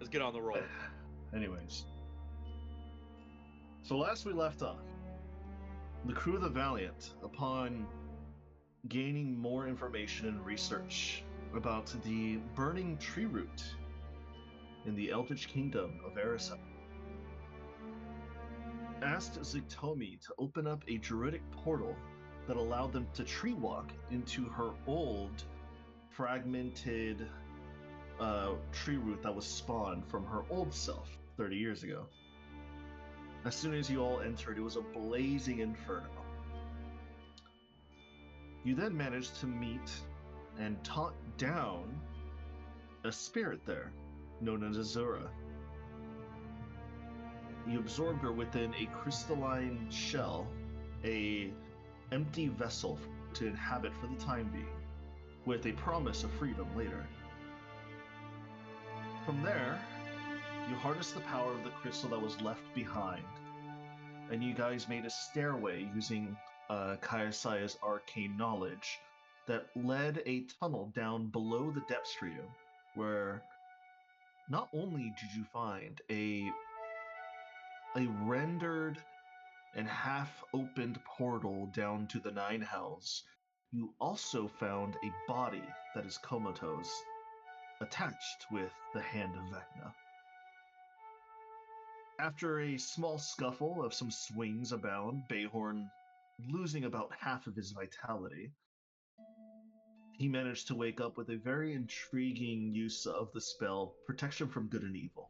Let's get on the roll. Anyways. So last we left off, the crew of the Valiant, upon gaining more information and research about the burning tree root in the Eldritch Kingdom of Erisar, asked Ziktomi to open up a druidic portal that allowed them to tree walk into her old, fragmented tree root that was spawned from her old self 30 years ago. As soon as you all entered, it was a blazing inferno. You then managed to meet and talk down a spirit there, known as Azura. You absorbed her within a crystalline shell, a empty vessel to inhabit for the time being, with a promise of freedom later. From there, you harnessed the power of the crystal that was left behind, and you guys made a stairway using Kayasaya's arcane knowledge that led a tunnel down below the depths for you, where not only did you find a rendered and half-opened portal down to the Nine Hells, you also found a body that is comatose, attached with the Hand of Vecna. After a small scuffle of some swings abound, Bayhorn losing about half of his vitality, he managed to wake up with a very intriguing use of the spell Protection from Good and Evil.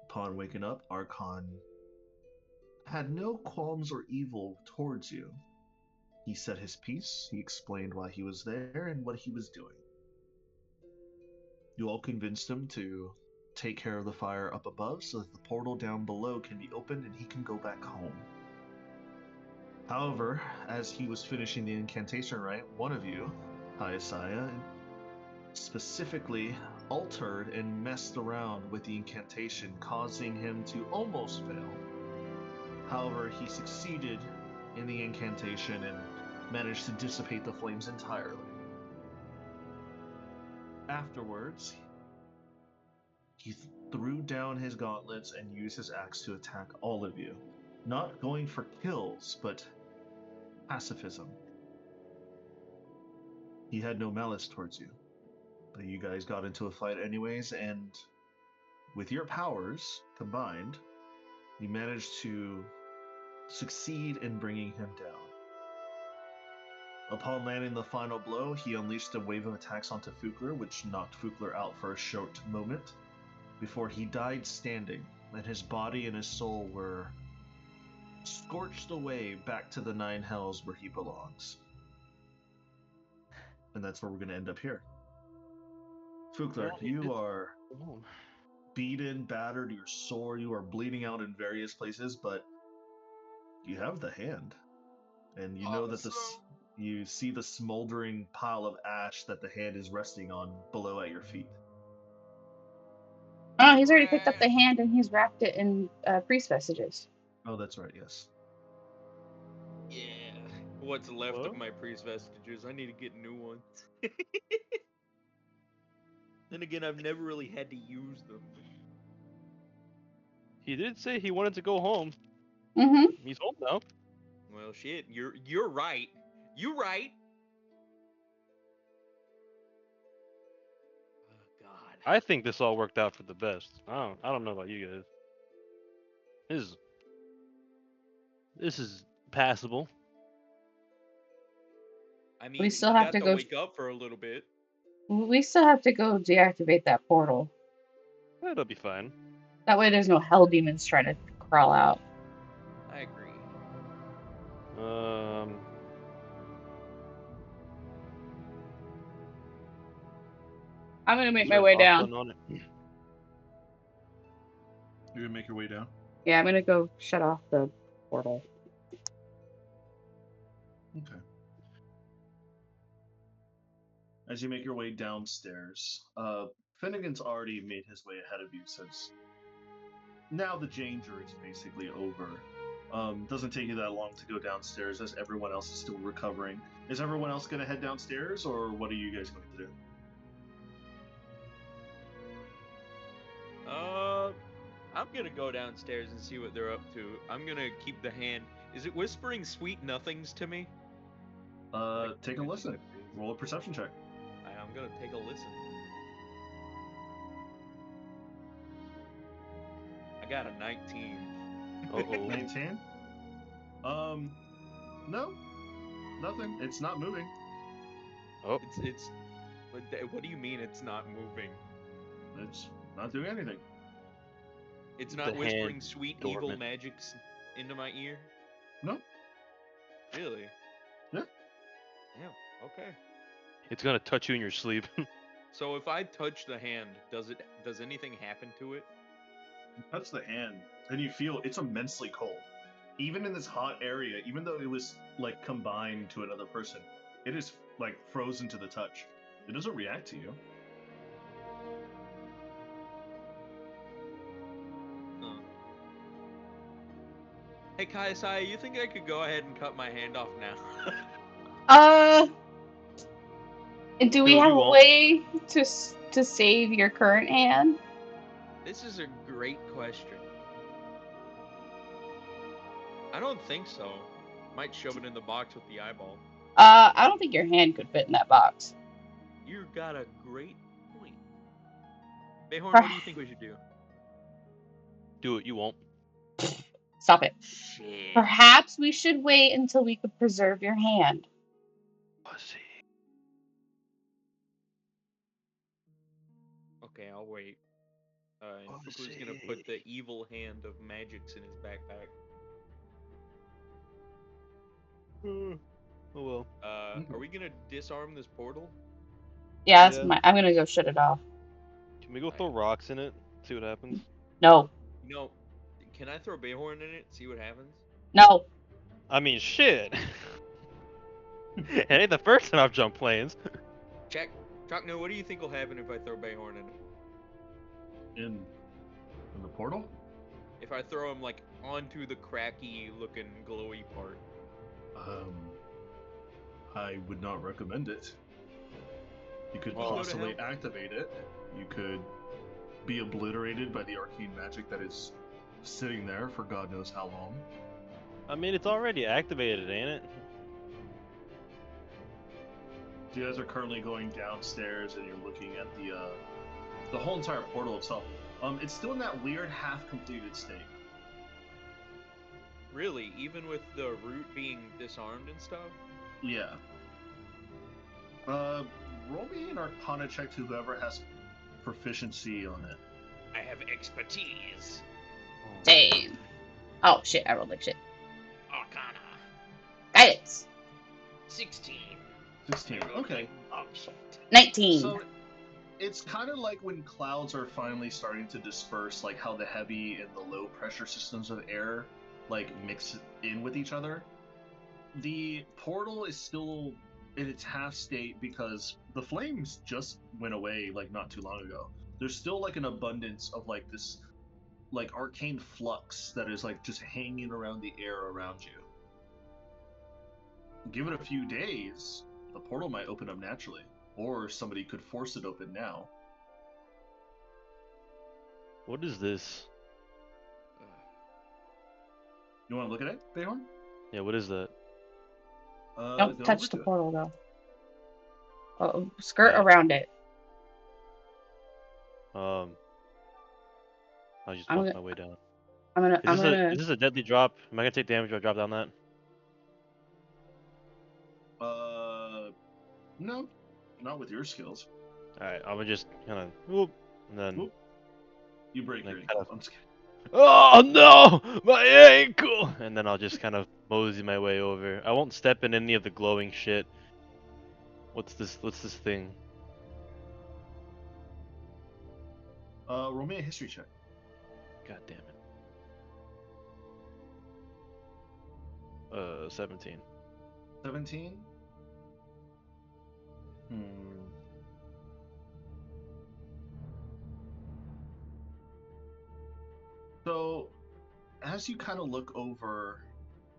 Upon waking up, Archon had no qualms or evil towards you. He said his piece, he explained why he was there and what he was doing. You all convinced him to take care of the fire up above so that the portal down below can be opened and he can go back home. However, as he was finishing the incantation rite, one of you, Hayasaya, specifically altered and messed around with the incantation, causing him to almost fail. However, he succeeded in the incantation and managed to dissipate the flames entirely. Afterwards, he threw down his gauntlets and used his axe to attack all of you. Not going for kills, but pacifism. He had no malice towards you. But you guys got into a fight anyways, and with your powers combined, you managed to succeed in bringing him down. Upon landing the final blow, he unleashed a wave of attacks onto Fukler, which knocked Fukler out for a short moment, before he died standing, and his body and his soul were scorched away back to the Nine Hells where he belongs. And that's where we're going to end up here. Fukler, you are beaten, battered, you're sore, you are bleeding out in various places, but you have the hand. And you know that you see the smoldering pile of ash that the hand is resting on below at your feet. Oh, he's already picked up the hand and he's wrapped it in priest vestiges. Oh, that's right, yes. Yeah. What's left of my priest vestiges? I need to get new ones. Then again, I've never really had to use them. He did say he wanted to go home. Mm-hmm. He's home now. Well, shit, you're right. You're right. Oh, God. I think this all worked out for the best. I don't know about you guys. This is passable. I mean, We still have to go wake up for a little bit. We still have to go deactivate that portal. That'll be fine. That way there's no hell demons trying to crawl out. I agree. I'm gonna make my way down. You're gonna make your way down? Yeah, I'm gonna go shut off the portal. Okay. As you make your way downstairs, Finnegan's already made his way ahead of you since now the danger is basically over. Doesn't take you that long to go downstairs as everyone else is still recovering. Is everyone else going to head downstairs, or what are you guys going to do? gonna go downstairs and see what they're up to. I'm gonna keep the hand. Is it whispering sweet nothings to me? Take a listen. Roll a perception check. I'm gonna take a listen. I got a 19. Uh-oh. 19. No, nothing. It's not moving. Oh, It's. What do you mean it's not moving? It's not doing anything. It's The not whispering hand sweet evil dormant. magics into my ear? No. Really? Yeah. Yeah, okay. it's gonna touch you in your sleep. So if I touch the hand, does anything happen to it? You touch the hand, and you feel it's immensely cold. Even in this hot area, even though it was like combined to another person, it is like frozen to the touch. It doesn't react to you. Huh. Hey Kaisai, you think I could go ahead and cut my hand off now? Do we Dude, have you a won't. way to save your current hand? This is a great question. I don't think so. Might shove it in the box with the eyeball. I don't think your hand could fit in that box. You got a great point. Bayhorn, what do you think we should do? Do it, you won't. Stop it. Shit. Perhaps we should wait until we could preserve your hand. Pussy. Okay, I'll wait. And Fuku's gonna put the evil hand of magics in his backpack. Oh well. Are we gonna disarm this portal? Yeah, that's Yeah. I'm gonna go shut it off. Can we go throw rocks in it? See what happens? No. You know, can I throw Bayhorn in it? See what happens? No. I mean, shit. It ain't the first time I've jumped planes. Check. Chocno, what do you think will happen if I throw Bayhorn in it? In the portal? If I throw him like onto the cracky looking glowy part? I would not recommend it. You could Well, go to possibly hell. activate it. You could be obliterated by the arcane magic that is sitting there for God knows how long. I mean, it's already activated, ain't it? You guys are currently going downstairs and you're looking at the whole entire portal itself. It's still in that weird half-completed state. Really? Even with the root being disarmed and stuff? Yeah. Roll me an Arcana check to whoever has proficiency on it. I have expertise. Damn. Oh shit, I rolled like shit. Arcana. Guidance. 16. 16. Okay. Oh shit. 19. So it's kind of like when clouds are finally starting to disperse, like how the heavy and the low pressure systems of air like mix in with each other. The portal is still in its half state because the flames just went away like not too long ago. There's still like an abundance of like this like arcane flux that is like just hanging around the air around you. Give it a few days, the portal might open up naturally, or somebody could force it open now. What is this? You want to look at it, Bayhorn? Yeah, what is that? Don't go touch over the to it. portal though. Oh, skirt Yeah. around it. I'll just I'm walk gonna- my way down. I'm Is gonna. this a deadly drop? Am I gonna take damage if I drop down that? No, not with your skills. Alright, I'm gonna just kind of whoop, and then. Whoop. You break Like, your kind ankle. of- I'm just kidding. Oh no! My ankle! And then I'll just kind of mosey my way over. I won't step in any of the glowing shit. What's this thing? Roll me a history check. God damn it. 17. 17? So, as you kind of look over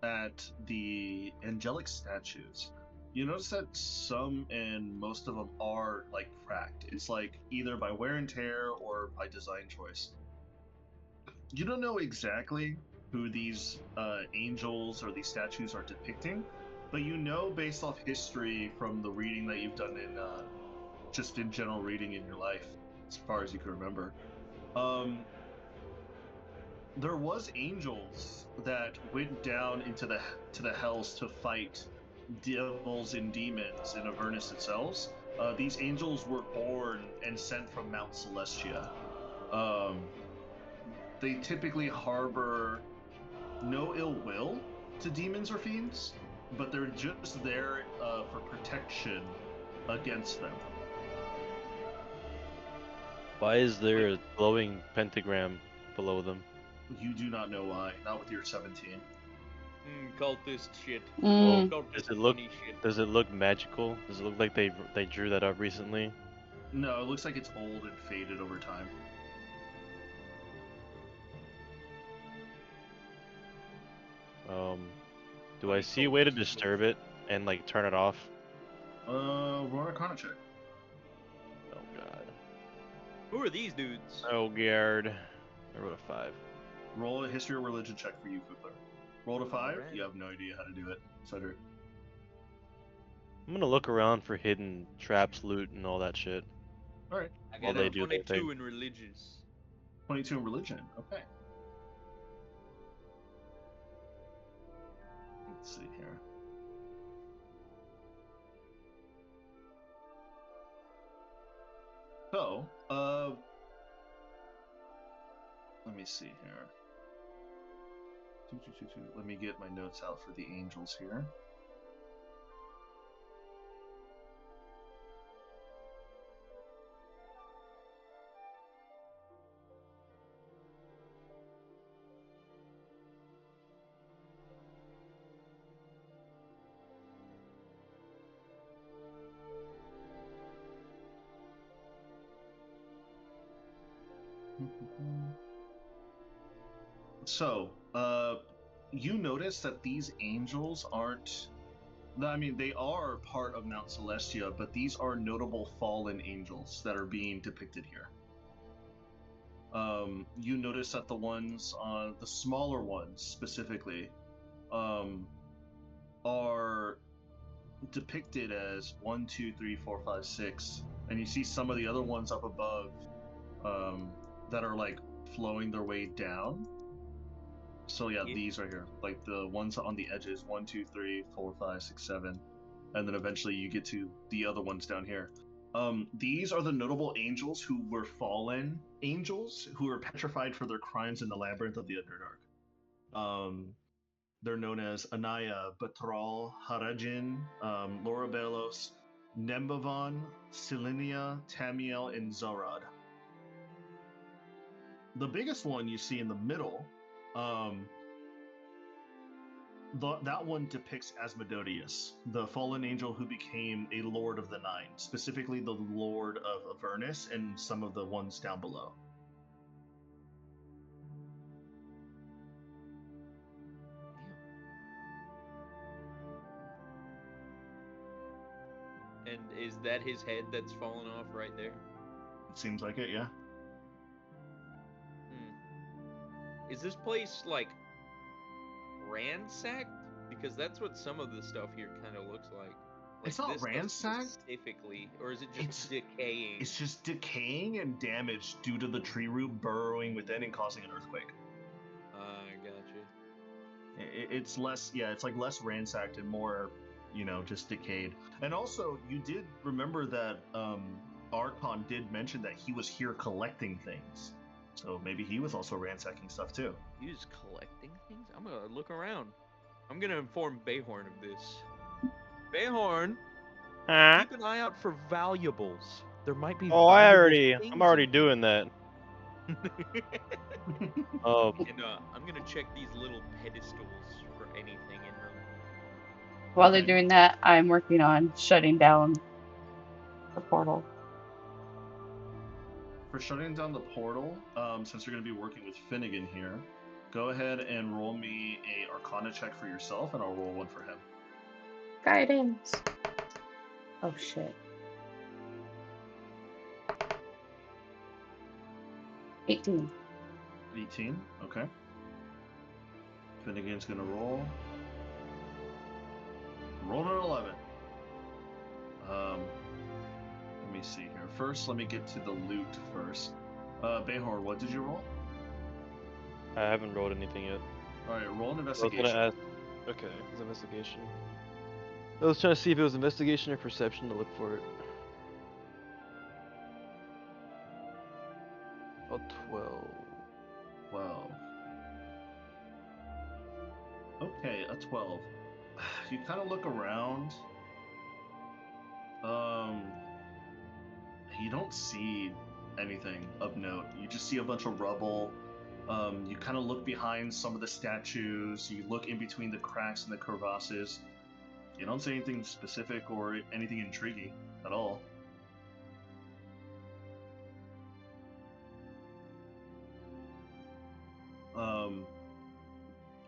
at the angelic statues, you notice that some and most of them are like cracked. It's like either by wear and tear or by design choice. You don't know exactly who these angels or these statues are depicting, but you know based off history from the reading that you've done in just in general reading in your life, as far as you can remember. There was angels that went down into the hells to fight devils and demons in Avernus itself. These angels were born and sent from Mount Celestia. They typically harbor no ill will to demons or fiends, but they're just there for protection against them. Why is there a glowing pentagram below them? You do not know why. Not with your 17. Cultist shit. Mm. Cultist shit. Does it look magical? Does it look like they drew that up recently? No, it looks like it's old and faded over time. Do I see a way to disturb it and like turn it off? Roll an Arcana check. Oh god. Who are these dudes? Oh god. I rolled a 5. Roll a history or religion check for you, Kukler. Rolled a 5. Alright. You have no idea how to do it, Cedric. I'm gonna look around for hidden traps, loot, and all that shit. All right. I Well, got they a do their 22 thing. in religious. 22 in religion. Okay. Let's see here. So, let me see here. Let me get my notes out for the angels here. So, you notice that these angels aren't. I mean, they are part of Mount Celestia, but these are notable fallen angels that are being depicted here. You notice that the ones on the smaller ones specifically, are depicted as 1, 2, 3, 4, 5, 6, and you see some of the other ones up above, that are like flowing their way down. So yeah, these right here, like the ones on the edges, 1, 2, 3, 4, 5, 6, 7, and then eventually you get to the other ones down here. These are the notable angels who were fallen angels who were petrified for their crimes in the labyrinth of the Underdark. They're known as Anaya, Batral, Harajin, Lorabelos, Nembavon, Silinia, Tamiel, and Zarad. The biggest one you see in the middle, that one depicts Asmodeus, the fallen angel who became a Lord of the Nine, specifically the Lord of Avernus and some of the ones down below. And is that his head that's fallen off right there? It seems like it, yeah. Is this place like ransacked? Because that's what some of the stuff here kind of looks like. It's not this stuff ransacked. Specifically, or is it just decaying? It's just decaying and damaged due to the tree root burrowing within and causing an earthquake. I gotcha. It's less, yeah, it's like less ransacked and more, just decayed. And also, you did remember that Archon did mention that he was here collecting things. So maybe he was also ransacking stuff too. He was collecting things? I'm gonna look around. I'm gonna inform Bayhorn of this. Bayhorn, keep an eye out for valuables. There might be. Oh, I'm already in doing that. And I'm gonna check these little pedestals for anything in them. While they're doing that, I'm working on shutting down the portal. For shutting down the portal, since you're going to be working with Finnegan here, go ahead and roll me a Arcana check for yourself, and I'll roll one for him. Guidance. Oh shit. 18. 18. Okay. Finnegan's gonna roll. Roll an 11. Let me see here. First, let me get to the loot first. Behor, what did you roll? I haven't rolled anything yet. All right, roll an I was investigation. gonna ask. Okay, it's investigation. I was trying to see if it was investigation or perception to look for it. A 12. 12. Okay, a 12. You kind of look around. You don't see anything of note. You just see a bunch of rubble. You kind of look behind some of the statues. You look in between the cracks and the crevasses. You don't see anything specific or anything intriguing at all.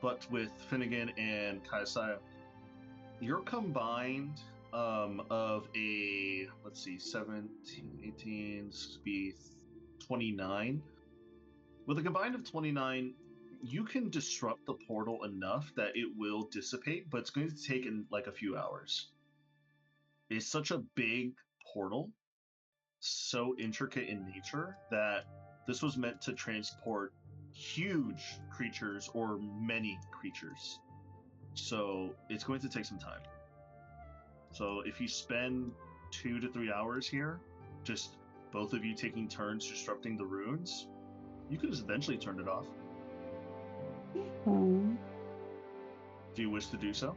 But with Finnegan and Kaisaya, you're combined of a, let's see, 17, 18, this would be 29. With a combined of 29, you can disrupt the portal enough that it will dissipate, but it's going to take in like a few hours. It's such a big portal, so intricate in nature, that this was meant to transport huge creatures or many creatures. So it's going to take some time. So if you spend 2 to 3 hours here, just both of you taking turns disrupting the runes, you can just eventually turn it off. Hmm. Do you wish to do so?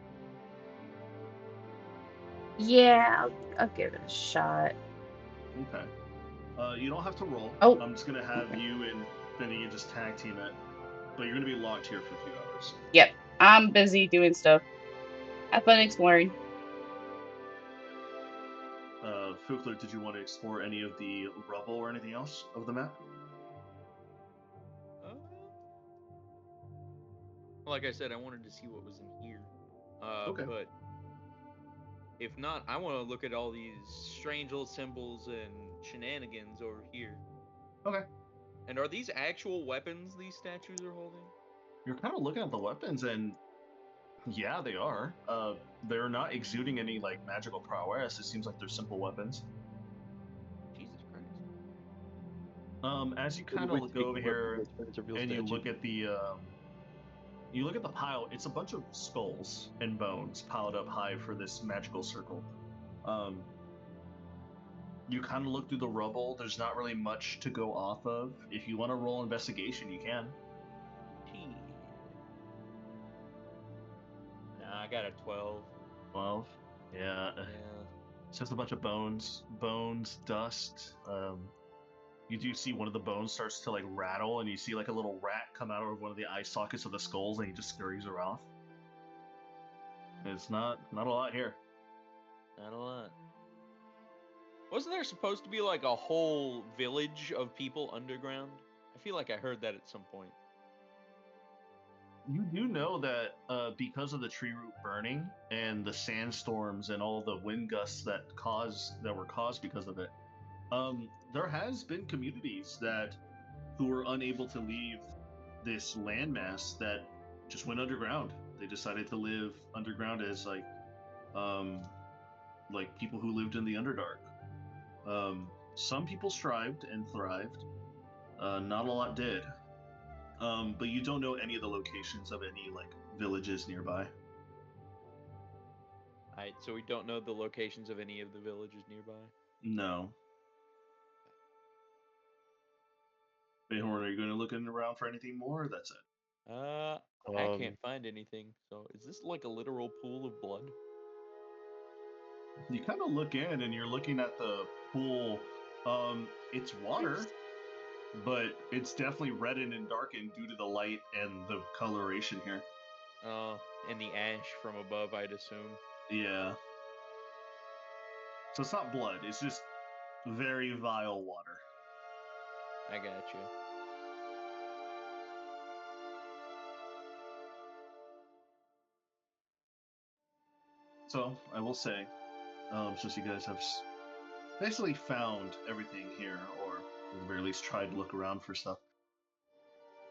Yeah, I'll give it a shot. Okay. You don't have to roll. Oh. I'm just gonna have Okay. you and Finnegan just tag team it, but you're gonna be locked here for a few hours. Yep. I'm busy doing stuff. Have fun exploring. Fukler, did you want to explore any of the rubble or anything else of the map? Like I said, I wanted to see what was in here. Okay. But if not, I want to look at all these strange little symbols and shenanigans over here. Okay. And are these actual weapons these statues are holding? You're kind of looking at the weapons, and yeah, they are. They're not exuding any like magical prowess. It seems like they're simple weapons. Jesus Christ. As you kind of go over here and you look at the pile, it's a bunch of skulls and bones piled up high for this magical circle. You kind of look through the rubble. There's not really much to go off of. If you want to roll investigation, you can. Nah, I got a 12. 12. Yeah. Yeah. It's just a bunch of bones, dust. You do see one of the bones starts to like rattle, and you see like a little rat come out of one of the eye sockets of the skulls, and he just scurries her off. It's not a lot here. Not a lot. Wasn't there supposed to be like a whole village of people underground? I feel like I heard that at some point. You do know that because of the tree root burning and the sandstorms and all the wind gusts that were caused because of it, there has been communities who were unable to leave this landmass that just went underground. They decided to live underground as like people who lived in the Underdark. Some people strived and thrived. Not a lot did. But you don't know any of the locations of any like villages nearby. Alright, so we don't know the locations of any of the villages nearby? No. Bayhorn, are you going to look around for anything more, or that's it? I can't find anything. So is this like a literal pool of blood? You kind of look in, and you're looking at the pool. It's water, but it's definitely reddened and darkened due to the light and the coloration here. And the ash from above, I'd assume. Yeah. So it's not blood. It's just very vile water. I got you. So I will say, since you guys have basically found everything here, or at the very least tried to look around for stuff,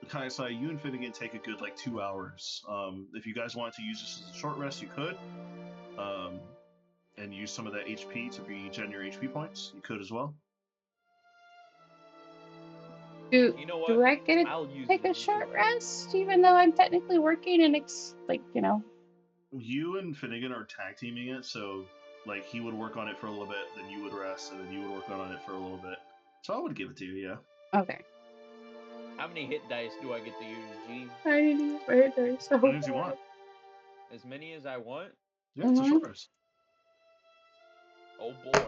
Kaisai, you and Finnegan take a good 2 hours. If you guys wanted to use this as a short rest, you could. And use some of that HP to regen your HP points. You could as well. Do You know what? do I get I'll to use take it a as short short rest, even though I'm technically working and You and Finnegan are tag teaming it, so he would work on it for a little bit, then you would rest, and then you would work on it for a little bit. So I would give it to you, yeah. Okay. How many hit dice do I get to use, G? I need to use my hit dice so As many as you want. As many as I want? Yeah, it's a short rest. Oh boy.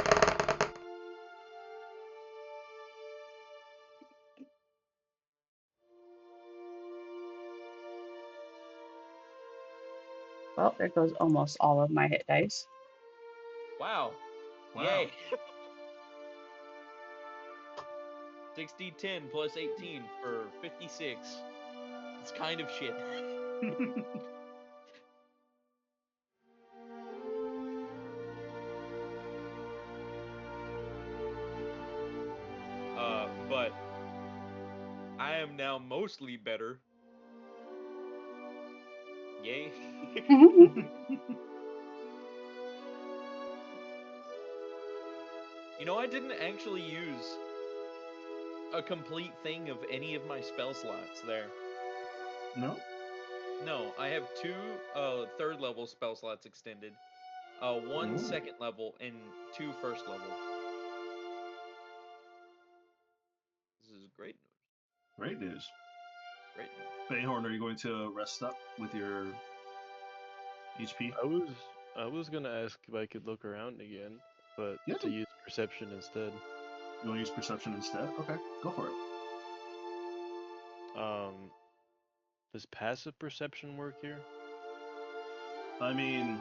Well, there goes almost all of my hit dice. Wow. Wow. Yay. 60, 10 plus 18 for 56. It's kind of shit. But I am now mostly better. Yay. You know, I didn't actually use a complete thing of any of my spell slots there. No? No, I have 2 third level spell slots extended, 1 Ooh. second level, and 2 first level. This is great news. Great news. Great news. Bayhorn, are you going to rest up with your HP? I was gonna ask if I could look around again, but Yeah. to use perception instead. You want to use perception instead? Okay, go for it. Does passive perception work here? I mean,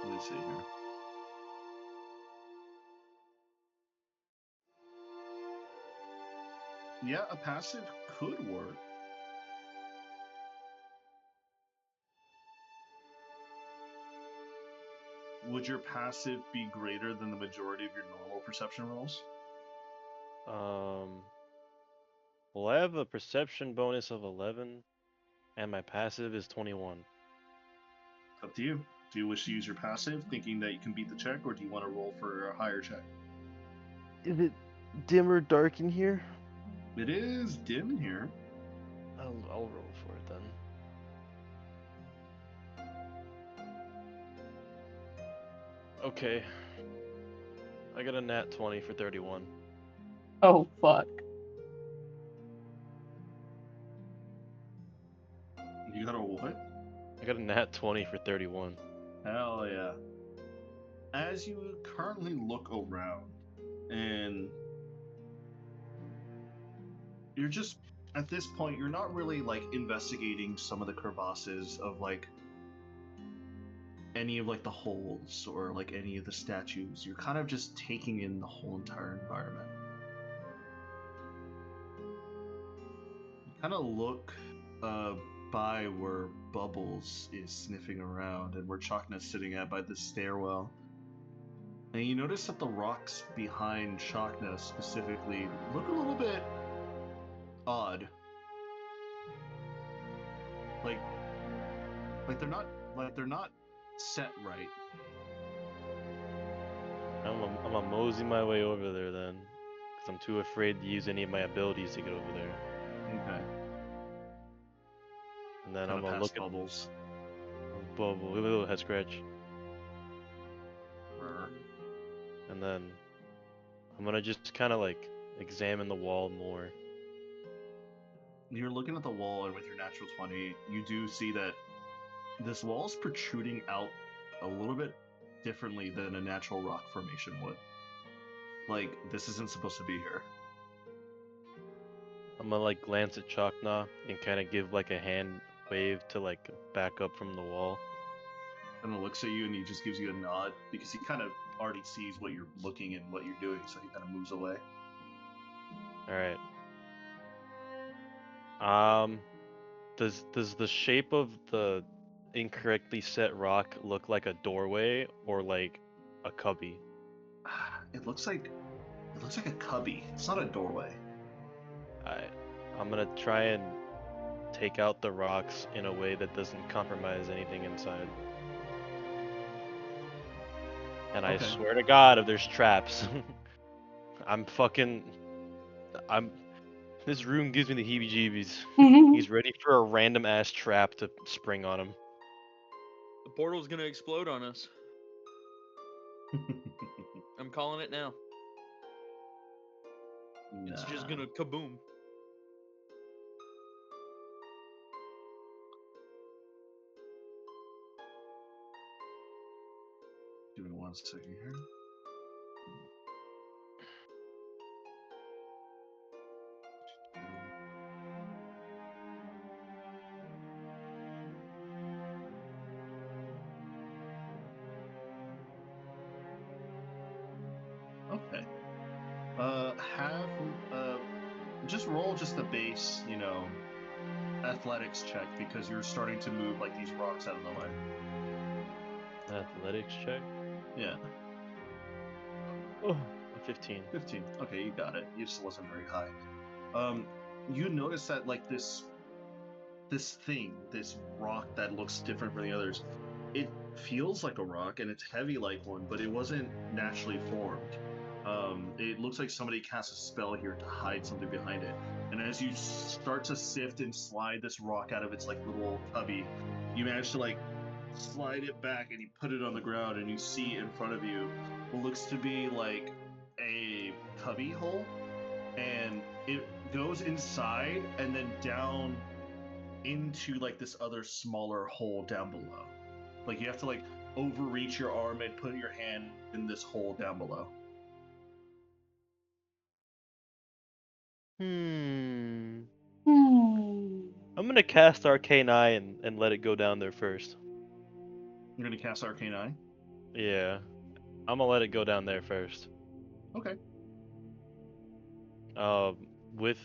let me see here. Yeah, a passive could work. Would your passive be greater than the majority of your normal perception rolls? Well, I have a perception bonus of 11, and my passive is 21. Up to you. Do you wish to use your passive, thinking that you can beat the check, or do you want to roll for a higher check? Is it dim or dark in here? It is dim in here. I'll roll for it then. Okay. I got a nat 20 for 31. Oh, fuck. You got a what? I got a nat 20 for 31. Hell yeah. As you currently look around, and you're just, at this point, you're not really investigating some of the crevasses of any of the holes or any of the statues. You're kind of just taking in the whole entire environment. You kind of look by where Bubbles is sniffing around and where Chakna's sitting at by the stairwell. And you notice that the rocks behind Chakna specifically look a little bit odd. They're not set right. I'm gonna mosey my way over there then, because I'm too afraid to use any of my abilities to get over there. Okay. And then Kinda I'm gonna past look at Bubbles. Bubble, give it a little head scratch, Brr. and then I'm gonna just kind of examine the wall more. You're looking at the wall, and with your natural 20, you do see that this wall is protruding out a little bit differently than a natural rock formation would. This isn't supposed to be here. I'm gonna glance at Chakna and kind of give a hand wave to back up from the wall. And he looks at you, and he just gives you a nod, because he kind of already sees what you're looking and what you're doing, so he kind of moves away. Alright. Does the shape of the incorrectly set rock look like a doorway or like a cubby? It looks like a cubby. It's not a doorway. I'm gonna try and take out the rocks in a way that doesn't compromise anything inside. And I Okay. swear to God, if there's traps, this room gives me the heebie-jeebies. He's ready for a random ass trap to spring on him. The portal's gonna explode on us. I'm calling it now. It's just gonna kaboom. Give me 1 second here. Okay. Just roll just the base, athletics check because you're starting to move like these rocks out of the way. Athletics check? Yeah. Oh, 15. 15. Okay, you got it. You just wasn't very high. You notice that like this rock that looks different from the others, it feels like a rock and it's heavy like one, but it wasn't naturally formed. It looks like somebody cast a spell here to hide something behind it. And as you start to sift and slide this rock out of its like little cubby, you manage to like slide it back and you put it on the ground and you see in front of you what looks to be like a cubby hole, and it goes inside and then down into like this other smaller hole down below. Like you have to like overreach your arm and put your hand in this hole down below. I'm gonna cast Arcane Eye and let it go down there first. You're gonna cast Arcane Eye? Yeah. I'm gonna let it go down there first. Okay. With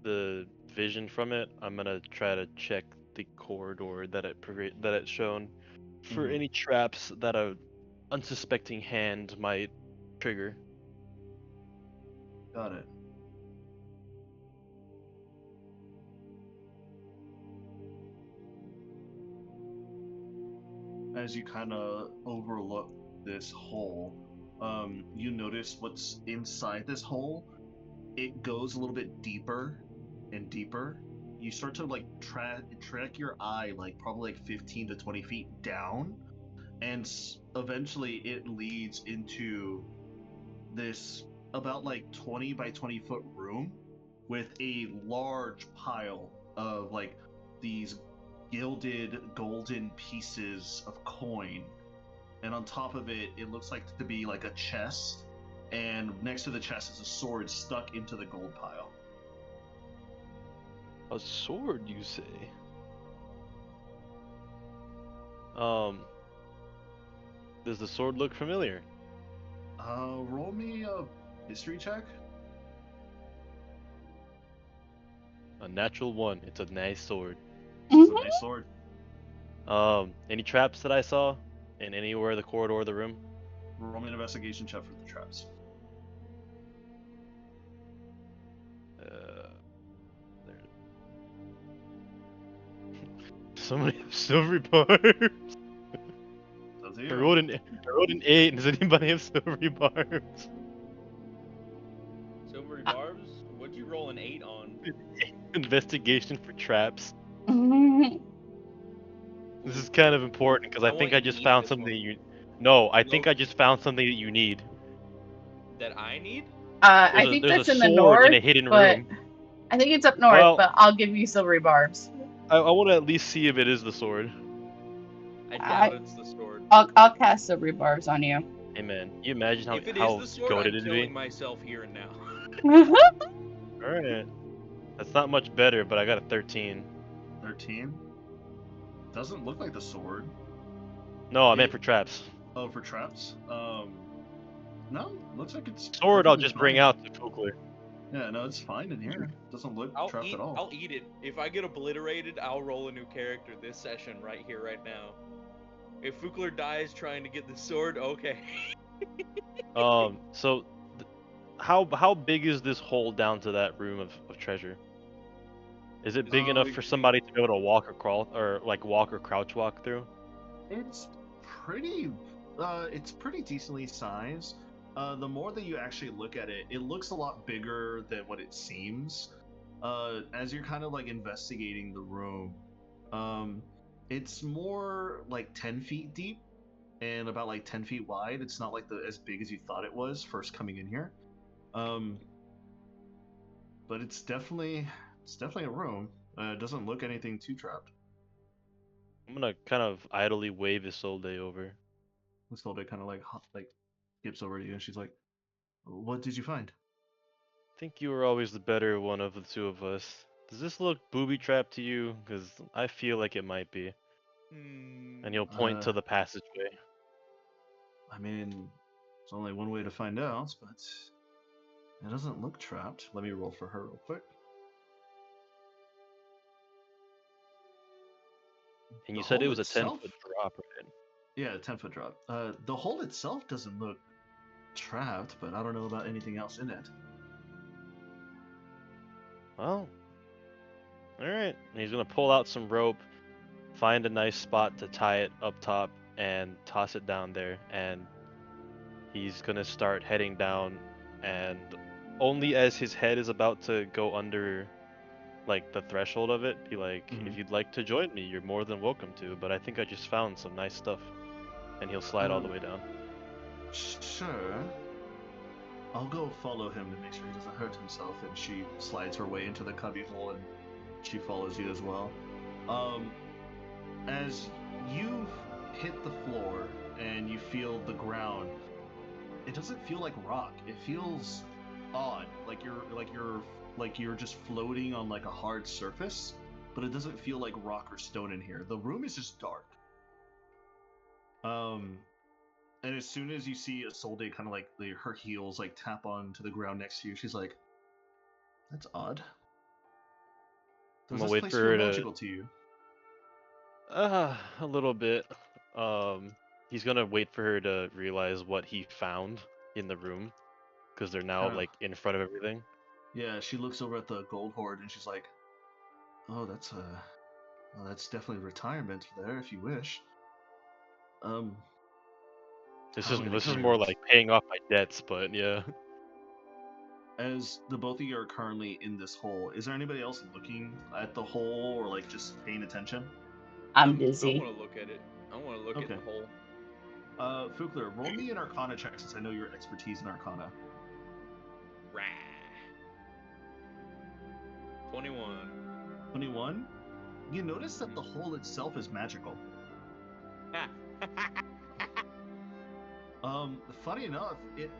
the vision from it, I'm gonna try to check the corridor that it's shown for any traps that a unsuspecting hand might trigger. Got it. As you kind of overlook this hole, you notice what's inside this hole. It goes a little bit deeper and deeper. You start to like track your eye like probably like 15 to 20 feet down, and eventually it leads into this about like 20 by 20 foot room with a large pile of like these gilded golden pieces of coin, and on top of it looks like to be like a chest, and next to the chest is a sword stuck into the gold pile. A sword, you say? Does the sword look familiar? Roll me a history check. A natural 1. It's a nice sword. It's a nice sword. Any traps that I saw in anywhere in the corridor of the room? Roll me an investigation check for the traps. There. Somebody have silvery barbs. I rolled an 8. Does anybody have silvery barbs? Silvery barbs? What'd you roll an 8 on? Investigation for traps. This is kind of important because I think I just found something that you. No, I think I just found something that you need. That I need? I think there's that's a in the sword north, in a hidden but room. I think it's up north. Well, but I'll give you silvery barbs. I want to at least see if it is the sword. I doubt it's the sword. I'll cast silvery barbs on you. Hey man, you imagine how If it how is the sword, goated I'm it'd killing be? myself here and now. Alright. That's not much better, but I got a 13. 13? Doesn't look like the sword. No, I meant for traps. Oh, for traps? No, looks like it's Sword I'll perfectly just bring fine. out to Kukler. Yeah, no, it's fine in here. Doesn't look trapped at all. I'll eat it. If I get obliterated, I'll roll a new character this session right here, right now. If Fukler dies trying to get the sword, okay. So how big is this hole down to that room of treasure? Is it big enough for somebody to be able to walk or crawl, or like walk or crouch walk through? It's pretty decently sized. The more that you actually look at it, it looks a lot bigger than what it seems. As you're kind of like investigating the room, it's more like 10 feet deep and about like 10 feet wide. It's not like as big as you thought it was first coming in here. But it's definitely a room. It doesn't look anything too trapped. I'm gonna kind of idly wave Isolde over. Isolde kind of like skips over to you and she's like, "What did you find?" I think you were always the better one of the two of us. Does this look booby-trapped to you? Because I feel like it might be. And you'll point to the passageway. I mean, there's only one way to find out, but it doesn't look trapped. Let me roll for her real quick. And you said it was a 10-foot drop, right? Yeah, a 10-foot drop. The hole itself doesn't look trapped, but I don't know about anything else in it. Well, alright. He's gonna pull out some rope, find a nice spot to tie it up top, and toss it down there. And he's gonna start heading down, and only as his head is about to go under like the threshold of it, be like, if you'd like to join me, you're more than welcome to, but I think I just found some nice stuff. And he'll slide all the way down. Sure. I'll go follow him to make sure he doesn't hurt himself, and she slides her way into the cubbyhole and she follows you as well. As you hit the floor and you feel the ground, it doesn't feel like rock. It feels odd, like you're just floating on like a hard surface, but it doesn't feel like rock or stone in here. The room is just dark. And as soon as you see Isolde kind of like her heels like tap onto the ground next to you, she's like, "That's odd. Does this place feel magical to you?" A little bit. He's gonna wait for her to realize what he found in the room, because they're now like in front of everything. Yeah, she looks over at the gold hoard and she's like, "Oh, that's definitely retirement there if you wish." This is more like paying off my debts, but yeah. As the both of you are currently in this hole, is there anybody else looking at the hole or like just paying attention? I'm busy. I want to look at it. I want to look at the hole. Fukler, roll me an Arcana check since I know your expertise in Arcana. Rah. 21. 21? You notice that the hole itself is magical. Funny enough, it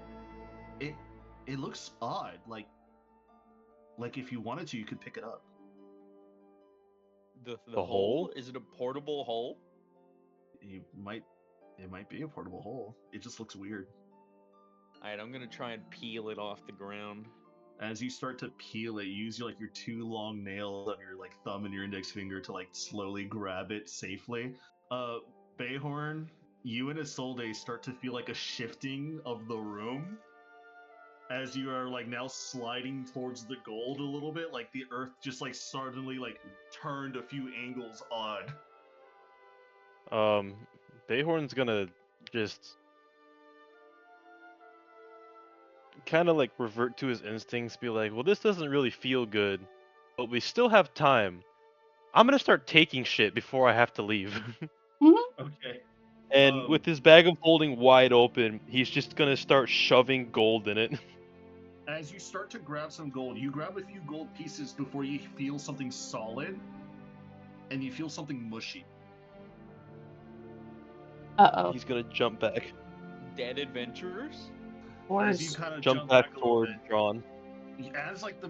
looks odd. Like if you wanted to, you could pick it up. The hole? Is it a portable hole? It might be a portable hole. It just looks weird. Alright, I'm gonna try and peel it off the ground. As you start to peel it, you use your two long nails on your thumb and your index finger to slowly grab it safely. Bayhorn, you and Isolde start to feel like a shifting of the room as you are now sliding towards the gold a little bit. Like the earth just suddenly turned a few angles odd. Bayhorn's gonna just kind of revert to his instincts, be like, well, this doesn't really feel good, but we still have time. I'm gonna start taking shit before I have to leave. Okay. And with his bag of holding wide open, he's just gonna start shoving gold in it. As you start to grab some gold, you grab a few gold pieces before you feel something solid, and you feel something mushy. Uh-oh. He's gonna jump back. Dead adventurers? As you kind of jump back toward Drawn. As the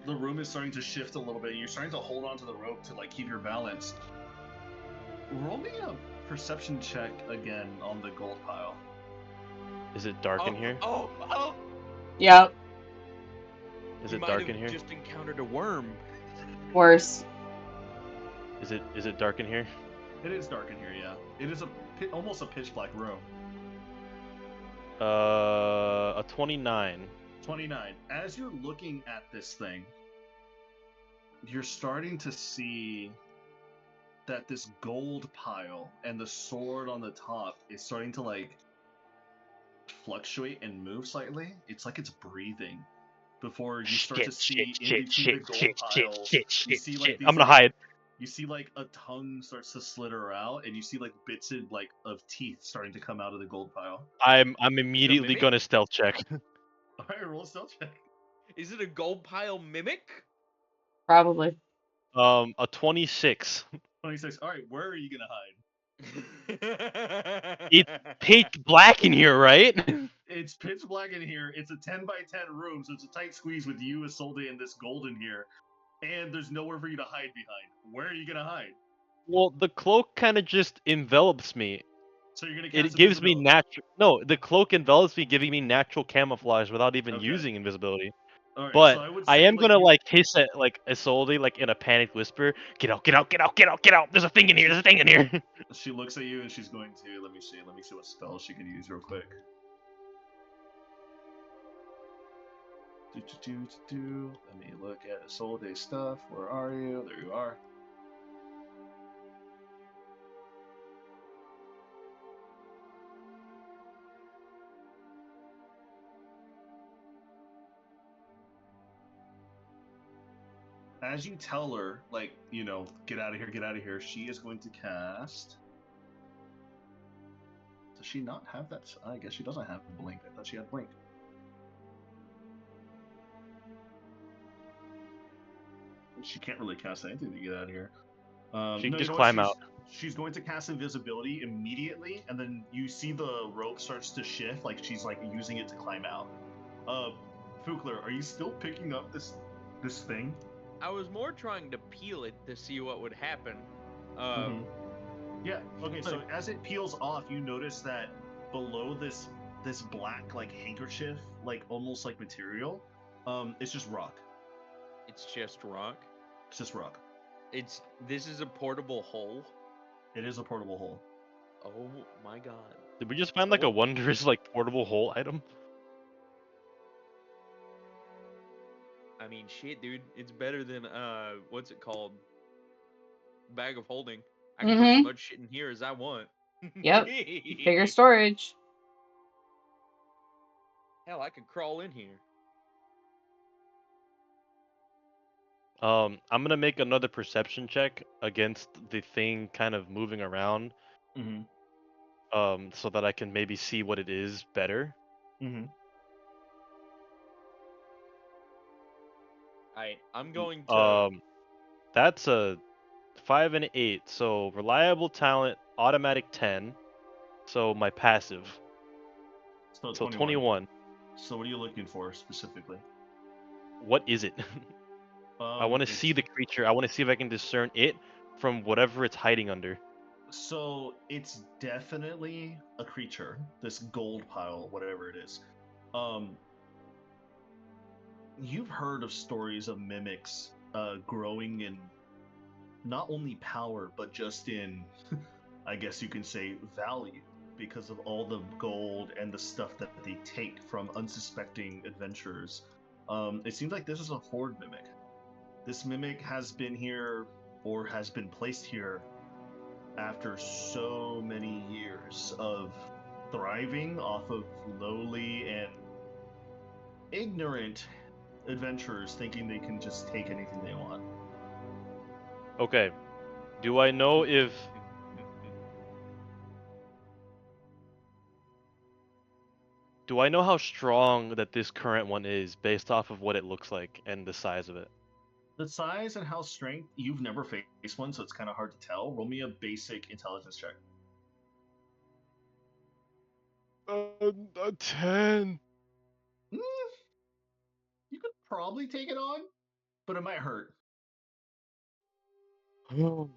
room is starting to shift a little bit, you're starting to hold onto the rope to keep your balance. Roll me a perception check again on the gold pile. Is it dark in here? Oh! Yep. Is it dark in here? Just encountered a worm. Worse. Is it dark in here? It is dark in here, yeah. It is almost a pitch black room. A 29. 29. As you're looking at this thing, you're starting to see that this gold pile and the sword on the top is starting to like fluctuate and move slightly. It's like it's breathing. Before you start to see in between the gold piles, you see like these I'm gonna like hide. you see like a tongue starts to slither out, and you see like bits of like of teeth starting to come out of the gold pile. I'm immediately mimic? gonna stealth check. All right, roll a stealth check. Is it a gold pile mimic? Probably. A 26. 26. All right, where are you gonna hide? It's pitch black in here, right? It's pitch black in here. It's a 10 by 10 room, so it's a tight squeeze with you, Isolde, and this gold in here. And there's nowhere for you to hide behind. Where are you gonna hide? Well, the cloak kind of just envelops me. So you're gonna cast It gives me invisibility. natural. No, the cloak envelops me, giving me natural camouflage without even Okay. using invisibility. All right, But so I would I say am like gonna you. like hiss at like Isolde like in a panicked whisper. Get out! Get out! Get out! Get out! Get out! There's a thing in here! There's a thing in here! She looks at you and she's going to let me see what spell she can use real quick. Let me look at Isolde's stuff. Where are you? There you are. As you tell her, like, you know, get out of here, she is going to cast. Does she not have that? I guess she doesn't have Blink. I thought she had Blink. She can't really cast anything to get out of here. She can no, just you know climb what? out. She's going to cast invisibility immediately, and then you see the rope starts to shift, like she's like using it to climb out. Fukler, are you still picking up this thing? I was more trying to peel it to see what would happen. Yeah. Okay. So as it peels off, you notice that below this black like handkerchief, like almost like material, it's just rock. It's just rock. It's just rock. This is a portable hole. It is a portable hole. Oh my god. Did we just find like a wondrous like portable hole item? I mean, shit, dude. It's better than what's it called? Bag of holding. I can put as much shit in here as I want. Yep. Bigger storage. Hell, I could crawl in here. I'm gonna make another perception check against the thing kind of moving around. So that I can maybe see what it is better. Alright, I'm going to That's a 5 and 8, so reliable talent, automatic 10. So my passive. So 21. So what are you looking for specifically? What is it? I want to see the creature. I want to see if I can discern it from whatever it's hiding under. So it's definitely a creature. This gold pile, whatever it is. You've heard of stories of mimics growing in not only power, but just in, I guess you can say, value, because of all the gold and the stuff that they take from unsuspecting adventurers. It seems like this is a horde mimic. This mimic has been here, or has been placed here, after so many years of thriving off of lowly and ignorant adventurers thinking they can just take anything they want. Okay. Do I know if... Do I know how strong that this current one is based off of what it looks like and the size of it? The size and how strength, you've never faced one, so it's kind of hard to tell. Roll me a basic intelligence check. A 10. You could probably take it on, but it might hurt. Do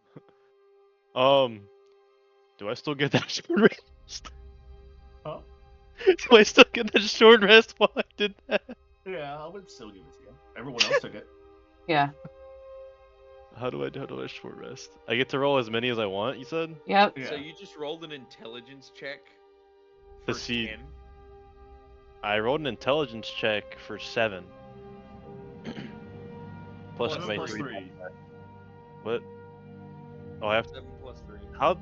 I still get that short rest? Huh? Do I still get that short rest while I did that? Yeah, I would still give it to you. Everyone else took it. Yeah. How do I short rest? I get to roll as many as I want, you said? Yep. Yeah. So you just rolled an intelligence check To for see- 10? I rolled an intelligence check for 7. plus 7 my plus 3. 3. What? Oh, I have 7 plus 3. how?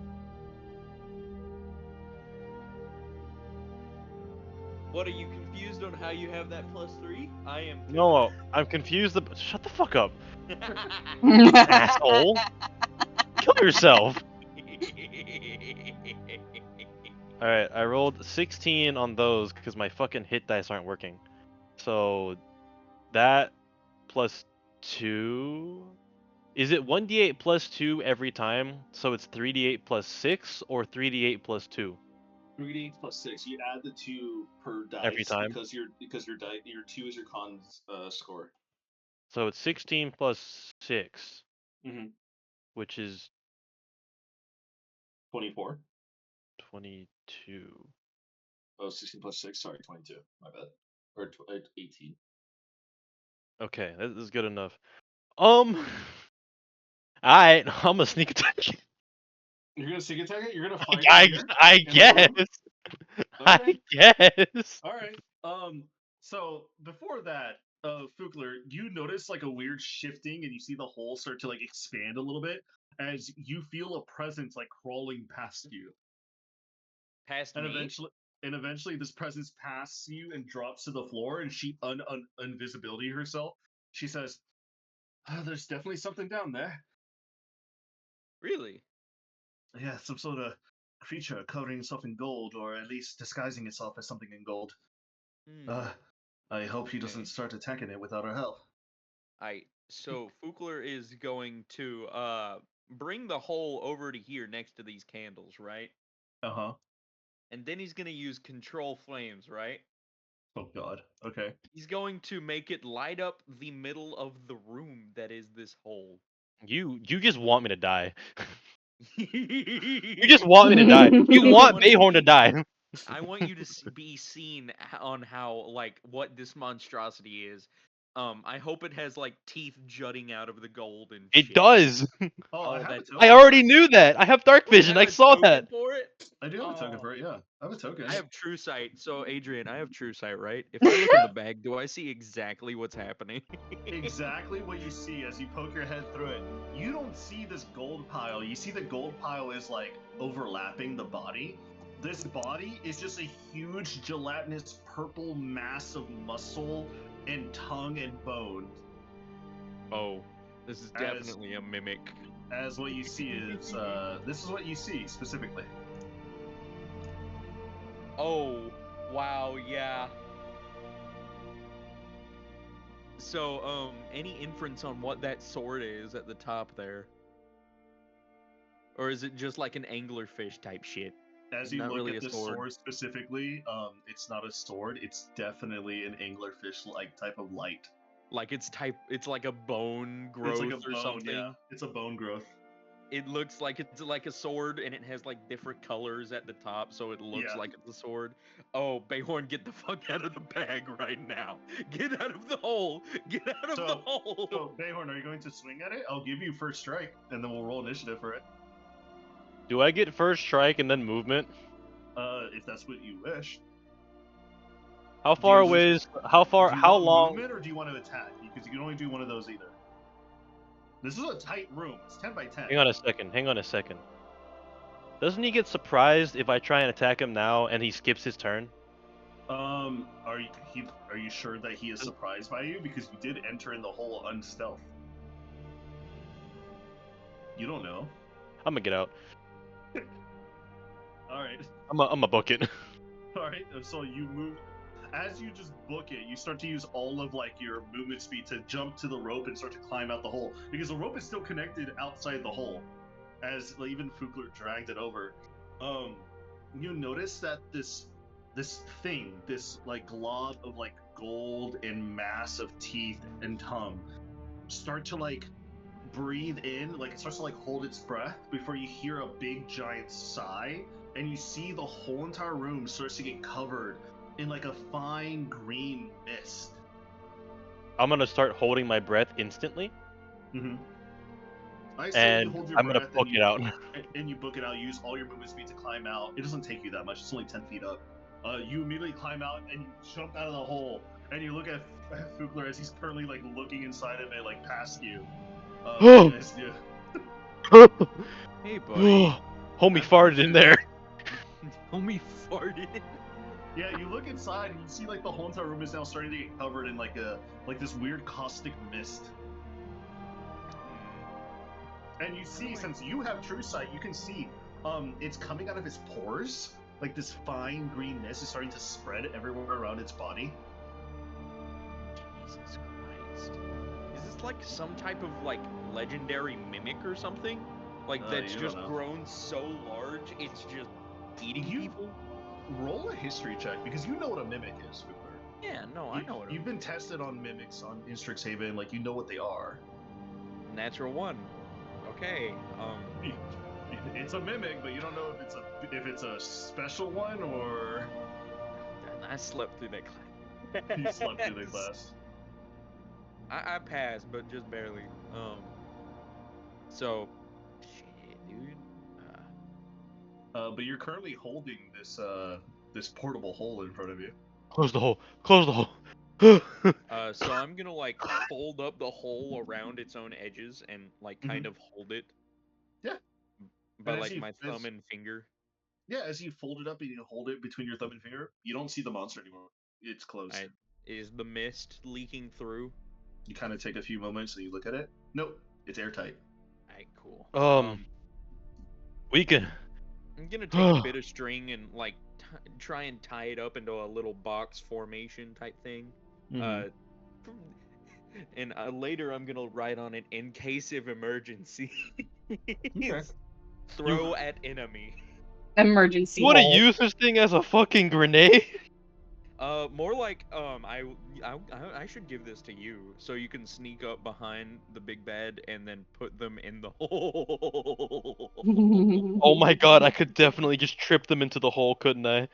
What, are you confused on how you have that plus 3? I am too. No, I'm confused. Shut the fuck up, asshole! Kill yourself. All right, I rolled 16 on those because my fucking hit dice aren't working. So that plus 2. Is it 1d8 plus 2 every time? So it's 3d8 plus 6 or 3d8 plus 2 3d8 plus 6. You add the 2 per dice every time? because your 2 is your con score. So it's 16 plus 6, Mm-hmm. which is 24. 22. Oh, 16 plus 6. Sorry, 22. My bad. Or 18. Okay, this is good enough. Alright, I'm a sneak attack. You're gonna sneak attack it? You're gonna find I, it here? I in the room? guess. I Okay. guess. All right. So before that, Fugler, you notice like a weird shifting, and you see the hole start to like expand a little bit as you feel a presence like crawling past you, Past and me? eventually this presence passes you and drops to the floor, and she invisibility herself. She says, "There's definitely something down there. Really? Yeah, some sort of creature covering itself in gold, or at least disguising itself as something in gold. Hmm. I hope he doesn't Okay. start attacking it without our help." So Fugler is going to bring the hole over to here next to these candles, right? Uh-huh. And then he's gonna use control flames, right? Oh god. Okay. He's going to make it light up the middle of the room that is this hole. You just want me to die. You You just want me to die. You No, want Bayhorn to die. I want you to be seen on how, like, what this monstrosity is. I hope it has like teeth jutting out of the gold and It shit. does. Oh, I Oh, have a that's token. I for already it. knew that. I have dark You vision. have I a saw token that. for it? I do have a token Oh. for it, yeah. I have a token. I have true sight. So Adrian, I have true sight, right? If I look in the bag, do I see exactly what's happening? Exactly what you see as you poke your head through it. You don't see this gold pile. You see the gold pile is like overlapping the body. This body is just a huge gelatinous purple mass of muscle and tongue and bone. Oh, this is definitely a mimic. As what you see is this is what you see specifically. Oh, wow, yeah. So, any inference on what that sword is at the top there? Or is it just like an anglerfish type shit? As you Not look really at a the sword. sword specifically, it's not a sword. It's definitely an anglerfish-like type of light. Like it's like a bone growth It's like a or bone, something. yeah. It's a bone growth. It looks like it's like a sword, and it has like different colors at the top, so it looks Yeah. like it's a sword. Oh, Bayhorn, get the fuck out of the bag right now! Get out of the hole! Get out of the hole! So, Bayhorn, are you going to swing at it? I'll give you first strike, and then we'll roll initiative for it. Do I get first strike and then movement? If that's what you wish. How far away is? How far? Do you How want long? movement, or do you want to attack? Because you can only do one of those either. This is a tight room. It's 10 by 10. Hang on a second. Hang on a second. Doesn't he get surprised if I try and attack him now and he skips his turn? Are you sure that he is surprised by you? Because you did enter in the hole unstealth. You don't know. I'm gonna get out. All right. I'm a book it. All right. So you move. As you just book it, you start to use all of like your movement speed to jump to the rope and start to climb out the hole, because the rope is still connected outside the hole. As even Fugler dragged it over, you notice that this thing, this like glob of like gold and mass of teeth and tongue, start to like breathe in, like it starts to like hold its breath before you hear a big giant sigh, and you see the whole entire room starts to get covered in like a fine green mist. I'm gonna start holding my breath instantly. Mm-hmm. I say you And hold your I'm gonna breath book it out. and you book it out. Use all your movement speed to climb out. It doesn't take you that much. It's only 10 feet up. You immediately climb out and you jump out of the hole. and you look at Fugler as he's currently like looking inside of it, like past you. Oh. Hey, buddy. Homie farted in there. Homie farted. Yeah, you look inside and you see like the whole entire room is now starting to get covered in like this weird caustic mist. And you see, since you have true sight, you can see it's coming out of his pores. Like this fine green mist is starting to spread everywhere around its body. Jesus Christ. Is this like some type of like legendary mimic or something? Like that's just grown so large it's just eating people? Roll a history check because you know what a mimic is, Fugler. Yeah, no, I know what you've been tested on mimics in Strixhaven, like you know what they are. Natural 1. Okay. It's a mimic, but you don't know if it's a special one or. I slept through that class. You slept through the class. I passed, but just barely. So, shit, dude. But you're currently holding this portable hole in front of you. Close the hole. Close the hole. So I'm gonna like fold up the hole around its own edges and like kind of hold it. Yeah. By like my thumb and finger. Yeah, as you fold it up and you hold it between your thumb and finger, you don't see the monster anymore. It's closed. Is the mist leaking through? You kind of take a few moments and you look at it. Nope, it's airtight. Alright, cool. We can. I'm gonna take a bit of string and like try and tie it up into a little box formation type thing. And later I'm gonna write on it in case of emergency. Okay. Throw at enemy. Emergency. You want to use this thing as a fucking grenade? More like I should give this to you so you can sneak up behind the big bad and then put them in the hole. Oh my god, I could definitely just trip them into the hole, couldn't I?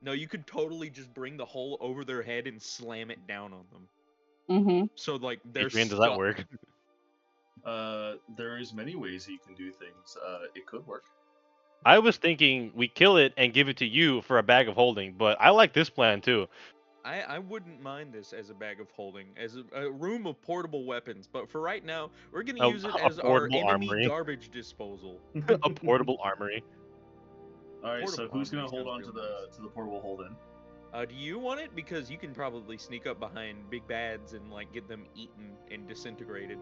No, you could totally just bring the hole over their head and slam it down on them. So like they're Adrian, does stuck. that work? There is many ways you can do things. It could work. I was thinking we kill it and give it to you for a bag of holding, but I like this plan too. I wouldn't mind this as a bag of holding, as a room of portable weapons, but for right now, we're gonna use it as our enemy armory. garbage disposal. A portable armory. Alright, so who's gonna hold on to the portable hole then? Do you want it? Because you can probably sneak up behind big bads and like get them eaten and disintegrated.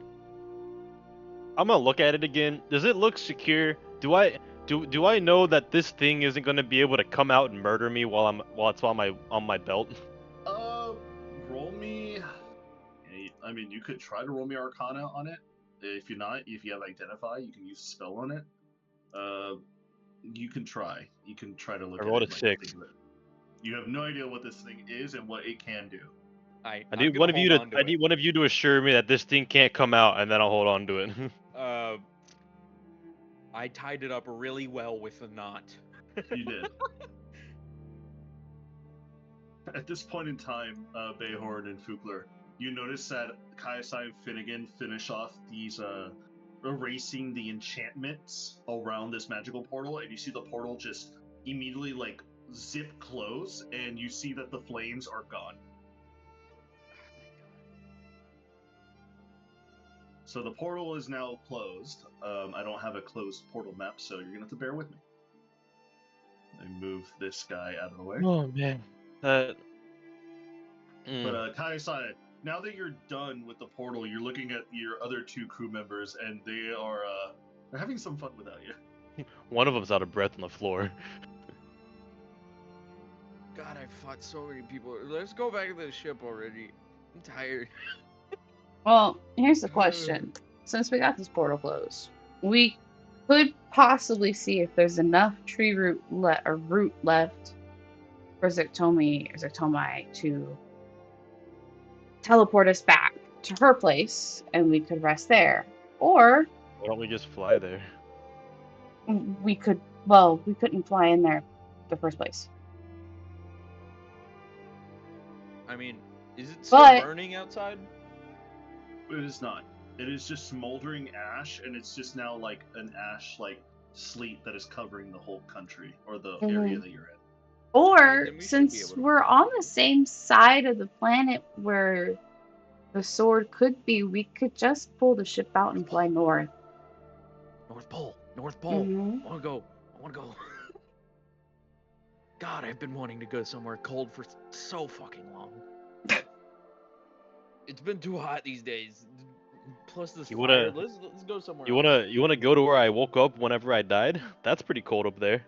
I'm gonna look at it again. Does it look secure? Do I know that this thing isn't gonna be able to come out and murder me while it's on my belt? Roll me. I mean, you could try to roll me Arcana on it. If you have Identify, you can use a spell on it. You can try. You can try to look at it. I rolled a 6. You have no idea what this thing is and what it can do. I need one of you to assure me that this thing can't come out, and then I'll hold on to it. I tied it up really well with a knot. You did. At this point in time, Bayhorn and Fugler, you notice that Kaiasai and Finnegan finish off these erasing the enchantments around this magical portal, and you see the portal just immediately like zip close, and you see that the flames are gone. So the portal is now closed. I don't have a closed portal map, so you're gonna have to bear with me. I move this guy out of the way. Oh man. But Kaiasai, now that you're done with the portal, you're looking at your other 2 crew members, and they're having some fun without you. One of them's out of breath on the floor. God, I fought so many people. Let's go back to the ship already. I'm tired. Well, here's the question. Since we got this portal closed, we could possibly see if there's enough tree root left for Zectomai to teleport us back to her place, and we could rest there. Or why don't we just fly there? We couldn't fly in there in the first place. I mean, is it still burning outside? It is not. It is just smoldering ash, and it's just now like an ash like sleet that is covering the whole country or the area that you're in. Or, then we should be since able to. we're on the same side of the planet where the sword could be, we could just pull the ship out and fly north. North Pole. North Pole. Mhm. I want to go. God, I've been wanting to go somewhere cold for so fucking long. It's been too hot these days. Plus this You fire. wanna- Let's go somewhere You else. wanna go to where I woke up whenever I died? That's pretty cold up there.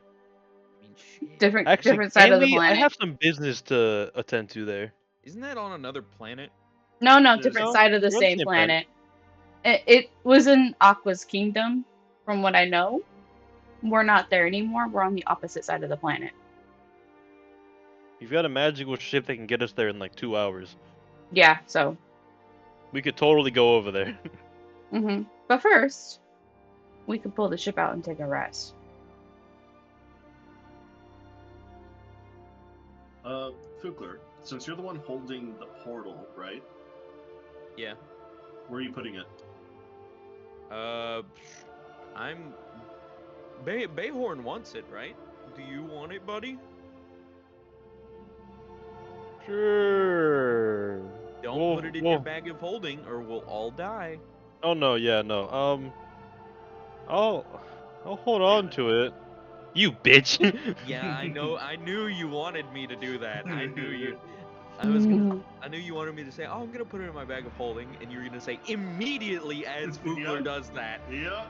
I mean, shit. Actually, Different side can of the we? I planet. have some business to attend to there. Isn't that on another planet? No, There's- different No, side of the we're on the same same planet. planet. It was in Aqua's kingdom, from what I know. We're not there anymore. We're on the opposite side of the planet. You've got a magical ship that can get us there in like 2 hours. Yeah, so. We could totally go over there. But first, we could pull the ship out and take a rest. Fugler, since you're the one holding the portal, right? Yeah. Where are you putting it? I'm. Bayhorn wants it, right? Do you want it, buddy? Sure. Don't put it in your bag of holding, or we'll all die. Oh no, yeah, no. I'll hold on to it. You bitch. Yeah, I know. I knew you wanted me to do that. I knew you. I knew you wanted me to say, "Oh, I'm gonna put it in my bag of holding," and you're gonna say immediately as Fugler Yep. does that. Yeah.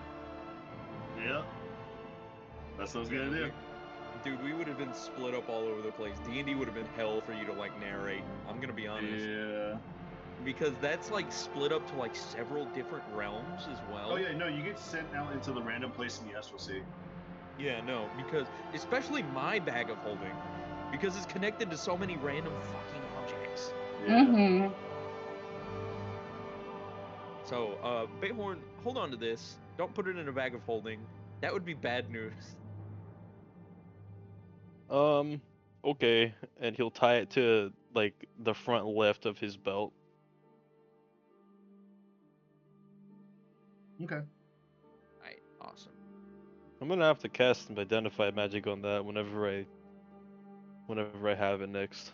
That's what I was gonna do. Dude, we would have been split up all over the place. D&D would have been hell for you to like narrate. I'm gonna be honest. Yeah. Because that's like split up to like several different realms as well. Oh yeah, no, you get sent out into the random place in the Astral Sea. Yeah, no, because especially my bag of holding, because it's connected to so many random fucking objects. Yeah. So, Bayhorn, hold on to this. Don't put it in a bag of holding. That would be bad news. Okay, and he'll tie it to like the front left of his belt. Okay. Alright, awesome. I'm gonna have to cast some identify magic on that whenever I have it next.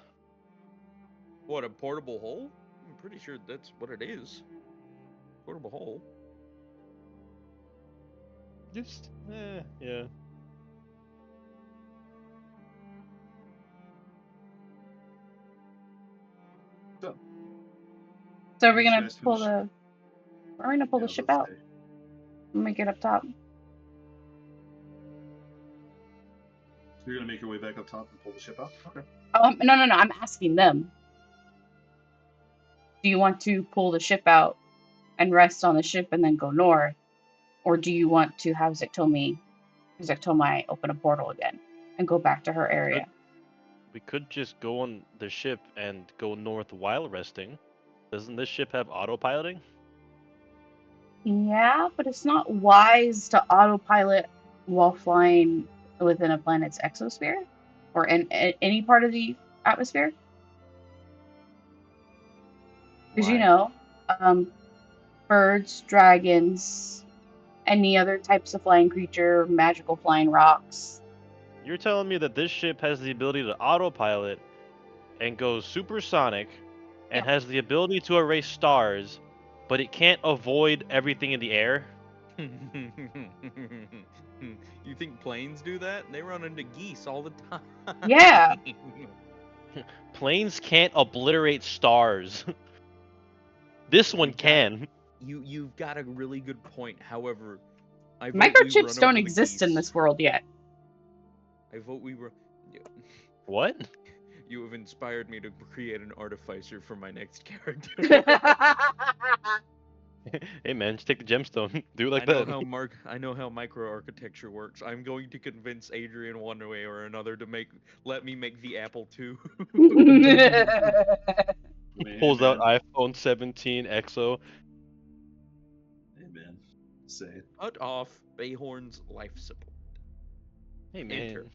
What, a portable hole? I'm pretty sure that's what it is. Portable hole. Just, yeah. So we're You gonna guys pull finish- the. We're gonna pull Yeah, the ship let's out. say. Let me get up top. So you're gonna make your way back up top and pull the ship out? Okay. Oh, no. I'm asking them. Do you want to pull the ship out and rest on the ship and then go north, or do you want to have Zectomai open a portal again and go back to her area? We could just go on the ship and go north while resting. Doesn't this ship have autopiloting? Yeah, but it's not wise to autopilot while flying within a planet's exosphere or in any part of the atmosphere. Because Why? Birds, dragons, any other types of flying creature, magical flying rocks. You're telling me that this ship has the ability to autopilot and goes supersonic and has the ability to erase stars, but it can't avoid everything in the air? You think planes do that? They run into geese all the time. Yeah. Planes can't obliterate stars. This one can. You've got a really good point. However, I vote we Microchips run don't over the exist in geese. this world yet. I vote we run. What? You have inspired me to create an artificer for my next character. Hey man, just take the gemstone. Do it like I know that. I know how microarchitecture works. I'm going to convince Adrian one way or another to let me make the Apple II. He Hey, pulls out man. iPhone 17 XO. Hey man. Say it. Cut off Bayhorn's life support. Hey man. Enter.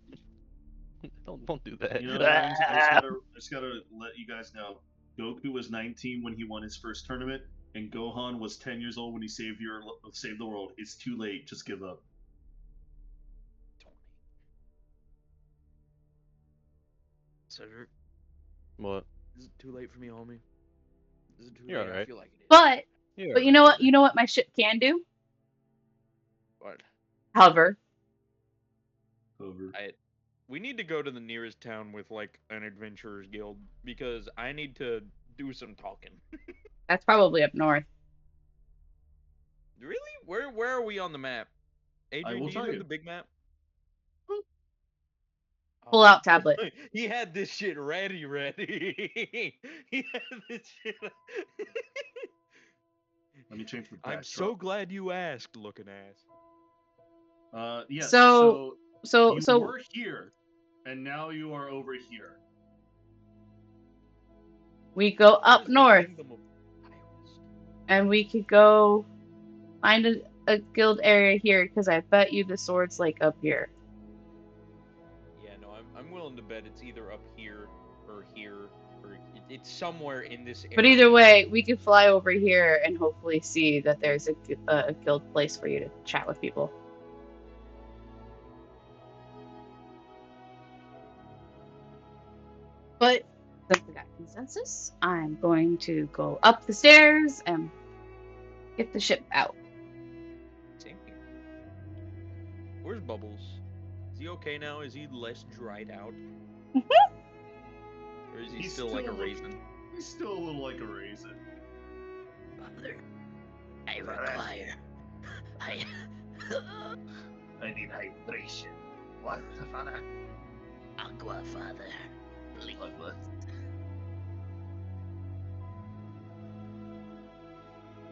Don't do that. You know, I just gotta let you guys know. Goku was 19 when he won his first tournament, and Gohan was 10 years old when he saved the world. It's too late. Just give up. Cedric, What? is it too late for me, homie? Is it too You're late? I alright. feel like it is. But You're you know alright. what? You know what my ship can do? What? Hover. Over. We need to go to the nearest town with like an adventurers guild because I need to do some talking. That's probably up north. Really? Where are we on the map? Adrian, will do you tell have you. the big map? Pull out tablet. He had this shit ready. He had this shit. Let me change the I'm backdrop. so glad you asked, looking ass. Yes. So you were here, and now you are over here. we go up Where's the north, Kingdom of Tiles? and we could go find a guild area here because I bet you the sword's like up here. Yeah, no, I'm willing to bet it's either up here, or it's somewhere in this area. But either way, we could fly over here and hopefully see that there's a guild place for you to chat with people. But since we got consensus, I'm going to go up the stairs and get the ship out. Same here. Where's Bubbles? Is he okay now? Is he less dried out? Or is he He's still like a still- raisin? He's still a little like a raisin. Father, I require. I need hydration. What, Father? Aqua, Father. Please. What?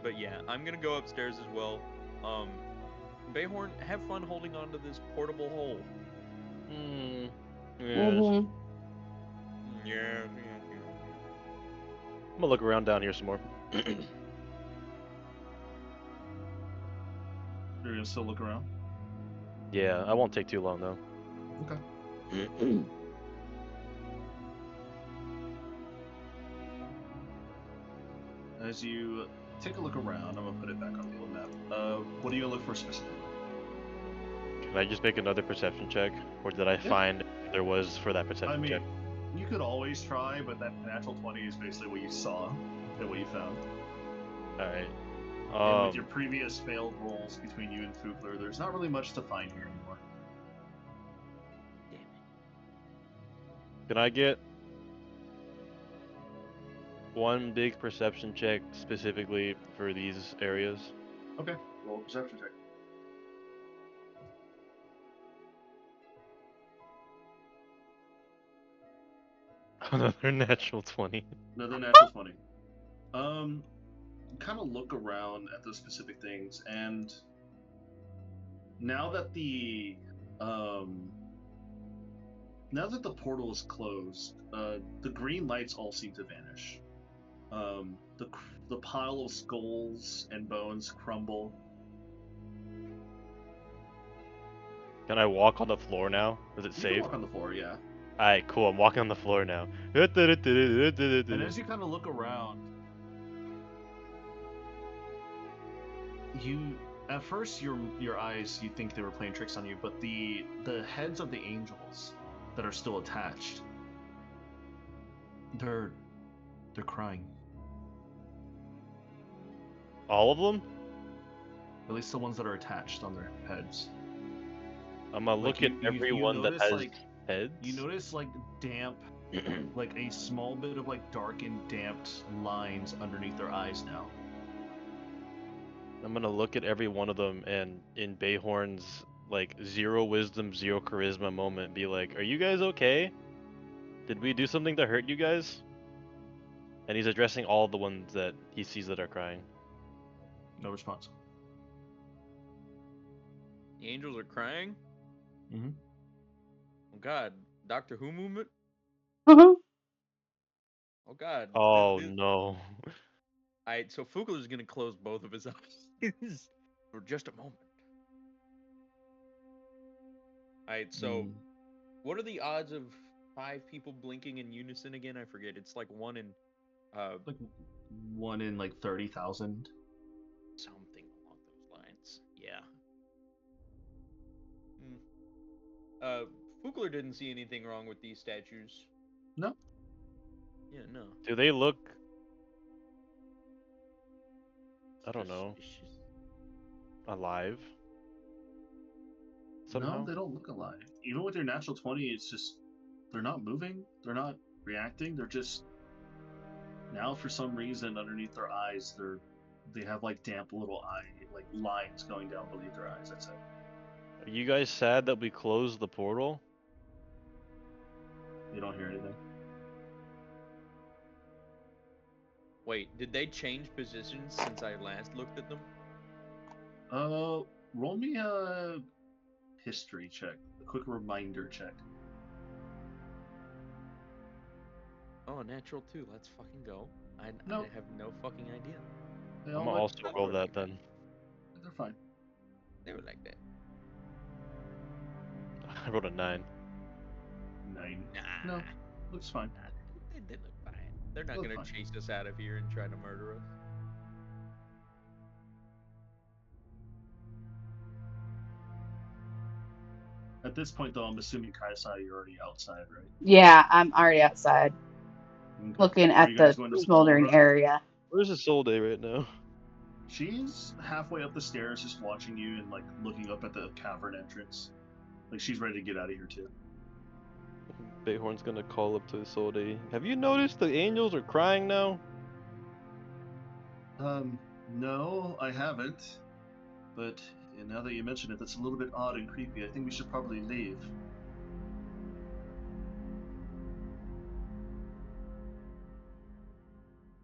But yeah, I'm gonna go upstairs as well. Bayhorn, have fun holding on to this portable hole. Yes. Mm-hmm. Yeah. I'm gonna look around down here some more. You're gonna still look around? Yeah, I won't take too long though. Okay. As you take a look around, I'm gonna put it back on the old map. What are you gonna look for specifically? Can I just make another perception check, or did I find there was for that perception I mean, check? you could always try, but that natural 20 is basically what you saw and what you found. All right. And with your previous failed rolls between you and Fugler, there's not really much to find here anymore. Damn it. Can I get one big perception check specifically for these areas? Okay, roll a perception check. Another natural 20. Another natural 20. Kind of look around at those specific things, and now that the portal is closed, the green lights all seem to vanish. The pile of skulls and bones crumble. Can I walk on the floor now? Is it You can safe? walk on the floor, yeah. Alright, cool. I'm walking on the floor now. And as you kind of look around, at first your eyes, you think they were playing tricks on you, but the heads of the angels that are still attached, they're crying. All of them? At least the ones that are attached on their heads. I'm gonna Like, look at every one that notice, has like, heads. You notice like damp, like a small bit of like dark and damped lines underneath their eyes now. I'm gonna look at every one of them and in Bayhorn's like 0 wisdom, 0 charisma moment be like, are you guys okay? Did we do something to hurt you guys? And he's addressing all the ones that he sees that are crying. No response. The angels are crying? Mm-hmm. Oh god. Doctor Who movement? Uh-huh. Oh god. Oh no. Alright, so Fugler's gonna close both of his eyes for just a moment. Alright, so what are the odds of 5 people blinking in unison again? I forget. It's like 1 in Like 1 in like 30,000. something along those lines. Yeah. Fugler didn't see anything wrong with these statues. No. Yeah, no. Do they look? I don't know. Suspicious. Alive? No, Somehow? they don't look alive. Even with your natural 20, it's just they're not moving. They're not reacting. They're just now for some reason underneath their eyes they have like damp little eye like lines going down beneath their eyes. That's it. Are you guys sad that we closed the portal? You don't hear anything. Wait, did they change positions since I last looked at them? Roll me a history check, a quick reminder check. Oh, natural 2. Let's fucking go. I Nope. have no fucking idea. They I'm all gonna look, also roll that then. they're fine. They were like that. I rolled a 9. 9. Nah. No, looks fine. Nah, they look fine. They're not Look gonna fine. chase us out of here and try to murder us. At this point, though, I'm assuming Kaisai, you're already outside, right? Yeah, I'm already outside, Okay. looking Are at you guys the going to smoldering follow her? area. Where's the soul day right now? She's halfway up the stairs, just watching you and like looking up at the cavern entrance. Like she's ready to get out of here too. Bayhorn's gonna call up to the soul day. Have you noticed the angels are crying now? No, I haven't. But now that you mention it, that's a little bit odd and creepy. I think we should probably leave.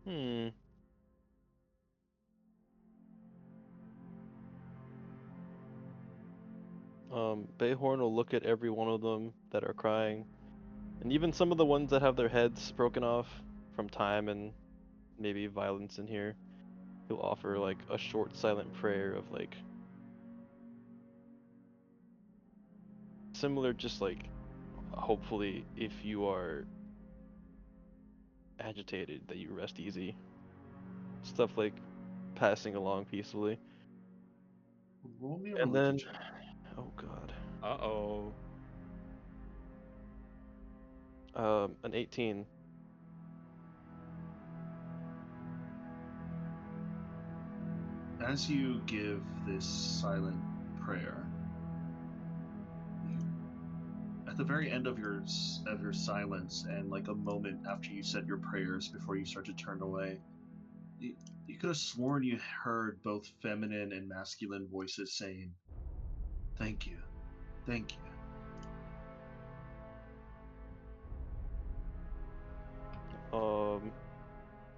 Hmm. Bayhorn will look at every one of them that are crying, and even some of the ones that have their heads broken off from time and maybe violence in here. He'll offer like a short silent prayer of like similar, just like hopefully if you are agitated that you rest easy. Stuff like passing along peacefully. Roll me a And religion then, check. oh god, Uh-oh. an 18. As you give this silent prayer, at the very end of your silence, and like a moment after you said your prayers before you start to turn away, you could have sworn you heard both feminine and masculine voices saying, "Thank you, thank you." A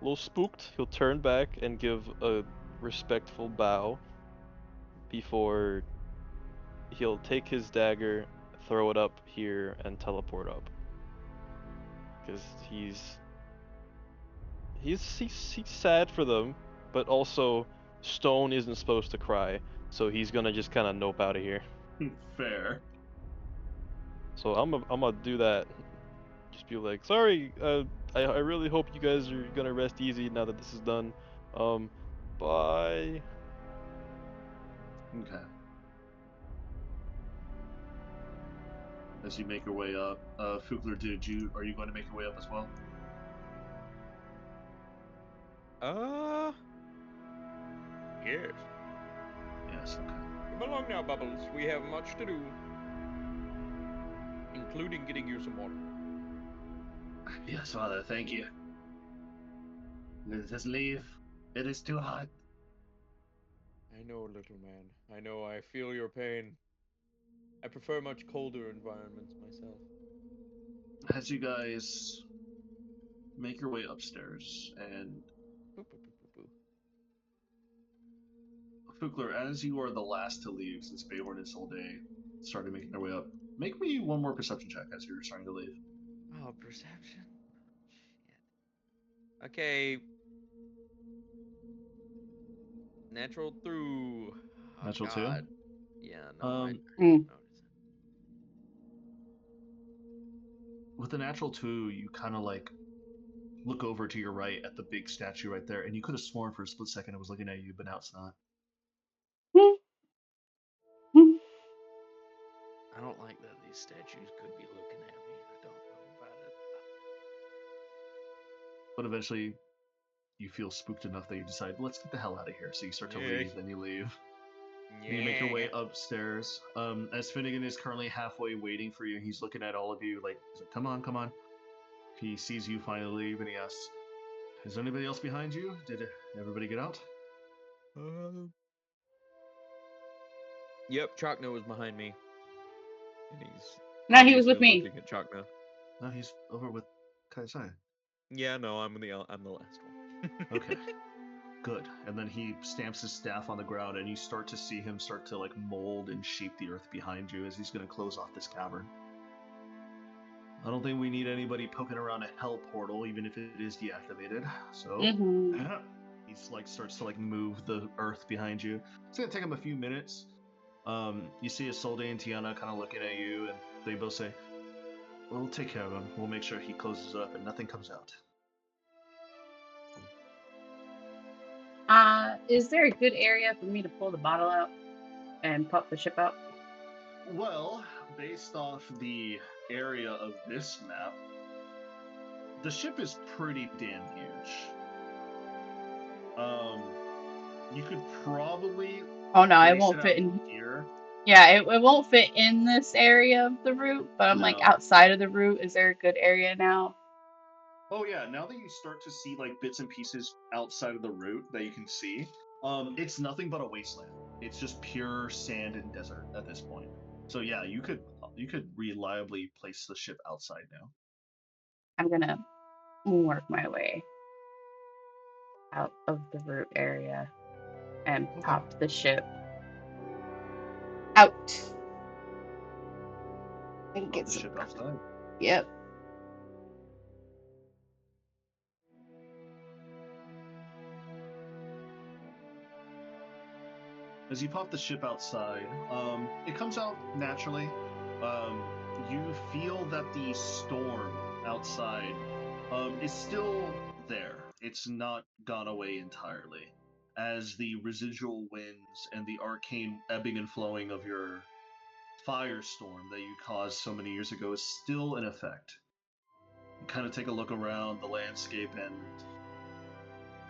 little spooked, he'll turn back and give a respectful bow before he'll take his dagger, throw it up here, and teleport up. Because he's sad for them, but also Stone isn't supposed to cry, so he's gonna just kind of nope out of here. Fair. So I'm gonna do that. Just be like, sorry, I really hope you guys are gonna rest easy now that this is done. Bye. Okay. As you make your way up, Fugler, are you going to make your way up as well? Yes. Yes. Okay. Come along now, Bubbles. We have much to do. Including getting you some water. Yes, Father. Thank you. Let us leave. It is too hot. I know, little man. I know, I feel your pain. I prefer much colder environments myself. As you guys make your way upstairs, and Boop, boop, boop, boop, boop. Fugler, as you are the last to leave, since Bayhorn and Solday started making their way up, make me one more perception check as you're starting to leave. Oh, perception? Shit. Okay. Natural through. Oh, Natural God. 2? Yeah, no, I Um, don't notice it. with the natural 2, you kind of like look over to your right at the big statue right there, and you could have sworn for a split second it was looking at you, but now it's not. I don't like that these statues could be looking at me. I don't know about it. But eventually, you feel spooked enough that you decide, let's get the hell out of here. So you start to Yeah. leave, and you leave. And you make your way upstairs. As Finnegan is currently halfway waiting for you, he's looking at all of you like, he's like, come on, come on. He sees you finally leave, and he asks, is anybody else behind you? Did everybody get out? Yep, Chakna was behind me. And he's No, he was with obviously me. looking at Chakna. No, he's over with Kaisai. Yeah, no, I'm the last one. Okay. Good. And then he stamps his staff on the ground, and you start to see him start to like mold and shape the earth behind you as he's going to close off this cavern. I don't think we need anybody poking around a hell portal, even if it is deactivated. So he's like starts to like move the earth behind you. It's gonna take him a few minutes. You see Isolde and Tiana kind of looking at you, and they both say, "We'll take care of him. We'll make sure he closes up and nothing comes out." Is there a good area for me to pull the bottle out and pop the ship out? Well, based off the area of this map, the ship is pretty damn huge. You could probably. Oh no, it place won't it fit out in. here. Yeah, it won't fit in this area of the route, but I'm like No. outside of the route. Is there a good area now? Oh yeah, now that you start to see like bits and pieces outside of the route that you can see, it's nothing but a wasteland. It's just pure sand and desert at this point. So yeah, you could reliably place the ship outside now. I'm gonna work my way out of the route area and pop the ship out. And Pop get the some. ship outside. Yep. As you pop the ship outside, it comes out naturally. You feel that the storm outside is still there. It's not gone away entirely, as the residual winds and the arcane ebbing and flowing of your firestorm that you caused so many years ago is still in effect. You kind of take a look around the landscape, and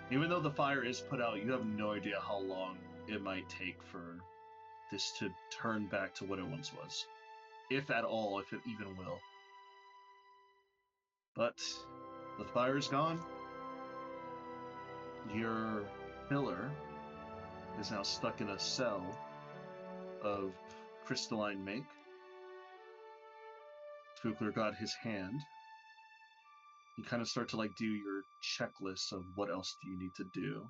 even though the fire is put out, you have no idea how long it might take for this to turn back to what it once was. If at all, if it even will. But the fire is gone. Your pillar is now stuck in a cell of crystalline make. Fugler got his hand. You kind of start to like do your checklist of what else do you need to do.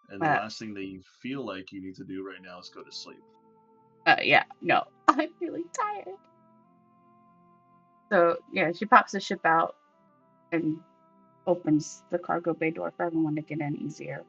And the last thing that you feel like you need to do right now is go to sleep. Yeah, no. I'm really tired. So, yeah, she pops the ship out and opens the cargo bay door for everyone to get in easier.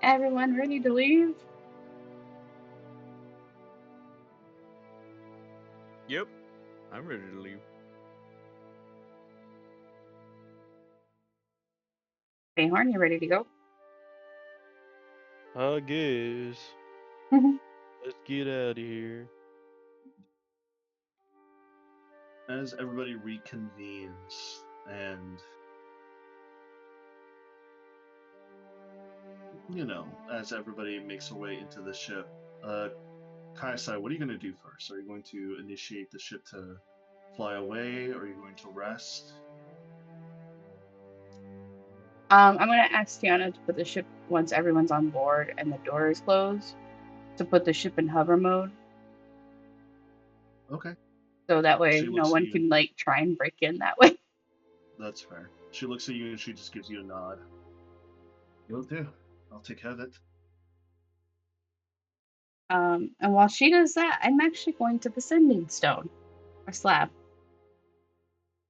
Everyone ready to leave? Yep, I'm ready to leave. Bayhorn, you ready to go? I guess. Let's get out of here. As everybody reconvenes and, you know, as everybody makes their way into the ship, Kaisai, what are you going to do first? Are you going to initiate the ship to fly away, or are you going to rest? I'm gonna ask Tiana to put the ship, once everyone's on board and the door is closed, to put the ship in hover mode. Okay. So that way no one can like try and break in that way. That's fair. She looks at you and she just gives you a nod. You'll do. I'll take care of it. And while she does that, I'm actually going to the sending stone, or slab.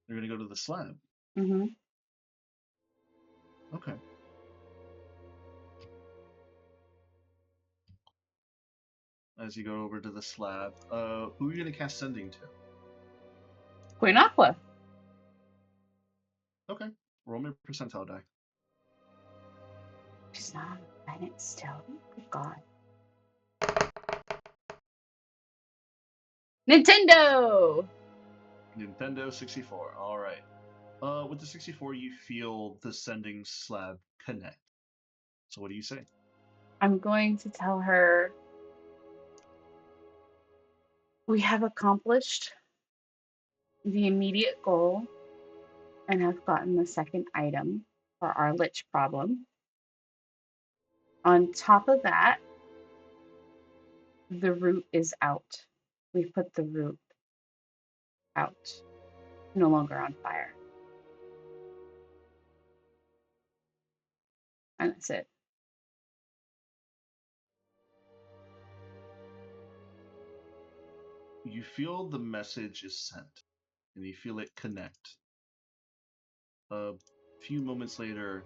You're gonna go to the slab. Mm-hmm. Okay. As you go over to the slab, who are you gonna cast sending to? Queen Aqua. Okay. Roll me a percentile die. She's not lying it still. Good God. Nintendo! Nintendo 64. All right. With the 64, you feel the sending slab connect. So what do you say? I'm going to tell her we have accomplished the immediate goal and have gotten the second item for our lich problem. On top of that, the root is out. We've put the root out. No longer on fire. And that's it. You feel the message is sent, and you feel it connect. A few moments later,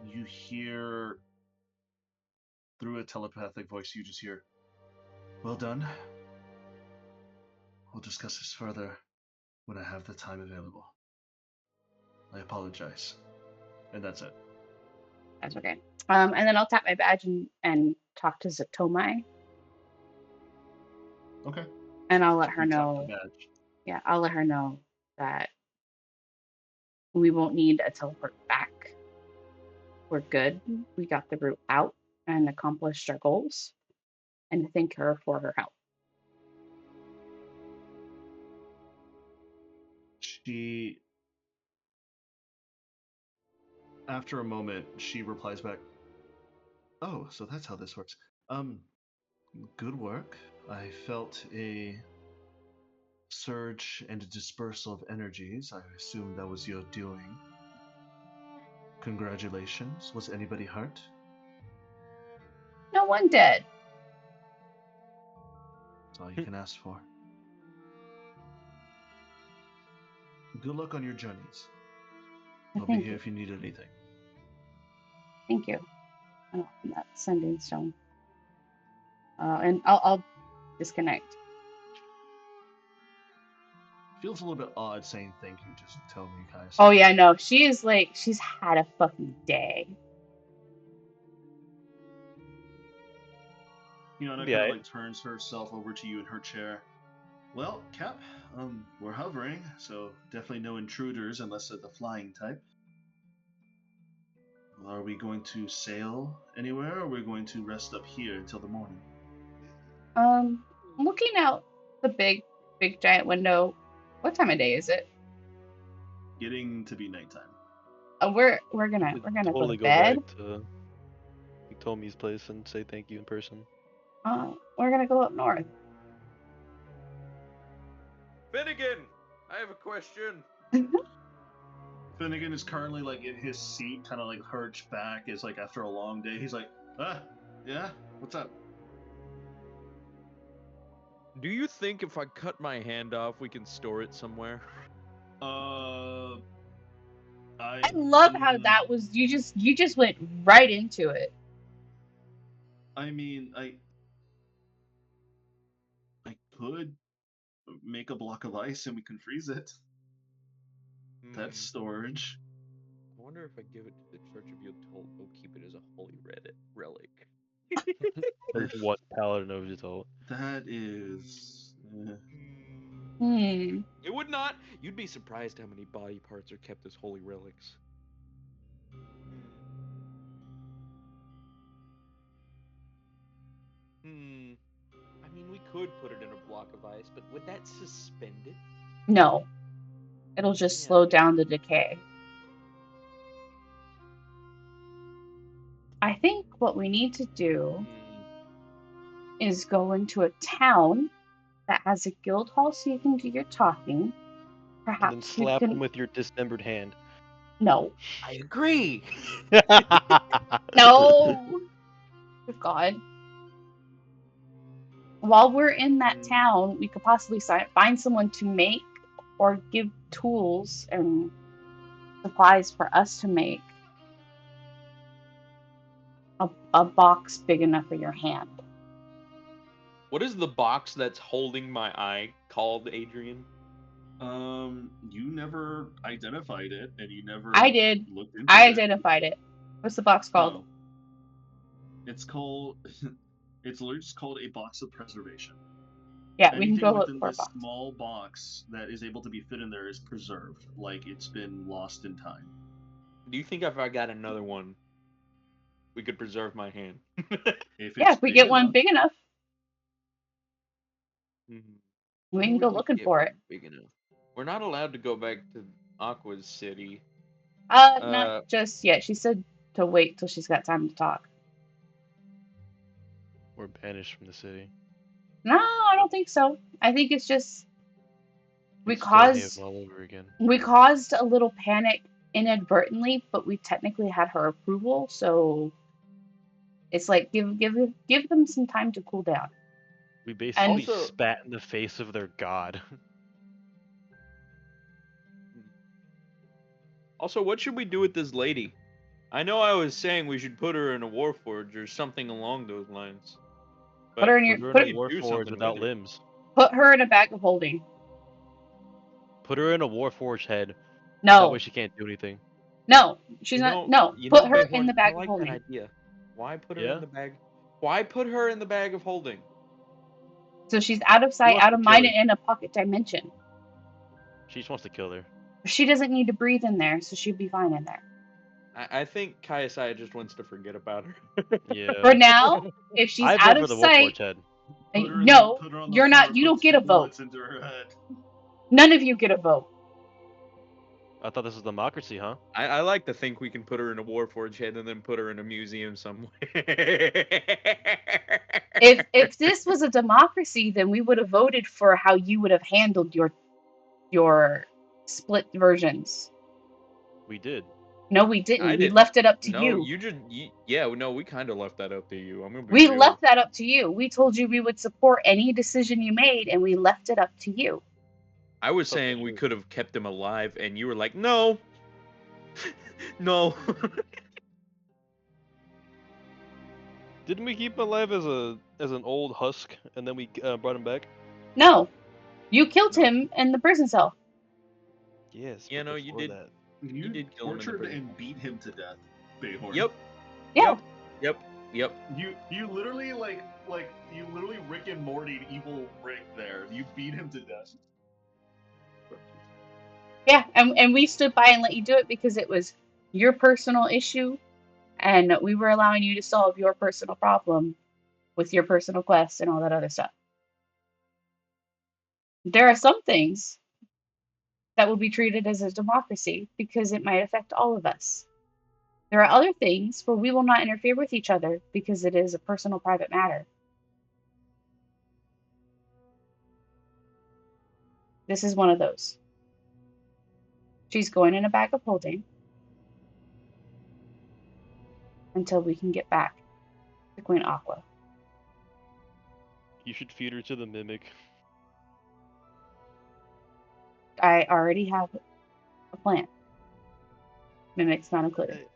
you hear, through a telepathic voice, you just hear, "Well done. We'll discuss this further when I have the time available. I apologize." And that's it. That's okay. And then I'll tap my badge and talk to Zatomai. Okay. And I'll let her You tap know. the badge. Yeah, I'll let her know that we won't need a teleport back. We're good. We got the route out and accomplished our goals. And to thank her for her help. She, after a moment, she replies back, "Oh, so that's how this works. Good work. I felt a surge and a dispersal of energies. I assume that was your doing. Congratulations. Was anybody hurt?" No one did. That's all you can ask for. Good luck on your journeys. I'll be Thank here you. if you need anything. Thank you. Oh, that sending stone. And I'll disconnect. Feels a little bit odd saying thank you just to tell me, guys. Oh yeah, no. She is like, she's had a fucking day. Kiana Yeah. kind of like turns herself over to you in her chair. "Well, Cap, we're hovering, so definitely no intruders unless they're the flying type. Are we going to sail anywhere, or are we going to rest up here until the morning?" Looking out the big giant window. What time of day is it? Getting to be nighttime. We're gonna Could go totally to go bed. back to Tommy's place and say thank you in person. We're gonna go up north. Finnegan, I have a question. Finnegan is currently like in his seat, kind of like perched back. Is like after a long day. He's like, yeah, what's up? Do you think if I cut my hand off, we can store it somewhere? I love how that was. You just went right into it. I mean, I could make a block of ice and we can freeze it. That's storage. I wonder if I give it to the Church of Yotol, they'll keep it as a holy relic. There's one paladin of Yotol. That is. It would not. You'd be surprised how many body parts are kept as holy relics. I mean, we could put it in a block of ice, but would that suspend it? No. It'll just slow down the decay. I think what we need to do is go into a town that has a guild hall so you can do your talking. Perhaps and then slap them with your dismembered hand. No. I agree. No. Good God. While we're in that town, we could possibly find someone to make or give tools and supplies for us to make a box big enough for your hand. What is the box that's holding my eye called, Adrian? You never identified it, and you never I did. looked into I it. identified it. What's the box called? Oh. It's called. It's literally just called a box of preservation. Yeah, we can Anything go look within for a this box. small box that is able to be fit in there is preserved, like it's been lost in time. Do you think if I got another one, we could preserve my hand? If Yeah, it's if we big get one enough, big enough, Mhm. we When can would go we looking get for one it. big enough? We're not allowed to go back to Aqua's city. Not just yet. She said to wait till she's got time to talk. We're banished from the city. No, I don't think so. I think it's just we It's Stonehaven caused all over again. a little panic inadvertently, but we technically had her approval, so it's like give them some time to cool down. We basically Also- spat in the face of their god. Also, what should we do with this lady? I know I was saying we should put her in a warforge or something along those lines. Put her in Put her your in put, a we do warforge something without with her. limbs. put her in a bag of holding. Put her in a warforge head. That No, way she can't do anything. no, she's not. No, put her in the bag I like of holding. that idea. Why put her Yeah? in the bag? Why put her in the bag of holding? So she's out of sight, wants out to of kill mind, her. and in a pocket dimension. She just wants to kill her. She doesn't need to breathe in there, so she'd be fine in there. I think Kaiosai just wants to forget about her. Yeah. For now, if she's I out vote for of the sight, warforge head. put her in no, put her on the you're floor, not. You put don't get two a vote. bullets into her head. None of you get a vote. I thought this was democracy, huh? I like to think we can put her in a warforge head and then put her in a museum somewhere. If this was a democracy, then we would have voted for how you would have handled your split versions. We did. No, we didn't. I We didn't. left it up to No, you. yeah, no, we kind of left that up to you. I'm gonna be We real. left that up to you. We told you we would support any decision you made, and we left it up to you. I was Thought that saying we was- could have kept him alive, and you were like, no, no. Didn't we keep him alive as an old husk, and then we brought him back? No, you killed him in the prison cell. Yes. Yeah, but no, you before did. that. You did kill him in the tortured prison. and beat him to death, Bayhorn. Yep. Yeah. Yep. You literally like you literally Rick and Morty evil Rick there. You beat him to death. Yeah, and we stood by and let you do it because it was your personal issue, and we were allowing you to solve your personal problem with your personal quest and all that other stuff. There are some things that will be treated as a democracy because it might affect all of us. There are other things where we will not interfere with each other because it is a personal, private matter. This is one of those. She's going in a bag of holding until we can get back to Queen Aqua. You should feed her to the mimic. I already have a plan. Mimic's not included.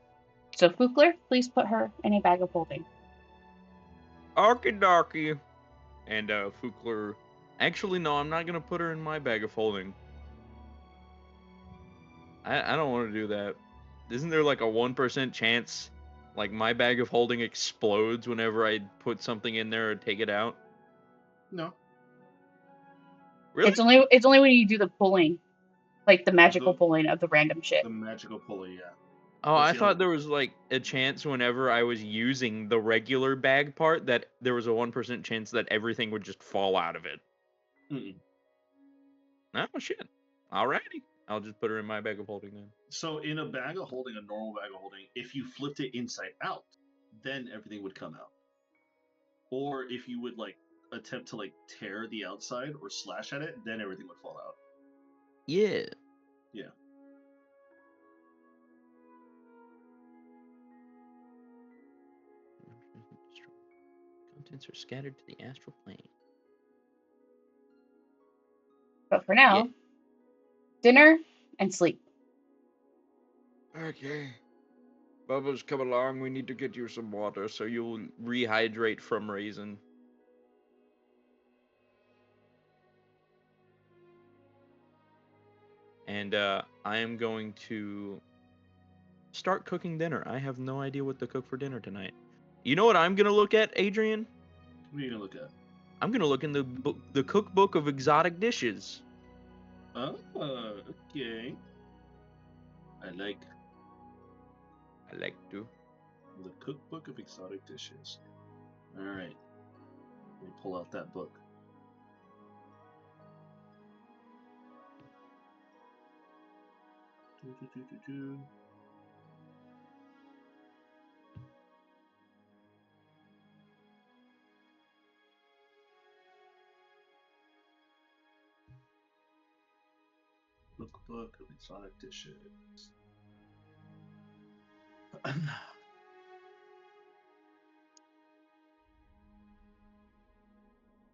So Fukler, please put her in a bag of holding. Arky darky. And Fukler. Actually, no, I'm not gonna put her in my bag of holding. I don't want to do that. Isn't there like a 1% chance, like my bag of holding explodes whenever I put something in there or take it out? No. Really? It's only when you do the pulling, like the magical pulling of the random shit. The magical pulley, yeah. Oh, I That's the thought only- there was like a chance whenever I was using the regular bag part that there was a 1% chance that everything would just fall out of it. Mm-mm. Oh shit. Alrighty. I'll just put her in my bag of holding then. So in a bag of holding, a normal bag of holding, if you flipped it inside out, then everything would come out. Or if you would like attempt to like tear the outside or slash at it, then everything would fall out. Yeah. Yeah. Contents are scattered to the astral plane. But for now, dinner and sleep. Okay. Bubba's come along. We need to get you some water so you'll rehydrate from raisin. and I am going to start cooking dinner. I have no idea what to cook for dinner tonight. You know what I'm gonna look at, Adrian? What are you gonna look at? I'm gonna look in the cookbook of exotic dishes. Oh, okay. I like to. the cookbook of exotic dishes. All right. Let me pull out that book. Do. Cookbook of exotic dishes.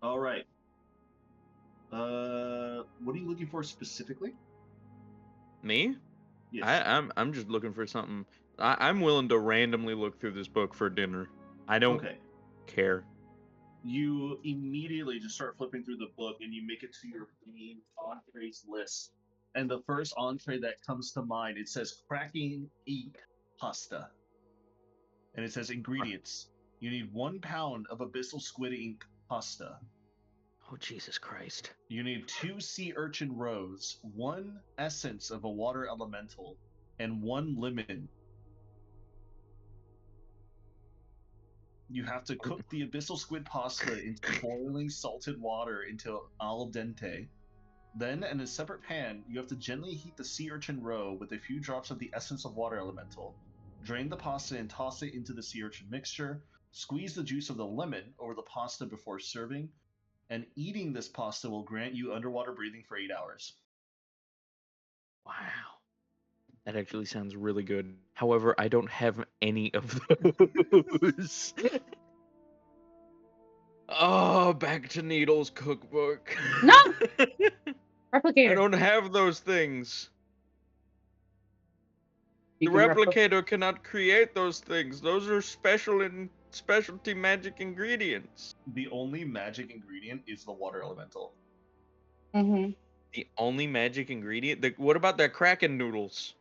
All right. What are you looking for specifically? Me? Yes. I'm just looking for something. I'm willing to randomly look through this book for dinner. I don't care. You immediately just start flipping through the book and you make it to your main entrees list. And the first entree that comes to mind, it says cracking ink pasta. And it says ingredients. You need 1 pound of abyssal squid ink pasta. Oh, Jesus Christ. You need 2 sea urchin roes, 1 essence of a water elemental, and 1 lemon. You have to cook the abyssal squid pasta into boiling salted water until al dente. Then, in a separate pan, you have to gently heat the sea urchin roe with a few drops of the essence of water elemental. Drain the pasta and toss it into the sea urchin mixture. Squeeze the juice of the lemon over the pasta before serving. And eating this pasta will grant you underwater breathing for 8 hours. Wow. That actually sounds really good. However, I don't have any of those. Oh, back to Needle's cookbook. No! I Replicator. don't have those things. You The can replicator cannot create those things. Those are specialty magic ingredients. The only magic ingredient is the water elemental. Mm-hmm. The only magic ingredient? What about the Kraken noodles?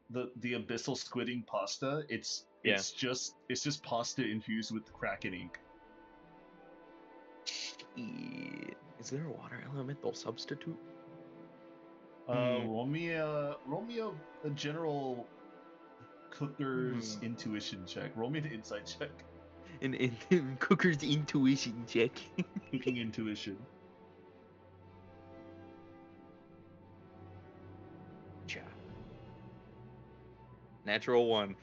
The abyssal squid ink pasta, it's just pasta infused with Kraken ink. Is there a water elemental substitute? Roll me a general cooker's intuition check. Roll me an insight check. An cooker's intuition check. Cooking intuition. Natural 1.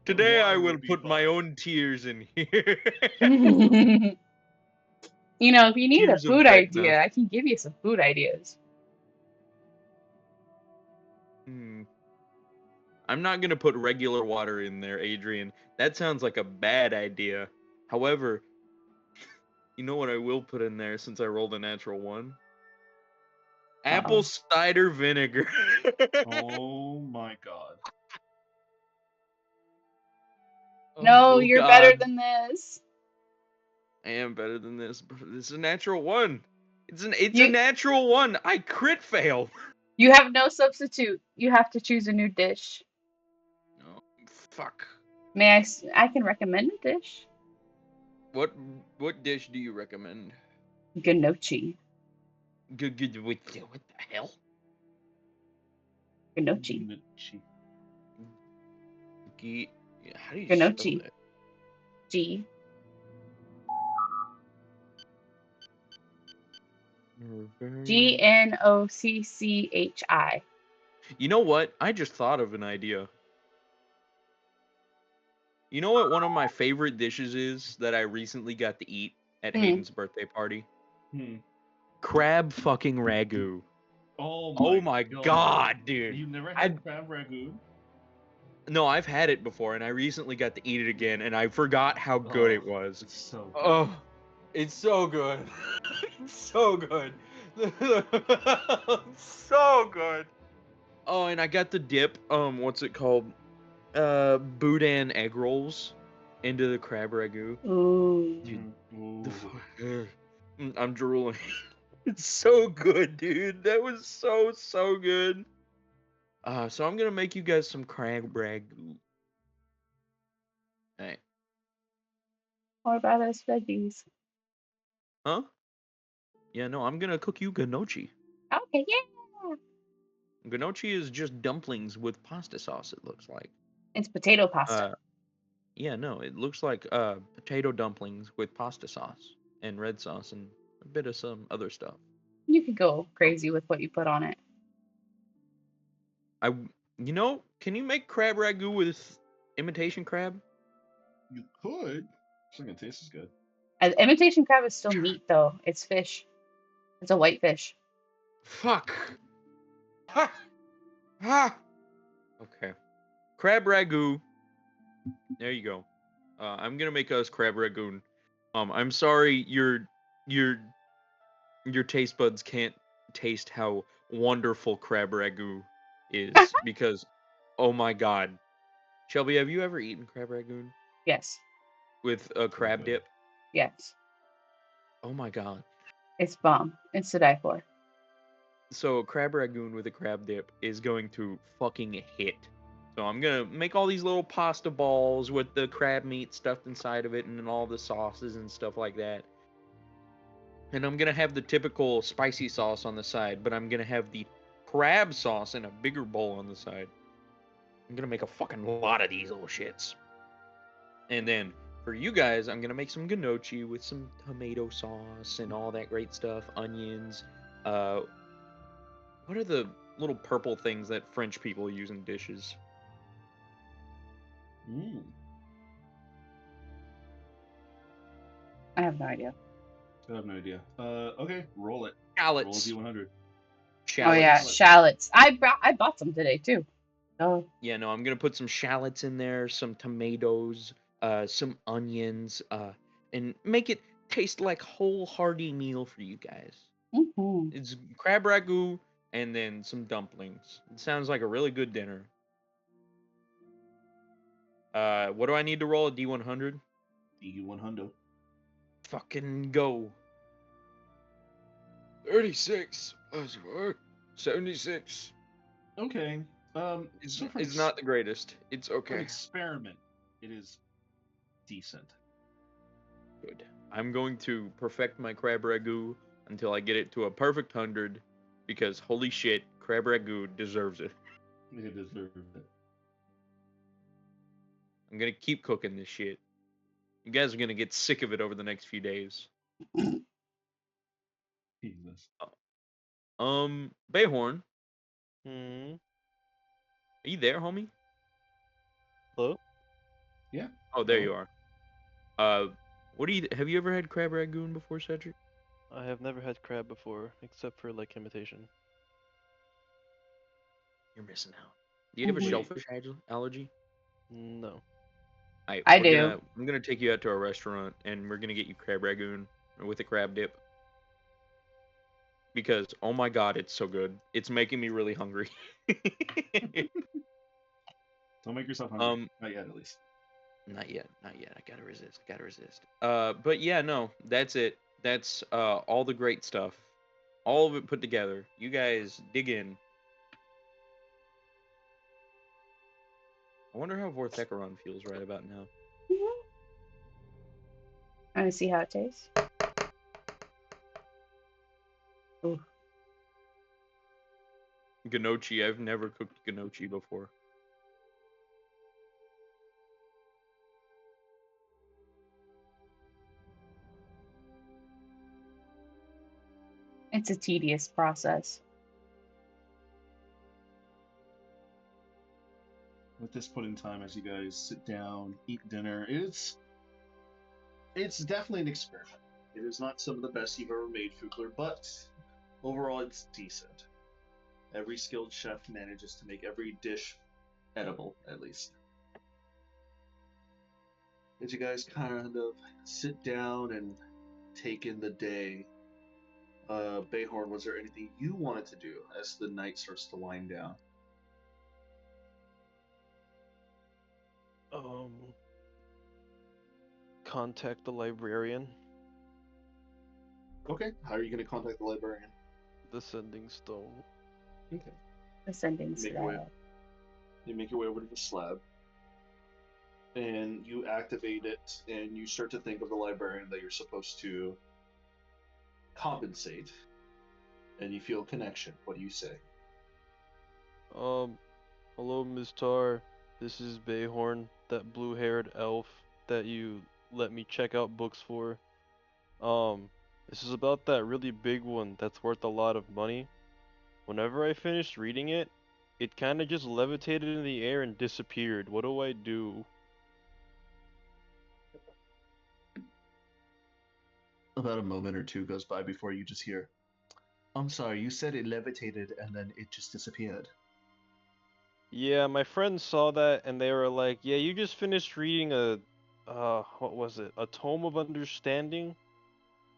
Today I will put my own tears in here. You know, if you need Tears a of food Vecna. idea, I can give you some food ideas. I'm not gonna put regular water in there, Adrian. That sounds like a bad idea. However, you know what I will put in there since I rolled a natural 1? Apple cider vinegar. Oh my god. No, you're better than this. I am better than this, but it's a natural 1. It's a natural 1. I crit fail. You have no substitute. You have to choose a new dish. Oh, fuck. I can recommend a dish. What dish do you recommend? Gnocchi. What the hell? Gnocchi. How do you Gnocchi. spell that? G. Gnocchi. You know what? I just thought of an idea. You know what one of my favorite dishes is that I recently got to eat at Hayden's birthday party? Crab fucking ragu. Oh my god, dude. You've never had crab ragu? No, I've had it before, and I recently got to eat it again, and I forgot how good it was. It's so good. Oh, it's so good. It's so good. So good. Oh, and I got the dip, what's it called? Boudin egg rolls into the crab ragu. Ooh. Dude, I'm drooling. It's so good, dude. That was so good. So I'm gonna make you guys some crab ragu. Hey, What about those veggies? huh? Yeah, no, I'm gonna cook you gnocchi. Okay, yeah. Gnocchi is just dumplings with pasta sauce. It looks like. It's potato pasta. Yeah, no, it looks like potato dumplings with pasta sauce and red sauce and a bit of some other stuff. You could go crazy with what you put on it. Can you make crab ragu with imitation crab? You could. It's not gonna taste as good. Imitation crab is still meat, though. It's fish. It's a white fish. Fuck. Ha! Ha! Okay. Crab ragu. There you go. I'm gonna make us crab ragoon. I'm sorry your taste buds can't taste how wonderful crab ragu is because, oh my god, Shelby, have you ever eaten crab ragoon Yes. with a crab Okay. dip? Yes. Oh my god. It's bomb. It's to die for. So crab ragoon with a crab dip is going to fucking hit. So I'm gonna make all these little pasta balls with the crab meat stuffed inside of it and then all the sauces and stuff like that. And I'm gonna have the typical spicy sauce on the side, but I'm gonna have the crab sauce in a bigger bowl on the side. I'm gonna make a fucking lot of these little shits. And then for you guys, I'm gonna make some gnocchi with some tomato sauce and all that great stuff, onions. What are the little purple things that French people use in dishes? I have no idea. I have no idea. Okay, roll it. Roll a Shallots. D100. Oh yeah, Shallots. shallots. I bought some today too. Oh, Yeah, no, I'm gonna put some shallots in there, some tomatoes, some onions, and make it taste like whole hearty meal for you guys. mhm. It's crab ragu and then some dumplings. It sounds like a really good dinner. What do I need to roll? A D100? D100. Fucking go. 36 plus 4, 76. Okay. It's not the greatest. It's For an okay. experiment, it is decent. Good. I'm going to perfect my crab ragu until I get it to a perfect 100 because holy shit, crab ragu deserves it. It deserves it. I'm gonna keep cooking this shit. You guys are gonna get sick of it over the next few days. Jesus. Bayhorn, Hmm. are you there, homie? Hello? Yeah. Oh, there Hello? you are. What do you have you ever had crab ragoon before, Cedric? I have never had crab before, except for like imitation. You're missing out. Do you have a Wait. shellfish allergy? No. I do. I'm gonna take you out to a restaurant and we're gonna get you crab ragoon with a crab dip. Because oh my god, it's so good. It's making me really hungry. Don't make yourself hungry. Not yet, at least. Not yet. I gotta resist. But yeah, no, that's it. That's all the great stuff. All of it put together. You guys dig in. I wonder how Vorthecaron feels right about now. I want to see how it tastes. Ooh. Gnocchi, I've never cooked gnocchi before. It's a tedious process. At this point in time, as you guys sit down, eat dinner, it's definitely an experiment. It is not some of the best you've ever made, Fugler, but overall it's decent. Every skilled chef manages to make every dish edible, at least. As you guys kind of sit down and take in the day, Bayhorn, was there anything you wanted to do as the night starts to wind down? Contact the librarian. Okay. How are you going to contact the librarian? The sending stone. Okay. Ascending Make your way. slab. You make your way over to the slab, and you activate it, and you start to think of the librarian that you're supposed to compensate, and you feel a connection. What do you say? Hello, Ms. Tar. This is Bayhorn, that blue-haired elf that you let me check out books for. This is about that really big one that's worth a lot of money. Whenever I finished reading it, it kind of just levitated in the air and disappeared. What do I do? About a moment or two goes by before you just hear, I'm sorry, you said it levitated and then it just disappeared. Yeah, my friends saw that and they were like, "Yeah, you just finished reading what was it? A Tome of Understanding?"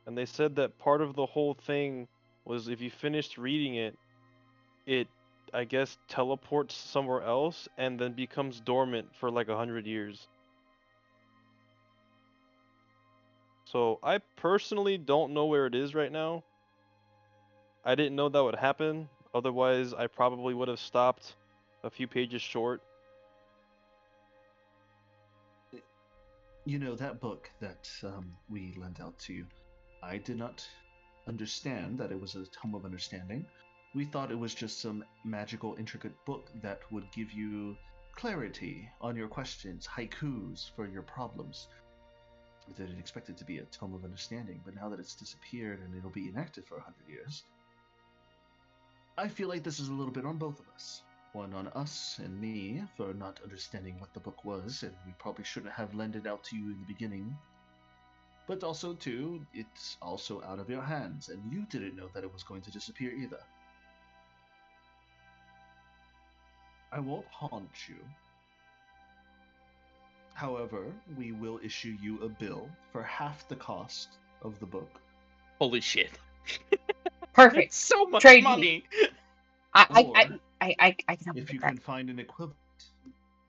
And they said that part of the whole thing was if you finished reading it, it, I guess, teleports somewhere else and then becomes dormant for like 100 years. So I personally don't know where it is right now. I didn't know that would happen. Otherwise, I probably would have stopped a few pages short. You know, that book that we lent out to you, I did not understand that it was a Tome of Understanding. We thought it was just some magical, intricate book that would give you clarity on your questions, haikus for your problems. I didn't expect it to be a Tome of Understanding, but now that it's disappeared and it'll be inactive for 100 years, I feel like this is a little bit on both of us. One on us and me for not understanding what the book was, and we probably shouldn't have lent it out to you in the beginning. But also, too, it's also out of your hands, and you didn't know that it was going to disappear either. I won't haunt you. However, we will issue you a bill for half the cost of the book. Holy shit. Perfect. That's so much Trade me. money. I Or, can help if with you that. can find an equivalent,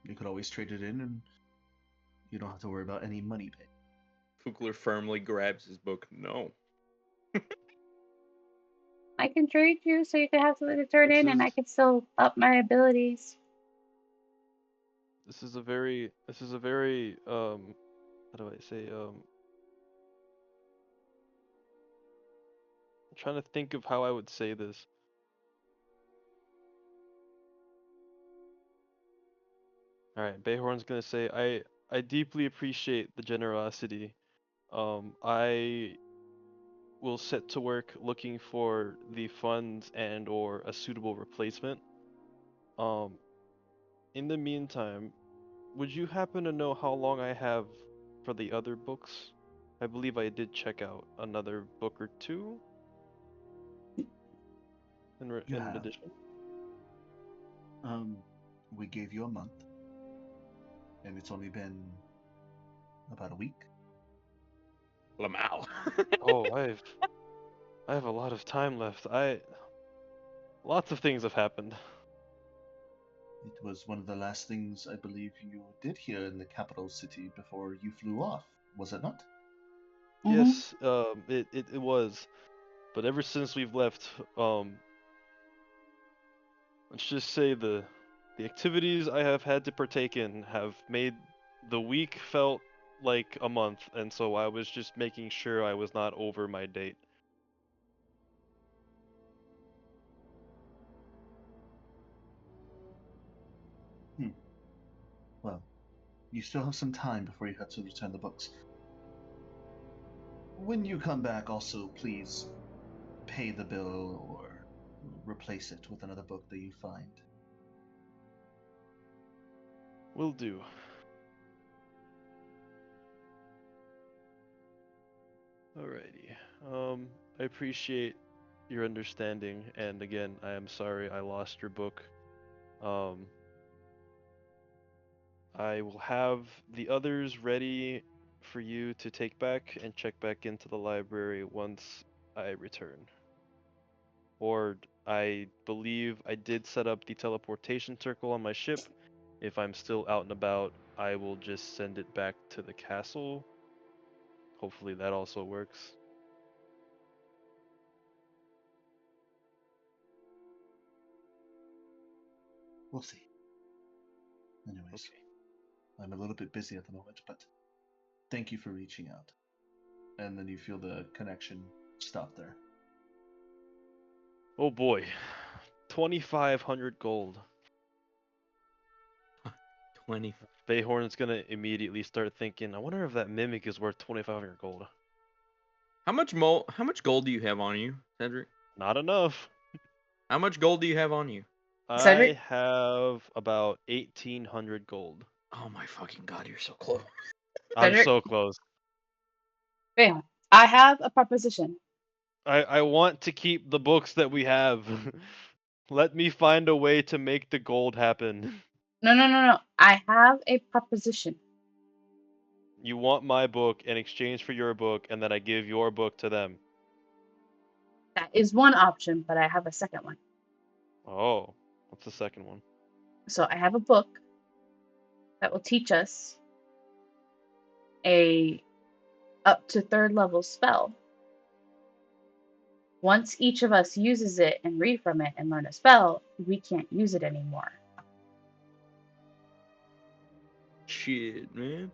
you could always trade it in, and you don't have to worry about any money paid. Fugler firmly grabs his book. No. I can trade you so you can have something to turn This in, and is I can still up my abilities. this is a very how do I say I'm trying to think of how I would say this. All right, Bayhorn's gonna say, I deeply appreciate the generosity. I will set to work looking for the funds and or a suitable replacement. Um, in the meantime, would you happen to know how long I have for the other books? I believe I did check out another book or two You in have. addition. We gave you a month, and it's only been about a week. Lamau. Oh, I have a lot of time left. Lots of things have happened. It was one of the last things I believe you did here in the capital city before you flew off, was it not? Yes, it was. But ever since we've left, let's just say the activities I have had to partake in have made the week felt like a month, and so I was just making sure I was not over my date. Hmm. Well, you still have some time before you have to return the books. When you come back, also please pay the bill or replace it with another book that you find. Will do. Alrighty. I appreciate your understanding, and again, I am sorry I lost your book. Um, I will have the others ready for you to take back and check back into the library once I return. Or I believe I did set up the teleportation circle on my ship. If I'm still out and about, I will just send it back to the castle. Hopefully that also works. We'll see. Anyways, Okay. I'm a little bit busy at the moment, but thank you for reaching out. And then you feel the connection stop there. Oh boy. 2,500 gold. 20. Bayhorn's gonna immediately start thinking, I wonder if that mimic is worth 2,500 gold. How much gold do you have on you, Cedric? Not enough. How much gold do you have on you? Cedric? I have about 1,800 gold. Oh my fucking god, you're so close. I'm Cedric? so close. Bam. I have a proposition. I want to keep the books that we have. Let me find a way to make the gold happen. No. I have a proposition. You want my book in exchange for your book, and then I give your book to them. That is one option, but I have a second one. Oh, what's the second one? So I have a book that will teach us a up to 3rd level spell. Once each of us uses it and read from it and learn a spell, we can't use it anymore. Shit, man.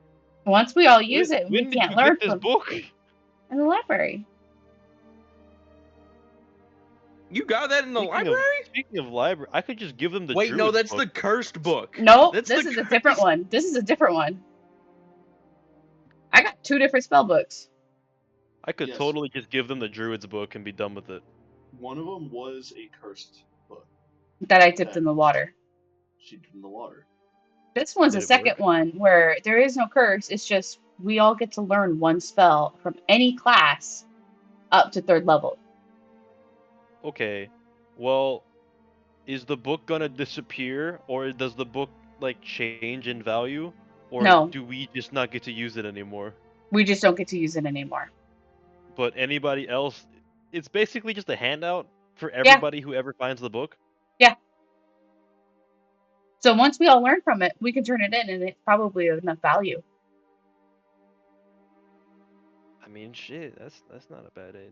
Once we all use it, we When did can't you learn get this from book? in the library. You got that in the Speaking library? Speaking of library, I could just give them the Wait, no, Druid's that's book. the cursed book. No, That's this the is a different cursed- one. This is a different one. I got 2 different spell books. I could Yes. totally just give them the Druid's book and be done with it. One of them was a cursed book. That I dipped Okay. in the water. She did in the water. This one's Did a it second work? one where there is no curse. It's just we all get to learn one spell from any class up to 3rd level. Okay, well, is the book gonna disappear, or does the book like change in value, or No. do we just not get to use it anymore? We just don't get to use it anymore. But anybody else, it's basically just a handout for everybody who ever finds the book. So once we all learn from it, we can turn it in, and it's probably of enough value. I mean, shit, that's not a bad idea.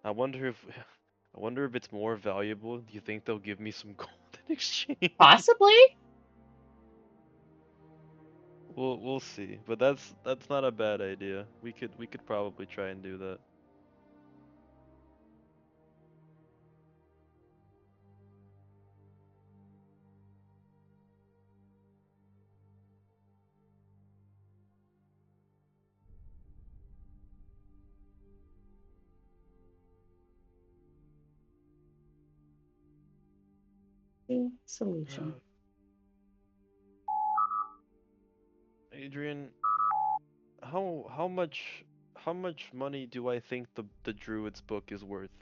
I wonder if it's more valuable. Do you think they'll give me some gold in exchange? Possibly. We'll see. But that's not a bad idea. We could probably try and do that. Solution. Adrian, how much money do I think the Druid's book is worth,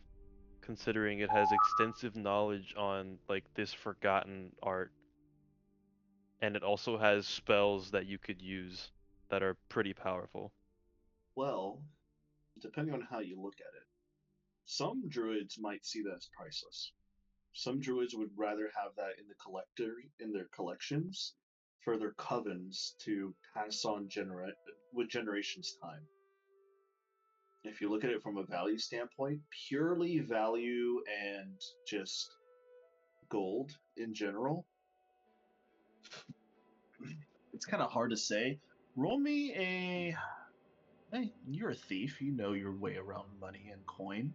considering it has extensive knowledge on like this forgotten art, and it also has spells that you could use that are pretty powerful. Well, depending on how you look at it, some druids might see that as priceless. Some druids would rather have that in their collections for their covens to pass on with generations time. If you look at it from a value standpoint, purely value and just gold in general, it's kind of hard to say. Roll me a. Hey, you're a thief. You know your way around money and coin.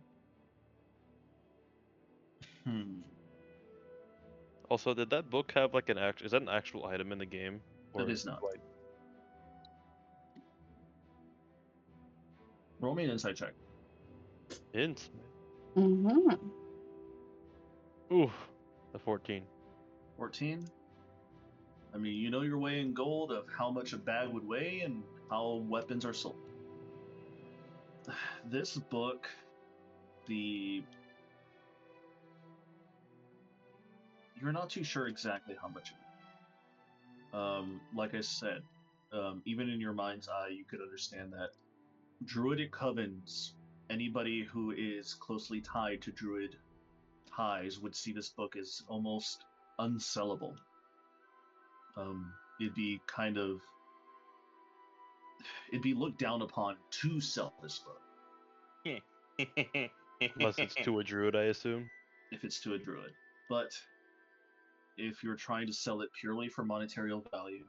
Also, did that book have like is that an actual item in the game? It is not. Like, Roll me an insight check. hint? Mm-hmm. Ooh, a 14. 14. I mean, you know your way in gold of how much a bag would weigh and how weapons are sold. This book, you're not too sure exactly how much it would. Like I said, even in your mind's eye, you could understand that druidic covens, anybody who is closely tied to druid ties would see this book as almost unsellable. It'd be looked down upon to sell this book. Unless it's to a druid, I assume. If it's to a druid. But if you're trying to sell it purely for monetary value,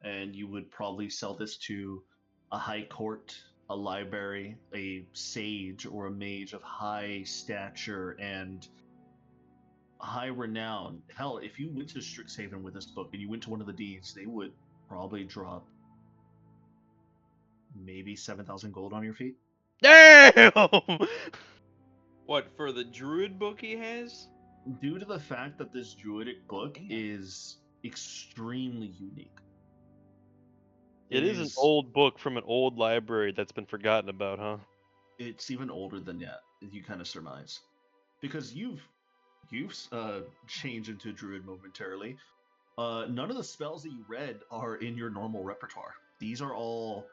and you would probably sell this to a high court, a library, a sage, or a mage of high stature and high renown. Hell, if you went to Strixhaven with this book and you went to one of the deeds, they would probably drop maybe 7,000 gold on your feet. Damn! What, for the druid book he has? Due to the fact that this druidic book Damn. is extremely unique. It is an old book from an old library that's been forgotten about, huh? It's even older than that, you kind of surmise. Because you've changed into a druid momentarily. None of the spells that you read are in your normal repertoire. These are all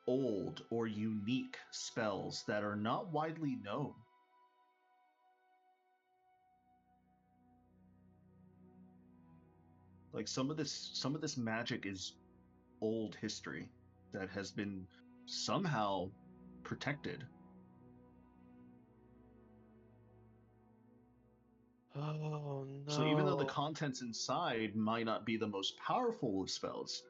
old or unique spells that are not widely known. Like some of this magic is old history that has been somehow protected. Oh no. So even though the contents inside might not be the most powerful of spells,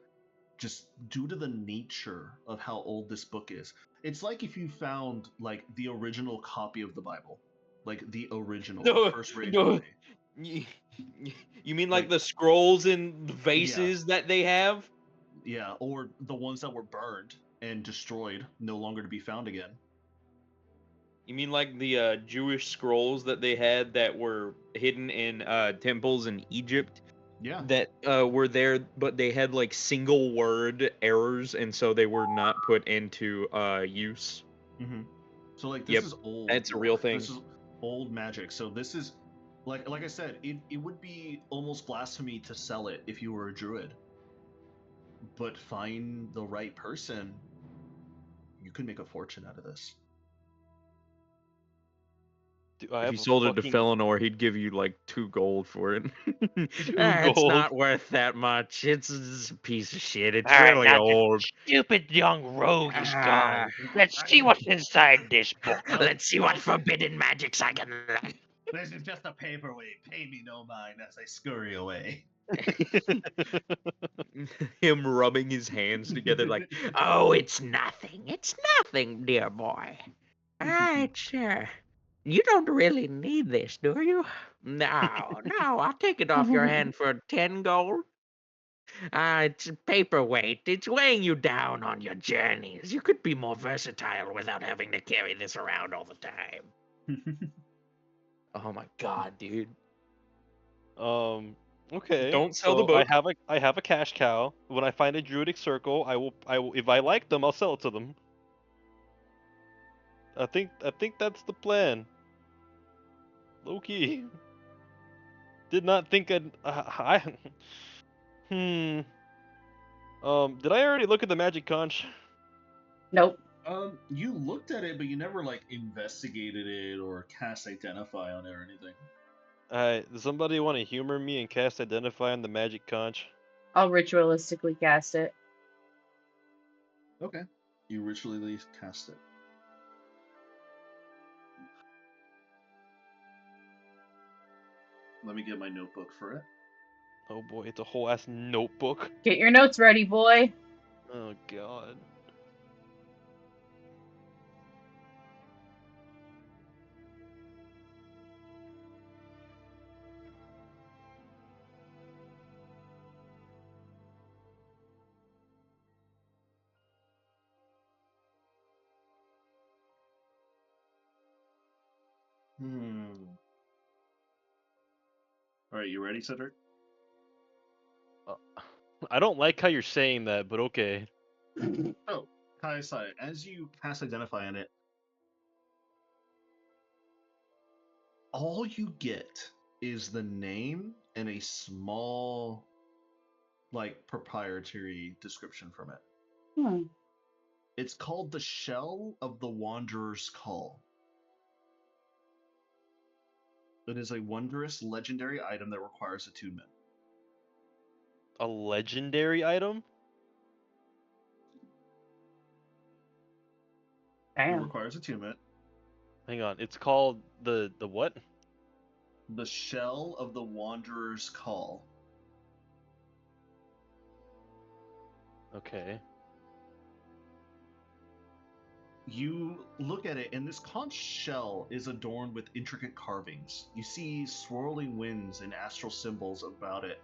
just due to the nature of how old this book is, it's like if you found like the original copy of the Bible, like the original, No, the first written no. copy. You mean like Like- the scrolls and the vases that they have? Yeah, or the ones that were burned and destroyed, no longer to be found again. You mean like the Jewish scrolls that they had that were hidden in temples in Egypt Yeah. that were there, but they had like single word errors, and so they were not put into use? Mm-hmm. So like this Yep, is old. that's a real thing. This is old magic. So this is like I said, it would be almost blasphemy to sell it if you were a druid. But find the right person, you can make a fortune out of this. If you sold it to Felinor, he'd give you like 2 gold for it. It's gold. not worth that much. It's a piece of shit. It's Alright, really now this old. stupid young rogue is Ah. gone. Let's see what's inside this book. Let's see what forbidden magics I can learn. This is just a paperweight. Pay me no mind as I scurry away. Him rubbing his hands together like, Oh, it's nothing. It's nothing, dear boy. Sure. You don't really need this, do you? No, no, I'll take it off your hand for 10 gold. It's a paperweight. It's weighing you down on your journeys. You could be more versatile without having to carry this around all the time. oh my god, dude. Okay. Don't sell so the book. I have a cash cow. When I find a druidic circle, I will if I like them, I'll sell it to them. I think that's the plan. Low key. Did not think I'd Did I already look at the magic conch? Nope. You looked at it, but you never like investigated it or cast identify on it or anything. Does somebody want to humor me and cast identify on the magic conch? I'll ritualistically cast it. Okay. You ritually cast it. Let me get my notebook for it. Oh boy, it's a whole ass notebook. Get your notes ready, boy. Oh god. All right, you ready, Cedric? I don't like how you're saying that, but okay. Oh, Kaisai, as you cast identify on it, all you get is the name and a small, like, proprietary description from it. Hmm. It's called the Shell of the Wanderer's Call. It is a wondrous, legendary item that requires attunement. A legendary item? It Damn. requires attunement. Hang on, it's called the what? The shell of the Wanderer's Call. Okay. You look at it, and this conch shell is adorned with intricate carvings. You see swirling winds and astral symbols about it.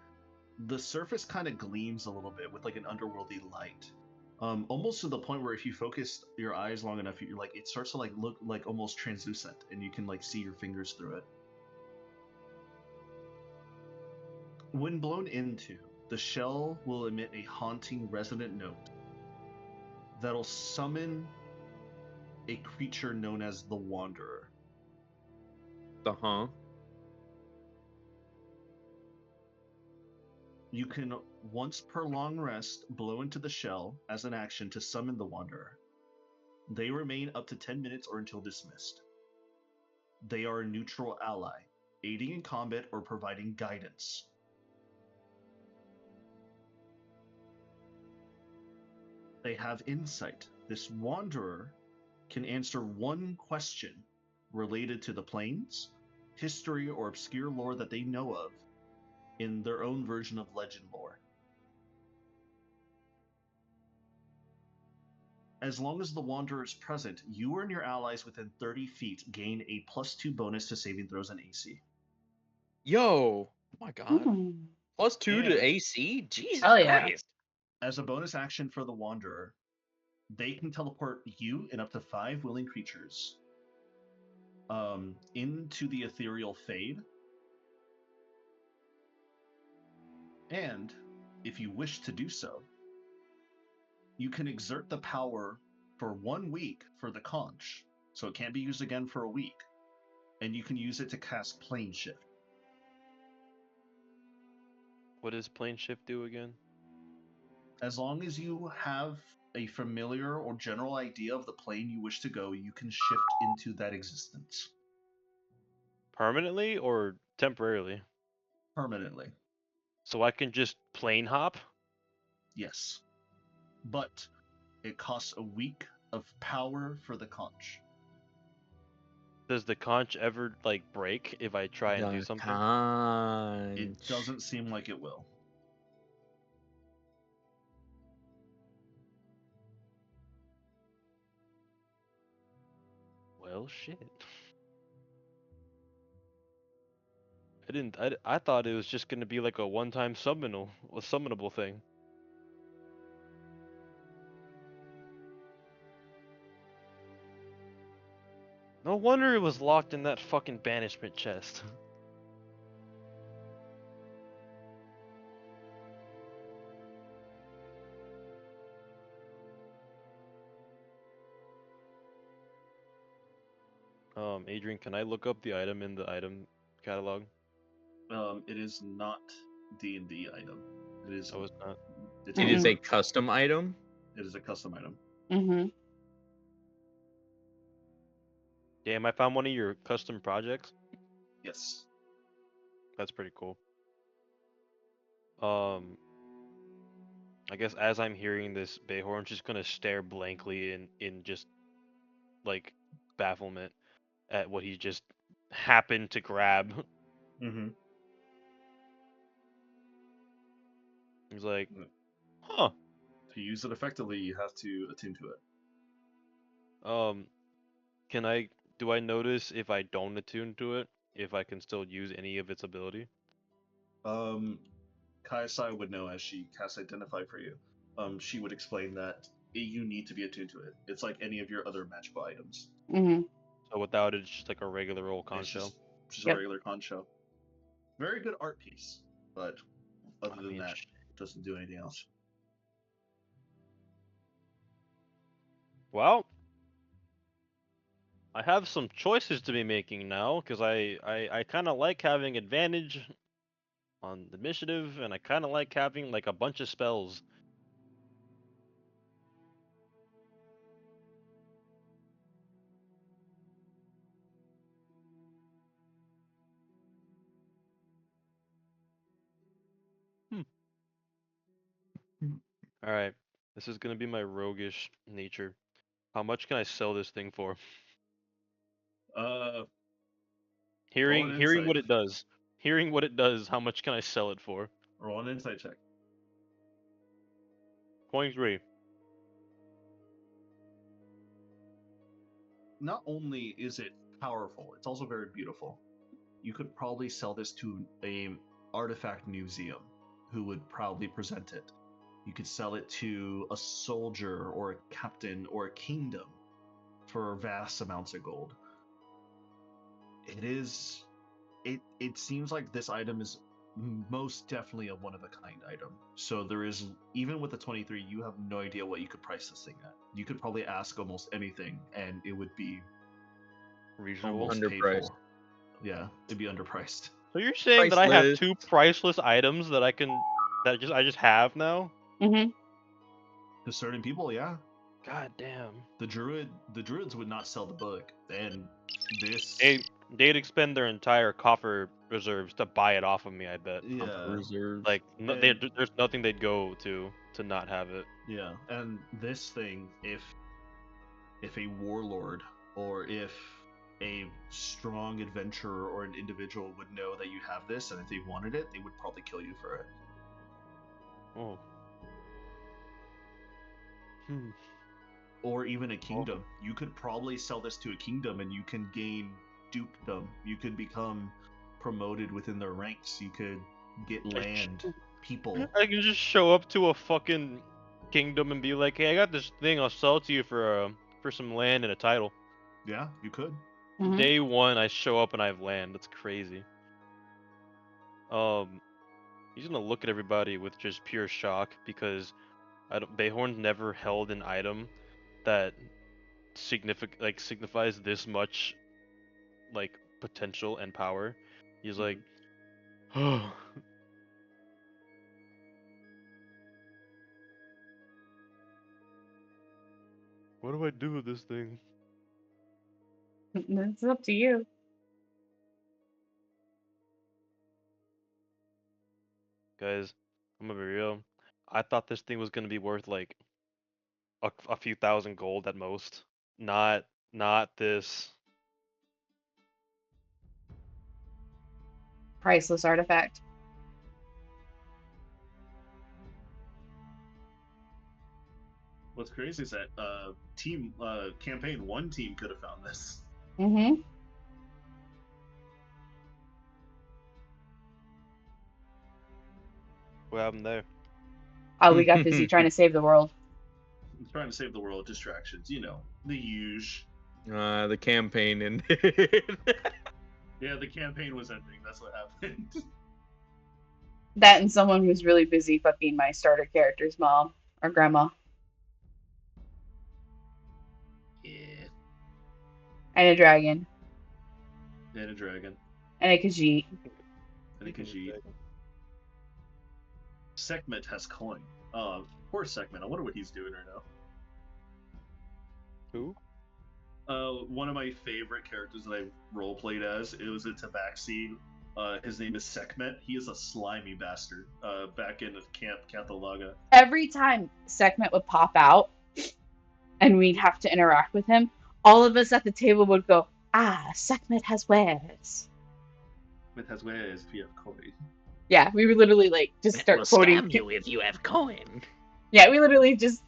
The surface kind of gleams a little bit with like an underworldly light. Almost to the point where if you focus your eyes long enough, you're like it starts to like look like almost translucent, and you can like see your fingers through it. When blown into, the shell will emit a haunting resonant note that'll summon a creature known as the Wanderer. Uh-huh. You can, once per long rest, blow into the shell as an action to summon the Wanderer. They remain up to 10 minutes or until dismissed. They are a neutral ally, aiding in combat or providing guidance. They have insight. This Wanderer can answer one question related to the planes, history, or obscure lore that they know of in their own version of legend lore. As long as the Wanderer is present, you and your allies within 30 feet gain a +2 bonus to saving throws and AC. Yo! Oh my god. Hmm. +2 to And- AC? Jesus Hell yeah. Christ. As a bonus action for the Wanderer, they can teleport you and up to 5 willing creatures into the ethereal fade. And if you wish to do so, you can exert the power for 1 week for the conch, so it can't be used again for a week, and you can use it to cast Plane Shift. What does plane shift do again? As long as you have a familiar or general idea of the plane you wish to go, you can shift into that existence Permanently or temporarily? permanently. So I can just plane hop? Yes. But it costs a week of power for the conch. Does the conch ever like break if I try and do The something? conch. It doesn't seem like it will. Well, shit. I didn't. I thought it was just gonna be like a one-time summonable thing. No wonder it was locked in that fucking banishment chest. Adrian, can I look up the item in the item catalog? It is not D&D item. It is. Oh, it's not. It's It is Mm-mm. a custom item? It is a custom item. Mm-hmm. Damn, I found one of your custom projects. Yes. That's pretty cool. I guess as I'm hearing this, Bayhorn's just gonna stare blankly in just like bafflement at what he just happened to grab. Mm-hmm. He's like, Mm. huh. To use it effectively, you have to attune to it. Do I notice if I don't attune to it, if I can still use any of its ability? Kaisai would know as she casts Identify for you. She would explain that you need to be attuned to it. It's like any of your other magical items. Mm-hmm. So without it, it's just like a regular old conch It's shell. just Yep. a regular conch shell. Very good art piece, but other I than mean, that, it doesn't do anything else. well, I have some choices to be making now because I kind of like having advantage on the initiative, and I kind of like having like a bunch of spells. All right, this is gonna be my roguish nature. How much can I sell this thing for? Hearing insight. what it does. Hearing what it does, how much can I sell it for? Roll an insight check. 23. Not only is it powerful, it's also very beautiful. You could probably sell this to a artifact museum who would proudly present it. You could sell it to a soldier or a captain or a kingdom for vast amounts of gold. It seems like this item is most definitely a one-of-a-kind item. So there is, even with the 23, you have no idea what you could price this thing at. You could probably ask almost anything, and it would be Reasonable. almost paid Underpriced. for. Yeah, it'd be underpriced. So you're saying that I have Priceless. 2 priceless items that I just have now? Mm-hmm. To certain people, yeah. God damn. The druids would not sell the book, and this. They'd expend their entire coffer reserves to buy it off of me, I bet. Yeah, Reserves. Like, And- there's nothing they'd go to not have it. yeah, and this thing, if a warlord or if a strong adventurer or an individual would know that you have this, and if they wanted it, they would probably kill you for it. Oh. Or even a kingdom. You could probably sell this to a kingdom, and you can gain dukedom. You could become promoted within their ranks. You could get land, people. I can just show up to a fucking kingdom and be like, "Hey, I got this thing. I'll sell it to you for some land and a title." Yeah, you could. Mhm. Day 1, I show up and I have land. That's crazy. He's gonna look at everybody with just pure shock because Bayhorn never held an item that signifies this much like potential and power. He's like, oh. What do I do with this thing? It's up to you. Guys, I'm gonna be real. I thought this thing was gonna be worth like a few thousand gold at most. Not this. Priceless artifact. What's crazy is that campaign 1 team could have found this. Mm-hmm. What happened there? Oh, we got busy trying to save the world. I'm trying to save the world, distractions, the huge. The campaign ended. Yeah, the campaign was ending. That's what happened. That and someone who's really busy fucking my starter character's mom or grandma. Yeah. And a dragon. And a dragon. And a Khajiit. And a Khajiit. Sekhmet has coin. Poor Sekhmet. I wonder what he's doing right now. Who? One of my favorite characters that I roleplayed as, it was a Tabaxi. His name is Sekhmet. He is a slimy bastard. Back in Camp Cathalaga. Every time Sekhmet would pop out and we'd have to interact with him, all of us at the table would go, Sekhmet has wares. Sekhmet has wares if you have coin. Yeah, we would literally just It start will quoting. scam you if you have coin. Yeah, we literally just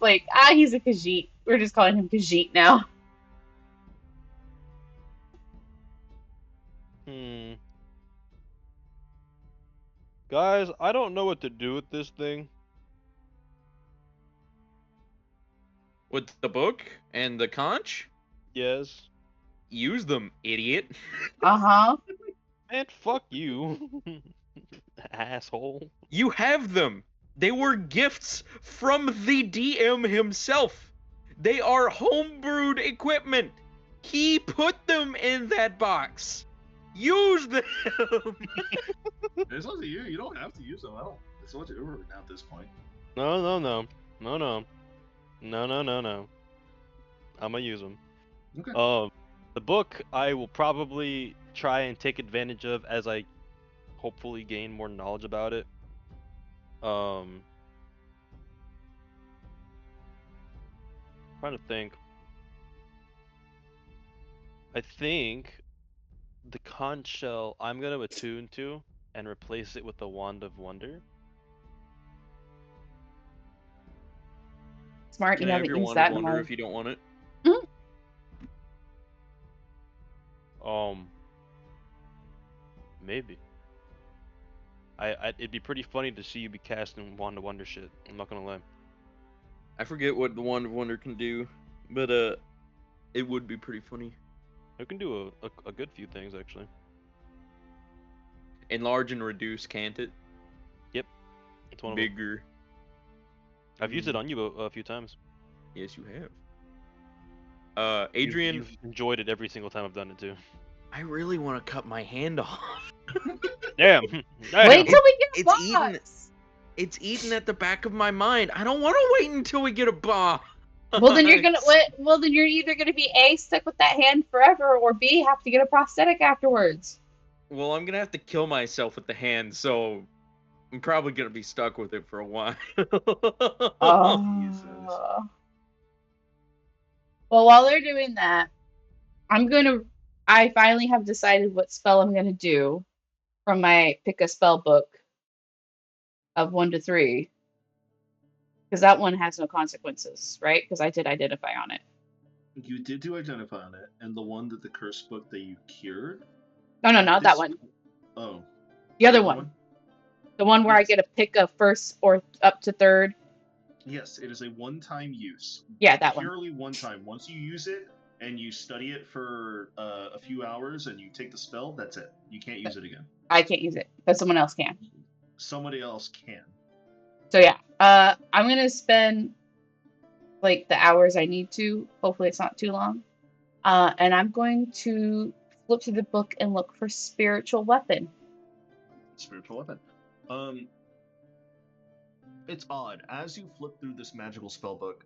he's a Khajiit. We're just calling him Khajiit now. Guys, I don't know what to do with this thing. With the book and the conch? Yes. Use them, idiot. Uh-huh. Man, fuck you. Asshole. You have them. They were gifts from the DM himself. They are homebrewed equipment. He put them in that box. Use them. It's up to you. You don't have to use them. I don't. It's up to you at this point. No. I'm gonna use them. Okay. The book I will probably try and take advantage of as I hopefully gain more knowledge about it. Trying to think. I think the conch shell I'm gonna attune to and replace it with the wand of wonder. Smart, Can you I have haven't your used wand of that in a wonder while. if you don't want it? Maybe. It'd be pretty funny to see you be casting wand of wonder shit. I'm not gonna lie. I forget what the wand of wonder can do, but it would be pretty funny. It can do a good few things actually. Enlarge and reduce, can't it? Yep, it's one of them. Bigger. I've used it on you a few times. Yes, you have. Adrian, You've enjoyed it every single time I've done it too. I really want to cut my hand off. Damn. Wait Damn. till we get a It's eaten- boss! It's eaten at the back of my mind. I don't want to wait until we get a boss. Well, then you're gonna. Well, then you're either gonna be A, stuck with that hand forever, or B, have to get a prosthetic afterwards. Well, I'm gonna have to kill myself with the hand, so I'm probably gonna be stuck with it for a while. Oh. Well, while they're doing that, I finally have decided what spell I'm gonna do from my pick a spell book of 1 to 3. Because that one has no consequences, right? Because I did identify on it. You did do identify on it, and the one that the curse book that you cured. No, not that this- one. Oh, The other one. The one where I Yes. get a pick of first or up to third. Yes, it is a one-time use. Yeah, that one. Purely one time. Once you use it and you study it for a few hours and you take the spell, that's it. You can't use it again. I can't use it, but someone else can. Somebody else can. So yeah, I'm gonna spend like the hours I need to. Hopefully, it's not too long. And I'm going to flip through the book and look for spiritual weapon. Spiritual weapon. It's odd. As you flip through this magical spellbook,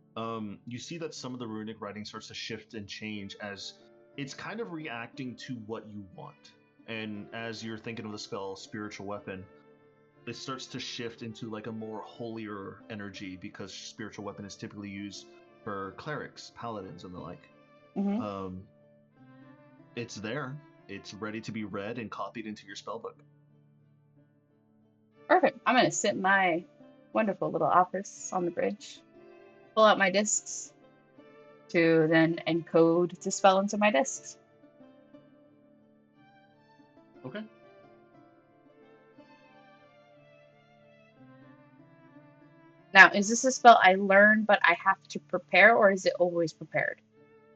you see that some of the runic writing starts to shift and change as it's kind of reacting to what you want. And as you're thinking of the spell spiritual weapon, it starts to shift into like a more holier energy because spiritual weapon is typically used for clerics, paladins, and the like. Mhm. It's there. It's ready to be read and copied into your spellbook. Perfect. I'm gonna sit in my wonderful little office on the bridge, pull out my discs to then encode the spell into my discs. Okay. Now, is this a spell I learn but I have to prepare, or is it always prepared?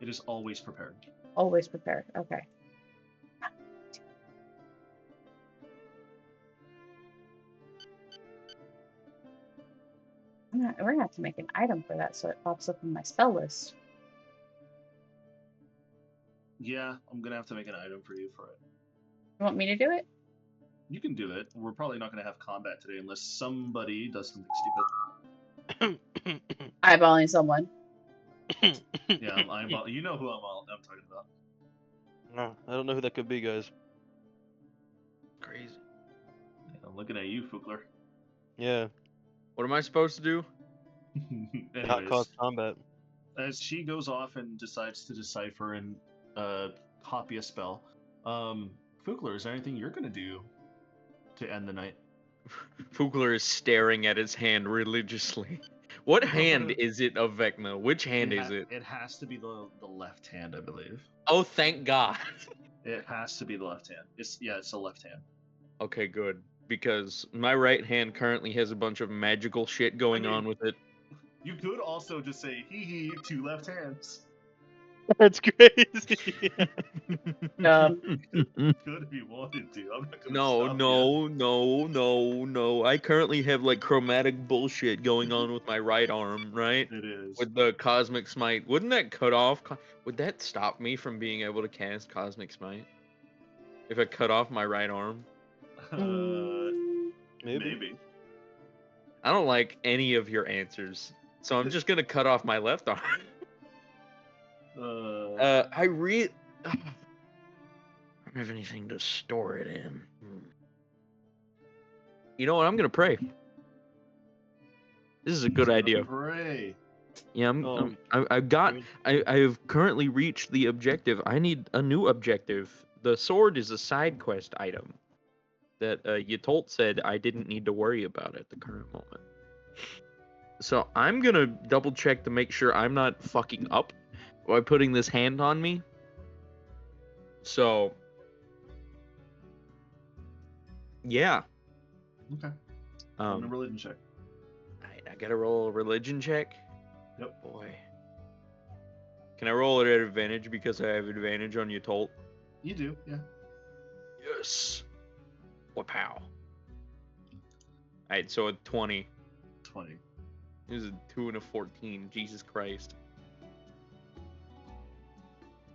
It is always prepared. Always prepared. Okay. We're gonna have to make an item for that so it pops up in my spell list. Yeah, I'm gonna have to make an item for you for it. You want me to do it? You can do it. We're probably not gonna have combat today unless somebody does something stupid. Eyeballing someone. Yeah, you know who I'm talking about. No, I don't know who that could be, guys. Crazy. Yeah, I'm looking at you, Fukler. Yeah, What am I supposed to do? not Anyways, cause combat. as she goes off and decides to decipher and copy a spell, Fukler, is there anything you're gonna do to end the night? Fugler is staring at his hand religiously. What hand is it of Vecna? Which hand is it? It has to be the left hand, I believe. Oh, thank God. It has to be the left hand. It's the left hand. Okay, good. Because my right hand currently has a bunch of magical shit going on with it. You could also just say hee 2 left hands. That's crazy. Um, Could if you wanted to. I'm not gonna stop you. No. I currently have like chromatic bullshit going on with my right arm, right? It is. With the cosmic smite. Wouldn't that cut off? Would that stop me from being able to cast cosmic smite? If I cut off my right arm? Maybe. I don't like any of your answers. So I'm just gonna cut off my left arm. I don't have anything to store it in. You know what? I'm gonna pray. This is a good idea. Pray. Yeah, I've currently reached the objective. I need a new objective the sword is a side quest item that Ytolt said I didn't need to worry about at the current moment. So I'm gonna double check to make sure I'm not fucking up by putting this hand on me. So, yeah. Okay. On a Um, religion check. I gotta roll a religion check. Yep. Boy, can I roll it at advantage because I have advantage on Ytolt? You do, yeah. Yes. Wow. Alright, so a 20. 20. This is a 2 and a 14. Jesus Christ.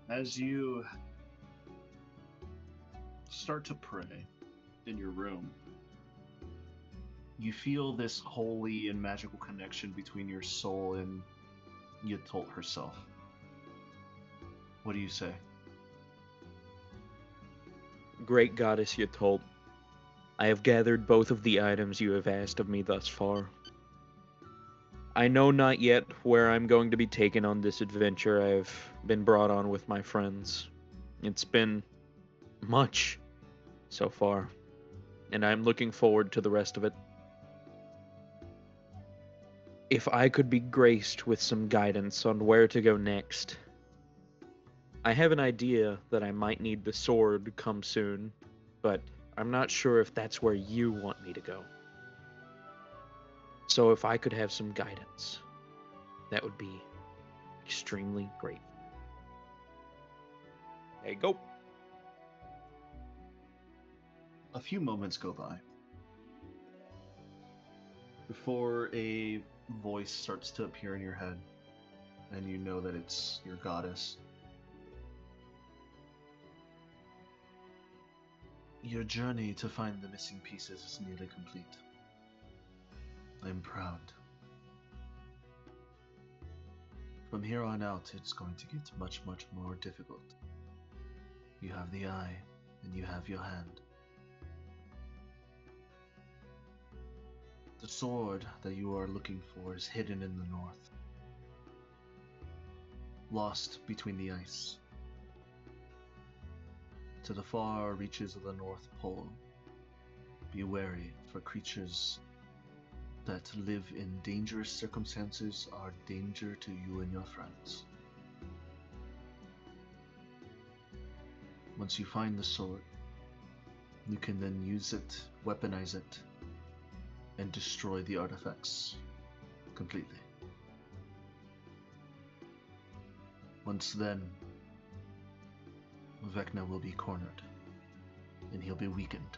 As you start to pray in your room, you feel this holy and magical connection between your soul and Ytolt herself. What do you say? Great goddess Ytolt, I have gathered both of the items you have asked of me thus far. I know not yet where I'm going to be taken on this adventure I have been brought on with my friends. It's been much so far, and I'm looking forward to the rest of it. If I could be graced with some guidance on where to go next. I have an idea that I might need the sword come soon, but I'm not sure if that's where you want me to go. So if I could have some guidance, that would be extremely great. There you go. A few moments go by before a voice starts to appear in your head, and you know that it's your goddess. Your journey to find the missing pieces is nearly complete. I'm proud. From here on out, it's going to get much, much more difficult. You have the eye, and you have your hand. The sword that you are looking for is hidden in the north, lost between the ice. To the far reaches of the North Pole, be wary, for creatures that live in dangerous circumstances are danger to you and your friends. Once you find the sword, you can then use it, weaponize it, and destroy the artifacts completely. Once then, Vecna will be cornered, and he'll be weakened.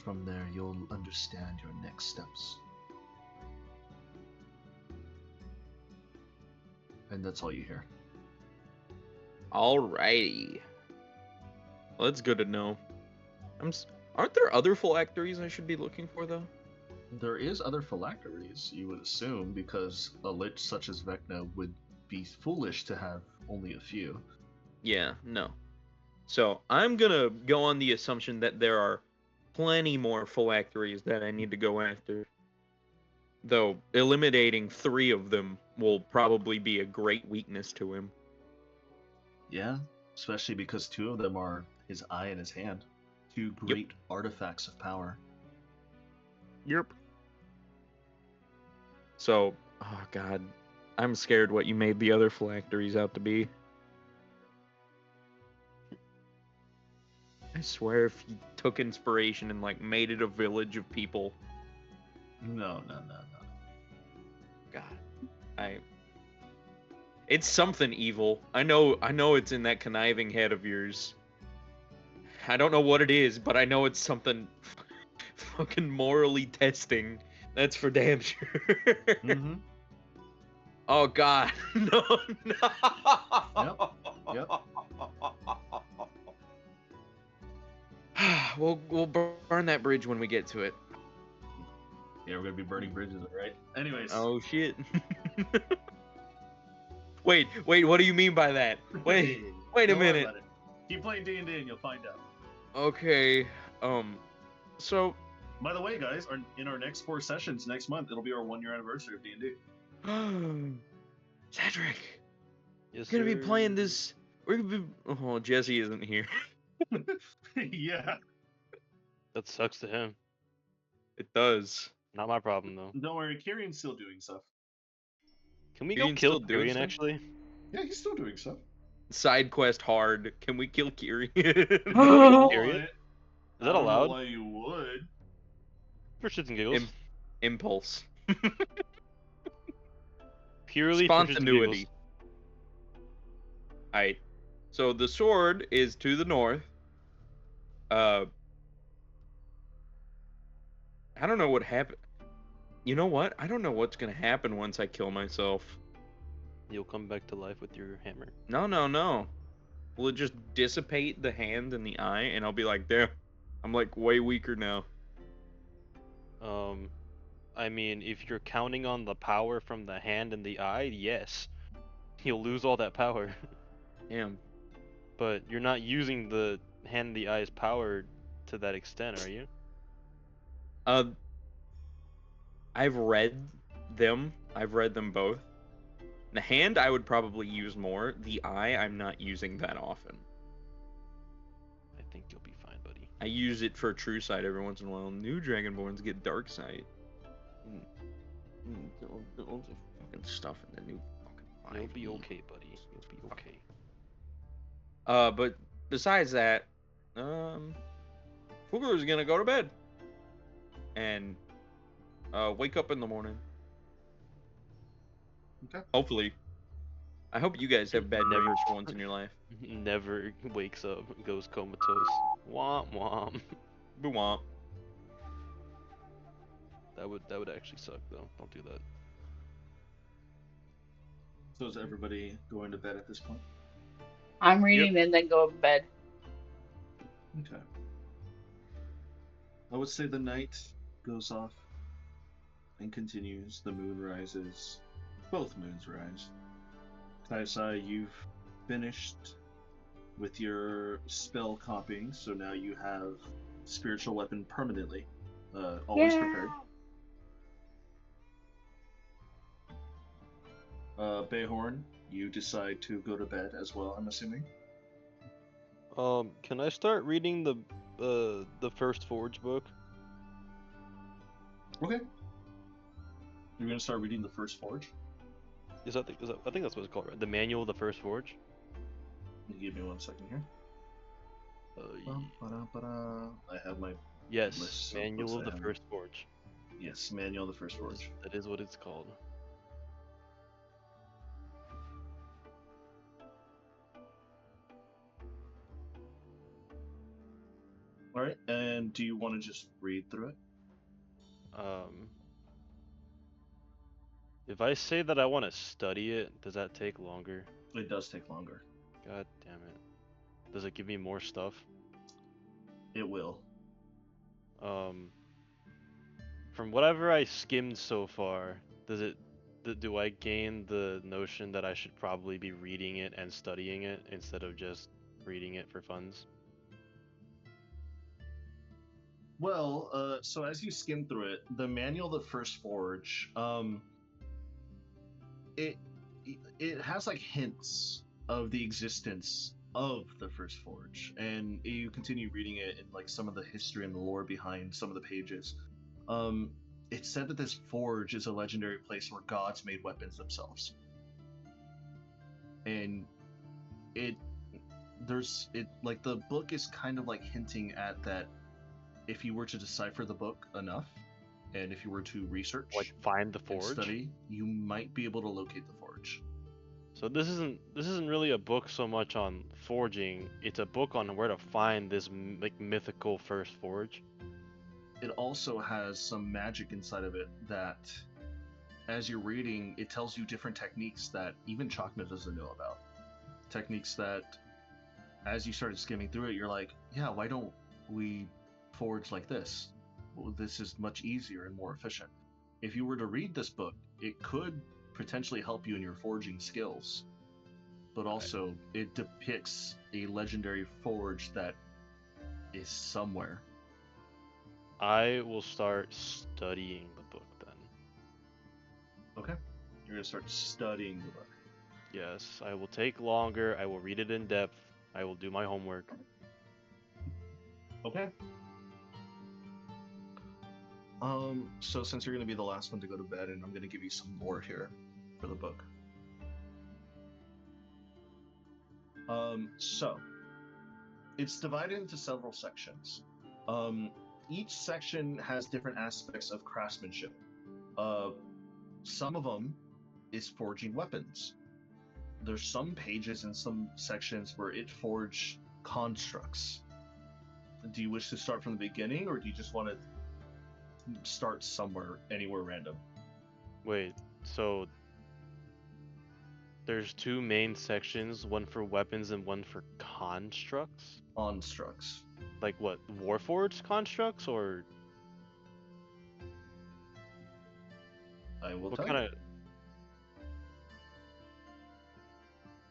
From there, you'll understand your next steps. And that's all you hear. Alrighty. Well, that's good to know. Aren't there other phylacteries I should be looking for, though? There is other phylacteries, you would assume, because a lich such as Vecna would be foolish to have only a few. Yeah, no. So I'm gonna go on the assumption that there are plenty more phylacteries that I need to go after. Though eliminating 3 of them will probably be a great weakness to him. Yeah, especially because 2 of them are his eye and his hand. 2 great artifacts of power. Yep. So, oh god, I'm scared what you made the other phylacteries out to be. I swear if you took inspiration and like made it a village of people. No. God. It's something evil. I know it's in that conniving head of yours. I don't know what it is, but I know it's something fucking morally testing. That's for damn sure. Mm-hmm. Oh god. No. Yep. We'll burn that bridge when we get to it. Yeah, we're gonna be burning bridges, right? Anyways. Oh shit. Wait, what do you mean by that? Wait a Don't worry minute. about it. Keep playing D&D and you'll find out. Okay, so... By the way, guys, in our next 4 sessions next month, it'll be our 1-year anniversary of D&D. Cedric, Yes, we're gonna be playing sir. this. We're gonna be. Oh, Jesse isn't here. Yeah. That sucks to him. It does. Not my problem though. Don't worry, Kieran's still doing stuff. Can we go Kieran's kill still doing Tyrion stuff? actually? Yeah, he's still doing stuff. Side quest hard. Can we kill Kiri? Tyrion? Is I that don't know allowed? why you would. For shits and giggles. Impulse. Purely for shits and Spontaneity. giggles. Alright. So the sword is to the north. I don't know what happened. You know what? I don't know what's gonna happen once I kill myself. You'll come back to life with your hammer. No. Will it just dissipate the hand and the eye, and I'll be like, damn, I'm like way weaker now. I mean, if you're counting on the power from the hand and the eye, yes. You'll lose all that power. Damn. But you're not using the hand and the eye's power to that extent, are you? I've read them. I've read them both. The hand I would probably use more. The eye I'm not using that often. I think you'll be fine, buddy. I use it for true sight every once in a while. New Dragonborns get dark sight. All the fucking stuff in the new fucking You'll be 5e. okay, buddy. You'll be okay. But besides that, Fugler is gonna go to bed and wake up in the morning. Okay. Hopefully. I hope you guys have bad Never- dreams for once in your life. Never wakes up, goes comatose. Womp womp. Boo-womp. That would actually suck though. Don't do that. So is everybody going to bed at this point? I'm reading and then go to bed. Okay. I would say the night goes off and continues. The moon rises. Both moons rise. Kaisai, you've finished with your spell copying, so now you have spiritual weapon permanently. Always prepared. Bayhorn, you decide to go to bed as well, I'm assuming. Can I start reading the first Forge book? Okay. You're gonna start reading the first Forge? I think that's what it's called, right? The Manual of the First Forge. Give me 1 second here. I have my Yes, list of Manual books of I the have. First Forge. Yes, Manual of the First Forge. That is what it's called. Alright, and do you want to just read through it? If I say that I want to study it, does that take longer? It does take longer. God damn it. Does it give me more stuff? It will. From whatever I skimmed so far, do I gain the notion that I should probably be reading it and studying it instead of just reading it for funds? Well, so as you skim through it, the Manual of the First Forge, it has like hints of the existence of the First Forge, and you continue reading it and like some of the history and the lore behind some of the pages. It's said that this forge is a legendary place where gods made weapons themselves, and like the book is kind of like hinting at that. If you were to decipher the book enough, and if you were to research, Like find the and forge? study, you might be able to locate the forge. So this isn't really a book so much on forging. It's a book on where to find this like mythical first forge. It also has some magic inside of it that, as you're reading, it tells you different techniques that even Chakna doesn't know about. Techniques that, as you started skimming through it, you're like, yeah, why don't we forge like this? Well, this is much easier and more efficient. If you were to read this book, it could potentially help you in your forging skills, but also it depicts a legendary forge that is somewhere. I will start studying the book then. Okay, you're gonna start studying the book. Yes, I will take longer. I will read it in depth. I will do my homework. Okay. So since you're gonna be the last one to go to bed, and I'm gonna give you some lore here for the book. So it's divided into several sections. Each section has different aspects of craftsmanship. Some of them is forging weapons. There's some pages and some sections where it forged constructs. Do you wish to start from the beginning, or do you just want to start anywhere random? Wait, so there's two main sections, one for weapons and one for constructs? Constructs. Like what, Warforged constructs, or I will what tell kind you. of...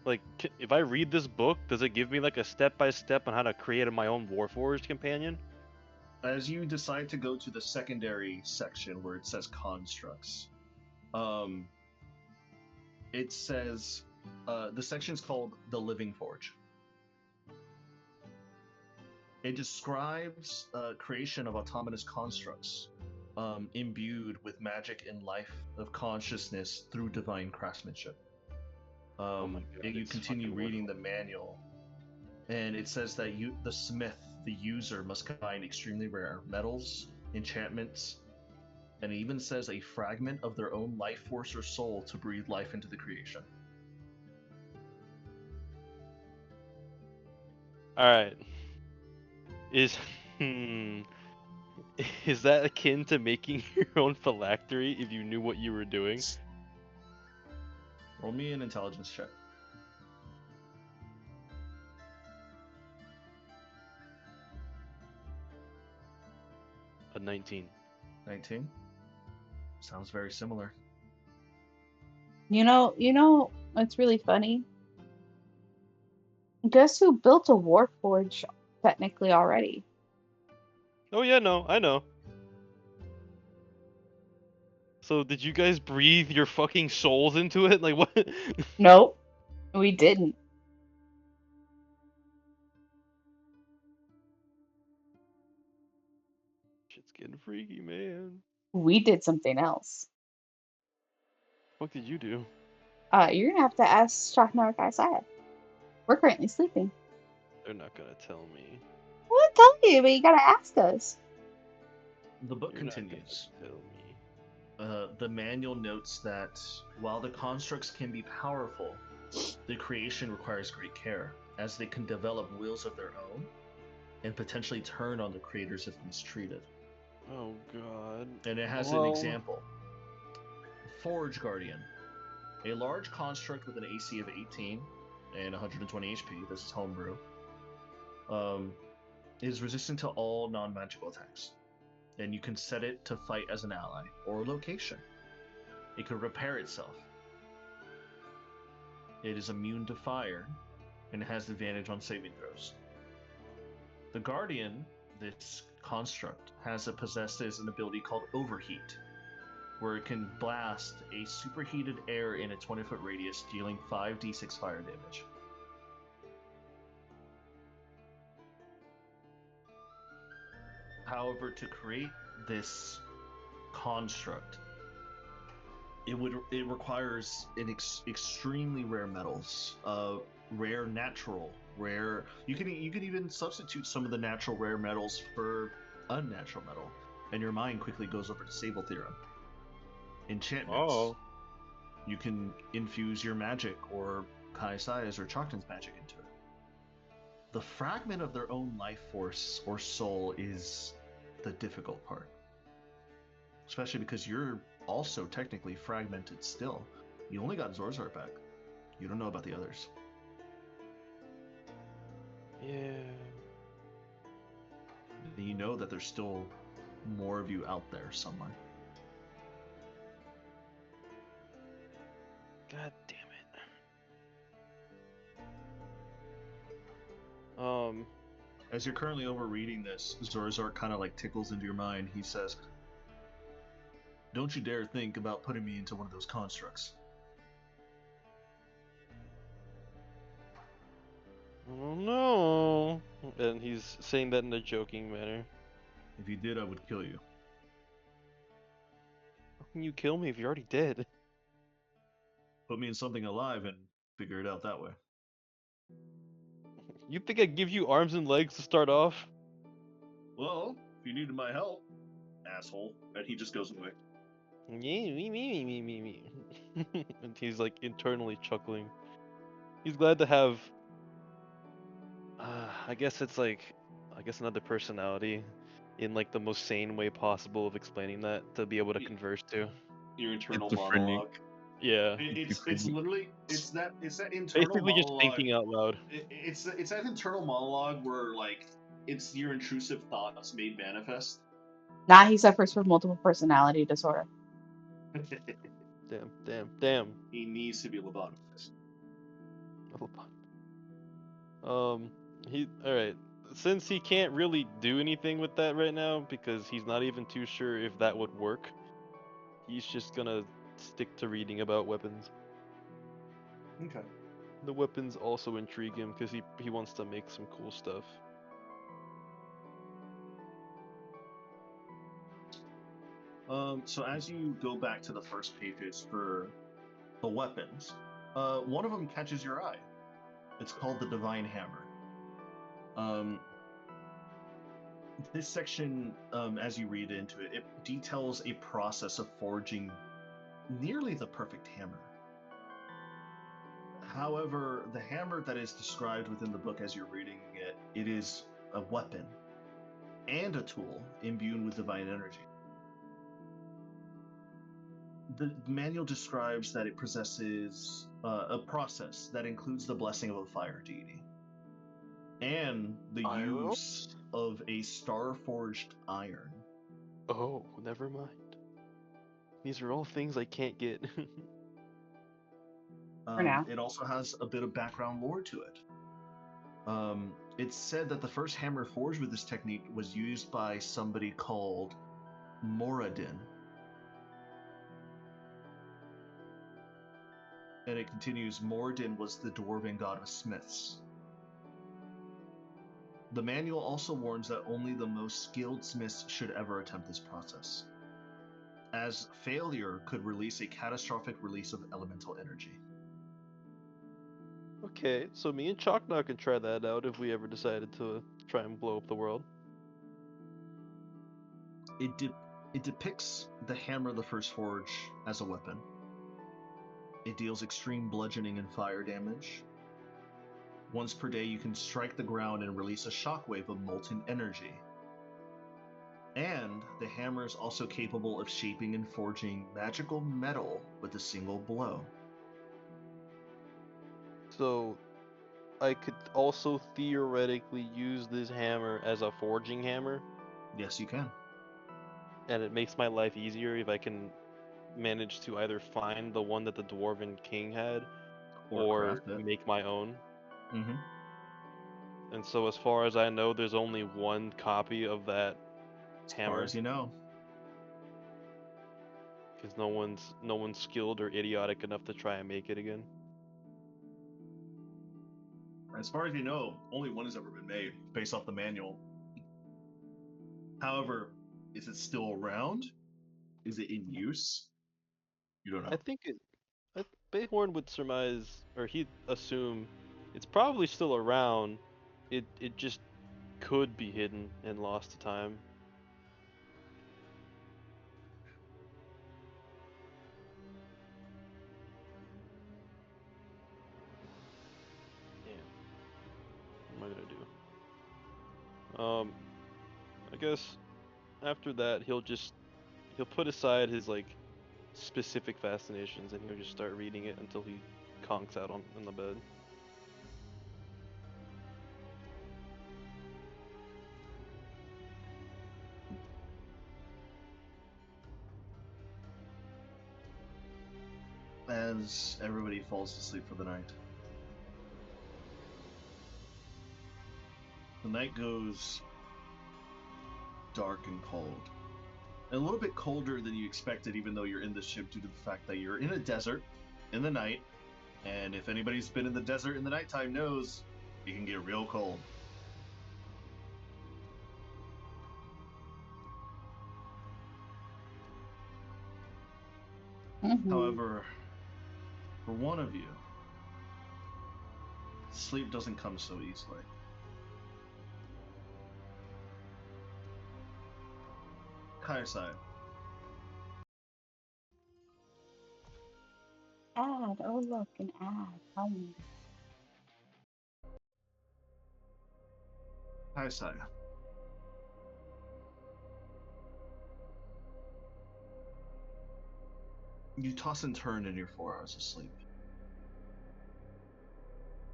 Like, if I read this book, does it give me like a step-by-step on how to create my own Warforged companion? As you decide to go to the secondary section where it says constructs, it says the section's called the Living Forge. It describes creation of autonomous constructs imbued with magic and life of consciousness through divine craftsmanship. my God, You it's continue fucking reading wonderful. the manual, and it says that the smith, the user, must combine extremely rare metals, enchantments, and it even says a fragment of their own life force or soul to breathe life into the creation. Alright. Is is that akin to making your own phylactery if you knew what you were doing? Roll me an intelligence check. A 19. 19. Sounds very similar. You know, it's really funny. Guess who built a Warforge technically already? Oh yeah, no, I know. So did you guys breathe your fucking souls into it? Like what? Nope, we didn't. Shit's getting freaky, man. We did something else. What did you do? You're gonna have to ask Shocknark Isaiah. We're currently sleeping. They're not gonna tell me. We'll tell you, but you gotta ask us. The book You're not gonna continues. tell me. The manual notes that while the constructs can be powerful, the creation requires great care, as they can develop wills of their own and potentially turn on the creators if mistreated. Oh god. And it has an example. Forge Guardian. A large construct with an AC of 18 and 120 HP, this is homebrew, is resistant to all non-magical attacks. And you can set it to fight as an ally or a location. It can repair itself. It is immune to fire, and it has advantage on saving throws. The Guardian, this construct, possesses an ability called Overheat, where it can blast a superheated air in a 20-foot radius, dealing 5d6 fire damage. However, to create this construct, it requires extremely rare metals, rare natural, rare. You can even substitute some of the natural rare metals for unnatural metal, and your mind quickly goes over to Sable Theorem. Enchantments. Oh. You can infuse your magic or Kai Sai's or Chocton's magic into it. The fragment of their own life force or soul is the difficult part. Especially because you're also technically fragmented still. You only got Zorzar back. You don't know about the others. Yeah. You know that there's still more of you out there somewhere. God damn it. As you're currently overreading this, Zorzar kind of like tickles into your mind. He says, "Don't you dare think about putting me into one of those constructs." Oh no! And he's saying that in a joking manner. If you did, I would kill you. How can you kill me if you're already dead? Put me in something alive and figure it out that way. You think I'd give you arms and legs to start off? Well, if you needed my help, asshole. And he just goes away. Me. And he's like internally chuckling. He's glad to have. I guess it's like, another personality, in like the most sane way possible of explaining that to be able to converse to. Your internal Schizophrenic. monologue. Yeah. It's literally it's that internal Basically just monologue. thinking out loud. It's that internal monologue where like it's your intrusive thoughts made manifest. Nah, he suffers from multiple personality disorder. Damn. He needs to be lobotomized. Alright. Since he can't really do anything with that right now because he's not even too sure if that would work, he's just gonna stick to reading about weapons. Okay. The weapons also intrigue him because he wants to make some cool stuff. So as you go back to the first pages for the weapons, one of them catches your eye. It's called the Divine Hammer. This section, as you read into it, it details a process of forging nearly the perfect hammer. However, the hammer that is described within the book as you're reading it, it is a weapon and a tool imbued with divine energy. The manual describes that it possesses a process that includes the blessing of a fire deity and the use of a star-forged iron. Oh, never mind. These are all things I can't get. For now. It also has a bit of background lore to it. It's said that the first hammer forged with this technique was used by somebody called Moradin. And it continues, Moradin was the dwarven god of smiths. The manual also warns that only the most skilled smiths should ever attempt this process, as failure could release a catastrophic release of elemental energy. Okay, so me and Chalknock can try that out if we ever decided to try and blow up the world. It depicts the hammer of the first forge as a weapon. It deals extreme bludgeoning and fire damage. Once per day, you can strike the ground and release a shockwave of molten energy. And the hammer is also capable of shaping and forging magical metal with a single blow. So, I could also theoretically use this hammer as a forging hammer, Yes, you can. and it makes my life easier if I can manage to either find the one that the Dwarven King had, or craft it. make my own. Mm-hmm. And so, as far as I know, there's only one copy of that As hammer, far as you know. because no one's skilled or idiotic enough to try and make it again. As far as you know, only one has ever been made based off the manual. However, is it still around? Is it in use? You don't know. I think Bayhorn would surmise, or he'd assume, it's probably still around. It just could be hidden and lost to time. Damn. What am I gonna do? I guess after that he'll put aside his like specific fascinations and he'll just start reading it until he conks out in the bed. As everybody falls asleep for the night, the night goes dark and cold. And a little bit colder than you expected, even though you're in the ship, due to the fact that you're in a desert in the night. And if anybody's been in the desert in the nighttime knows It can get real cold. However, for one of you, sleep doesn't come so easily. Kaisai, Add. Oh, look, an ad. Kaisai. You toss and turn in your 4 hours of sleep.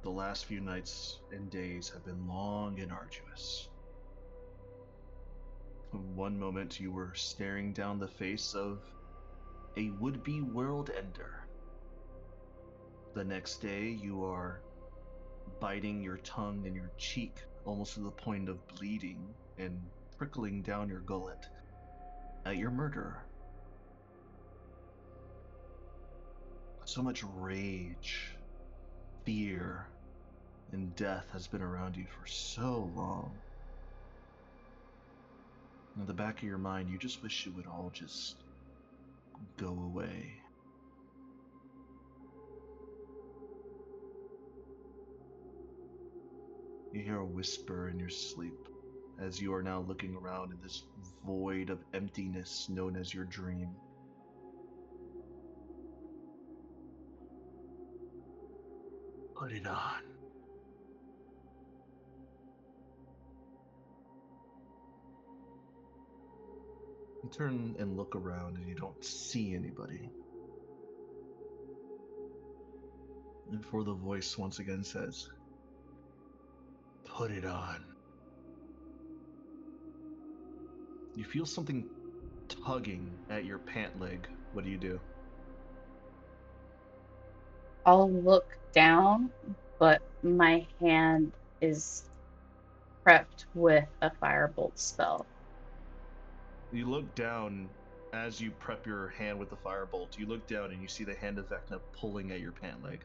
The last few nights and days have been long and arduous. One moment you were staring down the face of a would-be world ender. The next day you are biting your tongue and your cheek almost to the point of bleeding and trickling down your gullet at your murderer. So much rage, fear, and death has been around you for so long. In the back of your mind, you just wish it would all just go away. You hear a whisper in your sleep as you are now looking around in this void of emptiness known as your dream. Put it on. You turn and look around and you don't see anybody. And for the voice once again says, put it on. You feel something tugging at your pant leg. What do? I'll look down, but my hand is prepped with a firebolt spell. You look down as you prep your hand with the firebolt. You look down and you see the hand of Vecna pulling at your pant leg.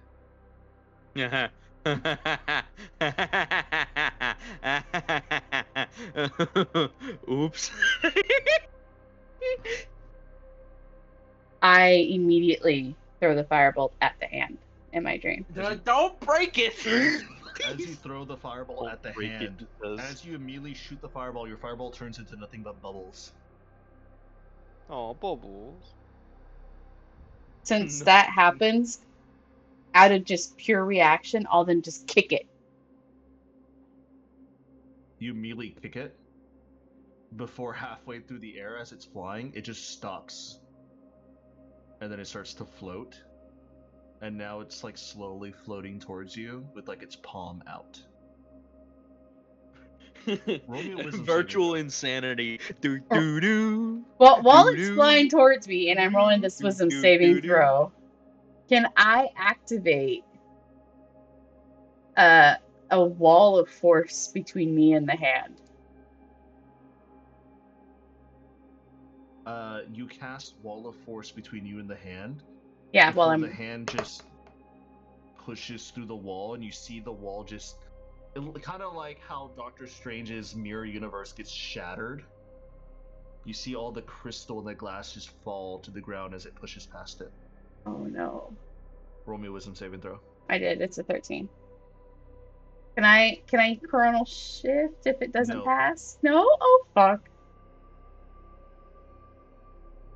Oops. I immediately throw the firebolt at the hand in my dream. Don't break it! As you throw the fireball at the break it, hand, because- as you immediately shoot the fireball, your fireball turns into nothing but bubbles. Oh, bubbles. Since No. that happens, out of just pure reaction, I'll then just kick it. You immediately kick it. Before halfway through the air as it's flying, it just stops. And then it starts to float. And now it's like slowly floating towards you with like its palm out. Virtual insanity. Do do do. Well, while it's Doo-doo. flying towards me and I'm rolling this wisdom saving Doo-doo. throw, can I activate a wall of force between me and the hand? You cast Wall of Force between you and the hand. Yeah, well, Before the hand just pushes through the wall, and you see the wall just kind of like how Doctor Strange's mirror universe gets shattered. You see all the crystal and the glass just fall to the ground as it pushes past it. Oh no. Roll me a wisdom saving throw. I did. It's a 13. Can I coronal shift if it doesn't No. pass? No? Oh fuck.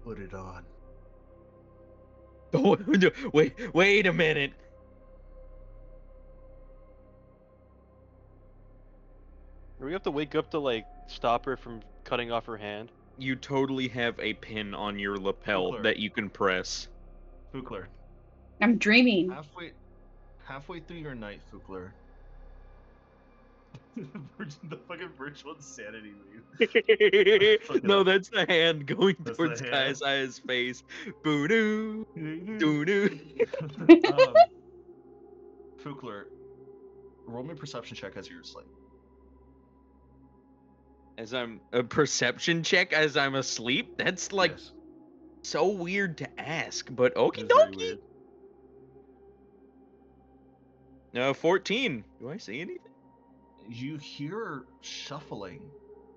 Put it on. Oh, wait a minute. Do we have to wake up to like stop her from cutting off her hand? You totally have a pin on your lapel Fugler. that you can press. Fugler. I'm dreaming. Halfway through your night, Fugler. The fucking virtual insanity move. No, that's the hand going That's towards the hand? Kai's face. Boo doo. Doo doo. Fugler, roll me a perception check as you're asleep. As I'm a perception check as I'm asleep? That's like Yes. so weird to ask, but okie It's very dokie. weird. 14. Do I see anything? you hear shuffling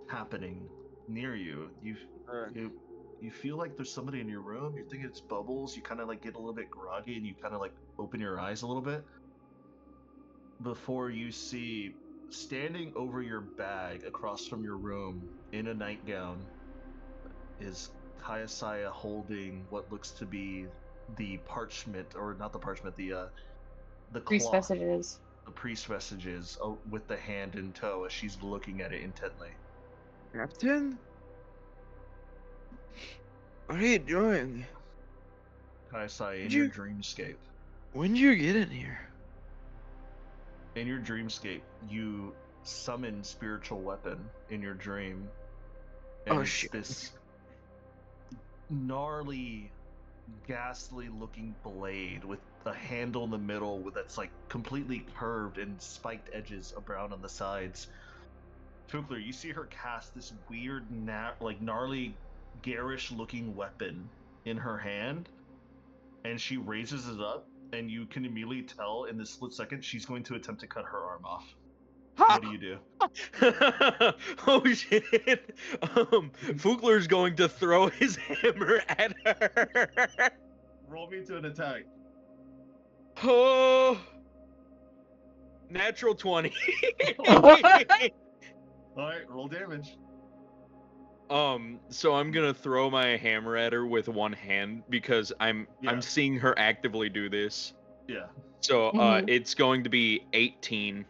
happening near you. You feel like there's somebody in your room. You're thinking it's Bubbles. You kind of like get a little bit groggy, and you kind of like open your eyes a little bit before you see, standing over your bag across from your room in a nightgown, is Kayasaya holding what looks to be the parchment, or not the parchment, the Priest cloth, messages. the priest messages, with the hand in tow as she's looking at it intently. Captain? What are you doing? Kayasaya, in your dreamscape. When did you get in here? In your dreamscape, you summon spiritual weapon in your dream. And Oh, it's shit. this gnarly, ghastly looking blade with a handle in the middle that's like completely curved and spiked edges of brown on the sides. Fugler, you see her cast this weird, gnarly, garish looking weapon in her hand, and she raises it up, and you can immediately tell in this split second she's going to attempt to cut her arm off. What do you do? Oh shit! Fugler's going to throw his hammer at her. Roll me to an attack. Oh, natural 20. Alright, roll damage. So I'm gonna throw my hammer at her with one hand because I'm seeing her actively do this. Yeah. So it's going to be 18.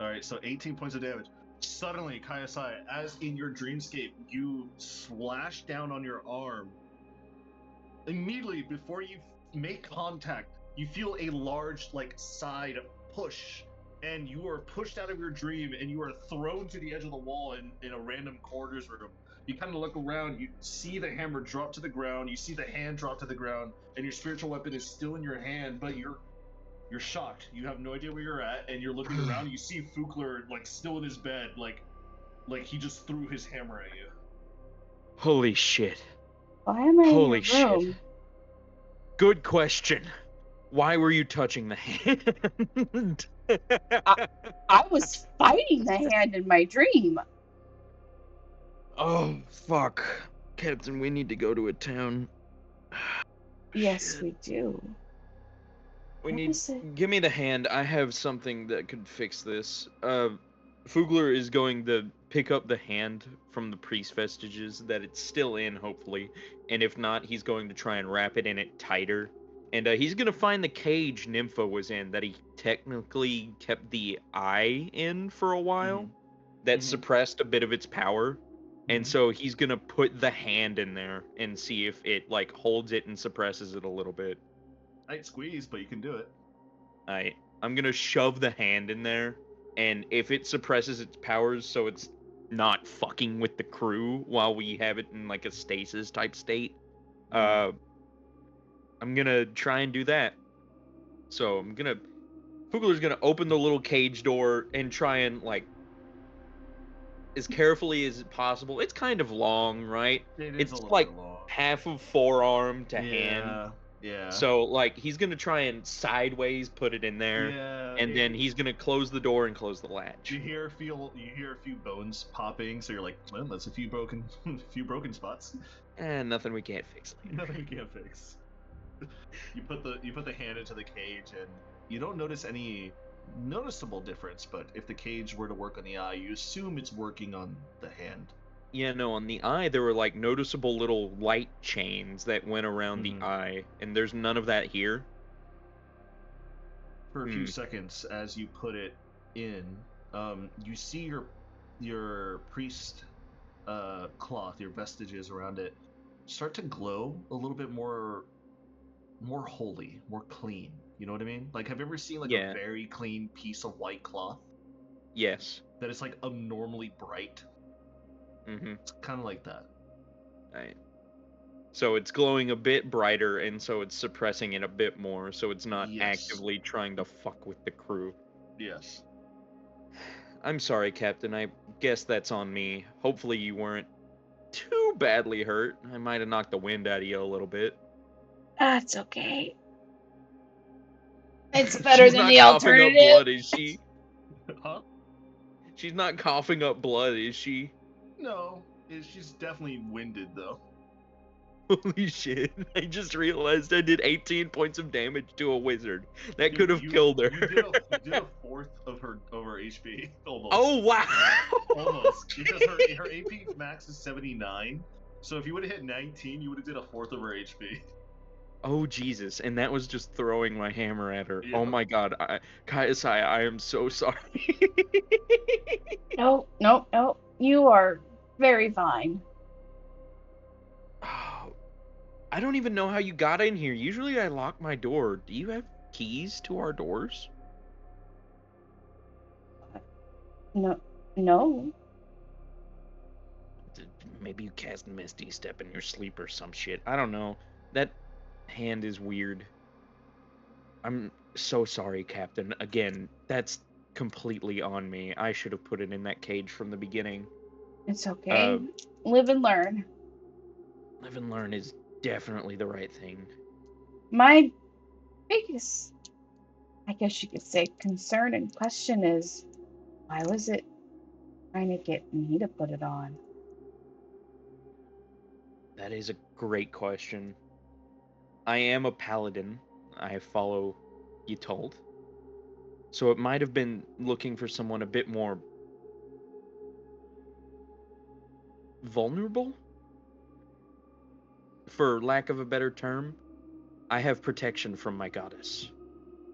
Alright, so 18 points of damage. Suddenly, Kayasai, as in your dreamscape, you slash down on your arm. Immediately, before you make contact, you feel a large, side push, and you are pushed out of your dream, and you are thrown to the edge of the wall in a random quarters room. You kind of look around, you see the hammer drop to the ground, you see the hand drop to the ground, and your spiritual weapon is still in your hand, but you're shocked. You have no idea where you're at, and you're looking around. You see Fugler still in his bed, like he just threw his hammer at you. Holy shit! Why am I Holy in your room? shit! Good question. Why were you touching the hand? I was fighting the hand in my dream. Oh fuck, Captain! We need to go to a town. Yes, Shit. we do. We What need. is it? Give me the hand. I have something that could fix this. Fugler is going to pick up the hand from the priest vestiges that it's still in, hopefully, and if not, he's going to try and wrap it in it tighter. And he's gonna find the cage Nympha was in that he technically kept the eye in for a while. That suppressed a bit of its power. And so he's gonna put the hand in there and see if it holds it and suppresses it a little bit. I'd squeeze, but you can do it. I'm gonna shove the hand in there, and if it suppresses its powers so it's not fucking with the crew while we have it in a stasis type state, I'm gonna try and do that. So Fugler's gonna open the little cage door and try and as carefully as possible. It's kind of long, right? It's a little bit bit long. half of forearm to hand. Yeah. So he's gonna try and sideways put it in there, and then he's gonna close the door and close the latch. You hear a few bones popping, so you're like, well, that's a few broken spots. And nothing we can't fix. Nothing you can't fix. You put the hand into the cage, and you don't notice any noticeable difference. But if the cage were to work on the eye, you assume it's working on the hand. Yeah, no, on the eye there were noticeable little light chains that went around the eye, and there's none of that here. For a few seconds, as you put it in, you see your priest cloth, your vestiges around it, start to glow a little bit more holy, more clean. You know what I mean? Have you ever seen a very clean piece of white cloth? Yes. That is abnormally bright. It's kind of like that. Right. So it's glowing a bit brighter, and so it's suppressing it a bit more, so it's not actively trying to fuck with the crew. Yes. I'm sorry, Captain. I guess that's on me. Hopefully you weren't too badly hurt. I might have knocked the wind out of you a little bit. That's okay. It's better She's than not the coughing up alternative. blood, is she? Huh? She's not coughing up blood, is she? No, she's definitely winded though. Holy shit. I just realized I did 18 points of damage to a wizard. That Dude, could have killed her. You did a fourth of her HP almost. Oh, wow. Almost, because her AP max is 79. So if you would have hit 19, you would have did a fourth of her HP. Oh, Jesus. And that was just throwing my hammer at her. Yeah. Oh my god. Kaiasai, I am so sorry. No, no, no. You are very fine. Oh, I don't even know how you got in here. Usually I lock my door. Do you have keys to our doors? No, no. Maybe you cast Misty Step in your sleep or some shit. I don't know. That hand is weird. I'm so sorry, Captain. Again, that's completely on me. I should have put it in that cage from the beginning. It's okay. Live and learn. Live and learn is definitely the right thing. My biggest, I guess you could say, concern and question is, why was it trying to get me to put it on? That is a great question. I am a paladin. I follow you told. So it might have been looking for someone a bit more vulnerable? For lack of a better term, I have protection from my goddess.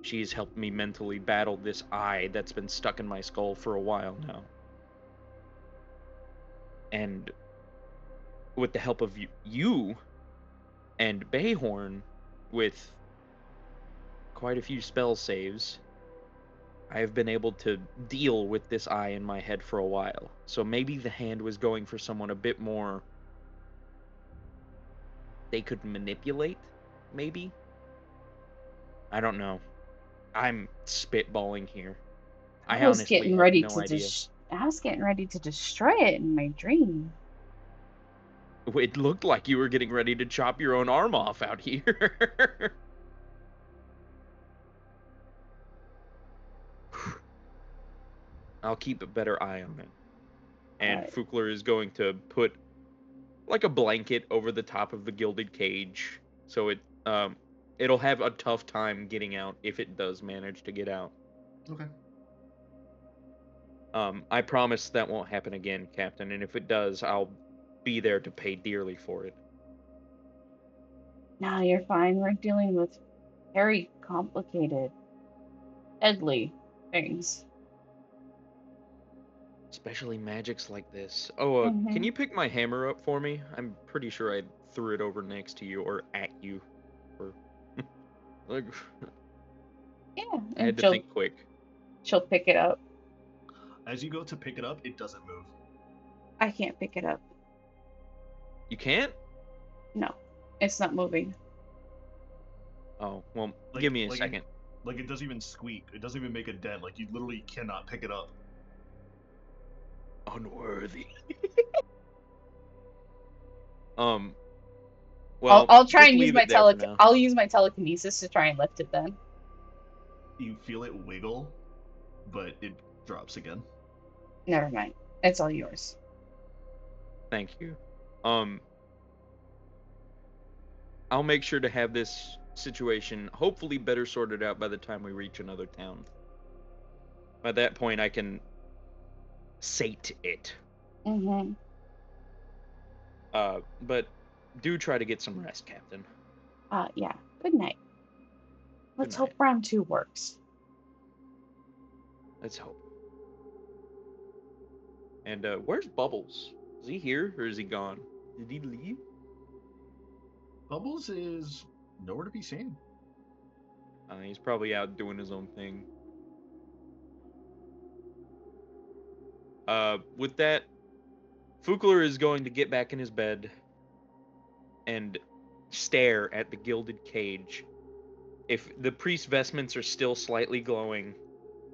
She has helped me mentally battle this eye that's been stuck in my skull for a while now. And with the help of you and Bayhorn, with quite a few spell saves, I have been able to deal with this eye in my head for a while. So maybe the hand was going for someone a bit more they could manipulate, maybe? I don't know. I'm spitballing here. I was honestly getting have ready no to idea. I was getting ready to destroy it in my dream. It looked like you were getting ready to chop your own arm off out here. I'll keep a better eye on it. And Alright. Fukler is going to put like a blanket over the top of the gilded cage, so it'll have a tough time getting out if it does manage to get out. Okay. I promise that won't happen again, Captain, and if it does, I'll be there to pay dearly for it. No, you're fine. We're dealing with very complicated, deadly things. Especially magics like this. Oh, can you pick my hammer up for me? I'm pretty sure I threw it over next to you or at you. Or like, Yeah, I had and to think quick. she'll pick it up. As you go to pick it up, it doesn't move. I can't pick it up. You can't? No, it's not moving. Oh, well, give me a second. It doesn't even squeak. It doesn't even make a dent. Like, you literally cannot pick it up. Unworthy. Well, I'll try just and use leave my it there for now. I'll use my telekinesis to try and lift it then. You feel it wiggle, but it drops again. Never mind. It's all yours. Thank you. I'll make sure to have this situation hopefully better sorted out by the time we reach another town. By that point, I can sate it. Mm-hmm. But do try to get some rest, Captain. Yeah. Good night. Let's Good hope night. round 2 works. Let's hope. And where's Bubbles? Is he here or is he gone? Did he leave? Bubbles is nowhere to be seen. He's probably out doing his own thing. With that, Fukler is going to get back in his bed and stare at the gilded cage. If the priest's vestments are still slightly glowing,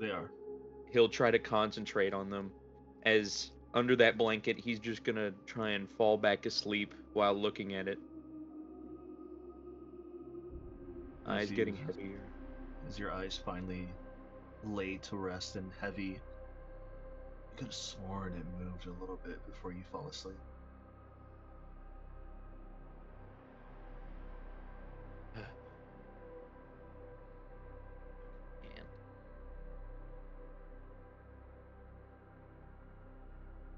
They are. he'll try to concentrate on them. As under that blanket, he's just gonna try and fall back asleep while looking at it. Eyes getting heavier. As your eyes finally lay to rest and heavy, You could have sworn it moved a little bit before you fall asleep.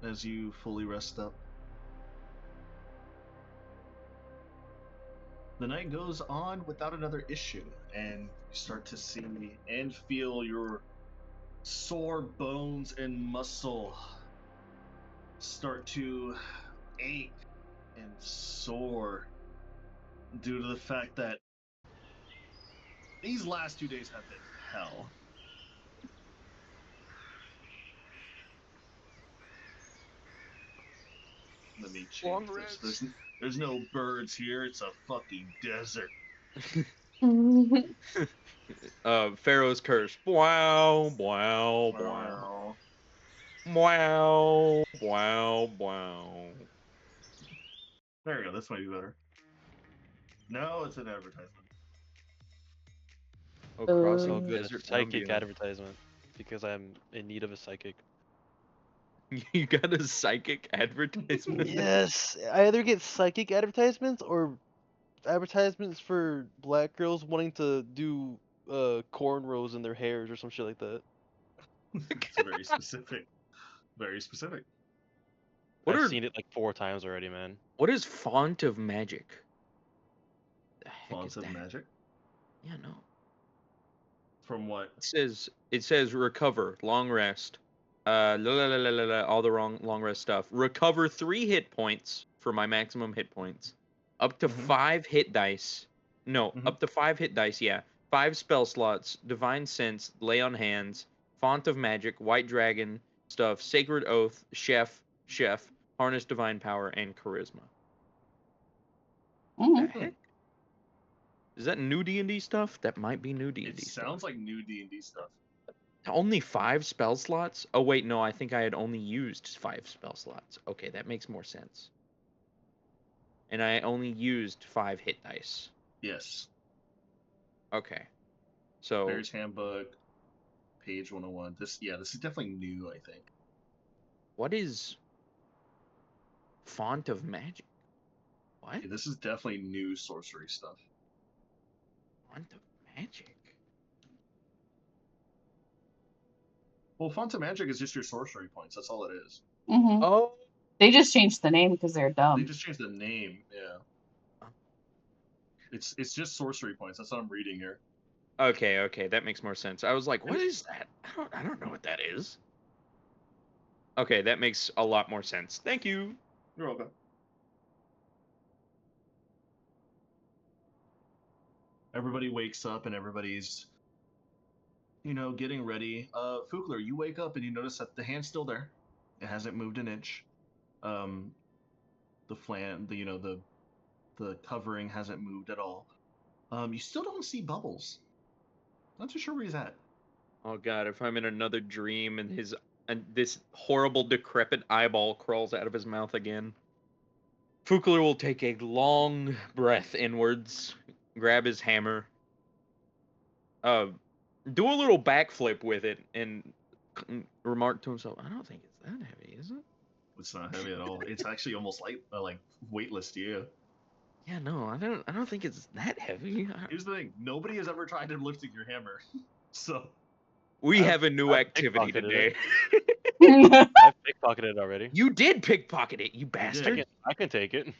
Man. As you fully rest up, the night goes on without another issue, and you start to see and feel your sore bones and muscle start to ache and sore due to the fact that these last 2 days have been hell. Let me change this. There's no birds here. It's a fucking desert. Pharaoh's curse. Wow, wow, wow. Wow, wow, wow. There we go. This might be better. No, it's an advertisement. Oh, crossing Oh, the good. desert Psychic ambulance. advertisement. Because I'm in need of a psychic. You got a psychic advertisement? Yes, I either get psychic advertisements or advertisements for black girls wanting to do cornrows in their hairs or some shit like that. It's very specific. Very specific. What I've are seen it like 4 times already, man. what is font of magic? The heck Fonts is of that? magic. Yeah, no. From what? It says recover, long rest. All the long rest stuff. Recover 3 hit points for my maximum hit points. Up to Mhm. 5 hit dice. No, Mhm. up to 5 hit dice, yeah. 5 spell slots, divine sense, lay on hands, font of magic, white dragon stuff, sacred oath, chef, harness divine power, and charisma. The Mhm. heck? Is that new D&D stuff? That might be new D&D It stuff. sounds like new D&D stuff. Only 5 spell slots? Oh wait, no, I think I had only used 5 spell slots. Okay, that makes more sense. And I only used 5 hit dice. Yes. Okay. So Bear's Handbook, page 101. This is definitely new, I think. what is font of magic? What? Okay, this is definitely new sorcery stuff. Font of magic? Well, Font of Magic is just your sorcery points. That's all it is. Mhm. Oh, They just changed the name because they're They dumb. just changed the name. Yeah. It's just sorcery points. That's what I'm reading here. okay, that makes more sense. I was like, what is that? I don't know what that is. Okay, that makes a lot more sense. Thank you. You're welcome. Everybody wakes up and everybody's, getting ready. Fugler, you wake up and you notice that the hand's still there. It hasn't moved an inch. The flan, the covering hasn't moved at all. You still don't see Bubbles. Not too sure where he's at. Oh god, if I'm in another dream and this horrible decrepit eyeball crawls out of his mouth again. Fukler will take a long breath inwards, grab his hammer, do a little backflip with it, and remark to himself, "I don't think it's that heavy, is it?" It's not heavy at all. It's actually almost like weightless to you. Yeah, no, I don't think it's that heavy. Here's the thing: nobody has ever tried lifting your hammer, so We I've- have a new I've activity pickpocketed today. I've pickpocketed it already. You did pickpocket it, you did. bastard. I can take it. All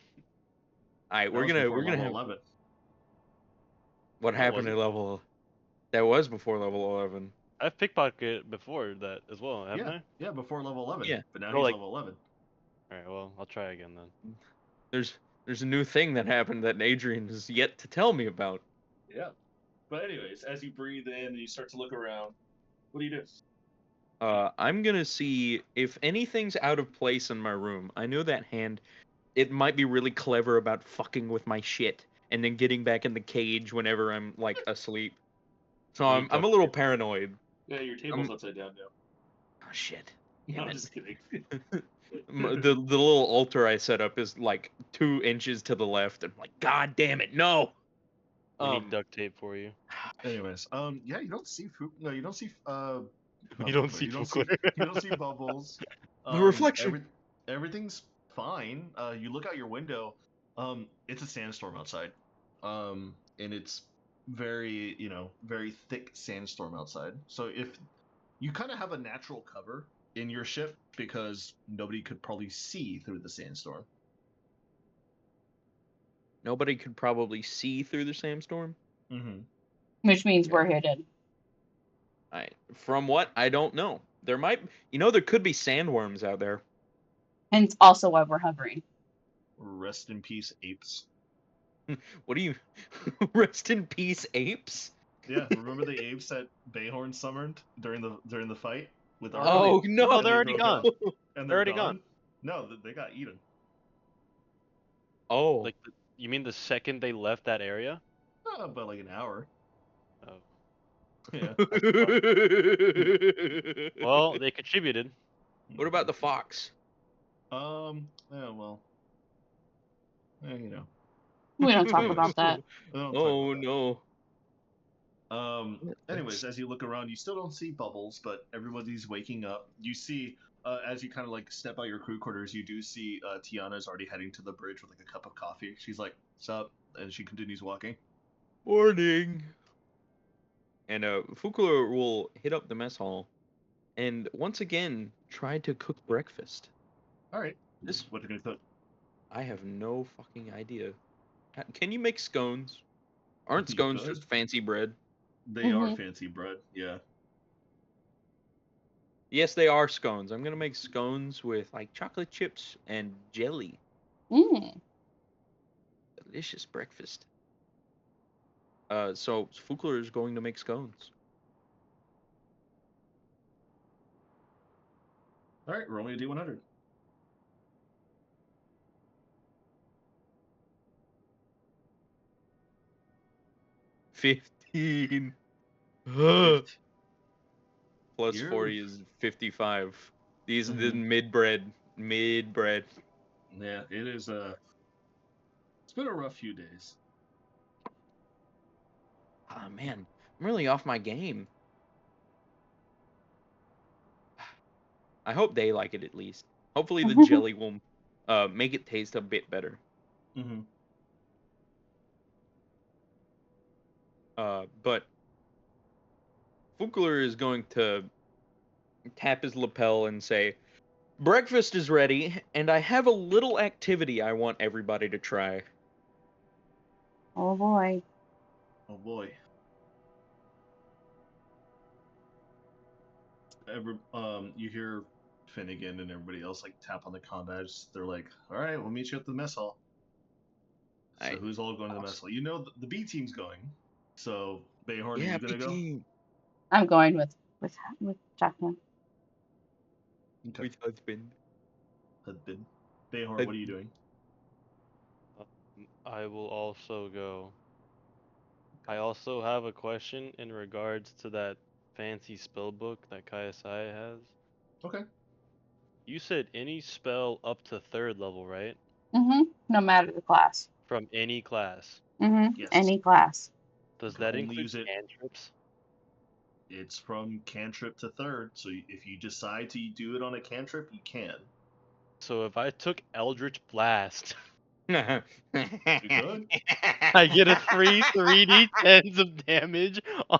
right, that we're was gonna before level have 11. what That happened wasn't. at level. That was before level 11. I've pickpocketed before that as well, haven't I? Yeah, before level 11. Yeah. But now Oh, he's like- level 11. Alright, well, I'll try again then. There's a new thing that happened that Adrian has yet to tell me about. Yeah. But anyways, as you breathe in and you start to look around, what do you do? I'm gonna see if anything's out of place in my room. I know that hand. It might be really clever about fucking with my shit and then getting back in the cage whenever I'm like asleep. So You need I'm a little paranoid. Yeah, your table's upside down now. Oh shit. No, Damn I'm it. just kidding. The little altar I set up is like 2 inches to the left. I'm like, God damn it, no. We need duct tape for you. Anyways, yeah, you don't see You don't see you don't see bubbles. My reflection. Everything's fine. You look out your window. It's a sandstorm outside. And it's very, very thick sandstorm outside. So if you kind of have a natural cover in your ship because nobody could probably see through the sandstorm. Nobody could probably see through the sandstorm. Mm-hmm. Which means Okay. we're hidden. From what? I don't know. There could be sandworms out there. Hence also why we're hovering. Rest in peace, apes. What do you? Rest in peace, apes. Yeah, remember the apes that Bayhorn summoned during the fight with our? Oh no, No, they're already gone. And They're already gone. No, they got eaten. Oh, Like, you mean the second they left that area? About like an hour. Oh. Yeah. Well, they contributed. What about the fox? Yeah, well. We don't talk about that. Oh no. Anyways, as you look around, you still don't see bubbles, but everybody's waking up. You see, as you kind of like step out your crew quarters, you do see Tiana's already heading to the bridge with like a cup of coffee. She's like, "Sup?" and she continues walking. Morning. And Fukler will hit up the mess hall, and once again try to cook breakfast. All right. This What are you gonna cook? I have no fucking idea. Can you make scones? Aren't You scones could. just fancy bread? They are Mhm. fancy bread. Yeah. Yes, they are scones. I'm gonna make scones with like chocolate chips and jelly. Mm. Delicious breakfast. So Fukler is going to make scones. All right. Roll me a D100. $15. Plus You're- 40 is 55. These are the Mhm. mid bread. Yeah, it is. It's been a rough few days. Oh man, I'm really off my game. I hope they like it at least. Hopefully the jelly will make it taste a bit better. Mm-hmm. But Fukler is going to tap his lapel and say, "Breakfast is ready, and I have a little activity I want everybody to try." Oh boy. Oh boy. You hear Finnegan and everybody else like tap on the comm badge. They're like, "All right, we'll meet you at the mess hall." So Aight. who's all going to the mess hall? You know the B team's going. So Bayhorn, are Yeah, you gonna go? BT I'm going with Chaka. Okay. with husband. Husband. Bayhorn, what are you doing? I will also go. I also have a question in regards to that fancy spell book that KSI has. Okay. You said any spell up to 3rd level, right? No matter the class. From any class. Yes. Any class. Does can that only include use it- cantrips? It's from cantrip to 3rd. So if you decide to do it on a cantrip, you can. So if I took Eldritch Blast, You could. I get a free 3d10s of damage on...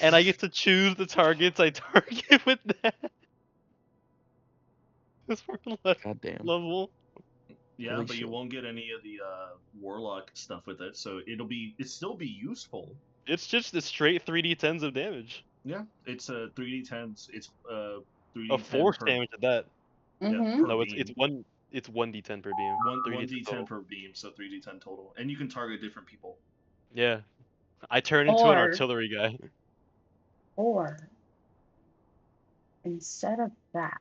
and I get to choose the targets I target with that. This for Goddamn. level. Yeah, Holy but you shit. won't get any of the warlock stuff with it. So it'll still be useful. It's just the straight 3d10s of damage. Yeah, it's a 3d10s. It's 3d10 A force per, damage at that. yeah, Mm-hmm. per No, beam. it's 1d10 per beam. One 3d10 total. d10 per beam, so 3d10 total, and you can target different people. Yeah. I turn into an Or- artillery guy. Or instead of that,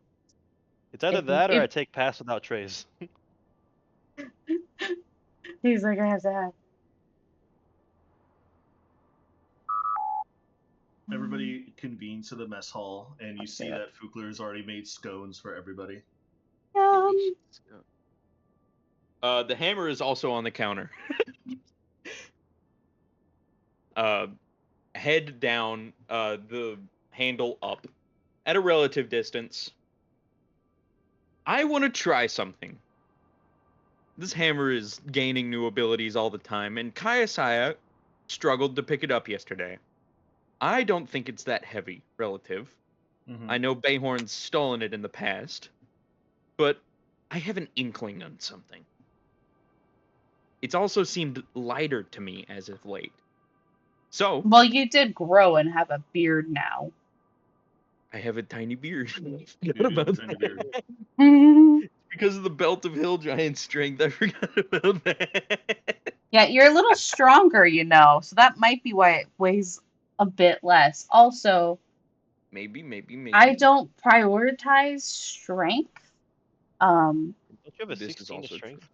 It's either If- that or I if- take pass without trace. he's like, I have to have. Everybody convenes to the mess hall, and you see Okay. that Fukler has already made scones for everybody. The hammer is also on the counter. Head down. The handle up at a relative distance. I want to try something. This hammer is gaining new abilities all the time, and Kayasaya struggled to pick it up yesterday. I don't think it's that heavy, relative. Mhm. I know Bayhorn's stolen it in the past, but I have an inkling on something. It's also seemed lighter to me as of late. So, Well, you did grow and have a beard now. I have a tiny beard. You Forgot do have a about tiny that. beard. Because of the belt of hill giant strength, I forgot about that. Yeah, you're a little stronger, so that might be why it weighs a bit less. Also, Maybe. I don't prioritize strength. Don't you have a This is 16 to also strength? true.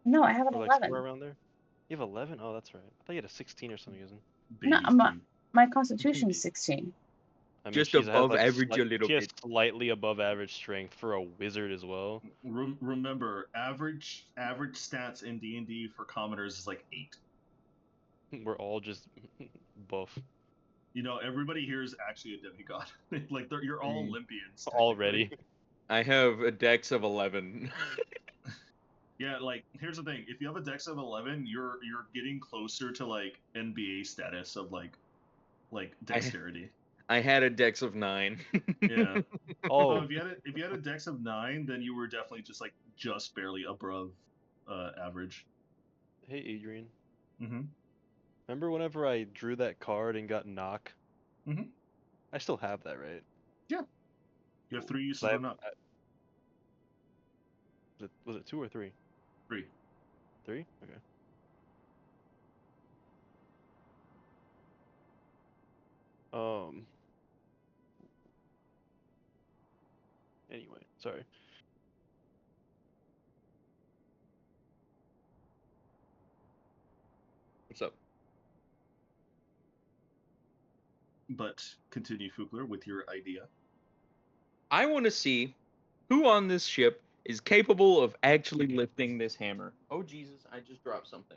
No, I have an Or like 11. somewhere around there? You have 11? Oh, that's right. I thought you had a 16 or something, isn't? No, Baby's teeth. my constitution is Baby. 16. I mean, Just she's has above like average a little she has bit. slightly above average strength for a wizard as well. Remember, average stats in D&D for commoners is like 8. We're all just buff Everybody here is actually a demigod. Like you're all Olympians technically. already. I have a dex of 11. Yeah, like here's the thing: if you have a dex of 11, you're getting closer to like NBA status of like dexterity. I had a dex of 9. Yeah. Oh, if you had a dex of 9, then you were definitely just barely above average. hey Adrian. Mm-hmm. Remember whenever I drew that card and got knock? Mm-hmm. I still have that, right? Yeah. You have 3 uses I- of knock. Was it 2 or 3? 3. 3? Okay. Anyway, sorry. What's up? But continue, Fugler, with your idea. I want to see who on this ship is capable of actually lifting this hammer. Oh, Jesus, I just dropped something.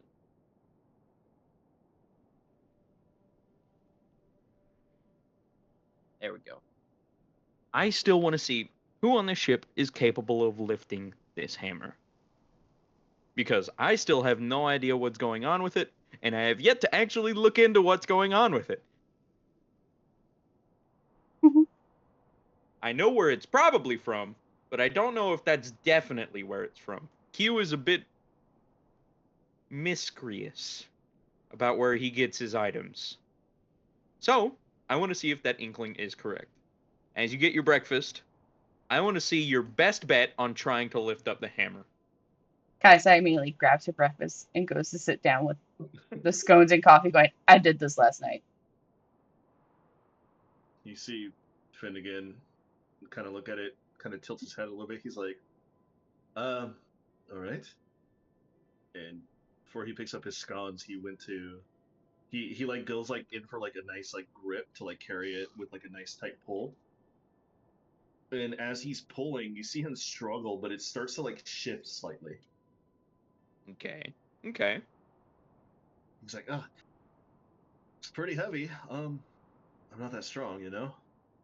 There we go. I still want to see who on this ship is capable of lifting this hammer. Because I still have no idea what's going on with it, and I have yet to actually look into what's going on with it. I know where it's probably from, but I don't know if that's definitely where it's from. Q is a bit mysterious about where he gets his items. So, I want to see if that inkling is correct. As you get your breakfast, I want to see your best bet on trying to lift up the hammer. Kaisai immediately grabs her breakfast and goes to sit down with the scones and coffee going, I did this last night. You see Finnegan kind of look at it, kind of tilts his head a little bit. He's like, all right. And before he picks up his scones, he went to, he like goes like in for like a nice like grip to like carry it with like a nice tight pull. And as he's pulling, you see him struggle, but it starts to like shift slightly. Okay. He's like, it's pretty heavy. I'm not that strong, No.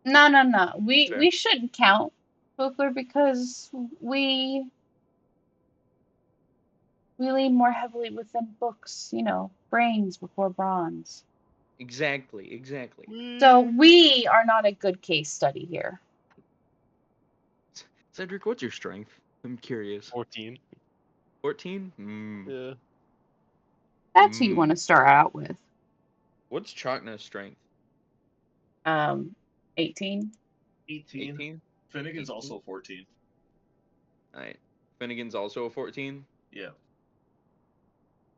Fair. We shouldn't count, Booker, because we lean more heavily within books, brains before bronze. Exactly. So we are not a good case study here. Cedric, what's your strength? I'm curious. 14. 14? Yeah. That's who you want to start out with. What's Chakna's strength? 18. 18. Finnegan's 18? also 14. Alright. Finnegan's also a 14? Yeah.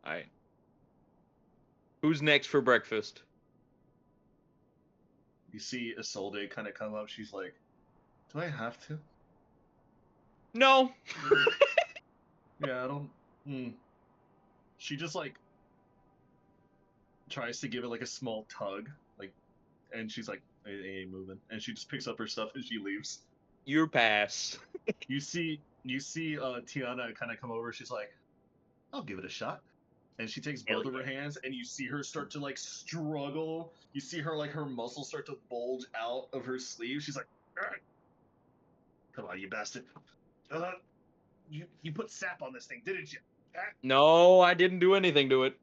Alright. Who's next for breakfast? You see Isolde kind of come up. She's like, do I have to? No. Yeah, I don't. She just like tries to give it like a small tug, like, and she's like, it ain't moving, and she just picks up her stuff and she leaves. Your pass. You see Tiana kind of come over. She's like, I'll give it a shot. And she takes Hell both of her yeah. hands, and you see her start to like struggle. You see her like her muscles start to bulge out of her sleeve. She's like, "Ugh. Come on, you bastard! You put sap on this thing, didn't you?" No, I didn't do anything to it.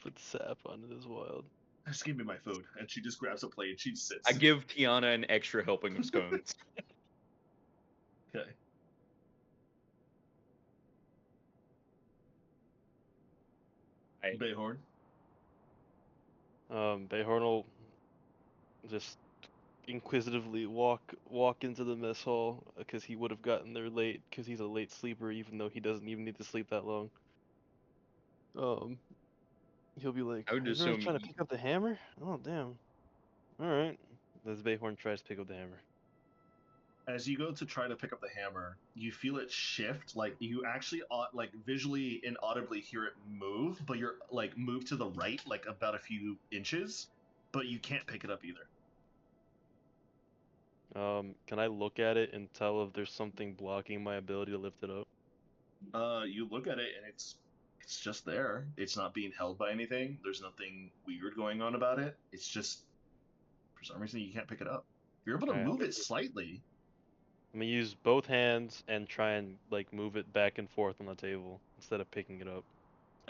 Put sap on it as wild. Just give me my food. And she just grabs a plate and she sits. I give Tiana an extra helping of scones. Okay. Bayhorn. Bayhorn will just inquisitively walk into the mess hall because he would have gotten there late because he's a late sleeper even though he doesn't even need to sleep that long. He'll be like, I would "Are you really assume trying to pick up the hammer? Oh damn! All right." As Bayhorn tries to pick up the hammer. As you go to try to pick up the hammer, you feel it shift. Like you actually like visually and audibly hear it move, but you're like move to the right, like about a few inches, but you can't pick it up either. Can I look at it and tell if there's something blocking my ability to lift it up? You look at it and it's just there. It's not being held by anything. There's nothing weird going on about it. It's just for some reason you can't pick it up. You're able to Alright, move it slightly. I'm gonna use both hands and try and like move it back and forth on the table instead of picking it up.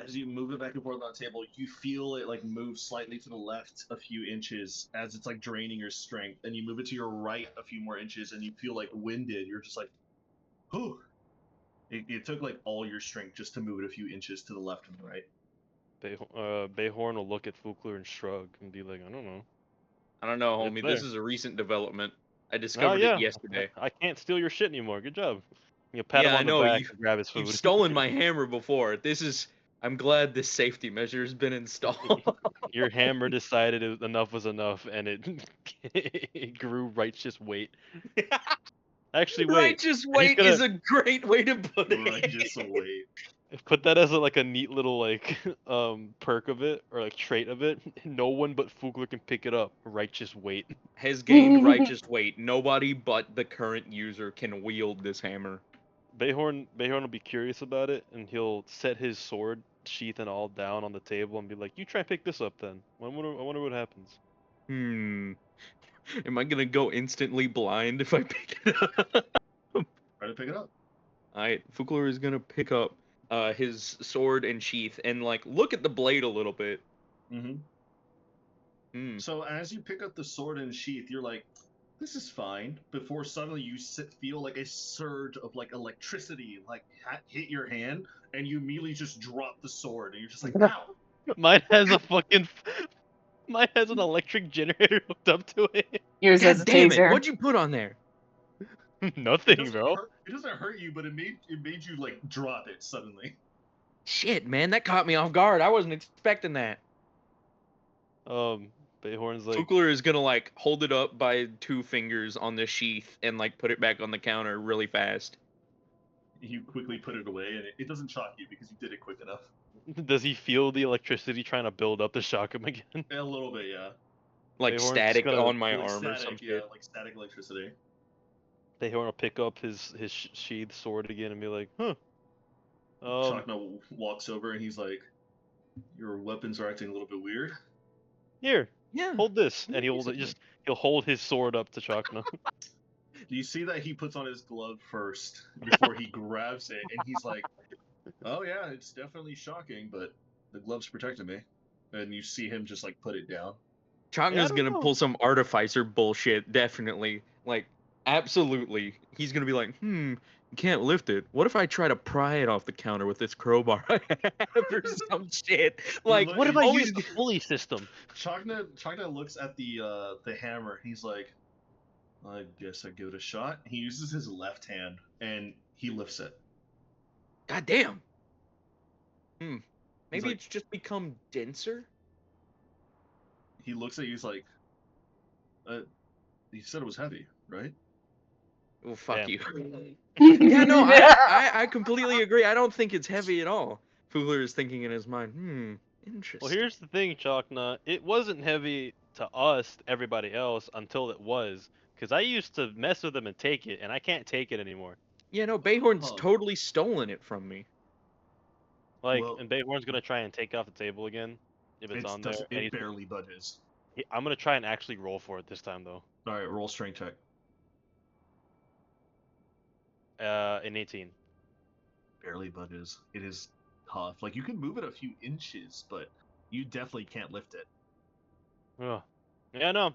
As you move it back and forth on the table, you feel it like move slightly to the left a few inches as it's like draining your strength. And you move it to your right a few more inches and you feel like winded. You're just like, whew. It took like all your strength just to move it a few inches to the left and the right. Bayhorn will look at Fukler and shrug and be like, I don't know. I don't know, It's homie. there. This is a recent development. I Oh discovered yeah, it yesterday. I can't steal your shit anymore. Good job. You pat him Yeah, on I the know. back and grab his food. You've stolen my hammer before. I'm glad this safety measure has been installed. Your hammer decided enough was enough, and it it grew righteous weight. Actually, wait. Righteous He's weight gonna is a great way to put it. Righteous weight. put that as like a neat little like perk of it or like trait of it. No one but Fugler can pick it up. Righteous weight. Has gained righteous weight. Nobody but the current user can wield this hammer. Bayhorn will be curious about it, and he'll set his sword sheath and all down on the table and be like, "You try and pick this up, then. I wonder what happens." Am I gonna go instantly blind if I pick it up? Try to pick it up. Alright, Fukler is gonna pick up his sword and sheath and like look at the blade a little bit. So as you pick up the sword and sheath, you're like, this is fine. Before suddenly you feel like a surge of like electricity like hit your hand, and you immediately just drop the sword, and you're just like, ow! Mine has mine has an electric generator hooked up to it. Yours has a God damn it! taser. What'd you put on there? Nothing, bro. It doesn't hurt you, but it made you like drop it suddenly. Shit, man, that caught me off guard. I wasn't expecting that. Bayhorn's like, Fukler is gonna like hold it up by 2 fingers on the sheath and like put it back on the counter really fast. You quickly put it away, and it doesn't shock you because you did it quick enough. does he feel the electricity trying to build up to shock him again? A little bit, yeah. Like Bayhorn's static gonna- on my Like arm or static, some yeah, shit. like static electricity. Bayhorn will pick up his sheathed sword again and be like, huh. Chakna walks over and he's like, your weapons are acting a little bit weird. Here, Yeah. hold this, and Basically. he'll hold his sword up to Chakna. Do you see that he puts on his glove first before he grabs it, and he's like, oh yeah, it's definitely shocking, but the glove's protecting me. And you see him just like put it down. Changna's don't gonna know. pull some artificer bullshit, definitely. Like, absolutely. He's gonna be like, you can't lift it. What if I try to pry it off the counter with this crowbar I have or some shit? Like, look- What if I always use the pulley system? Chakna looks at the hammer. He's like, I guess I give it a shot. He uses his left hand and he lifts it. God damn. Maybe like- it's just become denser? He looks at you. He's like, you said it was heavy, right? Well, fuck Damn. you. Yeah, no, I completely agree. I don't think it's heavy at all. Fugler is thinking in his mind, interesting. Well, here's the thing, Chakna. It wasn't heavy to us, everybody else, until it was. Because I used to mess with them and take it, and I can't take it anymore. Yeah, no, Bayhorn's Oh. totally stolen it from me. Like, Well, and Bayhorn's gonna try and take off the table again if it's on there. doesn't. And It barely budges. I'm gonna try and actually roll for it this time though. All right, roll strength check. An 18. Barely budges. It is tough. Like you can move it a few inches, but you definitely can't lift it. Oh. Yeah, no.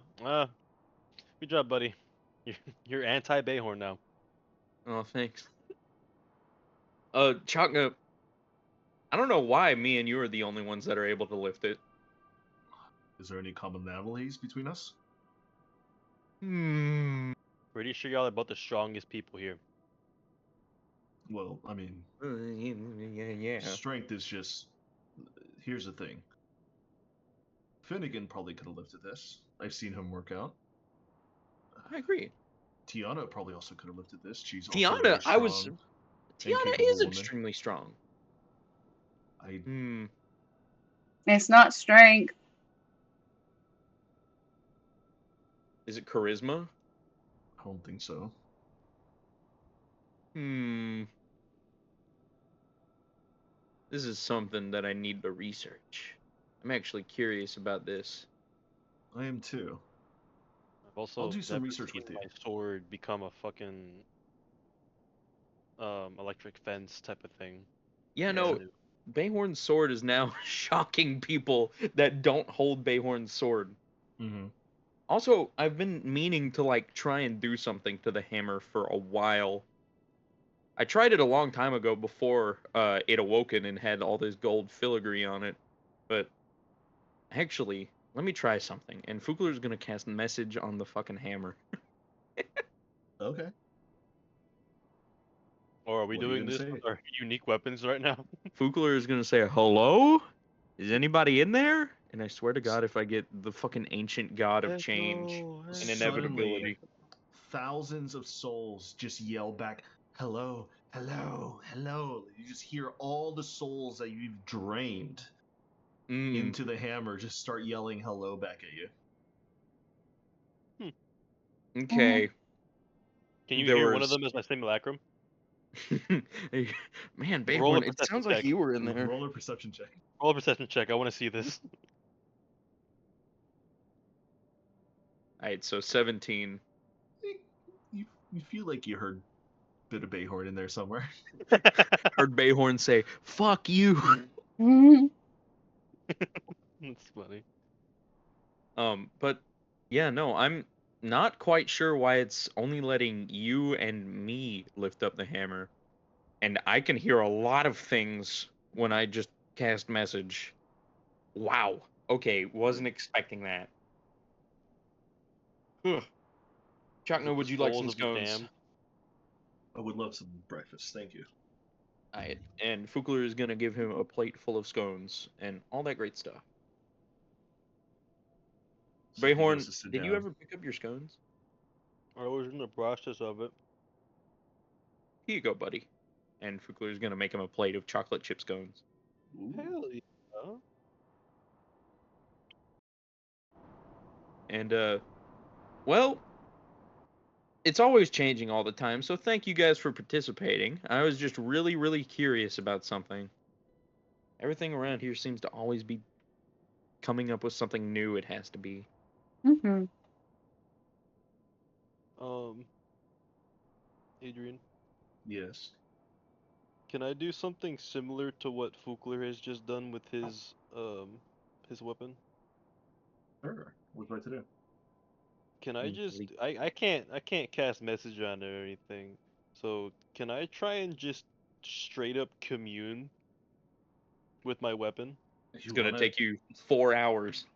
Good job, buddy. You're anti-Bayhorn now. Oh, thanks. Chakna, I don't know why me and you are the only ones that are able to lift it. Is there any commonalities between us? Pretty sure y'all are about the strongest people here. Well, I mean, Yeah. strength is just. Here's the thing. Finnegan probably could have lifted this. I've seen him work out. I agree. Tiana probably also could have lifted this. She's also very Tiana, strong and Tiana capable is woman. extremely strong. I It's not strength. Is it charisma? don't think so. This is something that I need to research. I'm actually curious about this. I am too. I've also I'll do some never research seen with you. my sword become a fucking electric fence type of thing. Yeah, Yeah. no, Bayhorn's sword is now shocking people that don't hold Bayhorn's sword. Mm-hmm. Also, I've been meaning to like try and do something to the hammer for a while. I tried it a long time ago before it awoken and had all this gold filigree on it. But actually, let me try something. And Fugler's gonna cast message on the fucking hammer. Okay. Or are we What are you doing gonna this say? with our unique weapons right now? Fugler is gonna say, "Hello? Is anybody in there?" And I swear to God, if I get the fucking ancient god of change and Suddenly, inevitability. thousands of souls just yell back, "Hello, hello, hello." You just hear all the souls that you've drained into the hammer just start yelling hello back at you. Okay. Can you There hear one of was- them as my simulacrum? Man, Roll a Bayhorn, it perception sounds like check. you were in there. Roll a perception check. Roll a perception check. I want to see this. Alright, so 17. You feel like you heard a bit of Bayhorn in there somewhere. Heard Bayhorn say, "Fuck you." That's funny. But yeah, no, I'm not quite sure why it's only letting you and me lift up the hammer. And I can hear a lot of things when I just cast message. Wow. Okay, wasn't expecting that. Chakno, would you like some Souls of the scones? damned. I would love some breakfast, thank you. Alright, and Fugler is gonna give him a plate full of scones and all that great stuff. So he goes Bayhorn, to sit did you down. ever pick up your scones? I was in the process of it. Here you go, buddy. And Fugler is gonna make him a plate of chocolate chip scones. Ooh. Hell yeah. And well, it's always changing all the time, so thank you guys for participating. I was just really, really curious about something. Everything around here seems to always be coming up with something new it has to be. Mm-hmm. Adrian, Yes. can I do something similar to what Fugler has just done with his weapon? Sure. What would you like to do? Can I Mm, just delete. I can't cast message on it or anything. So can I try and just straight up commune with my weapon? If It's gonna take you 4 hours.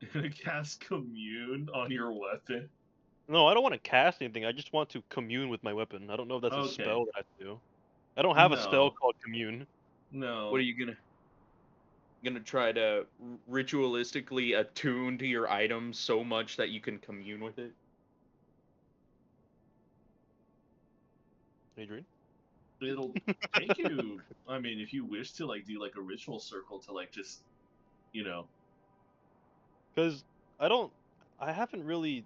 You're gonna cast commune on your weapon. No, I don't want to cast anything. I just want to commune with my weapon. I don't know if that's a Okay. spell that I do. I don't have a spell No. called commune. No. What are you gonna try to ritualistically attune to your items so much that you can commune with it? Adrian? It'll take you. I mean, if you wish to like do like a ritual circle to like just, you know. Because I haven't really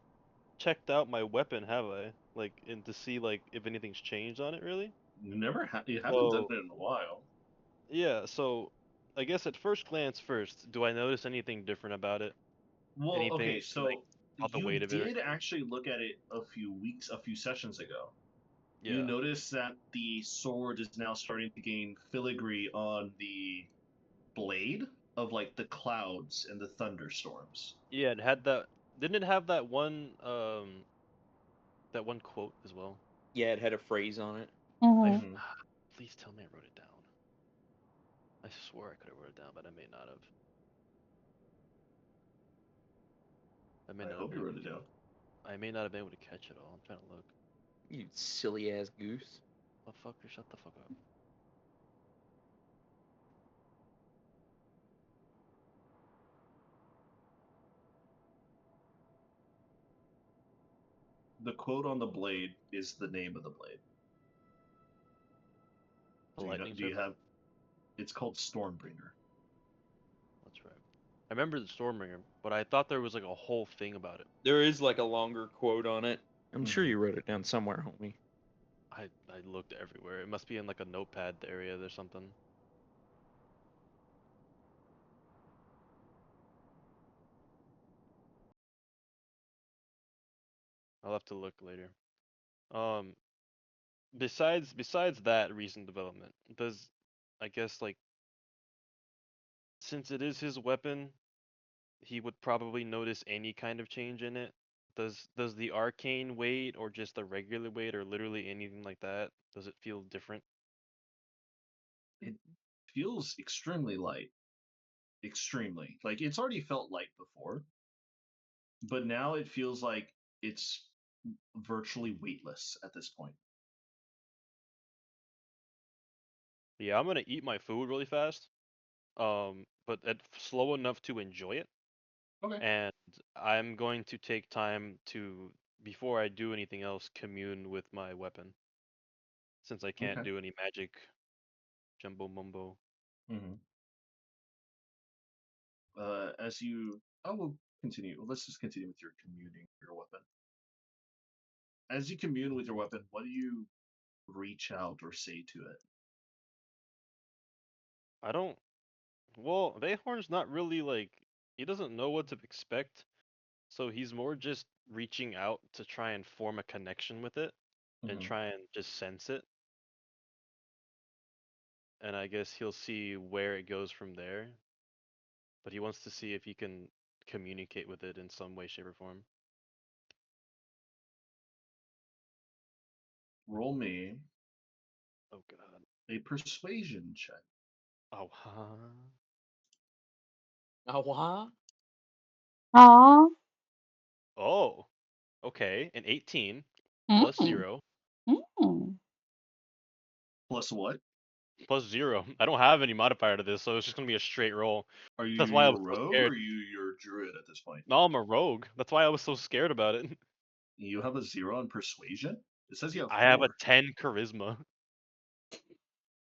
checked out my weapon, have I? Like, and to see like if anything's changed on it, really. You haven't Oh. done it in a while. Yeah. So I guess at first glance, do I notice anything different about it? Well, Anything okay, like so about the you weight of it or did anything? actually look at it a few sessions ago. You Yeah. notice that the sword is now starting to gain filigree on the blade of like the clouds and the thunderstorms. Yeah, it had that. Didn't it have that one quote as well? Yeah, it had a phrase on it. I Mhm. Mm-hmm. please tell me I wrote it down. I swore I could have wrote it down, but I may not have. I may I not have hope been you able wrote to. it down. I may not have been able to catch it all. I'm trying to look. You silly ass goose. Motherfucker, shut the fuck up. The quote on the blade is the name of the blade. The lightning Do you serpent. have? It's called Stormbringer. That's right. I remember the Stormbringer, but I thought there was like a whole thing about it. There is like a longer quote on it. I'm sure Mhm. you wrote it down somewhere, homie. I looked everywhere. It must be in like a notepad area or something. I'll have to look later. Um, besides that recent development, does I guess like since it is his weapon, he would probably notice any kind of change in it. Does the arcane weight or just the regular weight or literally anything like that, does it feel different? It feels extremely light. Extremely. Like it's already felt light before, but now it feels like it's virtually weightless at this point. Yeah, I'm gonna eat my food really fast. But slow enough to enjoy it. Okay. And I'm going to take time to, before I do anything else, commune with my weapon, since I can't Okay. do any magic jumbo mumbo. Mm-hmm. As you, I will continue. Let's just continue with your communing with your weapon. As you commune with your weapon, what do you reach out or say to it? I don't. Well, Vehorn's not really like, he doesn't know what to expect, so he's more just reaching out to try and form a connection with it and Mm-hmm. try and just sense it. And I guess he'll see where it goes from there. But he wants to see if he can communicate with it in some way, shape, or form. Roll me Oh god. a persuasion check. Oh, huh. Oh, what? Aw. Oh, okay. An 18 plus Mm. 0 Mm. Plus what? plus 0. I don't have any modifier to this, so it's just gonna be a straight roll. Are you That's why I your was so rogue or scared. are you your druid at this point? No, I'm a rogue. That's why I was so scared about it. You have a 0 on persuasion? It says you have I have a 4. 10 charisma.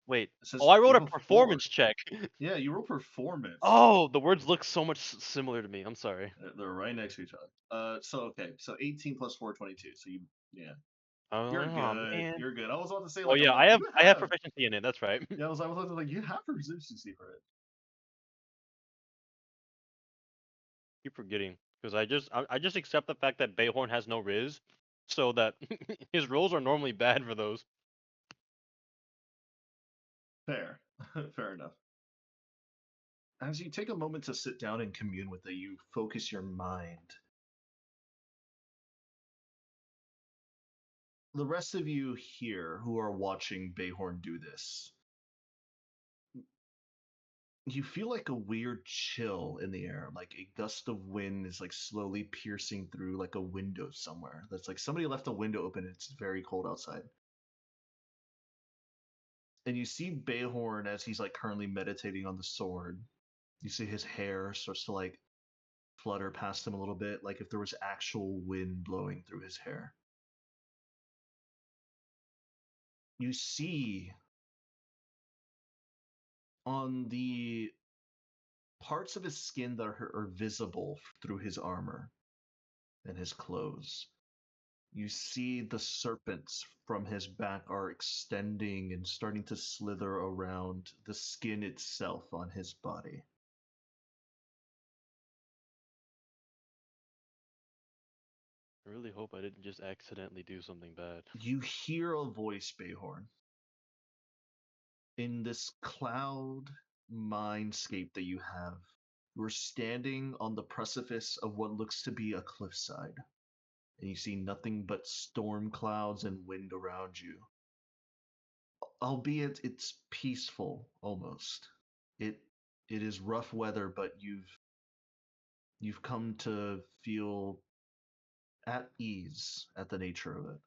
Wait. It Oh, says I you wrote a have a 4. performance check. Yeah, you roll performance. Oh, the words look so much similar to me. I'm sorry. They're right next to each other. So okay, so 18 plus 4, 22. So you, yeah, you're Oh good. man. You're good. I was about to say Oh like, I'm yeah, like, you I have have. proficiency in it. That's right. Yeah, I was like, you have proficiency for it. Keep forgetting because I just accept the fact that Bayhorn has no Riz, so that his rolls are normally bad for those. Fair, fair enough. As you take a moment to sit down and commune with it, you focus your mind. The rest of you here who are watching Bayhorn do this, you feel like a weird chill in the air, like a gust of wind is like slowly piercing through like a window somewhere. That's like somebody left a window open and it's very cold outside. And you see Bayhorn as he's like currently meditating on the sword. You see his hair starts to like flutter past him a little bit, like if there was actual wind blowing through his hair. You see on the parts of his skin that are visible through his armor and his clothes, You see the serpents from his back are extending and starting to slither around the skin itself on his body. I really hope I didn't just accidentally do something bad. You hear a voice, Bayhorn. In this cloud mindscape that you have, you're standing on the precipice of what looks to be a cliffside, and you see nothing but storm clouds and wind around you. Albeit it's peaceful almost. It it is rough weather, but you've come to feel at ease at the nature of it.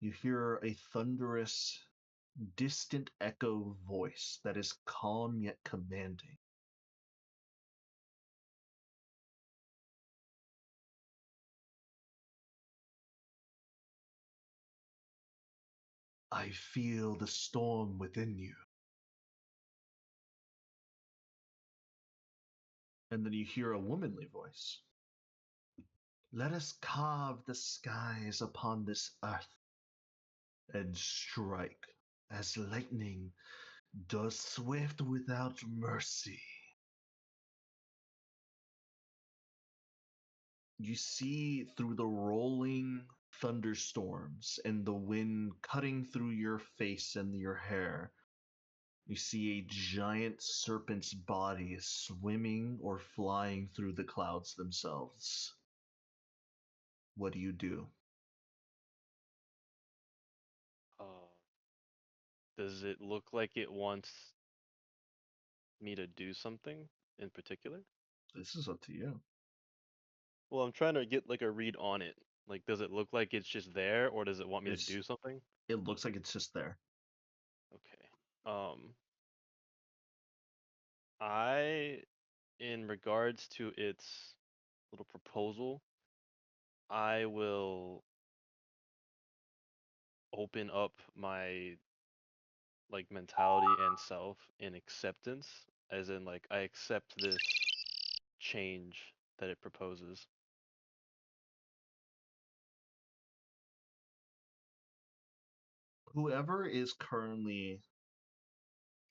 You hear a thunderous, distant echo voice that is calm yet commanding. I feel the storm within you. And then you hear a womanly voice. Let us carve the skies upon this earth and strike as lightning does swift without mercy. You see through the rolling thunderstorms and the wind cutting through your face and your hair. You see a giant serpent's body swimming or flying through the clouds themselves. What do you do? Does it look like it wants me to do something in particular? This is up to you. Well, I'm trying to get like a read on it. Like, does it look like it's just there, or does it want me to It's, do something? it looks like it's just there. Okay. I, in regards to its little proposal, I will open up my like mentality and self in acceptance, as in like I accept this change that it proposes. Whoever is currently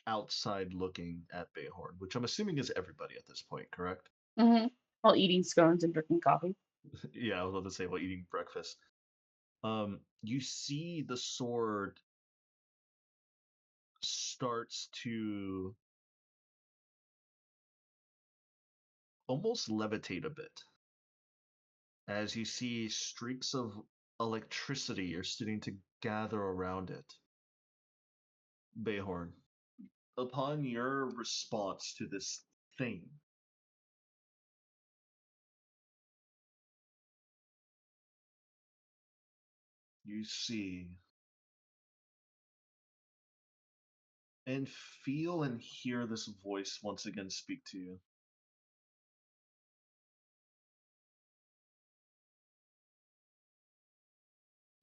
outside looking at Bayhorn, which I'm assuming is everybody at this point, correct? Mm-hmm. While eating scones and drinking coffee. Yeah, I was about to say while eating breakfast. You see the sword starts to almost levitate a bit as you see streaks of electricity are starting to gather around it. Bayhorn, upon your response to this thing, you see and feel and hear this voice once again speak to you.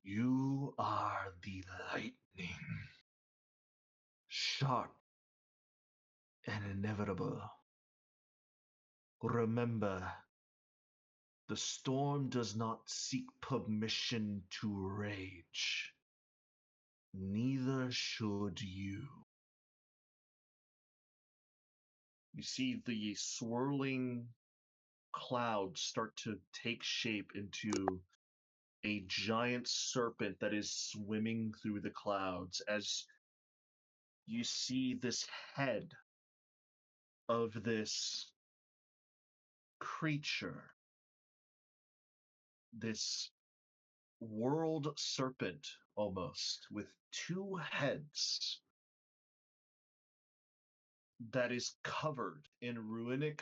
You are the lightning, sharp and inevitable. Remember, the storm does not seek permission to rage. Neither should you. You see the swirling clouds start to take shape into a giant serpent that is swimming through the clouds as you see this head of this creature, this world serpent almost, with two heads that is covered in runic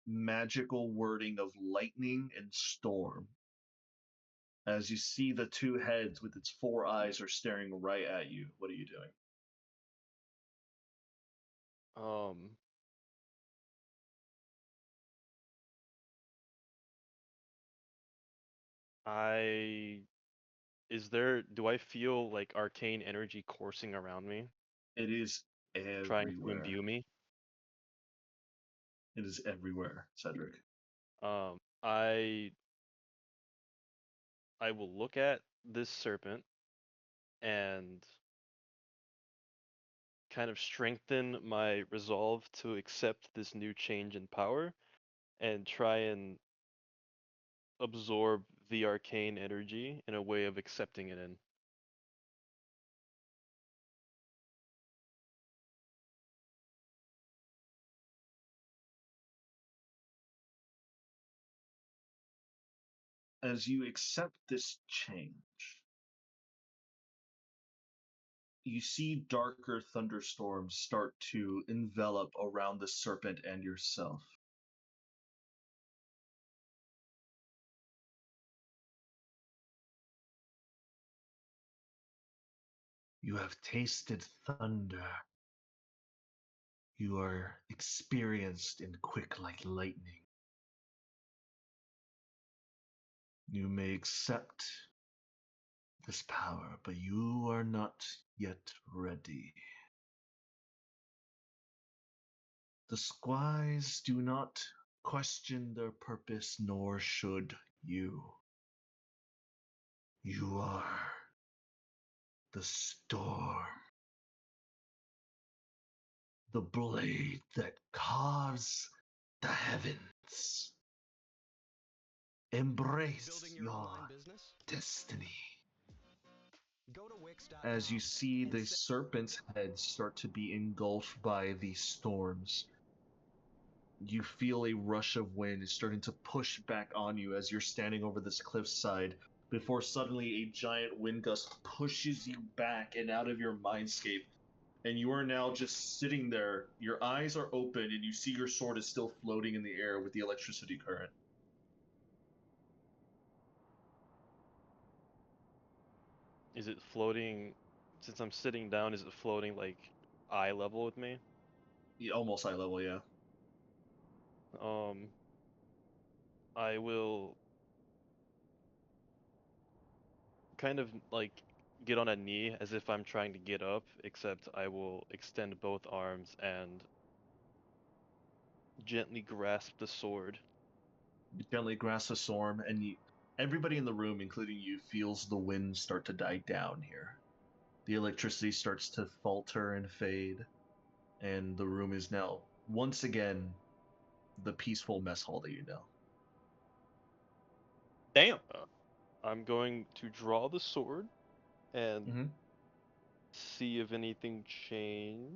magical wording of lightning and storm. As you see the two heads with its four eyes are staring right at you. What are you doing? Um, I do I feel like arcane energy coursing around me, It is trying to everywhere. imbue me? It is everywhere, Cedric. I I will look at this serpent and kind of strengthen my resolve to accept this new change in power and try and absorb the arcane energy in a way of accepting it in. As you accept this change, you see darker thunderstorms start to envelop around the serpent and yourself. You have tasted thunder. You are experienced and quick like lightning. You may accept this power, but you are not yet ready. The squires do not question their purpose, nor should you. You are the storm, the blade that carves the heavens. Embrace your destiny. As you see the serpent's head start to be engulfed by these storms, you feel a rush of wind starting to push back on you as you're standing over this cliffside before suddenly a giant wind gust pushes you back and out of your mindscape. And you are now just sitting there. Your eyes are open and you see your sword is still floating in the air with the electricity current. Is it floating, since I'm sitting down, is it floating like eye level with me? Yeah, almost eye level, yeah. I will kind of like get on a knee as if I'm trying to get up, except I will extend both arms and gently grasp the sword. You gently grasp a storm, and everybody in the room, including you, feels the wind start to die down here. The electricity starts to falter and fade, and the room is now, once again, the peaceful mess hall that you know. Damn. I'm going to draw the sword and Mm-hmm. see if anything changed.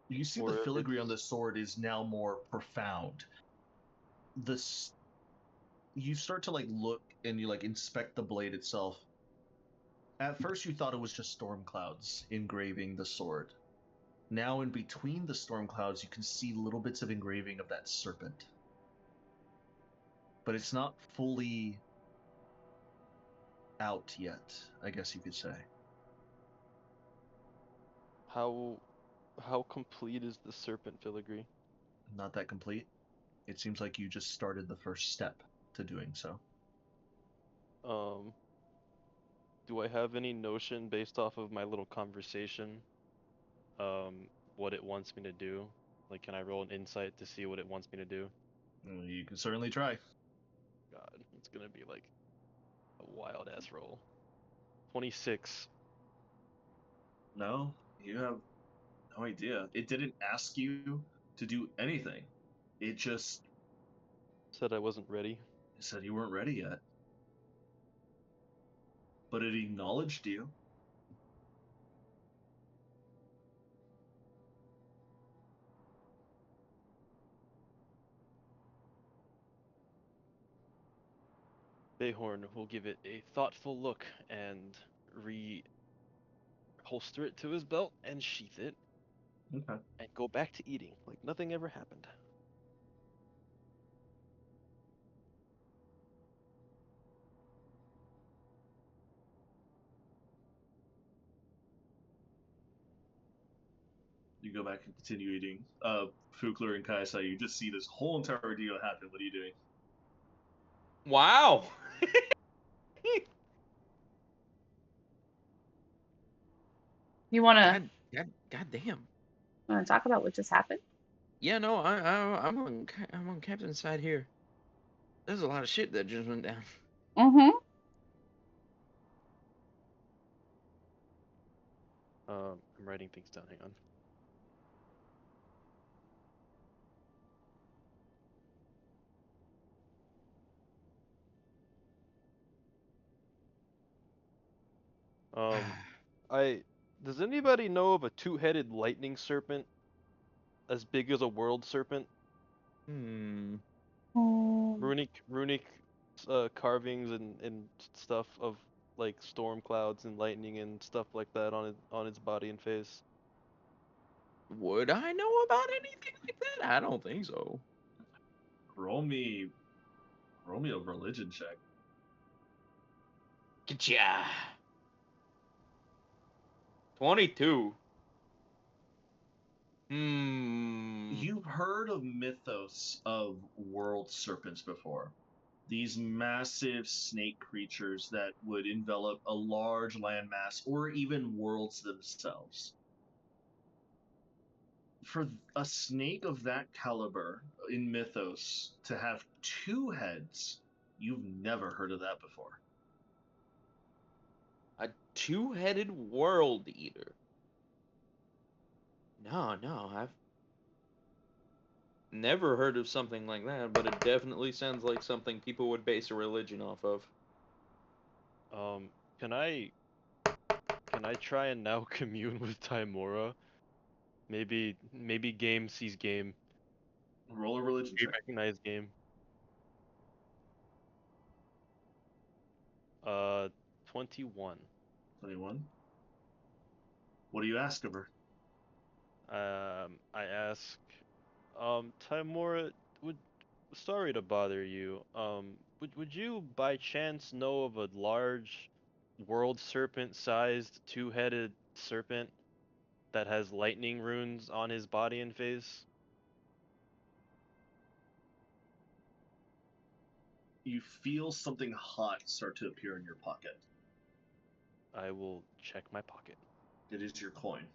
You see Or the if filigree on it's- the sword is now more profound. You start to look and you inspect the blade itself. At first you thought it was just storm clouds engraving the sword. Now in between the storm clouds you can see little bits of engraving of that serpent. But it's not fully out yet, I guess you could say. how complete is the serpent filigree? Not that complete. It seems like you just started the first step to doing so. Do I have any notion based off of my little conversation, what it wants me to do? Like, can I roll an insight to see what it wants me to do? You can certainly try. God, it's gonna be like a wild ass roll. 26. No, you have no idea. It didn't ask you to do anything. It just Said I wasn't ready. said you weren't ready yet. But it acknowledged you. Bayhorn will give it a thoughtful look and holster it to his belt and sheath it Okay. and go back to eating like nothing ever happened. You go back and continue eating. Fukler and Kaisai, you just see this whole entire deal happen. What are you doing? Wow. You want God damn. to talk about what just happened? Yeah, no, I'm on Captain's side here. There's a lot of shit that just went down. Mm-hmm. I'm writing things down. Hang on. I does anybody know of a two-headed lightning serpent as big as a world serpent? Hmm. Runic carvings and stuff of like storm clouds and lightning and stuff like that on its body and face. Would I know about anything like that? I don't think so. Roll me a religion check. Gotcha. 22. Hmm. You've heard of mythos of world serpents before. These massive snake creatures that would envelop a large landmass or even worlds themselves. For a snake of that caliber in mythos to have two heads, you've never heard of that before. A two-headed world eater. No, I've never heard of something like that, but it definitely sounds like something people would base a religion off of. Um, can I try and now commune with Timora? Maybe game sees game. Roll a religion We check. recognize game. 21. 21. What do you ask of her? I ask, Timora, sorry to bother you. Would you by chance know of a large world serpent-sized two-headed serpent that has lightning runes on his body and face? You feel something hot start to appear in your pocket. I will check my pocket. It is your coin.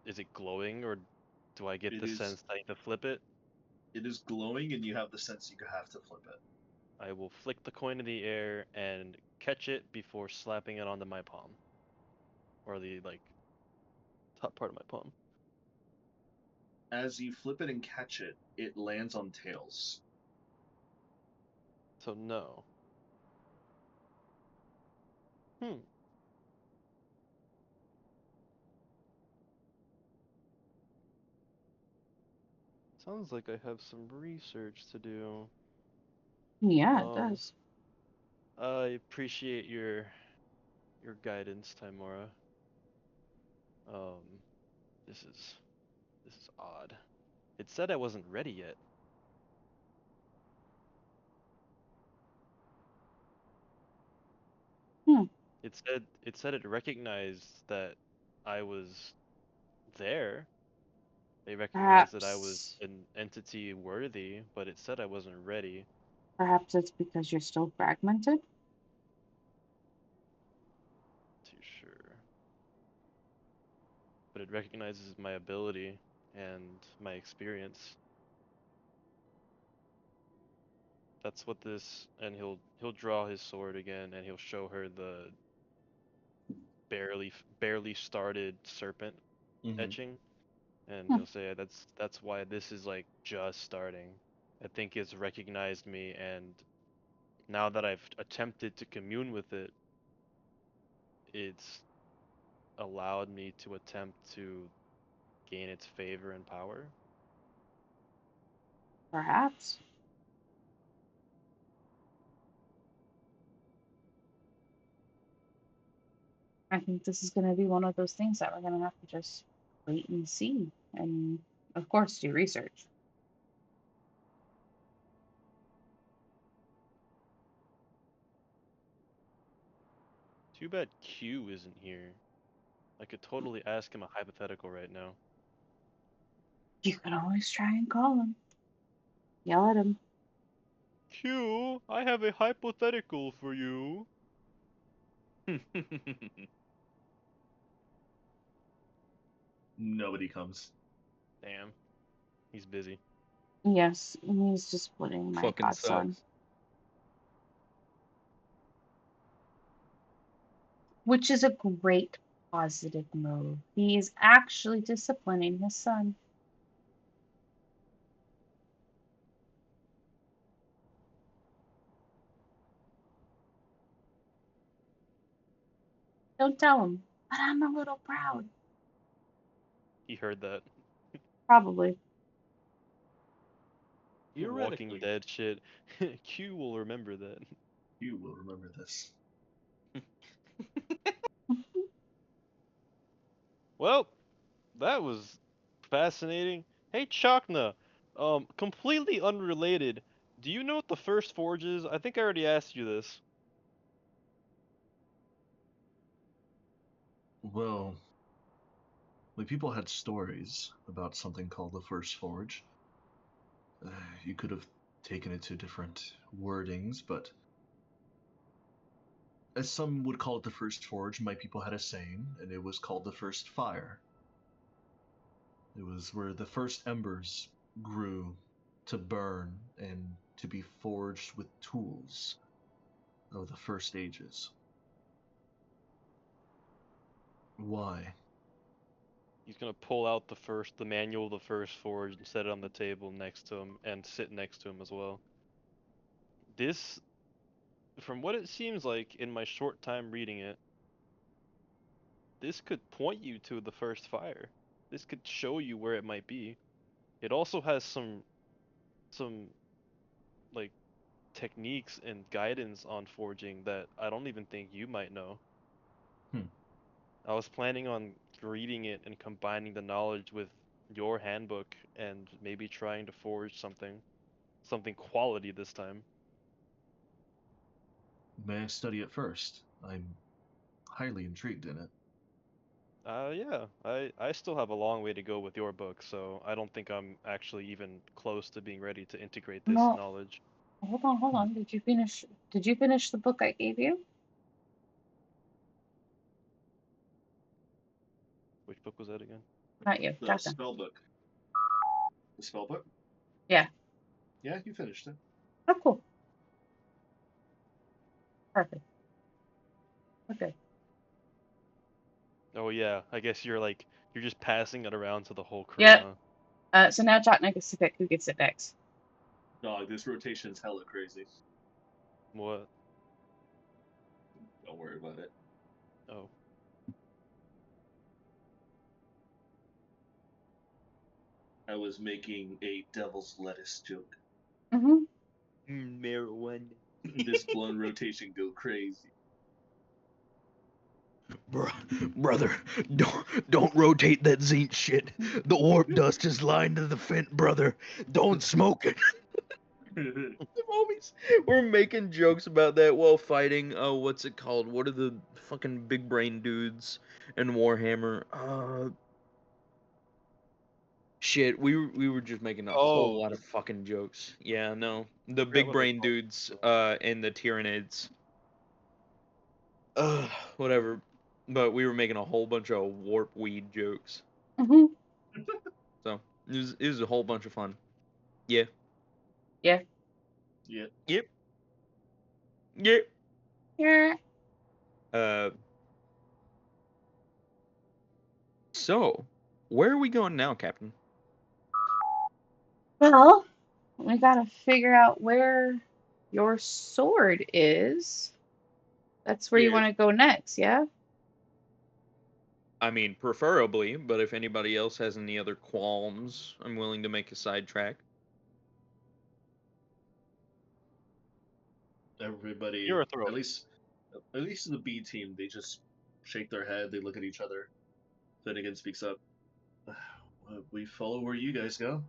Is it glowing, or do I get It the is sense that I need to flip it? it is glowing and you have the sense you have to flip it. I will flick the coin in the air and catch it before slapping it onto my palm. Or the like top part of my palm. As you flip it and catch it, it lands on tails. So no. Sounds like I have some research to do. Yeah, it does. I appreciate your guidance, Timora. This is odd. It said I wasn't ready yet. It said it recognized that I was there. They recognized that I was Perhaps, an entity worthy, but it said I wasn't ready. perhaps it's because you're still fragmented. Too sure. But it recognizes my ability and my experience. That's what this, and he'll draw his sword again, and he'll show her the barely started serpent etching, and Hmm, he'll say that's why this is like just starting. I think it's recognized me, and now that I've attempted to commune with it, it's allowed me to attempt to gain its favor and power. perhaps. I think this is going to be one of those things that we're going to have to just wait and see. And of course, do research. Too bad Q isn't here. I could totally ask him a hypothetical right now. You can always try and call him. Yell at him. Q, I have a hypothetical for you. Nobody comes. Damn, he's busy. Yes, he's just putting my Fucking thoughts on. sucks. Which is a great positive move. He is actually disciplining his son. Don't tell him, but I'm a little proud. He heard that. Probably. Walking Theoretically. Dead shit. Q will remember that. You will remember this. Well, that was fascinating. Hey, Chakna, completely unrelated. Do you know what the first forge is? I think I already asked you this. Well, people had stories about something called the First Forge. You could have taken it to different wordings, but as some would call it the First Forge, my people had a saying, and it was called the First Fire. It was where the first embers grew to burn and to be forged with tools of the first ages. Why? He's gonna pull out the manual of the first forge and set it on the table next to him and sit next to him as well. This, from what it seems like in my short time reading it, this could point you to the first fire. This could show you where it might be. It also has some like techniques and guidance on forging that I don't even think you might know. Hmm. I was planning on reading it and combining the knowledge with your handbook and maybe trying to forge something quality this time. May I study it first? I'm highly intrigued in it. Yeah, I still have a long way to go with your book, so I don't think I'm actually even close to being ready to integrate this No, knowledge. hold on. Did you finish the book I gave you? Which book was that again? Not you, The Jota. spell book. The spell book? Yeah. Yeah, you finished it. Oh, cool. Perfect. Okay. Oh yeah, I guess you're just passing it around to the whole crew, Yep. huh? So now Jotna gets to pick who gets it next. Dog, this rotation is hella crazy. What? Don't worry about it. Oh. I was making a devil's lettuce joke. Mm-hmm. Marijuana. This blunt rotation go crazy. Brother, don't rotate that zinc shit. The warp dust is lying to the vent, brother. Don't smoke it. The homies we're making jokes about that while fighting. Oh, what's it called? What are the fucking big brain dudes in Warhammer? Shit. We were just making a whole Oh, lot of fucking jokes. Yeah, no, the forgot big what they're brain called. dudes. And the Tyranids. Whatever. But we were making a whole bunch of warp weed jokes. Mm-hmm. So it was a whole bunch of fun. Yeah. Yeah. Yeah. Yep. Yep. Yeah. Uh. So, where are we going now, Captain? Well, we gotta figure out where your sword is. That's where you Yeah. want to go next, yeah? I mean, preferably, but if anybody else has any other qualms, I'm willing to make a sidetrack. Everybody, You're a throw. at least in the B team, they just shake their head. They look at each other. Finnegan speaks up. We follow where you guys go.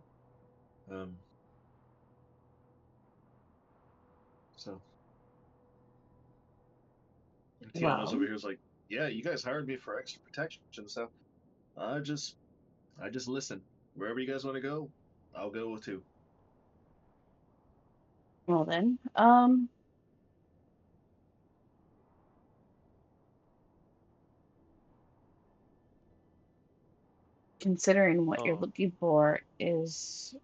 So Tiana's over Well, here is like, yeah, you guys hired me for extra protection, so I just listen. Wherever you guys want to go, I'll go too. well then, considering what you're Oh, looking for is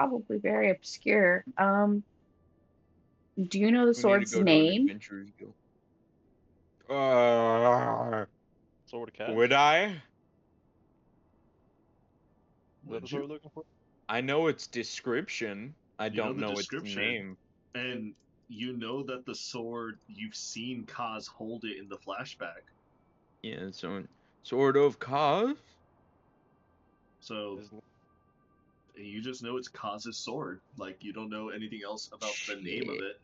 probably very obscure. Do you know the We need to sword's go to an name? adventurers guild. Sword of Cat. Would I? Is that Would the sword you? we're looking for? I know its description. I You know don't the know its description. name. And you know that the sword, you've seen Kaz hold it in the flashback. Yeah, so Sword of Kaz? So Isn't you just know it's Kaz's sword. Like, you don't know anything else about the name of Shit. it.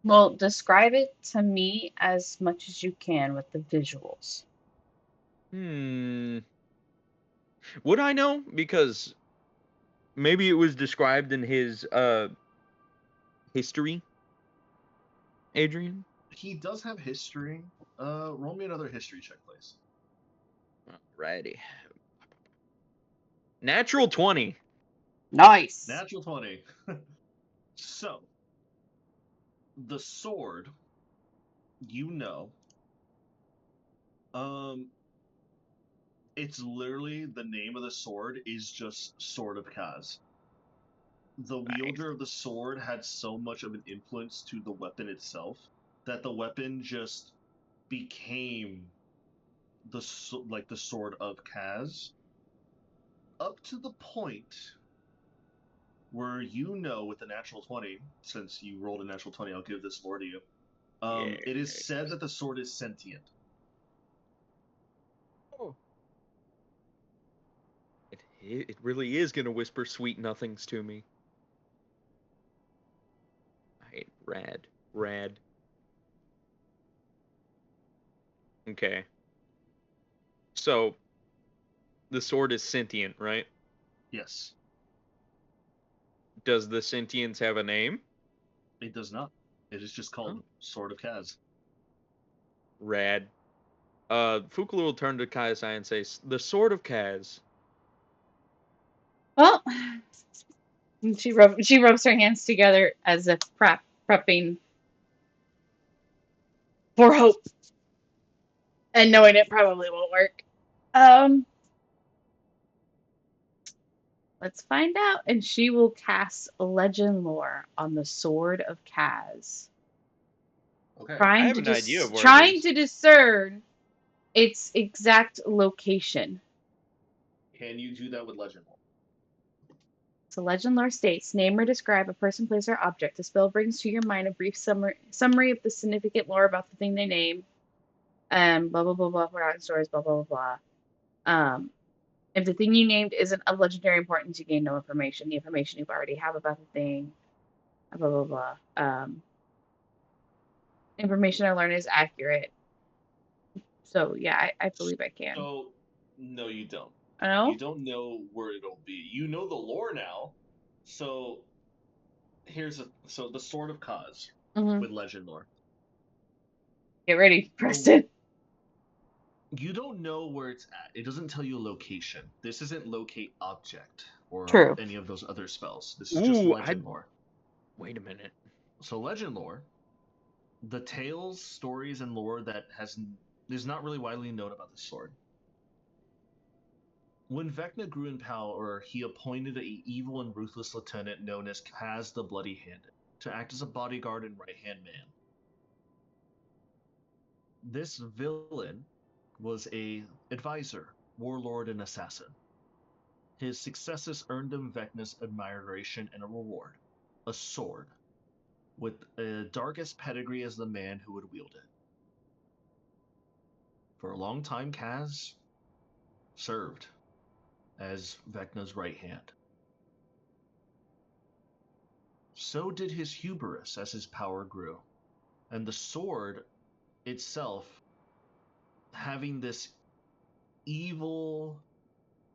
Well, describe it to me as much as you can with the visuals. Would I know? Because maybe it was described in his history, Adrian? He does have history. Roll me another history check, please. Alrighty. Natural 20. Nice. Natural 20. So, the sword, you know, it's literally, the name of the sword is just Sword of Kaz. The wielder of the sword had so much of an influence to the weapon itself that the weapon just became the sword of Kaz, up to the point where, you know, with the natural 20, since you rolled a natural 20, I'll give this lore to you. Yeah. It is said that the sword is sentient. Oh. It really is gonna whisper sweet nothings to me. Rad. Rad. Okay. So, the sword is sentient, right? Yes, Does the sentience have a name? it does not. It is just called Sword of Kaz. Rad. Fukula will turn to Kaiosai and say, "The Sword of Kaz." Well, she rubs her hands together as if prepping for hope, and knowing it probably won't work. Let's find out. And she will cast legend lore on the Sword of Kaz, Okay. I have an idea of where it trying is. to discern its exact location. Can you do that with Legend Lore? So legend lore states, name or describe a person, place, or object. The spell brings to your mind a brief summary of the significant lore about the thing they name. Blah blah blah blah. Forgotten stories. Blah blah blah blah. If the thing you named isn't of legendary importance, you gain no information. The information you already have about the thing. Blah blah blah. Information I learned is accurate. So yeah, I believe I can. So, no, you don't. Oh, You don't know where it'll be. You know the lore now. So, so the Sword of Kaz with Legend Lore. Get ready, Preston. You don't know where it's at. It doesn't tell you a location. This isn't locate object or True. any of those other spells. This is just Legend Lore. Wait a minute. So Legend Lore, the tales, stories, and lore that is not really widely known about the sword. When Vecna grew in power, he appointed an evil and ruthless lieutenant known as Kaz the Bloody-Handed to act as a bodyguard and right-hand man. This villain was a advisor, warlord, and assassin. His successes earned him Vecna's admiration and a reward, a sword, with a darkest pedigree as the man who would wield it. For a long time, Kaz served as Vecna's right hand. So did his hubris as his power grew, and the sword itself, having this evil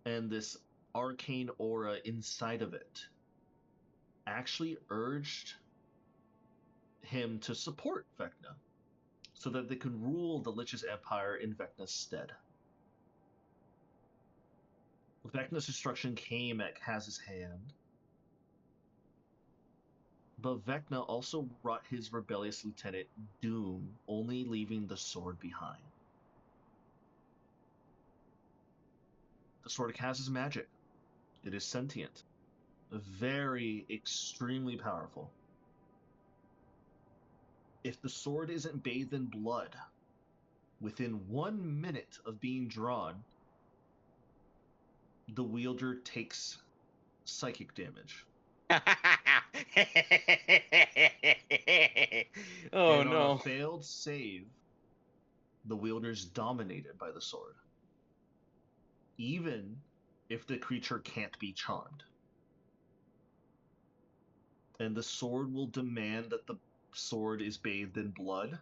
and this arcane aura inside of it, actually urged him to support Vecna so that they could rule the Lich's empire in Vecna's stead. Vecna's destruction came at Kaz's hand, but Vecna also brought his rebellious lieutenant Doom, only leaving the sword behind. The Sword of Kaz is magic. It is sentient. very extremely powerful. If the sword isn't bathed in blood, within 1 minute of being drawn, the wielder takes psychic damage. Oh And on no. a failed save, the wielder's dominated by the sword, even if the creature can't be charmed. And the sword will demand that the sword is bathed in blood,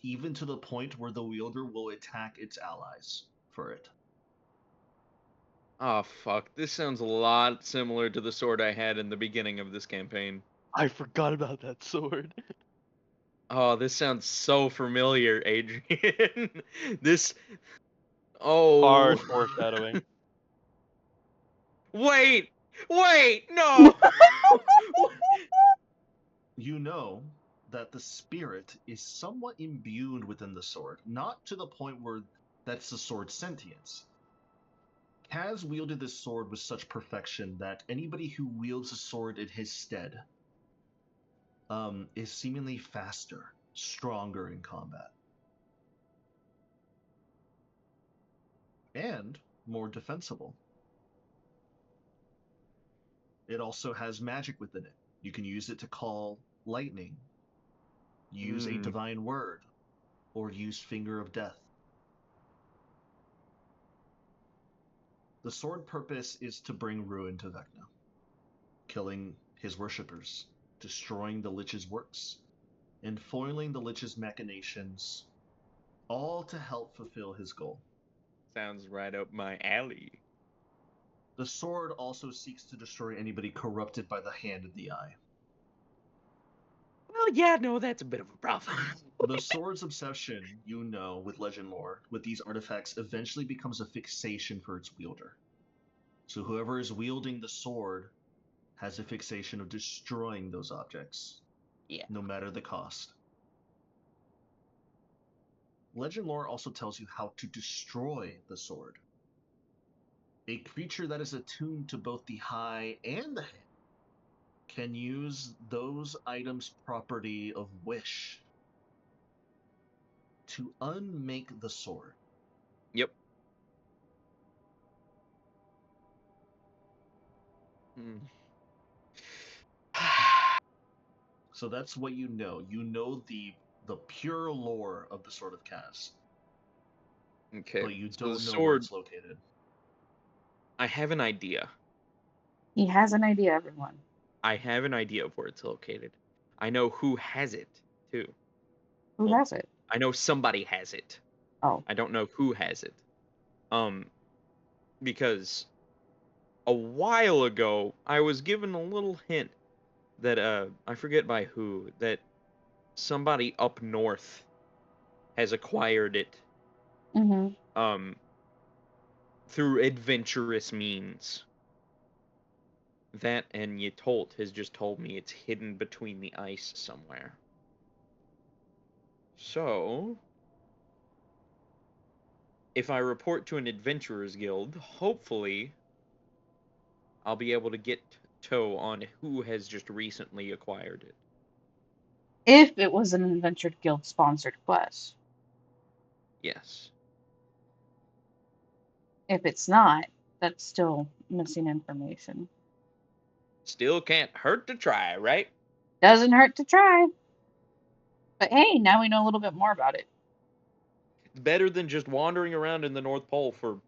even to the point where the wielder will attack its allies for it. Oh fuck. This sounds a lot similar to the sword I had in the beginning of this campaign. I forgot about that sword. Oh, this sounds so familiar, Adrian. This. Oh. Hard foreshadowing. Wait! Wait! No! You know that the spirit is somewhat imbued within the sword, not to the point where that's the sword's sentience. Kaz wielded this sword with such perfection that anybody who wields a sword in his stead is seemingly faster, stronger in combat, and more defensible. It also has magic within it. You can use it to call lightning, use a divine word, or use Finger of Death. The sword purpose is to bring ruin to Vecna, killing his worshippers, destroying the Lich's works, and foiling the Lich's machinations, all to help fulfill his goal. Sounds right up my alley. The sword also seeks to destroy anybody corrupted by the hand of the eye. Well, yeah, no, that's a bit of a problem. The sword's obsession, you know, with legend lore, with these artifacts eventually becomes a fixation for its wielder. So whoever is wielding the sword has a fixation of destroying those objects, no matter the cost. Legend lore also tells you how to destroy the sword. A creature that is attuned to both the high and the hand can use those items' property of wish to unmake the sword. Yep. So that's what you know. You know the pure lore of the Sword of Kaz. Okay. But you so don't the know where sword, it's located. I have an idea. He has an idea, everyone. I have an idea of where it's located. I know who has it, too. Who has it? I know somebody has it. Oh. I don't know who has it. Because a while ago, I was given a little hint that, I forget by who, that somebody up north has acquired it, Mm-hmm. Through adventurous means. That and Ytolt has just told me it's hidden between the ice somewhere. So, if I report to an adventurers guild, hopefully I'll be able to get toe on who has just recently acquired it. If it was an Adventure Guild sponsored quest. Yes. If it's not, that's still missing information. Still can't hurt to try, right? Doesn't hurt to try. But hey, now we know a little bit more about it. It's better than just wandering around in the North Pole for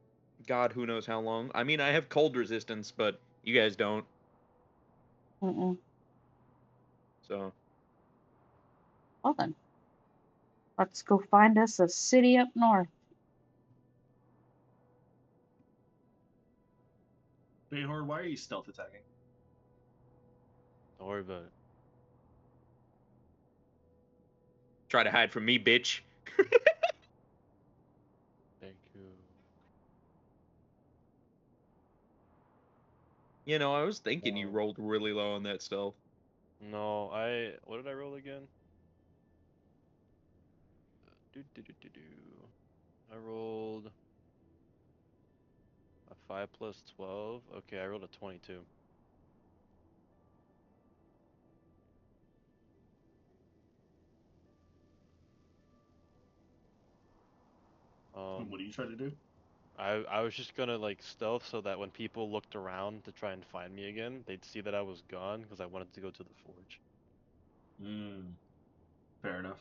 God who knows how long. I mean, I have cold resistance, but you guys don't. Mm-mm. So, Well then, let's go find us a city up north. Bayhor, why are you stealth attacking? Don't worry about it. try to hide from me, bitch. Thank you. You know, I was thinking you rolled really low on that stealth. No, what did I roll again? I rolled a 5 plus 12. Okay, I rolled a 22. What are you trying to do? I was just gonna like stealth so that when people looked around to try and find me again, they'd see that I was gone because I wanted to go to the forge. Fair enough.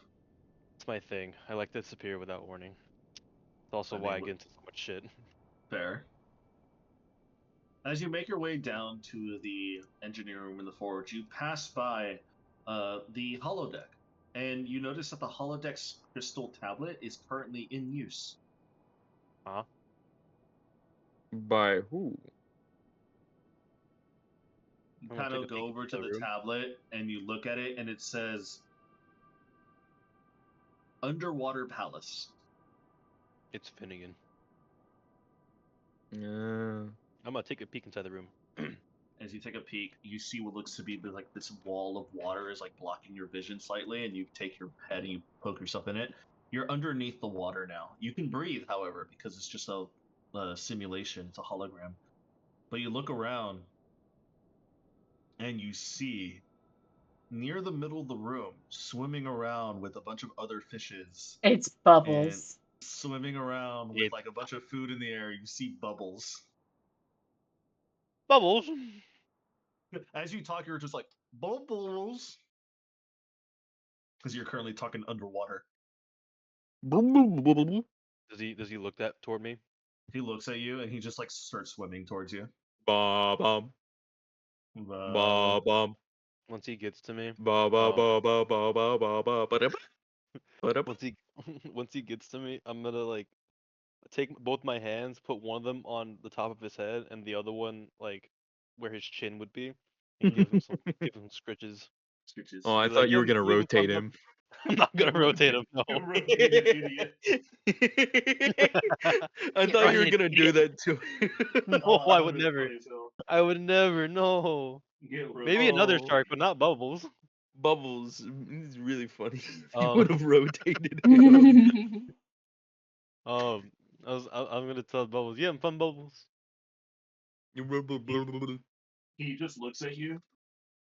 It's my thing. I like to disappear without warning. It's also I why I mean, get into so much shit. fair. As you make your way down to the engineer room in the forge, you pass by the holodeck, and you notice that the holodeck's crystal tablet is currently in use. Huh? By who? You I'm gonna kind take of a go peek over into to the the room. tablet and you look at it, and it says Underwater Palace. It's Finnegan. Yeah. I'm gonna take a peek inside the room. As you take a peek, you see what looks to be like this wall of water is like blocking your vision slightly, and you take your head and you poke yourself in it. You're underneath the water now. You can breathe, however, because it's just a simulation. It's a hologram. But you look around, and you see near the middle of the room, swimming around with a bunch of other fishes, It's and Bubbles. swimming around with It like a bunch of food in the air. You see Bubbles. Bubbles. As you talk, you're just like Bubbles, because you're currently talking underwater. Does he look that toward me? He looks at you and he just like starts swimming towards you. Ba bum ba Uh, bum Once he gets to me, ba ba ba ba ba ba ba ba ba ba. once he once he gets to me, I'm gonna like take both my hands, put one of them on the top of his head, and the other one like where his chin would be, and give him scritches. Stitches. Oh, I Be like, thought you were "Yum, gonna yum, rotate fun, fun." him. I'm not gonna rotate him. No. Rotate, you idiot. I Get thought you were rotated, gonna do idiot. that too. No, Oh, I that would would've been never. funny as hell. I would never. No. Get Maybe another Oh, shark, but not Bubbles. Bubbles is really funny. If you Um, would have rotated him. um, I'm gonna tell Bubbles, yeah, I'm fun, Bubbles. He just looks at you,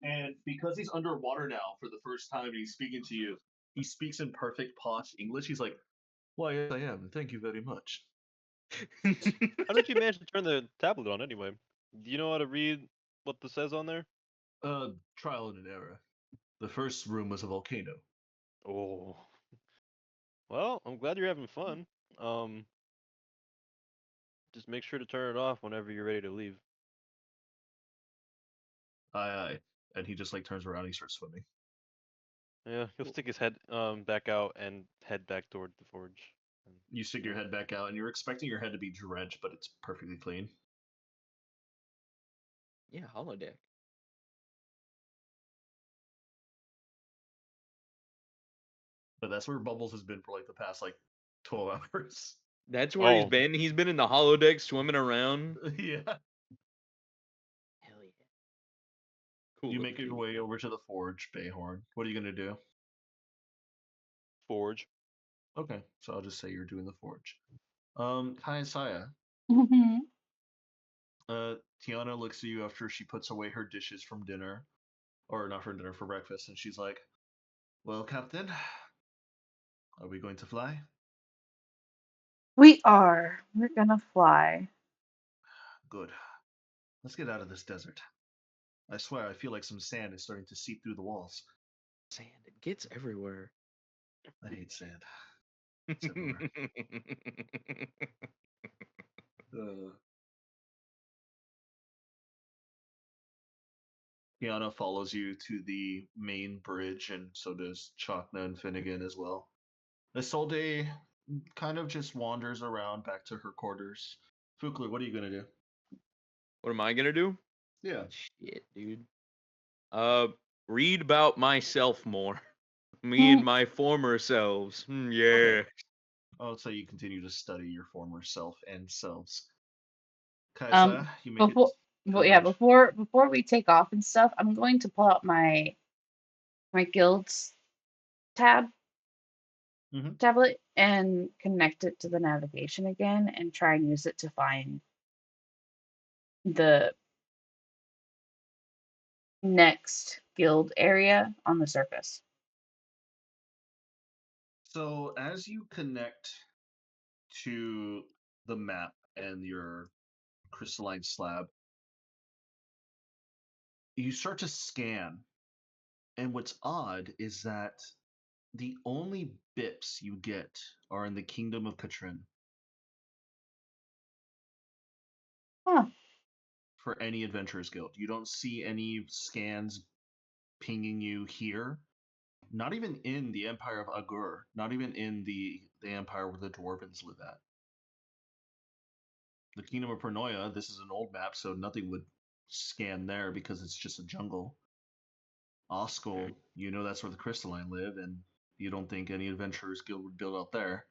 and because he's underwater now for the first time and he's speaking to you, he speaks in perfect posh English. He's like, "Why, yes, I am. Thank you very much." How did you manage to turn the tablet on anyway? Do you know how to read what this says on there? Trial and error. The first room was a volcano. Oh, well, I'm glad you're having fun. Um, just make sure to turn it off whenever you're ready to leave. Aye, aye. And he just like turns around and he starts swimming. Yeah, he'll stick his head back out and head back toward the forge. You stick your head back out, and you're expecting your head to be drenched, but it's perfectly clean. Yeah, holodeck. But that's where Bubbles has been for like the past like 12 hours. That's where he's Oh, been. He's been in the holodeck swimming around. Yeah. Hell yeah. Cool. You little make your dude. way over to the forge, Bayhorn. What are you gonna do? forge. Okay, so I'll just say you're doing the forge. Kai and Saya. Tiana looks at you after she puts away her dishes from dinner, or not for dinner, for breakfast, and she's like, "Well, Captain, are we going to fly?" We are. We're gonna fly. Good. Let's get out of this desert. I swear, I feel like some sand is starting to seep through the walls. Sand. It gets everywhere. I hate sand. It's everywhere. Tiana follows you to the main bridge, and so does Chakna and Finnegan as well. Isolde kind of just wanders around back to her quarters. Fukler, what are you gonna do? What am I gonna do? Yeah. Shit, dude. Read about myself more. Me and my former selves. Yeah. Okay. I'll say you continue to study your former self and selves. Kaisa, you make it Before, to well, the yeah, bridge. before we take off and stuff, I'm going to pull out my guild's Mhm. tablet and connect it to the navigation again and try and use it to find the next guild area on the surface. So as you connect to the map and your crystalline slab, you start to scan. And what's odd is that the only bips you get are in the Kingdom of Katrin. Huh. For any Adventurers Guild. You don't see any scans pinging you here. Not even in the Empire of Agur. Not even in the empire where the Dwarvens live at. The Kingdom of Pernoia, this is an old map, so nothing would scan there because it's just a jungle. Oskol, you know that's where the Crystalline live, and you don't think any Adventurers Guild would build out there.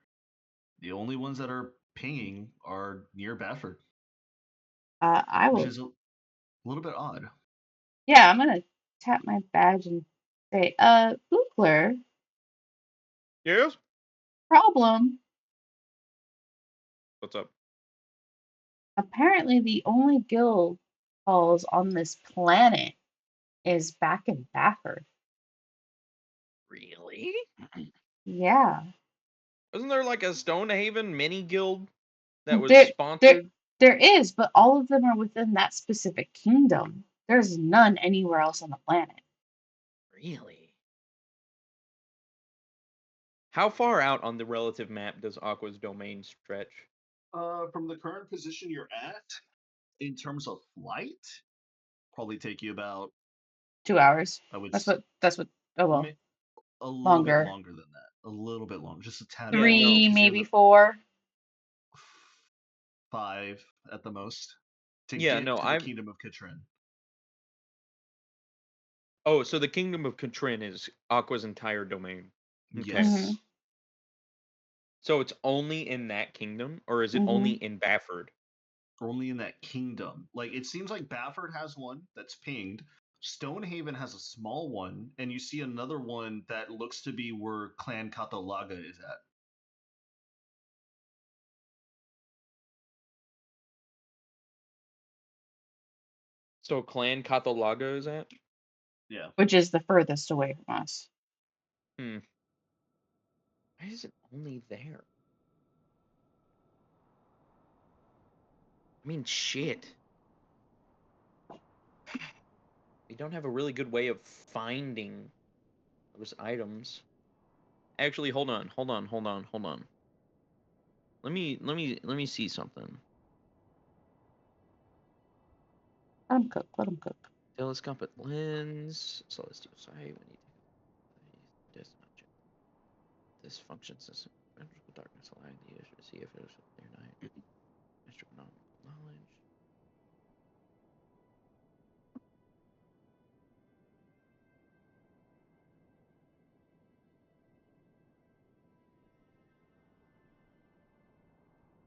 The only ones that are pinging are near Badford, I which will. is a little bit odd. Yeah, I'm gonna tap my badge and say, Bookler, Yes. problem. What's up? Apparently, the only guild halls on this planet is back in Bafford. Really? Yeah. Wasn't there like a Stonehaven mini guild that was There, there, sponsored? there is, but all of them are within that specific kingdom. There's none anywhere else on the planet. Really? How far out on the relative map does Aqua's domain stretch? From the current position you're at, in terms of flight, probably take you about 2 hours. I would That's what. Oh well, a little bit longer. longer than that. A little bit longer, just a tad. Yeah, bit longer, no. 3, 'cause you have maybe 4. 5 at the most to Yeah, get no, to the Kingdom of Katrin. Oh, so the Kingdom of Katrin is Aqua's entire domain. Okay. Yes. So it's only in that kingdom, or is it only in Bafford? Only in that kingdom. Like, it seems like Bafford has one that's pinged. Stonehaven has a small one, and you see another one that looks to be where Clan Katalaga is at. So Clan Catalaga is at? Yeah. Which is the furthest away from us. Why is it only there? I mean, shit. We don't have a really good way of finding those items. Actually, hold on. Let me see something. Let him cook. Let him cook. Telescopic lens, celestial sight. We need to this function system. Darkness allowing the user to see if there's a clear night. Astronomical knowledge.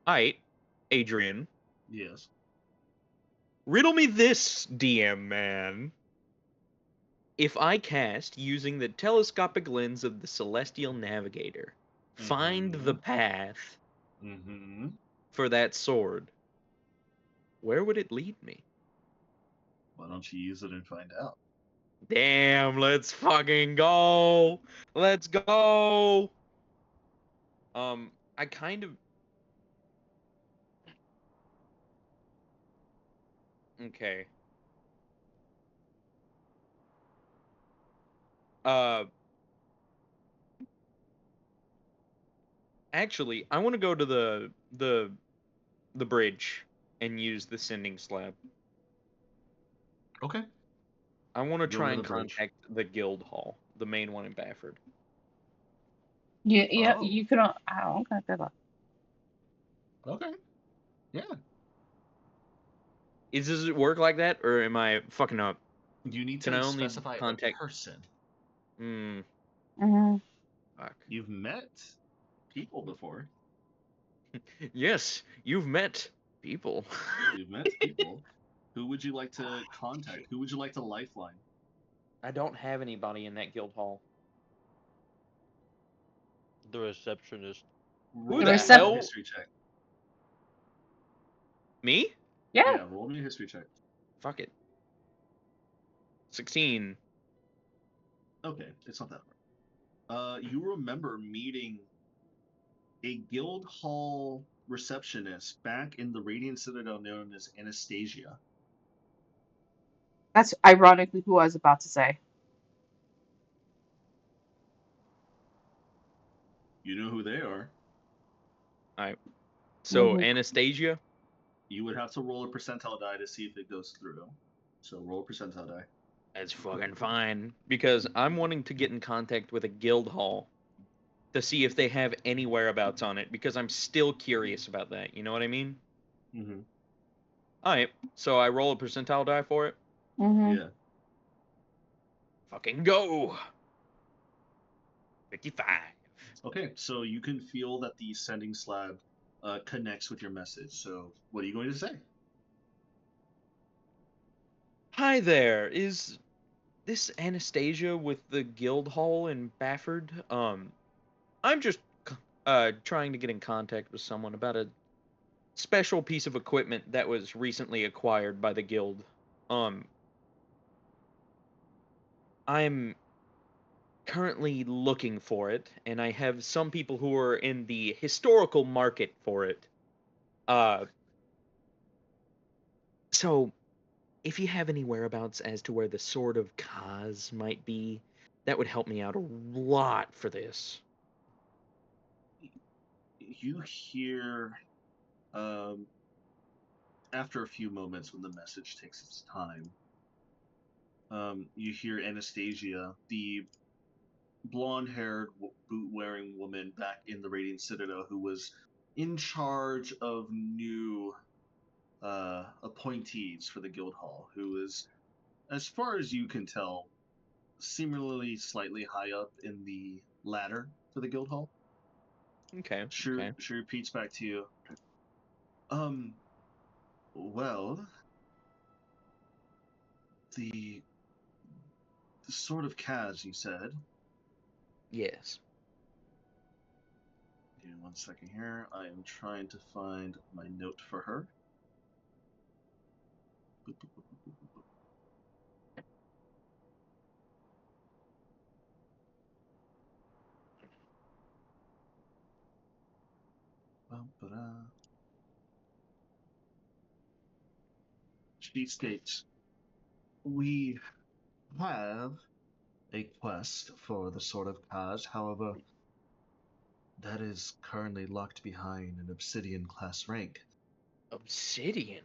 Alright, Adrian. Yes. Riddle me this, DM man. If I cast using the telescopic lens of the Celestial Navigator, find the path for that sword, where would it lead me? Why don't you use it and find out? Damn, let's fucking go! Let's go! I kind of... Okay. Actually, I want to go to the bridge and use the sending slab. Okay. I want to Go try to and the bridge. contact the guild hall, the main one in Bafford. Yeah, Oh. you can. Oh, okay, good luck. Okay. Yeah. Does it work like that, or am I fucking up? You need Can to I only specify contact... a person. Fuck. You've met people before. Yes, you've met people. You've met people. Who would you like to contact? Who would you like to lifeline? I don't have anybody in that guild hall. The receptionist. Who The the recep- hell? History check. Me? Yeah. Roll me a history check. Fuck it. 16. Okay, it's not that hard. You remember meeting a guild hall receptionist back in the Radiant Citadel known as Anastasia. That's ironically who I was about to say. You know who they are. So Mhm. Anastasia, You would have to roll a percentile die to see if it goes through. So roll a percentile die. that's fucking fine. Because I'm wanting to get in contact with a guild hall to see if they have any whereabouts on it, because I'm still curious about that. You know what I mean? Mm-hmm. Alright, so I roll a percentile die for it. Mhm. Yeah. Fucking go! 55. Okay, so you can feel that the sending slab connects with your message. So what are you going to say? Hi there, is this Anastasia with the guild hall in Bafford? I'm just trying to get in contact with someone about a special piece of equipment that was recently acquired by the guild. I'm currently looking for it, and I have some people who are in the historical market for it. So if you have any whereabouts as to where the Sword of Kaz might be, that would help me out a lot for this. You hear, after a few moments when the message takes its time, you hear Anastasia, the blonde-haired, boot-wearing woman back in the Radiant Citadel who was in charge of new appointees for the guild hall, who is, as far as you can tell, similarly slightly high up in the ladder for the guild hall. Okay. She repeats back to you. Well, the Sword of Kaz, you said. Yes. Give me 1 second here. I am trying to find my note for her. She states, we have a quest for the Sword of Kaz, however, that is currently locked behind an Obsidian class rank. Obsidian?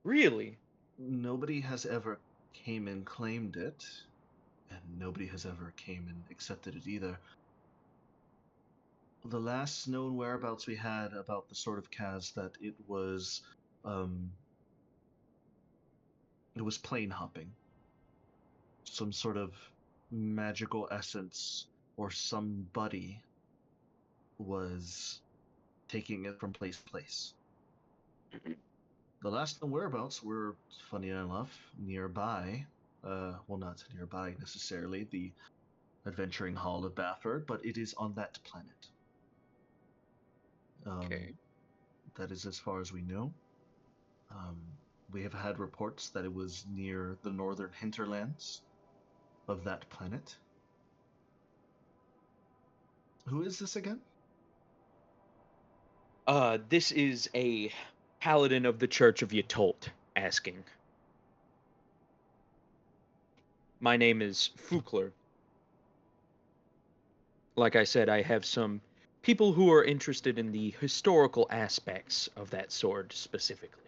Really? Nobody has ever came and claimed it, and nobody has ever came and accepted it either. The last known whereabouts we had about the Sword of Kaz that it was plane hopping. Some sort of magical essence or somebody was taking it from place to place. The last known whereabouts were, funny enough, nearby. Well, not nearby necessarily, the Adventuring Hall of Bafford, but it is on that planet. Okay. That is as far as we know. We have had reports that it was near the northern hinterlands of that planet. Who is this again? This is a paladin of the Church of Yatolt asking. My name is Fukler. Like I said, I have some people who are interested in the historical aspects of that sword specifically.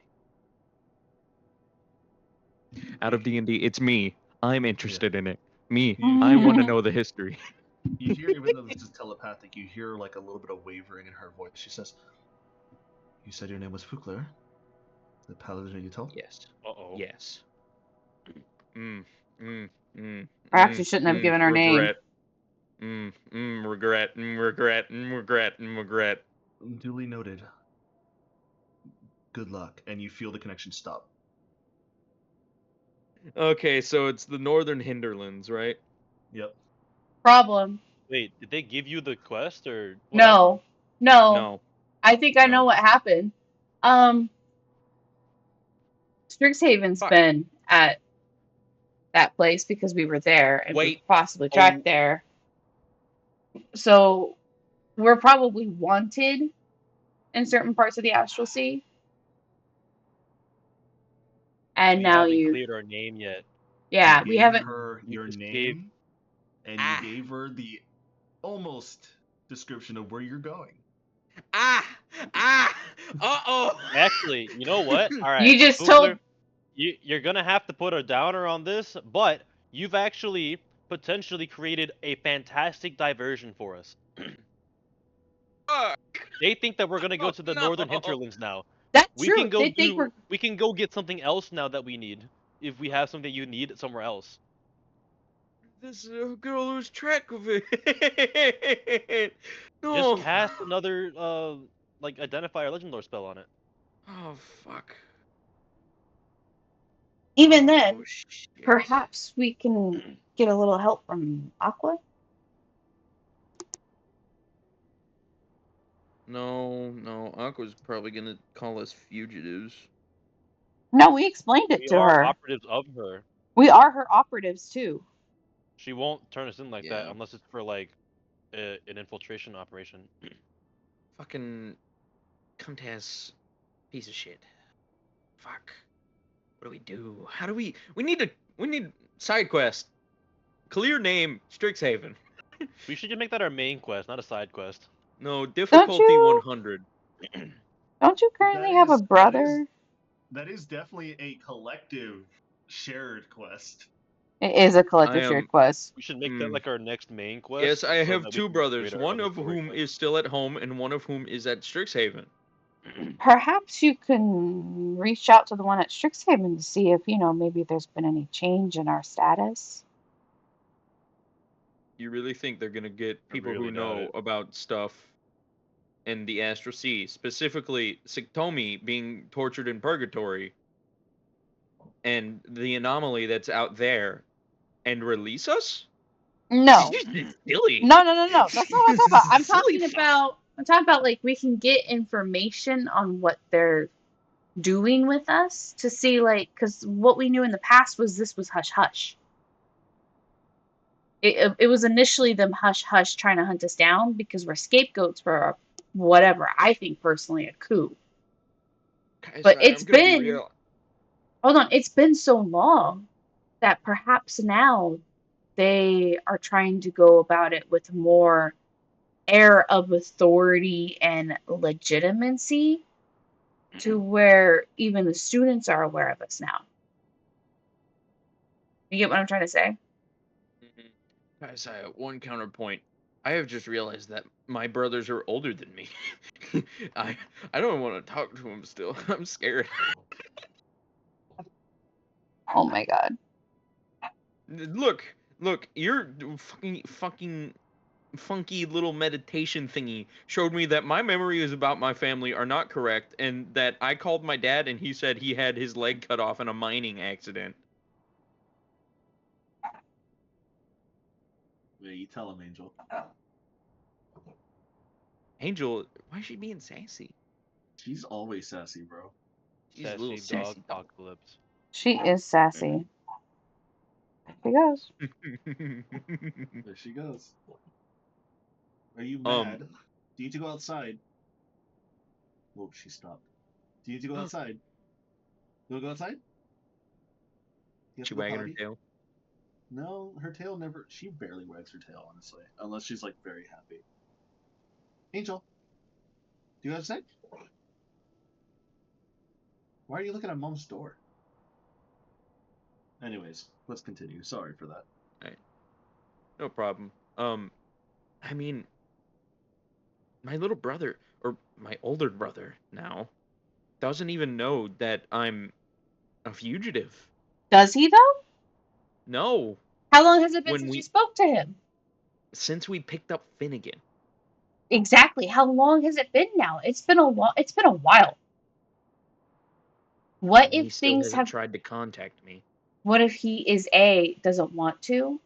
Out of D&D, it's me. I'm interested in it. Me. I want to know the history. You hear, even though this is telepathic, you hear like a little bit of wavering in her voice. She says, "You said your name was Fukler, the paladin of Yatol?" Yes. Uh-oh. Yes. I actually shouldn't have given her name. Regret. Regret. Duly noted. Good luck, and you feel the connection stop. Okay, so it's the Northern Hinterlands, right? Yep. Problem. Wait, did they give you the quest or what No. No. No. I think I know No. what happened. Strixhaven's Fuck. been at that place because we were there and we Wait. possibly tracked there. So we're probably wanted in certain parts of the Astral Sea. And We now haven't you, cleared our name yet. yeah, You we gave haven't. her We your just gave- name, and Ah. you gave her the almost description of where you're going. Ah! Uh-oh! Actually, you know what? All right, You just Boogler, told. you're gonna have to put a downer on this, but you've actually potentially created a fantastic diversion for us. Fuck. They think that we're gonna go Oh, to the no. northern hinterlands now. That's We true. can go They think we're. we can go get something else now that we need. If we have something you need somewhere else. This girl lose track of it. No. Just cast another like identifier legend lore spell on it. Oh fuck. Even Oh, then, shit. perhaps we can get a little help from Aqua. No. Aqua's probably gonna call us fugitives. No, we explained it We to are her. operatives of her. We are her operatives too. She won't turn us in like that Yeah. unless it's for like an infiltration operation. Fucking cunt-ass piece of shit. Fuck. What do we do? How do we need side quest. Clear name, Strixhaven. We should just make that our main quest, not a side quest. No, difficulty you? 100. Don't you currently have a brother? That is definitely a collective shared quest. It is a collective I am- shared quest. We should make that like our next main quest. Yes, I so have that we two can brothers, upgrade our one other of story whom quests. is still at home and one of whom is at Strixhaven. Perhaps you can reach out to the one at Strixhaven to see if, maybe there's been any change in our status. You really think they're gonna get people really who doubt know it. about stuff in the Astral Sea, specifically Siktomi being tortured in purgatory, and the anomaly that's out there, and release us? No. Silly. No. That's not what I'm talking about. I'm Silly talking fuck. about like we can get information on what they're doing with us to see like because what we knew in the past was this was hush hush. It was initially them hush hush trying to hunt us down because we're scapegoats for whatever I think personally a coup. But it's been hold on, it's been so long that perhaps now they are trying to go about it with more air of authority and legitimacy to where even the students are aware of us now. You get what I'm trying to say? Guys, I have one counterpoint. I have just realized that my brothers are older than me. I don't want to talk to them still. I'm scared. Oh my god. Look, your fucking funky little meditation thingy showed me that my memories about my family are not correct, and that I called my dad and he said he had his leg cut off in a mining accident. Yeah, you tell him, Angel. Angel, why is she being sassy? She's always sassy, bro. She's a little Sassy dog sassy dog. apocalypse. She is sassy. She goes. There she goes. Are you mad? Do you need to go outside? Whoa, she stopped. Do you need to go outside? You want to go outside? You have She to go wagging her potty? tail. No, her tail never. She barely wags her tail, honestly, unless she's like very happy. Angel, do you go outside? Why are you looking at Mom's door? Anyways, let's continue. Sorry for that. No problem. I mean, my little brother, or my older brother now, doesn't even know that I'm a fugitive. Does he though? No, How long has it been When since we- you spoke to him? since we picked up Finnegan. Exactly. How long has it been now? It's been a while. What And he if still things hasn't have tried to contact me. what if he is A, doesn't want to,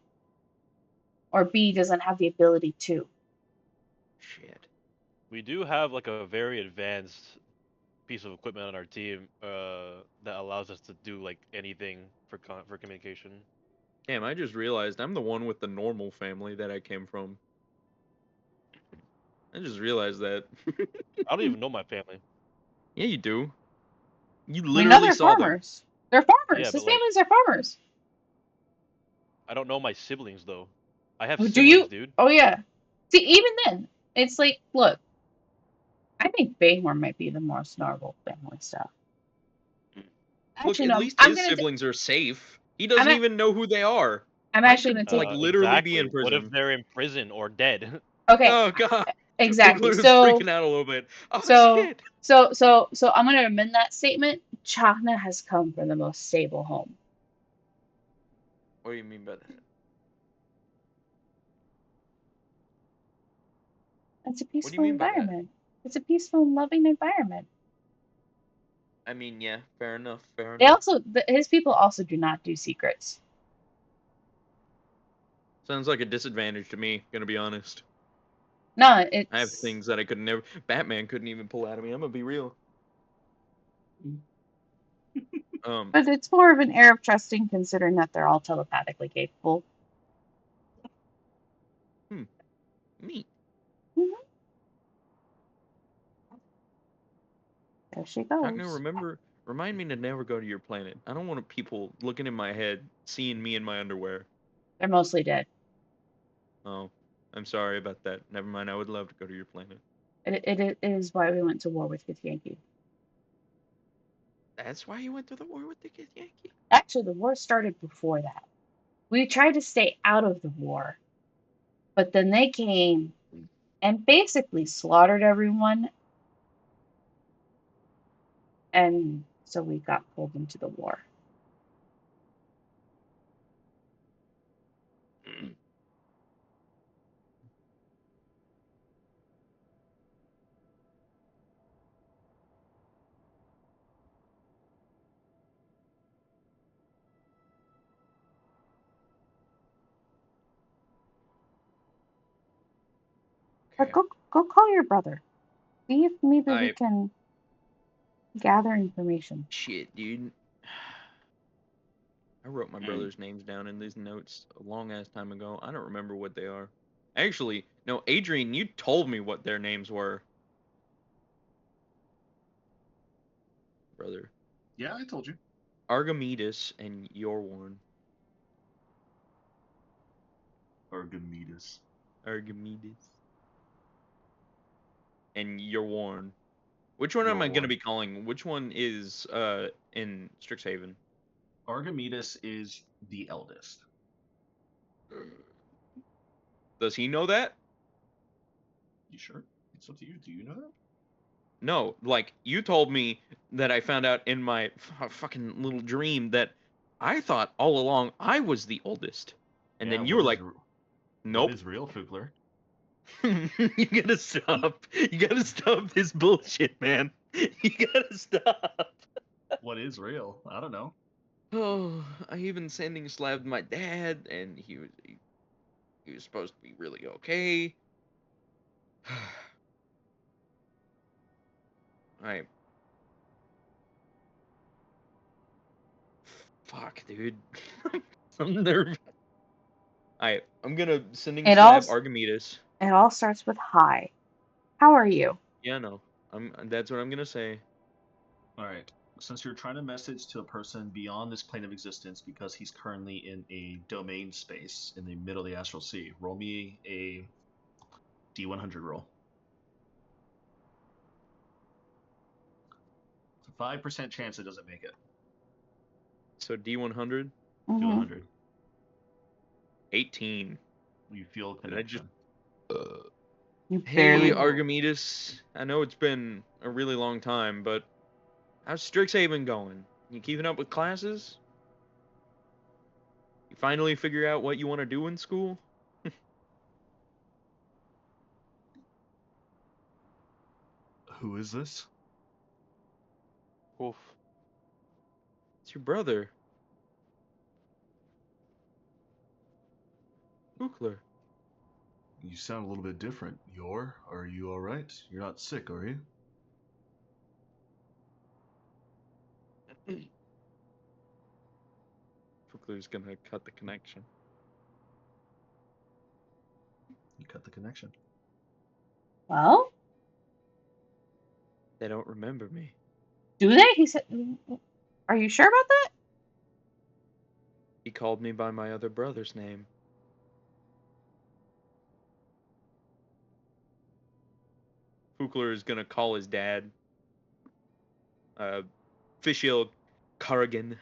or B, doesn't have the ability to? Shit. We do have like a very advanced piece of equipment on our team that allows us to do like anything for communication. Damn, I just realized I'm the one with the normal family that I came from. I just realized that. I don't even know my family. Yeah, you do. You We know literally they're saw them. farmers. They're farmers. Yeah, His but like, families are farmers. I don't know my siblings though. I have Do siblings, you? dude. Oh yeah. See, even then, it's like, look, I think Bayhorn might be the more snargle family stuff. Look, Actually, at no. least I'm his gonna. siblings are safe. He I'm. doesn't even know who they are. I'm Mine actually could gonna take. like literally be Exactly. in What if prison. they're in prison or dead? Okay. Oh god. Exactly. Bookler is freaking out a little bit. Oh shit. So I'm gonna amend that statement. Chakna has come from the most stable home. What do you mean by that? It's a What do you peaceful mean by that? environment. It's a peaceful and loving environment. I mean, yeah, fair enough. Fair They enough. also, his people also do not do secrets. Sounds like a disadvantage to me, gonna be honest. No, I have it's. things that I could never. Batman couldn't even pull out of me. I'm gonna be real. But it's more of an air of trusting, considering that they're all telepathically capable. Neat. Mhm. There she Chakna, goes. remind me to never go to your planet. I don't want people looking in my head, seeing me in my underwear. They're mostly dead. Oh, I'm sorry about that. Never mind. I would love to go to your planet. It is why we went to war with Githyanki. That's why you went to the war with the Githyanki? Actually, the war started before that. We tried to stay out of the war, but then they came and basically slaughtered everyone, and so we got pulled into the war. But go call your brother. See if maybe we can gather information. Shit, dude. I wrote my brother's names down in these notes a long ass time ago. I don't remember what they are. Actually, no, Adrian, you told me what their names were. Brother. Yeah, I told you. Archimedes and Yorworn. Archimedes. Archimedes. And Yorworn. Which one am I gonna be calling? Which one is in Strixhaven? Archimedes is the eldest. Does he know that? You sure? It's up to you. Do you know that? No, like you told me that I found out in my fucking little dream that I thought all along I was the oldest, and then you were like, "Nope." What is real, Fugler? You gotta stop. You gotta stop this bullshit, man. You gotta stop. What is real? I don't know. Oh, I even sending slabbed my dad, and he was supposed to be really okay. I fuck, dude. I'm nervous. I'm gonna sending It all slab Archimedes. it all starts with hi. How are you? Yeah, no. That's what I'm gonna say. All right. Since you're trying to message to a person beyond this plane of existence because he's currently in a domain space in the middle of the astral sea, roll me a D100 roll. It's a 5% chance it doesn't make it. So D100, D100. 18. You feel a Did I just connection. You Hey, barely. Archimedes. I know it's been a really long time, but how's Strixhaven going? You keeping up with classes? You finally figure out what you want to do in school? Who is this? Oof. It's your brother. Hookler. You sound a little bit different. Are you alright? You're not sick, are you? Hookler's gonna cut the connection. You cut the connection. Well, They don't remember me. do they? He said, are you sure about that? He called me by my other brother's name. Fukler is gonna call his dad. Fishil Carrigan.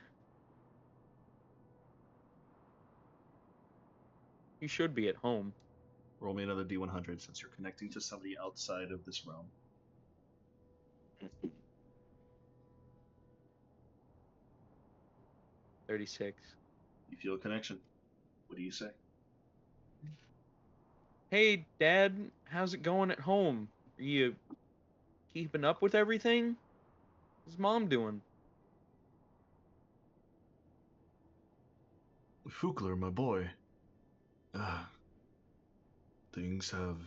He should be at home. Roll me another D100 since you're connecting to somebody outside of this realm. 36. You feel a connection. What do you say? Hey, Dad, how's it going at home? Are you keeping up with everything? How's Mom doing? Fukler, my boy. Things have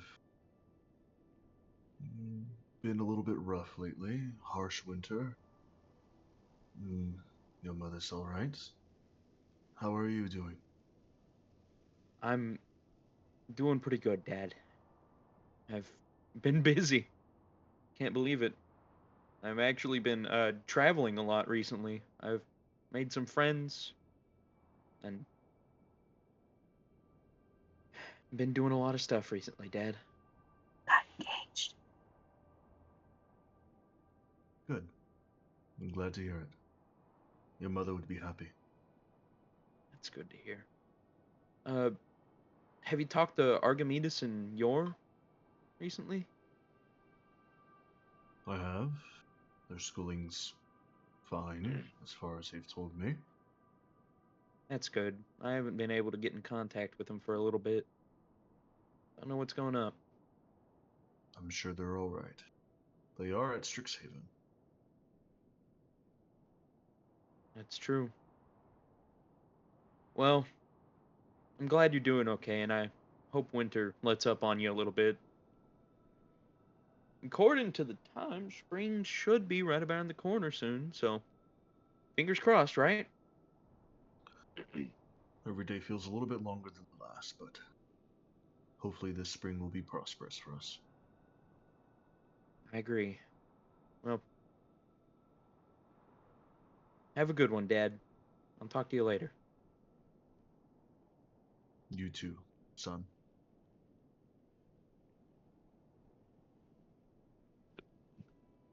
been a little bit rough lately. Harsh winter. Your mother's all right. How are you doing? I'm doing pretty good, Dad. I've been busy. Can't believe it. I've actually been traveling a lot recently. I've made some friends and been doing a lot of stuff recently, Dad. Got engaged. Good. I'm glad to hear it. Your mother would be happy. That's good to hear. Have you talked to Archimedes and Yor recently? I have. Their schooling's fine, as far as they've told me. That's good. I haven't been able to get in contact with them for a little bit. Don't know what's going up. I'm sure they're all right. They are at Strixhaven. That's true. Well, I'm glad you're doing okay, and I hope winter lets up on you a little bit. According to the time, spring should be right around the corner soon, so fingers crossed, right? Every day feels a little bit longer than the last, but hopefully this spring will be prosperous for us. I agree. Well, have a good one, Dad. I'll talk to you later. You too, son.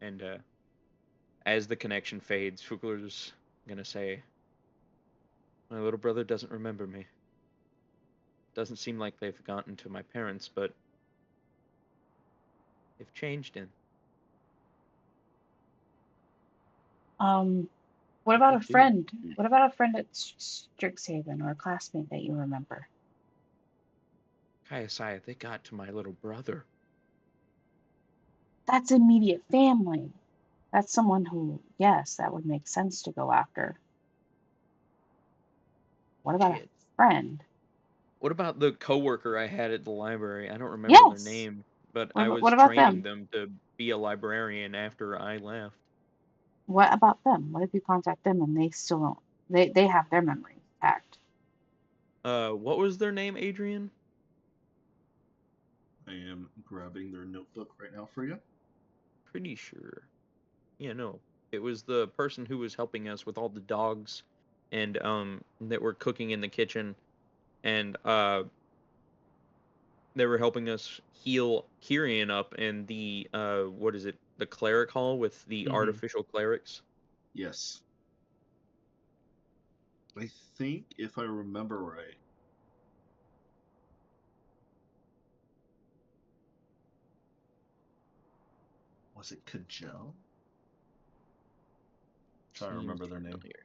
And as the connection fades, Fugler's gonna say, "My little brother doesn't remember me. Doesn't seem like they've gotten to my parents, but they've changed him." What about a They do. friend? What about a friend at Strixhaven or a classmate that you remember? Kaiasaya, they got to my little brother. That's immediate family. That's someone who, yes, that would make sense to go after. What about Shit. a friend? What about the coworker I had at the library? I don't remember their Yes. name, but What I about, was what about training them? them to be a librarian after I left. What about them? What if you contact them and they still don't? They have their memories intact. What was their name, Adrian? I am grabbing their notebook right now for you. Pretty sure. Yeah, no. It was the person who was helping us with all the dogs and that were cooking in the kitchen, and they were helping us heal Kyrian up in the what is it? The cleric hall with the artificial clerics. Yes. I think, if I remember right, was it Kajel? Trying to Seems remember their name. familiar.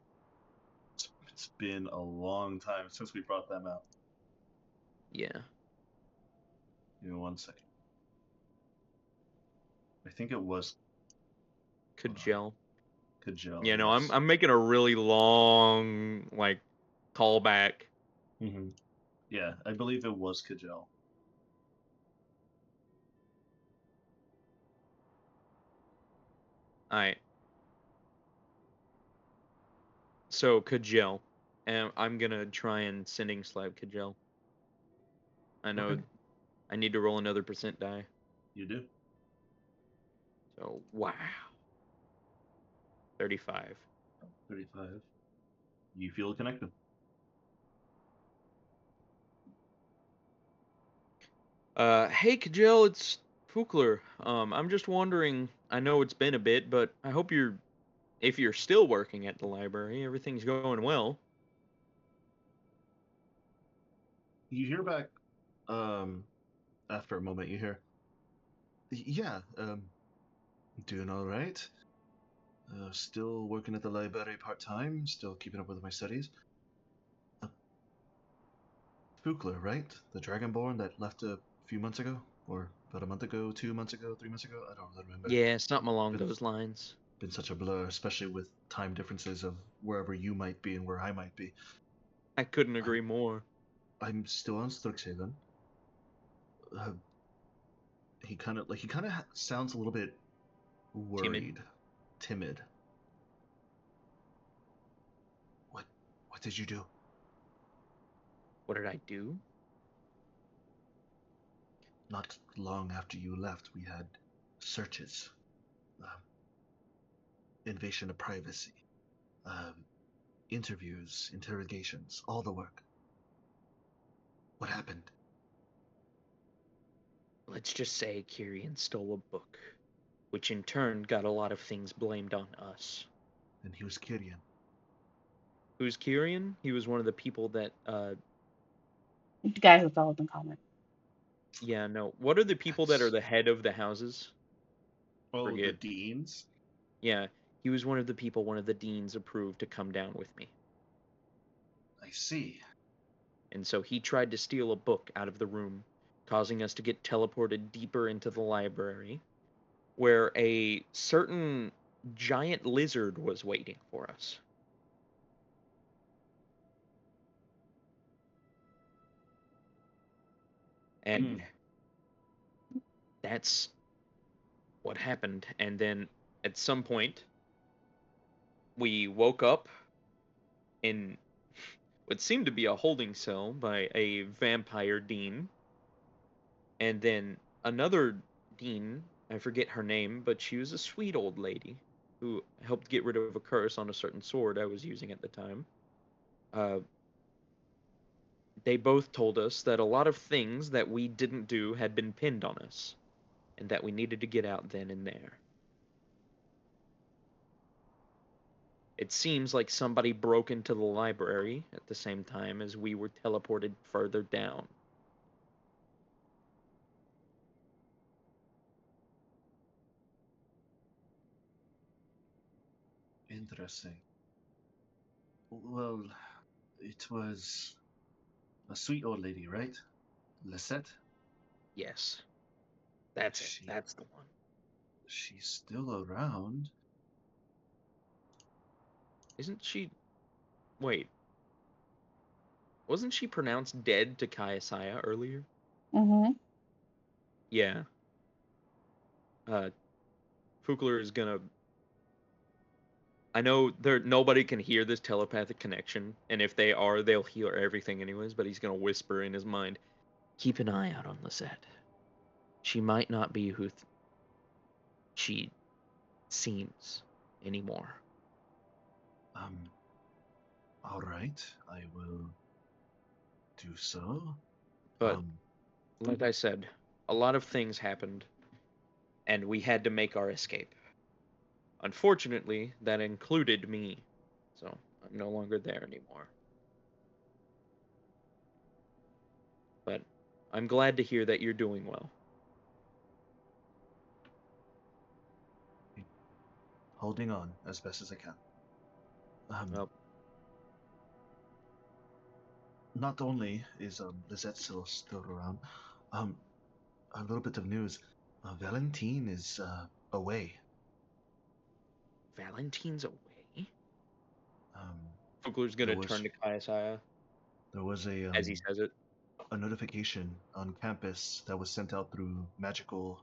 It's been a long time since we brought them out. Yeah. Give me 1 second. I think it was Kajel. Kajel. Yeah, no, yes. I'm making a really long like callback. Yeah, I believe it was Kajel. Alright. So Kajel. And I'm gonna try and sending slab Kajel. I know Okay. I need to roll another percent die. You do. So, wow. 35. 35. You feel connected. Hey, Kajel, it's Fukler. I'm just wondering, I know it's been a bit, but I hope if you're still working at the library, everything's going well. You hear back, after a moment, you hear, yeah, doing all right. Still working at the library part-time, still keeping up with my studies. Fukler, right? The Dragonborn that left a few months ago? Or about a month ago, 2 months ago, 3 months ago? I don't really remember. Yeah, something along Been- those lines. Been such a blur, especially with time differences of wherever you might be and where I might be. I couldn't agree more. I'm still on Strixhaven. He kind of sounds a little bit worried, timid. What did you do? What did I do? Not long after you left, we had searches, invasion of privacy, interviews, interrogations, all the work. What happened? Let's just say Kyrian stole a book, which in turn got a lot of things blamed on us. And he was Kyrian. Who's Kyrian? He was one of the people that, The guy who followed the comment. yeah, no. What are the people that are the head of the houses? Oh, Forget. the deans? Yeah, he was one of the people one of the deans approved to come down with me. I see. And so he tried to steal a book out of the room, causing us to get teleported deeper into the library, where a certain giant lizard was waiting for us. And that's what happened. And then at some point, we woke up in what seemed to be a holding cell by a vampire dean. And then another dean, I forget her name, but she was a sweet old lady who helped get rid of a curse on a certain sword I was using at the time. They both told us that a lot of things that we didn't do had been pinned on us, and that we needed to get out then and there. It seems like somebody broke into the library at the same time as we were teleported further down. Interesting. Well, it was a sweet old lady, right? Lisette? Yes. That's it. She- That's the one. She's still around. Isn't she... Wait. Wasn't she pronounced dead to Kaiasaya earlier? Mm-hmm. Yeah. Fukler is gonna... I know nobody can hear this telepathic connection, and if they are, they'll hear everything anyways, but he's gonna whisper in his mind, keep an eye out on Lisette. She might not be who she seems anymore. All right, I will do so. But, like I said, a lot of things happened, and we had to make our escape. Unfortunately, that included me, so I'm no longer there anymore. But I'm glad to hear that you're doing well. Holding on as best as I can. Well, Not only is Lisette still around, a little bit of news. Valentine is away. Valentine's away? Um, Fugler's gonna there was- turn to Kaiasaya there was as he says it. a notification on campus that was sent out through magical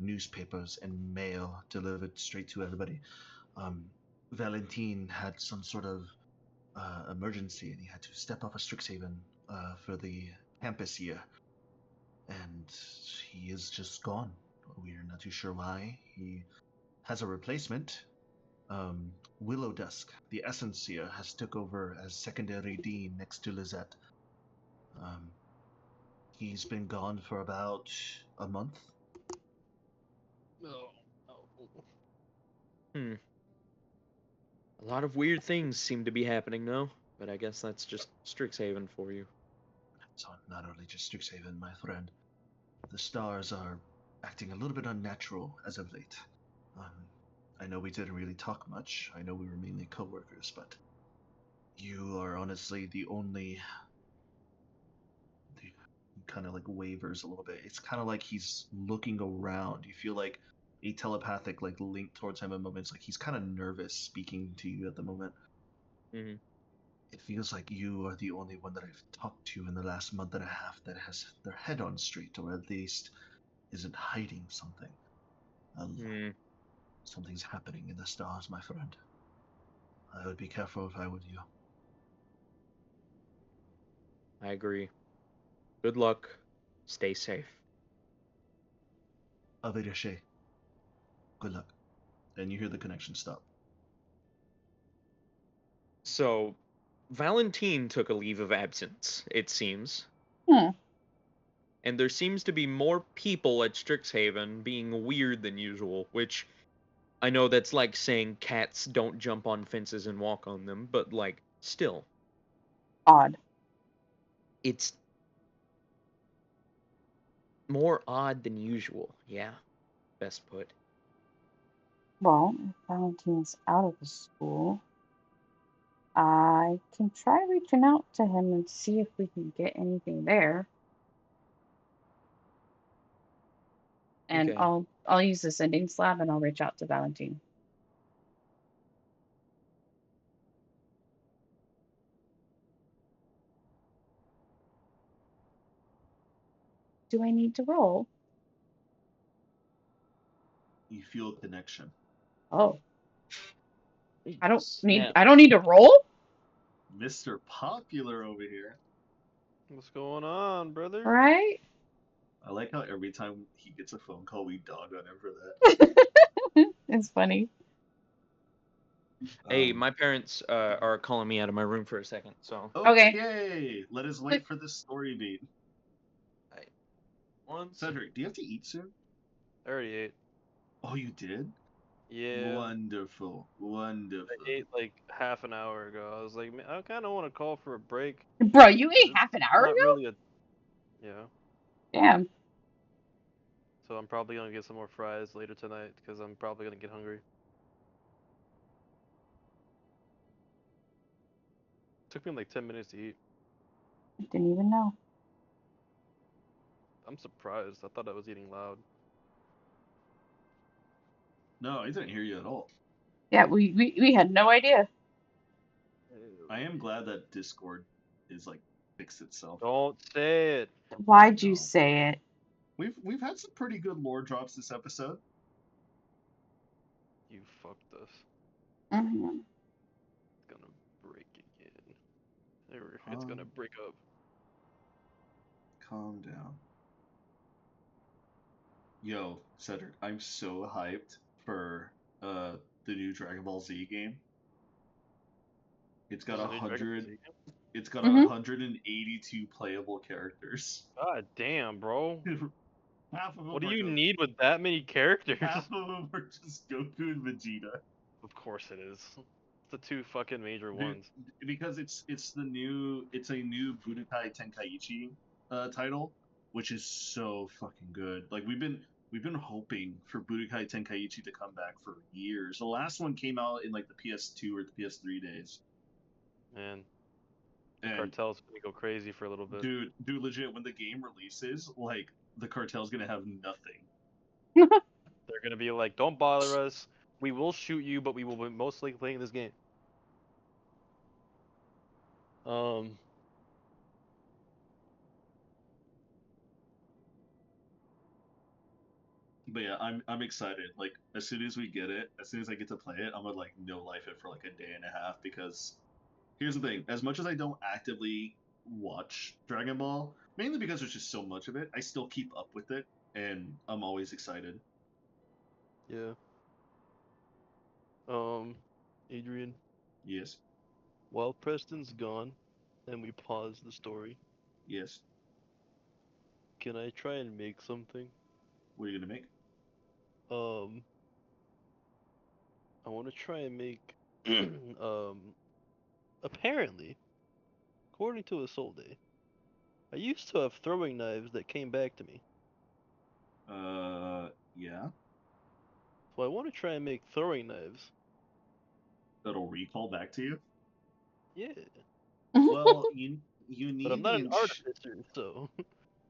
newspapers and mail delivered straight to everybody. Valentine had some sort of emergency and he had to step off of Strixhaven for the campus year. And he is just gone. We are not too sure why. He has a replacement. Willow Dusk, the Essencia, has took over as secondary dean next to Lizette. He's been gone for about a month. No. A lot of weird things seem to be happening now, but I guess that's just Strixhaven for you. So not only just Strixhaven, my friend. The stars are acting a little bit unnatural as of late. I know we didn't really talk much. I know we were mainly co-workers, but you are honestly the only... He kind of like wavers a little bit. It's kind of like he's looking around. You feel like a telepathic like link towards him at moments. Like he's kind of nervous speaking to you at the moment. Mm-hmm. It feels like you are the only one that I've talked to in the last month and a half that has their head on straight, or at least isn't hiding something. Something's happening in the stars, my friend. I would be careful if I were you. I agree. Good luck. Stay safe. Avedeshe. Good luck. And you hear the connection stop. So, Valentine took a leave of absence, it seems. Hmm. And there seems to be more people at Strixhaven being weird than usual, which I know that's like saying cats don't jump on fences and walk on them, but like, still. Odd. It's more odd than usual, yeah. Best put. Well, if Valentine's out of the school, I can try reaching out to him and see if we can get anything there. And Okay. I'll use the sending slab and I'll reach out to Valentine. Do I need to roll? You feel a connection. Oh, I don't Snap. need to roll? Mr. Popular over here. What's going on, brother? Right? I like how every time he gets a phone call, we dog on him for that. It's funny. Hey, my parents are calling me out of my room for a second, so. Okay, let us wait for the story beat. Cedric, do you have to eat soon? I already ate. Oh, you did? Yeah. Wonderful. I ate like half an hour ago. I was like, man, I kind of want to call for a break. Bro, you ate half an hour Not ago? really a. Yeah. Damn. So I'm probably gonna get some more fries later tonight because I'm probably gonna get hungry. Took me like 10 minutes to eat. Didn't even know. I'm surprised. I thought I was eating loud. No, I didn't hear you at all. Yeah, we had no idea. I am glad that Discord is like fixed itself. Don't say it. Why'd you No. say it? We've had some pretty good lore drops this episode. You fucked us. Mm-hmm. It's gonna break again. It's gonna break up. Calm down. Yo, Cedric, I'm so hyped for the new Dragon Ball Z game. It's got There's a new Dragon Ball Z game? It's got Mhm. 182 playable characters. God damn, bro. Half of them What do are you Goku. need with that many characters? Half of them are just Goku and Vegeta. Of course it is. It's the two fucking major Dude, ones. because it's a new Budokai Tenkaichi title, which is so fucking good. Like we've been hoping for Budokai Tenkaichi to come back for years. The last one came out in like the PS2 or the PS3 days. Man, the And cartel's gonna go crazy for a little bit. dude, legit, when the game releases, like the cartel's gonna have nothing. They're gonna be like, don't bother us. We will shoot you, but we will be most likely playing this game. But yeah, I'm excited. Like as soon as we get it, as soon as I get to play it, I'm gonna like no life it for like a day and a half because here's the thing: as much as I don't actively watch Dragon Ball, mainly because there's just so much of it, I still keep up with it, and I'm always excited. Yeah. Adrian, Yes, while Preston's gone and we pause the story, yes. can I try and make something? What are you gonna make? Um, I want to try and make, apparently, according to a soul day, I used to have throwing knives that came back to me. Yeah. So I want to try and make throwing knives. That'll recall back to you. Yeah, Well, you but I'm need not the an artificer, so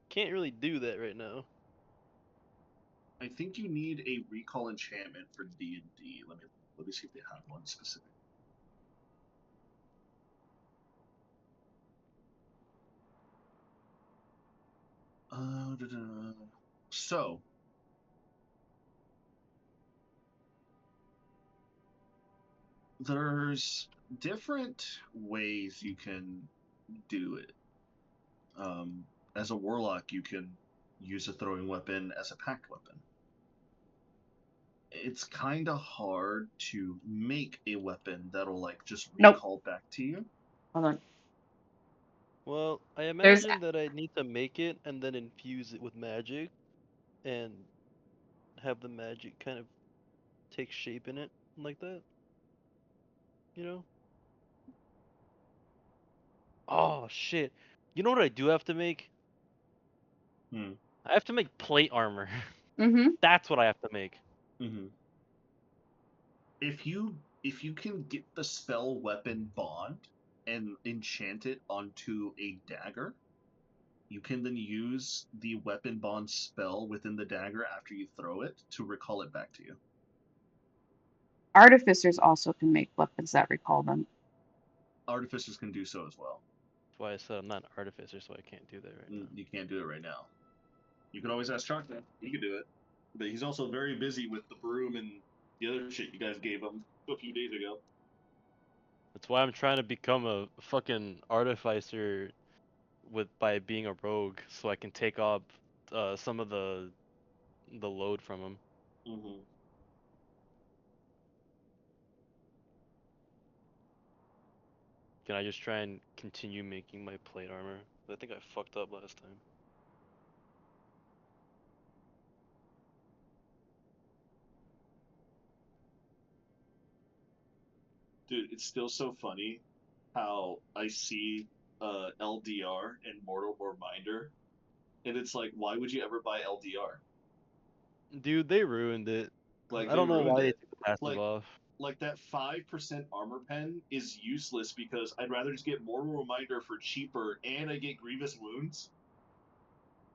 can't really do that right now. I think you need a recall enchantment for D&D. Let me see if they have one specific. So there's different ways you can do it. As a warlock, you can use a throwing weapon as a pact weapon. It's kind of hard to make a weapon that'll like just Nope. recall back to you. Hold on. Well, I There's- imagine that I need to make it and then infuse it with magic and have the magic kind of take shape in it like that. You know? Oh shit. You know what I do have to make? Hmm. I have to make plate armor. Mm-hmm. That's what I have to make. Mm-hmm. If you can get the spell weapon bond and enchant it onto a dagger, you can then use the weapon bond spell within the dagger after you throw it to recall it back to you. Artificers also can make weapons that recall them. Artificers can do so as well. That's why I said I'm not an artificer, so I can't do that right now. You can't do it right now. You can always ask Chocolate. He could do it. But he's also very busy with the broom and the other shit you guys gave him a few days ago. That's why I'm trying to become a fucking artificer by being a rogue, so I can take off some of the load from him. Mm-hmm. Can I just try and continue making my plate armor? I think I fucked up last time. Dude, it's still so funny how I see LDR and Mortal Reminder, and it's like, why would you ever buy LDR? Dude, they ruined it. Like I don't know why they it. took the passive Like off. like that 5% armor pen is useless because I'd rather just get Mortal Reminder for cheaper and I get Grievous Wounds.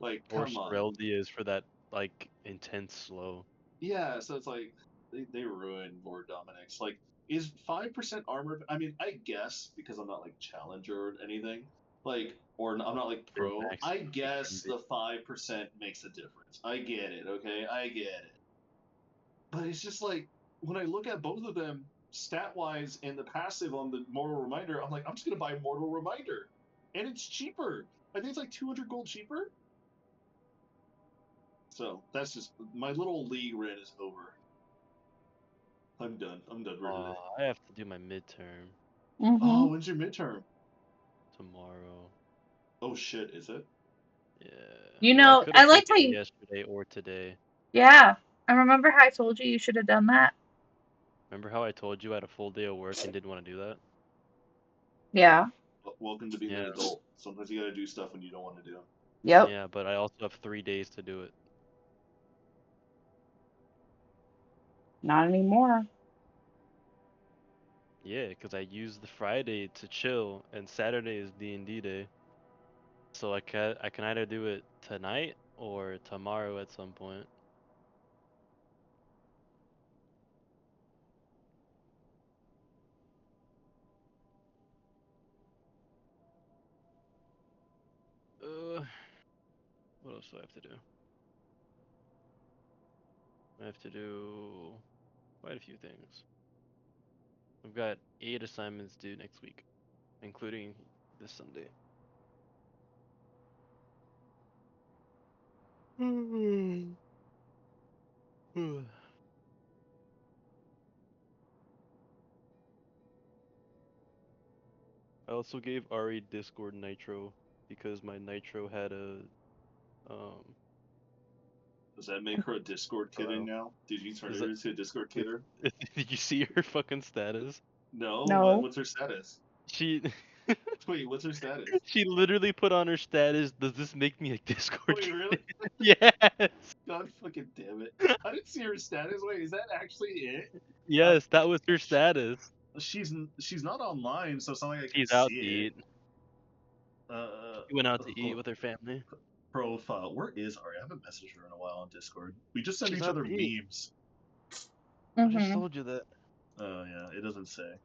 Like, Or come on. Streldia is for that like intense slow. Yeah, so it's like they ruined Lord Dominic's. Like, is 5% armor? I mean, I guess because I'm not like challenger or anything, like, or I'm not like Their pro. max I would be guess 10. the 5% makes a difference. I get it. Okay, I get it. But it's just like when I look at both of them stat wise and the passive on the Mortal Reminder, I'm like, I'm just gonna buy Mortal Reminder, and it's cheaper. I think it's like 200 gold cheaper. So that's just my little league run is over. I'm done. I'm done for today. I have to do my midterm Mm-hmm. Oh, when's your midterm? tomorrow. Oh shit, is it? Yeah. You Well, know, could I have liked how taken it you. yesterday or today. Yeah, I remember how I told you should have done that. Remember how I told you I had a full day of work and didn't want to do that? Yeah. Welcome to being an Yeah. adult. Sometimes you gotta do stuff when you don't want to do them. Yep. Yeah, but I also have 3 days to do it. Not anymore. Yeah, because I used the Friday to chill, and Saturday is D&D day. So I can either do it tonight or tomorrow at some point. What else do I have to do? I have to do quite a few things. I've got 8 assignments due next week, including this Sunday. I also gave Ari Discord Nitro because my Nitro had a Does that make her a Discord kidder hello. now? Did you turn Is her that into a Discord kidder? did you see her fucking status? No. No. What's her status? She Wait, what's her status? she literally put on her status, "Does this make me a Discord Wait, kid?" really? Yes. God fucking damn it! I didn't see her status. Wait, is that actually it? Yes, that was her status. She's not online, so it's not like I can She's out see to it. eat. She went out to eat with her family. Profile. Where is Ari? I haven't messaged her in a while on Discord. We just send She's each out other to eat. memes. I just Mm-hmm. told you that. Oh yeah, it doesn't say.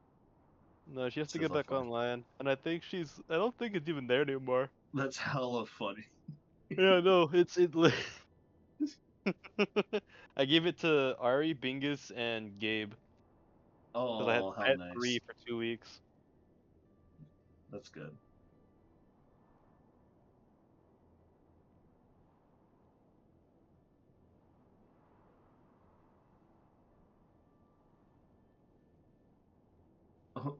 No, she has It to says get back offline. online, and I think I don't think it's even there anymore. That's hella funny. Yeah, no, I gave it to Ari, Bingus, and Gabe because Oh, I how had 3 nice. for 2 weeks. That's good.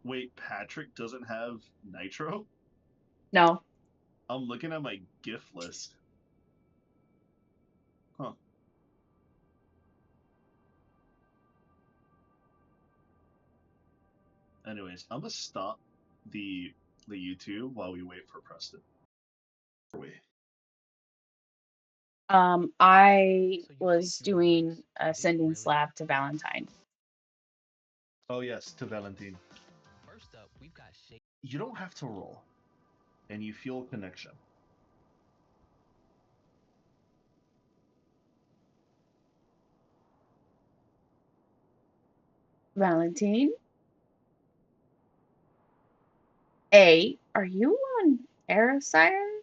Wait, Patrick doesn't have Nitro? No. I'm looking at my gift list. Huh. Anyways, I'm gonna stop the YouTube while we wait for Preston. Wait. I So you was think you know doing this? a Do you sending really? slab to Valentine. Oh yes, to Valentine. First up, we've got Shake. You don't have to roll, and you feel connection. Valentine? A, are you on Aerosire?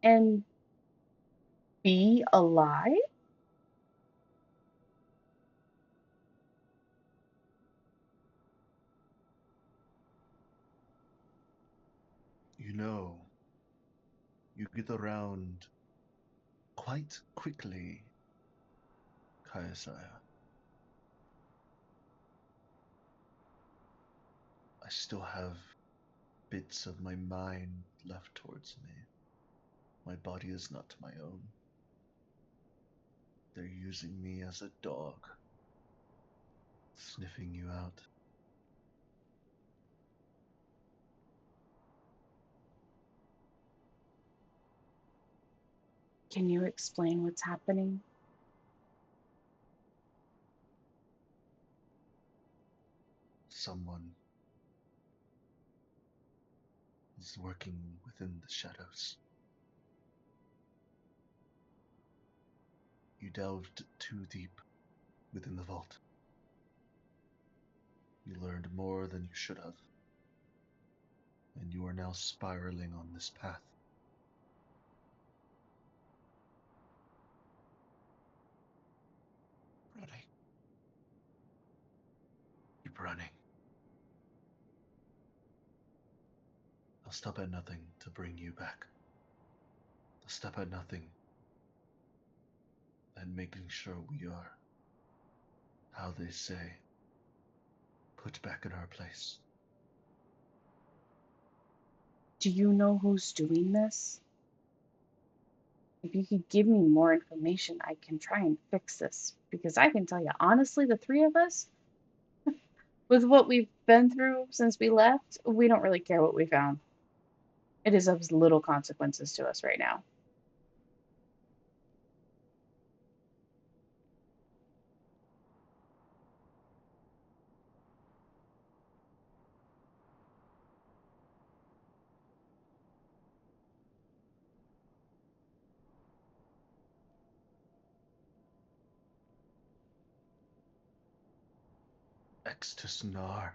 And B, alive? You know, you get around quite quickly, Kayasaya. I still have bits of my mind left towards me. My body is not my own. They're using me as a dog, sniffing you out. Can you explain what's happening? Someone is working within the shadows. You delved too deep within the vault. You learned more than you should have, and you are now spiraling on this path. Running. Keep running. I'll stop at nothing to bring you back. I'll stop at nothing and making sure we are, how they say, put back in our place. Do you know who's doing this? If you could give me more information, I can try and fix this. Because I can tell you, honestly, the three of us, with what we've been through since we left, we don't really care what we found. It is of little consequences to us right now. Extusnar,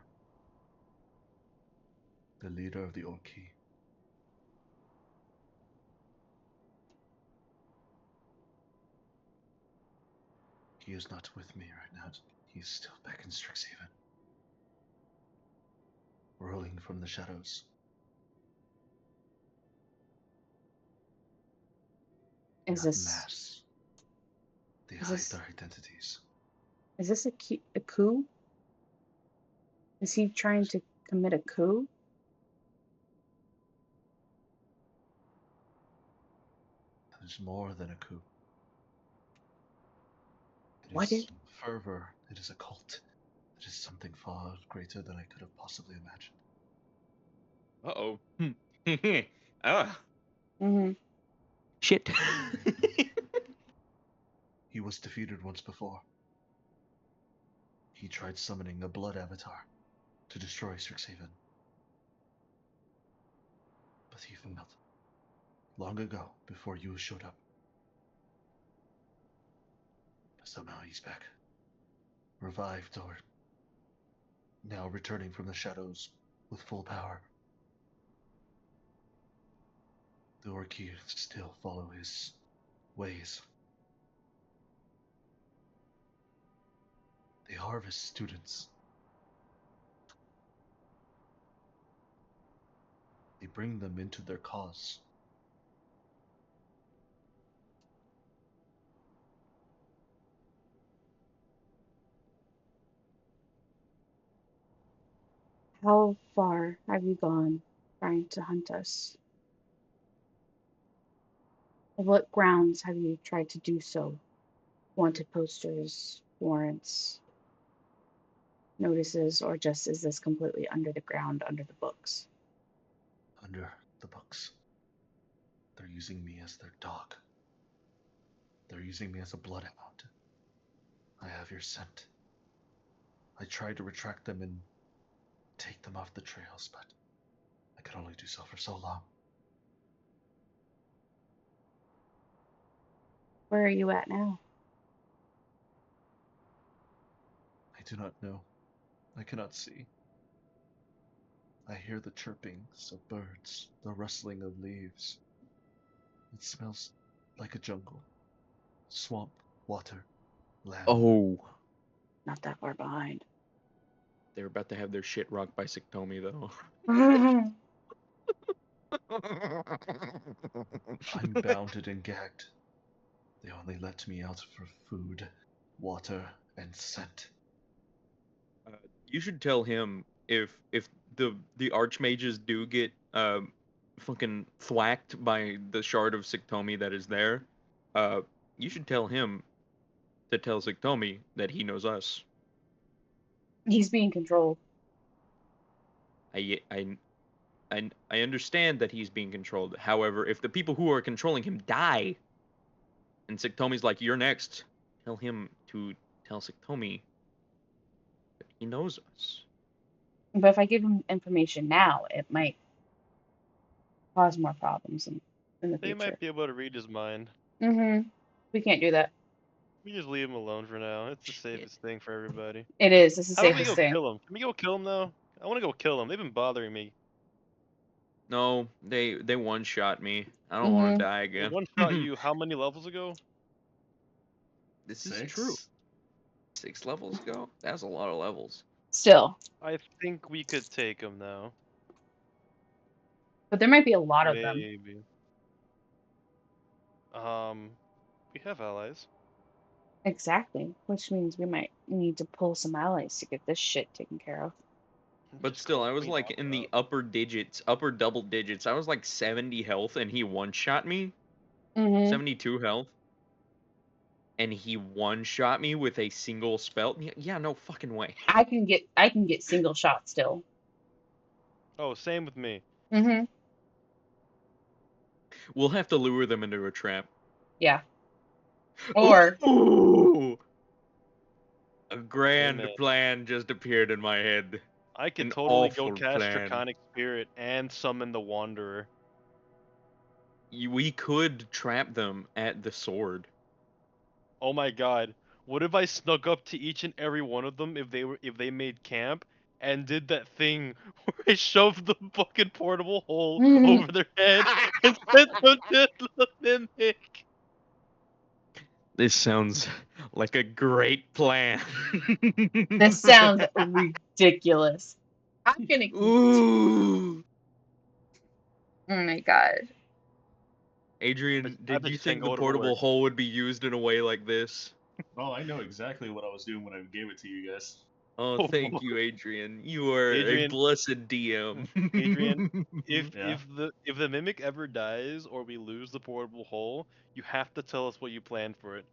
the leader of the Orki. He is not with me right now. He is still back in Strixhaven, rolling from the shadows. Is not this mass. They is hide this their identities. is this a coup? Is he trying to commit a coup? It is more than a coup. It What is is fervor. It is a cult. It is something far greater than I could have possibly imagined. Uh-oh. Ah. mm-hmm. Shit. He was defeated once before. He tried summoning a blood avatar to destroy Strixhaven. But he failed. Long ago, before you showed up. So now he's back. Revived, or now returning from the shadows with full power. The Orchid still follow his ways. They harvest students. They bring them into their cause. How far have you gone trying to hunt us? What grounds have you tried to do so? Wanted posters, warrants, notices, or just is this completely under the ground, under the books? Under the books. They're using me as their dog. They're using me as a bloodhound. I have your scent. I tried to retract them and take them off the trails, but I could only do so for so long. Where are you at now? I do not know. I cannot see. I hear the chirpings of birds, the rustling of leaves. It smells like a jungle. Swamp, water, land. Oh. Not that far behind. They're about to have their shit rocked by Siktomi, though. I'm bounded and gagged. They only let me out for food, water, and scent. You should tell him if the archmages do get fucking thwacked by the shard of Siktomi that is there, you should tell him to tell Siktomi that he knows us. He's being controlled. I understand that he's being controlled. However, if the people who are controlling him die, and Siktomi's like, "You're next," tell him to tell Siktomi that he knows us. But if I give him information now, it might cause more problems in the They future. might be able to read his mind. Mm-hmm. We can't do that. We just leave him alone for now. It's the safest thing for everybody. It is. It's the How about we safest go thing. kill him? Can we go kill him though? I want to go kill him. They've been bothering me. No, they one shot me. I don't want to die They again. one shot you how many levels ago? This is 6? true. 6 levels ago? That's a lot of levels. Still. I think we could take him now. But there might be a lot of them. Maybe. We have allies. Exactly. Which means we might need to pull some allies to get this shit taken care of. But Just still, go I was clean like up in the up. upper digits, upper double digits. I was like 70 health and he one shot me. Mm-hmm. 72 health. And he one shot me with a single spell. Yeah, no fucking way. I can get single shots still. Oh, same with me. Mm-hmm. We'll have to lure them into a trap. Yeah. Or Ooh! A grand man. plan just appeared in my head. I could An totally go awful cast plan. Draconic Spirit and summon the Wanderer. We could trap them at the sword. Oh my god. What if I snuck up to each and every one of them if they made camp and did that thing where I shoved the fucking portable hole over their head and sent them to the mimic? This sounds like a great plan. this sounds ridiculous. I'm gonna. Ooh. Oh my god. Adrian, I have did to you just saying think the go to portable work. hole would be used in a way like this? Oh, I know exactly what I was doing when I gave it to you guys. Oh, thank you, Adrian. You are a Adrian, blessed DM. Adrian, if Yeah. if the mimic ever dies or we lose the portable hole, you have to tell us what you planned for it.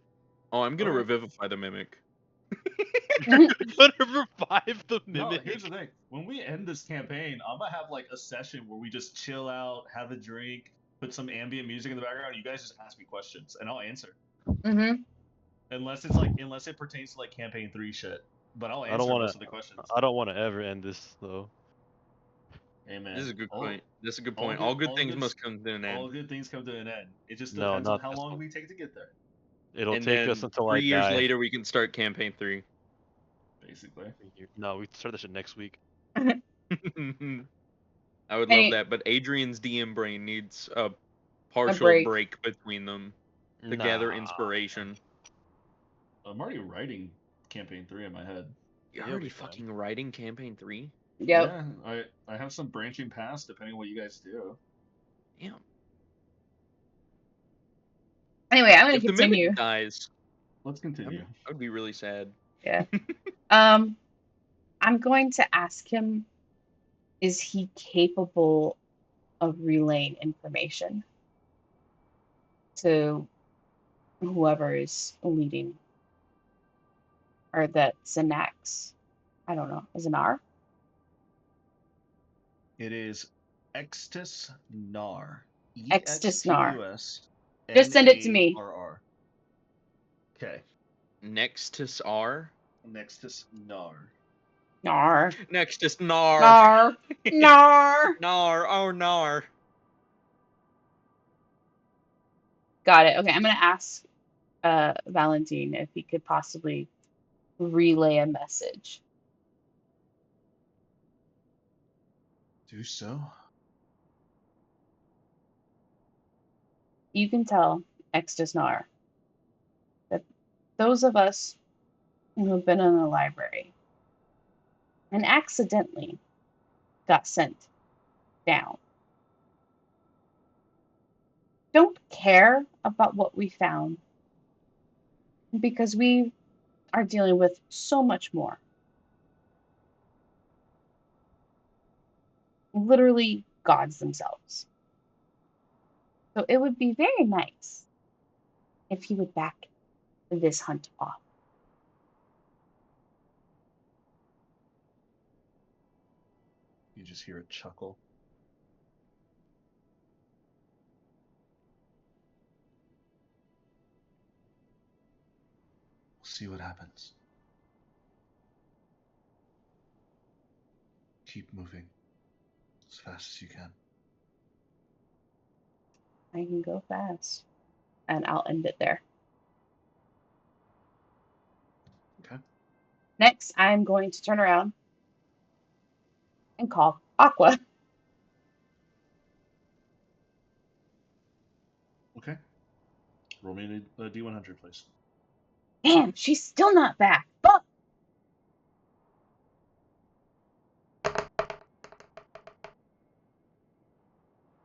Oh, I'm gonna Okay. revivify the mimic. You're gonna revive the No, mimic. here's the thing. When we end this campaign, I'm gonna have like a session where we just chill out, have a drink, put some ambient music in the background. You guys just ask me questions, and I'll answer. Mm-hmm. Unless it pertains to like campaign 3 shit. But I'll I don't answer want most to. of the questions. I don't want to ever end this though. Hey man, This is a good all, point. This is a good all point. good, All good all things good, must come to an all end. good things come to an end. It just No, depends on not how this long one. we take to get there, It'll And take us then until I 3 years die. later, we can start campaign 3. basically. No, we start this shit next week. I would love Any that, but Adrian's DM brain needs a a partial break. break between them to gather inspiration. I'm already writing campaign 3 in my head. You're Yeah, already we can. fucking writing campaign 3? Yep. Yeah, I have some branching paths depending on what you guys do. Damn. Anyway, I'm gonna If the continue. mimic dies, Let's continue. I would be really sad. Yeah. I'm going to ask him, is he capable of relaying information to whoever is leading, or that Xanax? I don't know. Is an R? It is Extus Nar. Extisnar. EXTUS Just send it to me. NARR. Okay. Nextus R? Nextus Nar. Nar. Nextus Nar. Nar. Nar. Nar. Oh, Nar. Got it. Okay, I'm gonna ask Valentine if he could possibly relay a message. Do so. You can tell Extisnar that those of us who have been in the library and accidentally got sent down don't care about what we found because we are dealing with so much more. Literally gods themselves. So it would be very nice if he would back this hunt off. You just hear a chuckle. We'll see what happens. Keep moving as fast as you can. I can go fast. And I'll end it there. Okay. Next, I'm going to turn around and call Aqua. Okay. Roll me a D100, please. Damn, she's still not back. Fuck.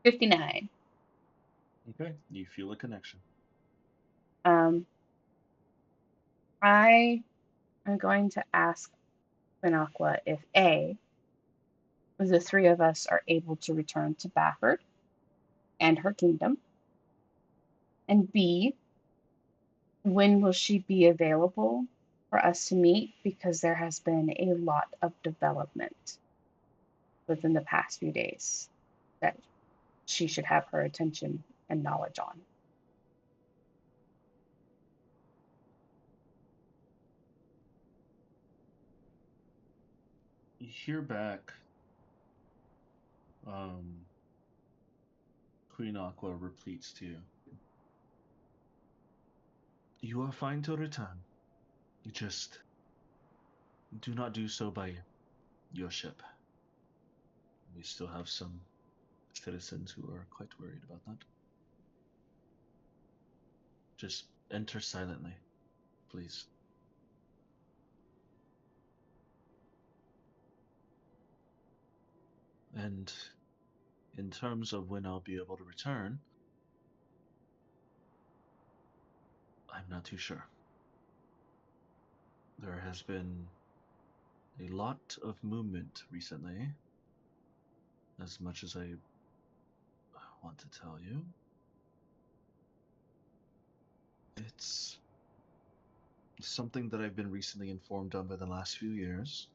$59. Okay. You feel a connection. I am going to ask Aqua if A, the three of us are able to return to Bafford and her kingdom, and B, when will she be available for us to meet, because there has been a lot of development within the past few days that she should have her attention and knowledge on. You hear back. Queen Aqua repeats to you. You are fine to return. Just do not do so by your ship. We still have some citizens who are quite worried about that. Just enter silently, please. And in terms of when I'll be able to return, I'm not too sure. There has been a lot of movement recently. As much as I want to tell you, it's something that I've been recently informed of in the last few years,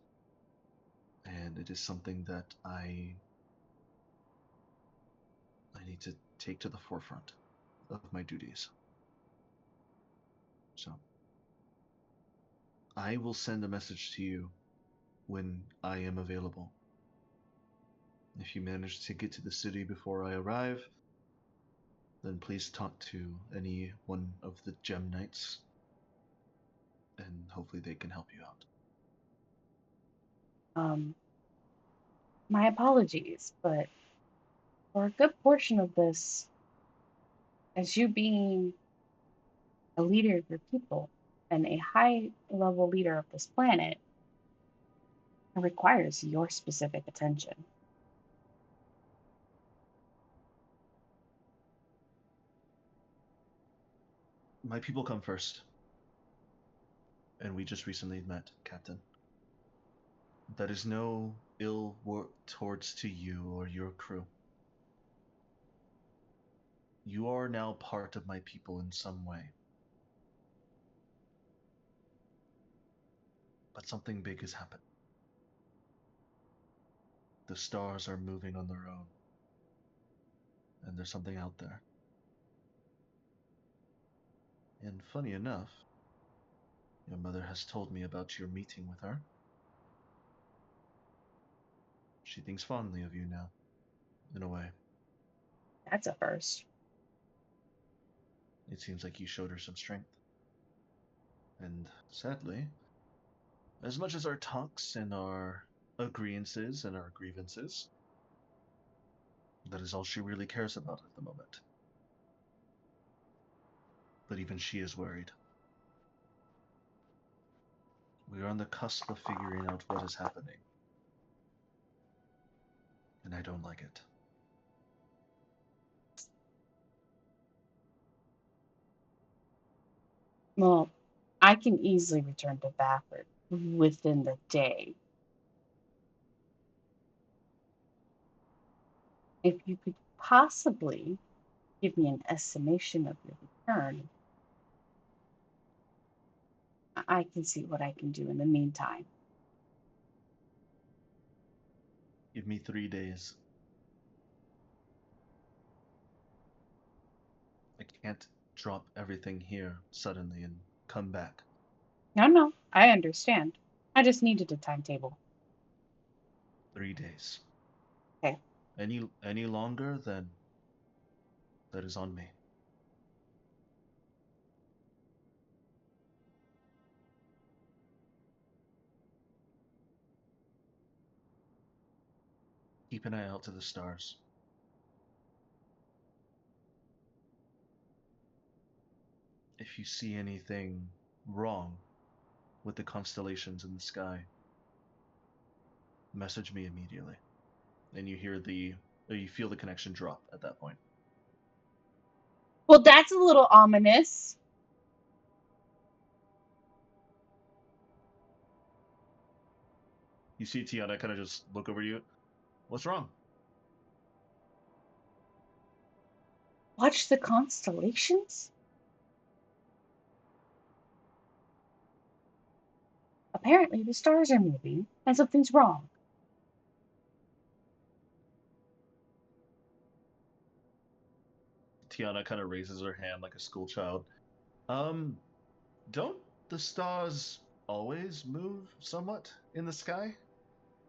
and it is something that I need to take to the forefront of my duties. So, I will send a message to you when I am available. If you manage to get to the city before I arrive, then please talk to any one of the Gem Knights, and hopefully they can help you out. My apologies, but for a good portion of this, as you being a leader of your people and a high level leader of this planet, it requires your specific attention. My people come first, and we just recently met, Captain. That is no ill towards to you or your crew. You are now part of my people in some way. But something big has happened. The stars are moving on their own. And there's something out there. And funny enough, your mother has told me about your meeting with her. She thinks fondly of you now, in a way. That's a first. It seems like you showed her some strength. And sadly, as much as our talks and our agreeances and our grievances, that is all she really cares about at the moment. But even she is worried. We are on the cusp of figuring out what is happening. And I don't like it. Well, I can easily return to Bafford within the day. If you could possibly give me an estimation of your return, I can see what I can do in the meantime. Give me 3 days. I can't drop everything here suddenly and come back. No, I understand. I just needed a timetable. 3 days. Okay. Any longer, then that is on me. Keep an eye out to the stars. If you see anything wrong with the constellations in the sky, message me immediately. And you feel the connection drop at that point. Well, that's a little ominous. You see Tiana kind of just look over you. What's wrong? Watch the constellations? Apparently, the stars are moving and something's wrong. Tiana kind of raises her hand like a schoolchild. Don't the stars always move somewhat in the sky?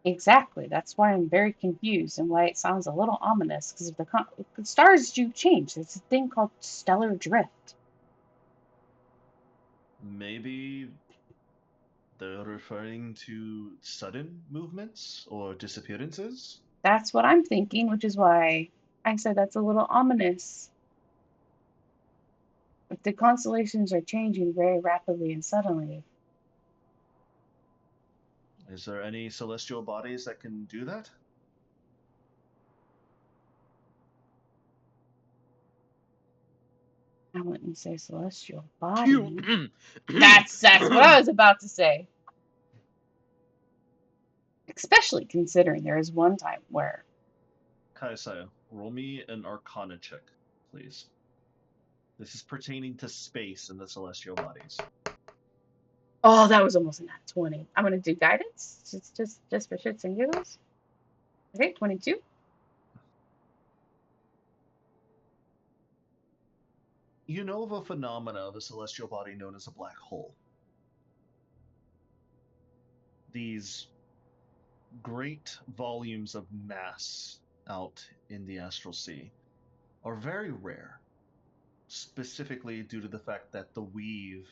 Exactly. That's why I'm very confused and why it sounds a little ominous. Because if the stars do change, there's a thing called stellar drift. Maybe they're referring to sudden movements or disappearances? That's what I'm thinking, which is why I said that's a little ominous. If the constellations are changing very rapidly and suddenly, Is there any celestial bodies that can do that? I wouldn't say celestial body. That's what I was about to say. Especially considering there is one time where Kaisaya, roll me an Arcana check, please. This is pertaining to space and the celestial bodies. that was almost a nat 20. I'm gonna do guidance, just for shits and giggles. Okay, 22. You know of a phenomena of a celestial body known as a black hole. These great volumes of mass out in the astral sea are very rare, specifically due to the fact that the weave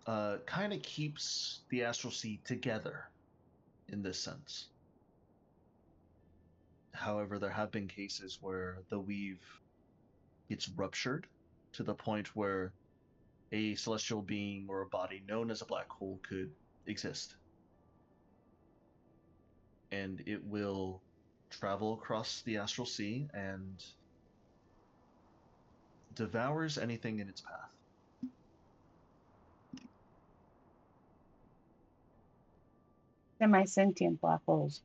kind of keeps the astral sea together in this sense. However, there have been cases where the weave gets ruptured to the point where a celestial being or a body known as a black hole could exist. And it will travel across the astral sea and devours anything in its path. Semi-sentient black holes.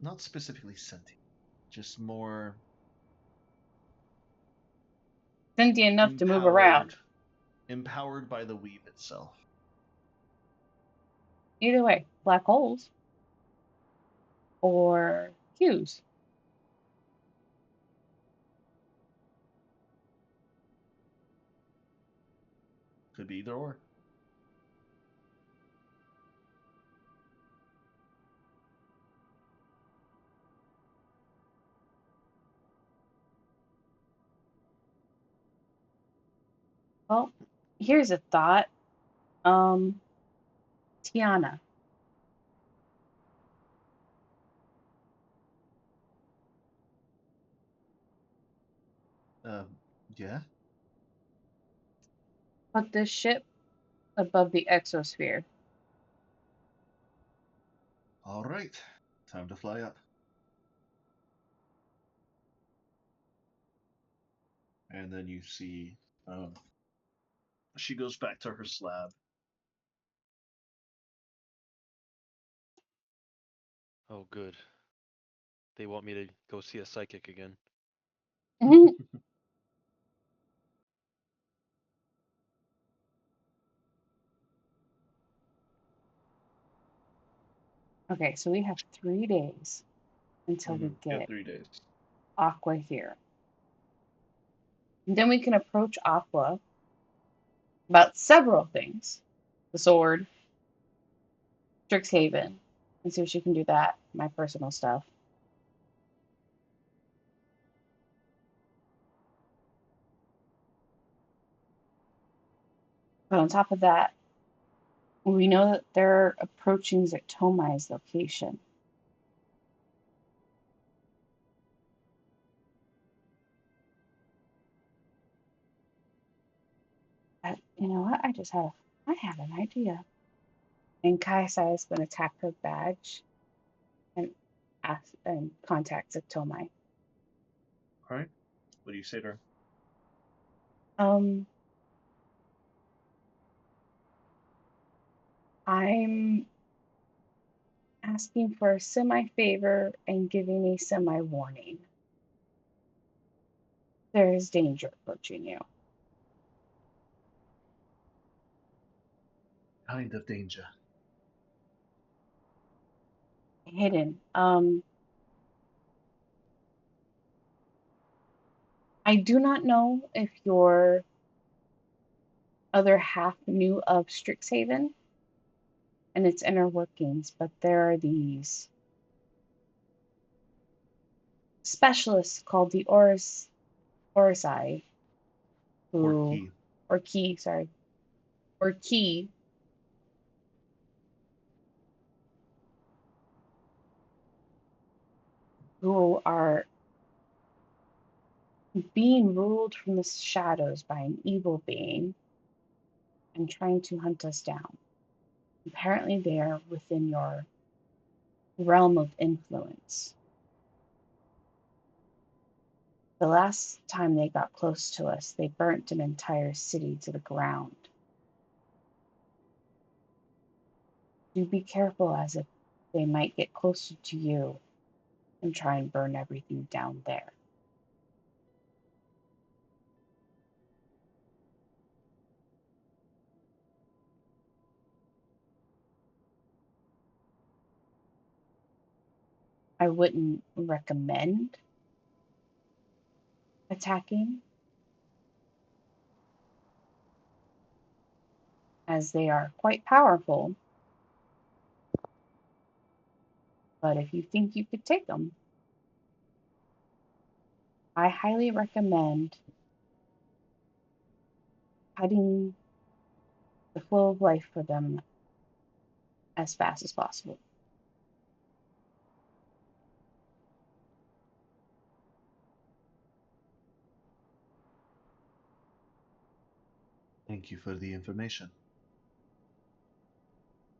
Not specifically sentient, just more Sentient enough to move around. Empowered by the weave itself. Either way, black holes or Qs. Could be either or. Well, here's a thought. Tiana. Yeah? Put this ship above the exosphere. All right. Time to fly up. And then you see she goes back to her slab. Oh, good. They want me to go see a psychic again. Okay, so we have 3 days until we get 3 days. Aqua here. And then we can approach Aqua about several things. The sword, Strixhaven, and see if she can do that, my personal stuff. But on top of that, we know that they're approaching Zectomai's location. You know what? I had an idea. And Kaisai is going to tap her badge and ask and contact Zectomai. All right. What do you say to her? I'm asking for a semi-favor and giving a semi-warning. There is danger approaching you. Kind of danger. Hidden. I do not know if your other half knew of Strixhaven and its inner workings, but there are these specialists called the Orisai, who who are being ruled from the shadows by an evil being and trying to hunt us down. Apparently, they are within your realm of influence. The last time they got close to us, they burnt an entire city to the ground. Do be careful, as if they might get closer to you and try and burn everything down there. I wouldn't recommend attacking, as they are quite powerful. But if you think you could take them, I highly recommend cutting the flow of life for them as fast as possible. Thank you for the information.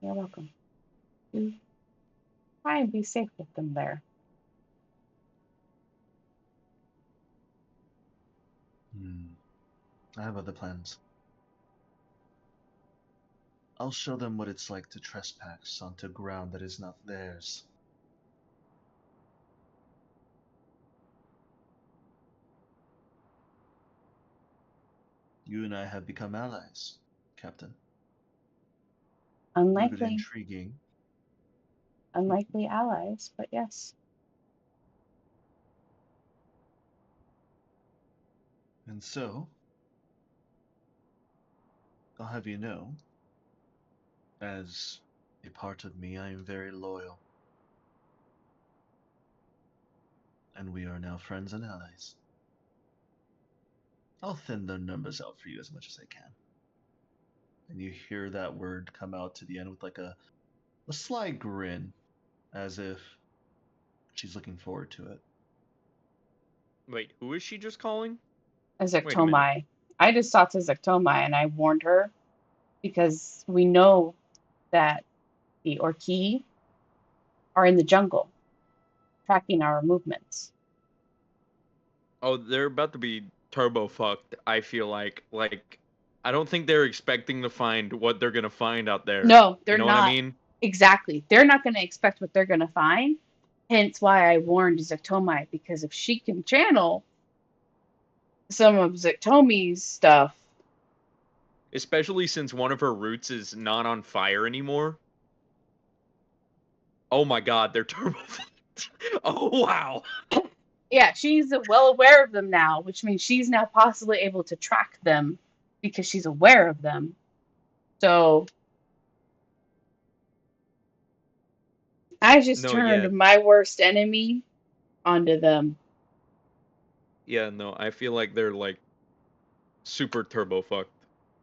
You're welcome. You try and be safe with them there. I have other plans. I'll show them what it's like to trespass onto ground that is not theirs. You and I have become allies, Captain. A little bit Unlikely intriguing. allies, but yes. And so, I'll have you know, as a part of me, I am very loyal. And we are now friends and allies. I'll thin the numbers out for you as much as I can. And you hear that word come out to the end with like a sly grin, as if she's looking forward to it. Wait, who is she just calling? A Wait a minute. Zectomai. I just talked to Zectomai and I warned her because we know that the Orki are in the jungle, tracking our movements. Oh, they're about to be turbo fucked, I feel like. Like, I don't think they're expecting to find what they're gonna find out there. No, they're You know not. what I mean? Exactly. They're not going to expect what they're going to find. Hence why I warned Zectomai, because if she can channel some of Zectomi's stuff. Especially since one of her roots is not on fire anymore. Oh my god, they're turbo fucked. Oh wow. Yeah, she's well aware of them now, which means she's now possibly able to track them because she's aware of them. So I just turned my worst enemy onto them. Yeah, no, I feel like they're like super turbo fucked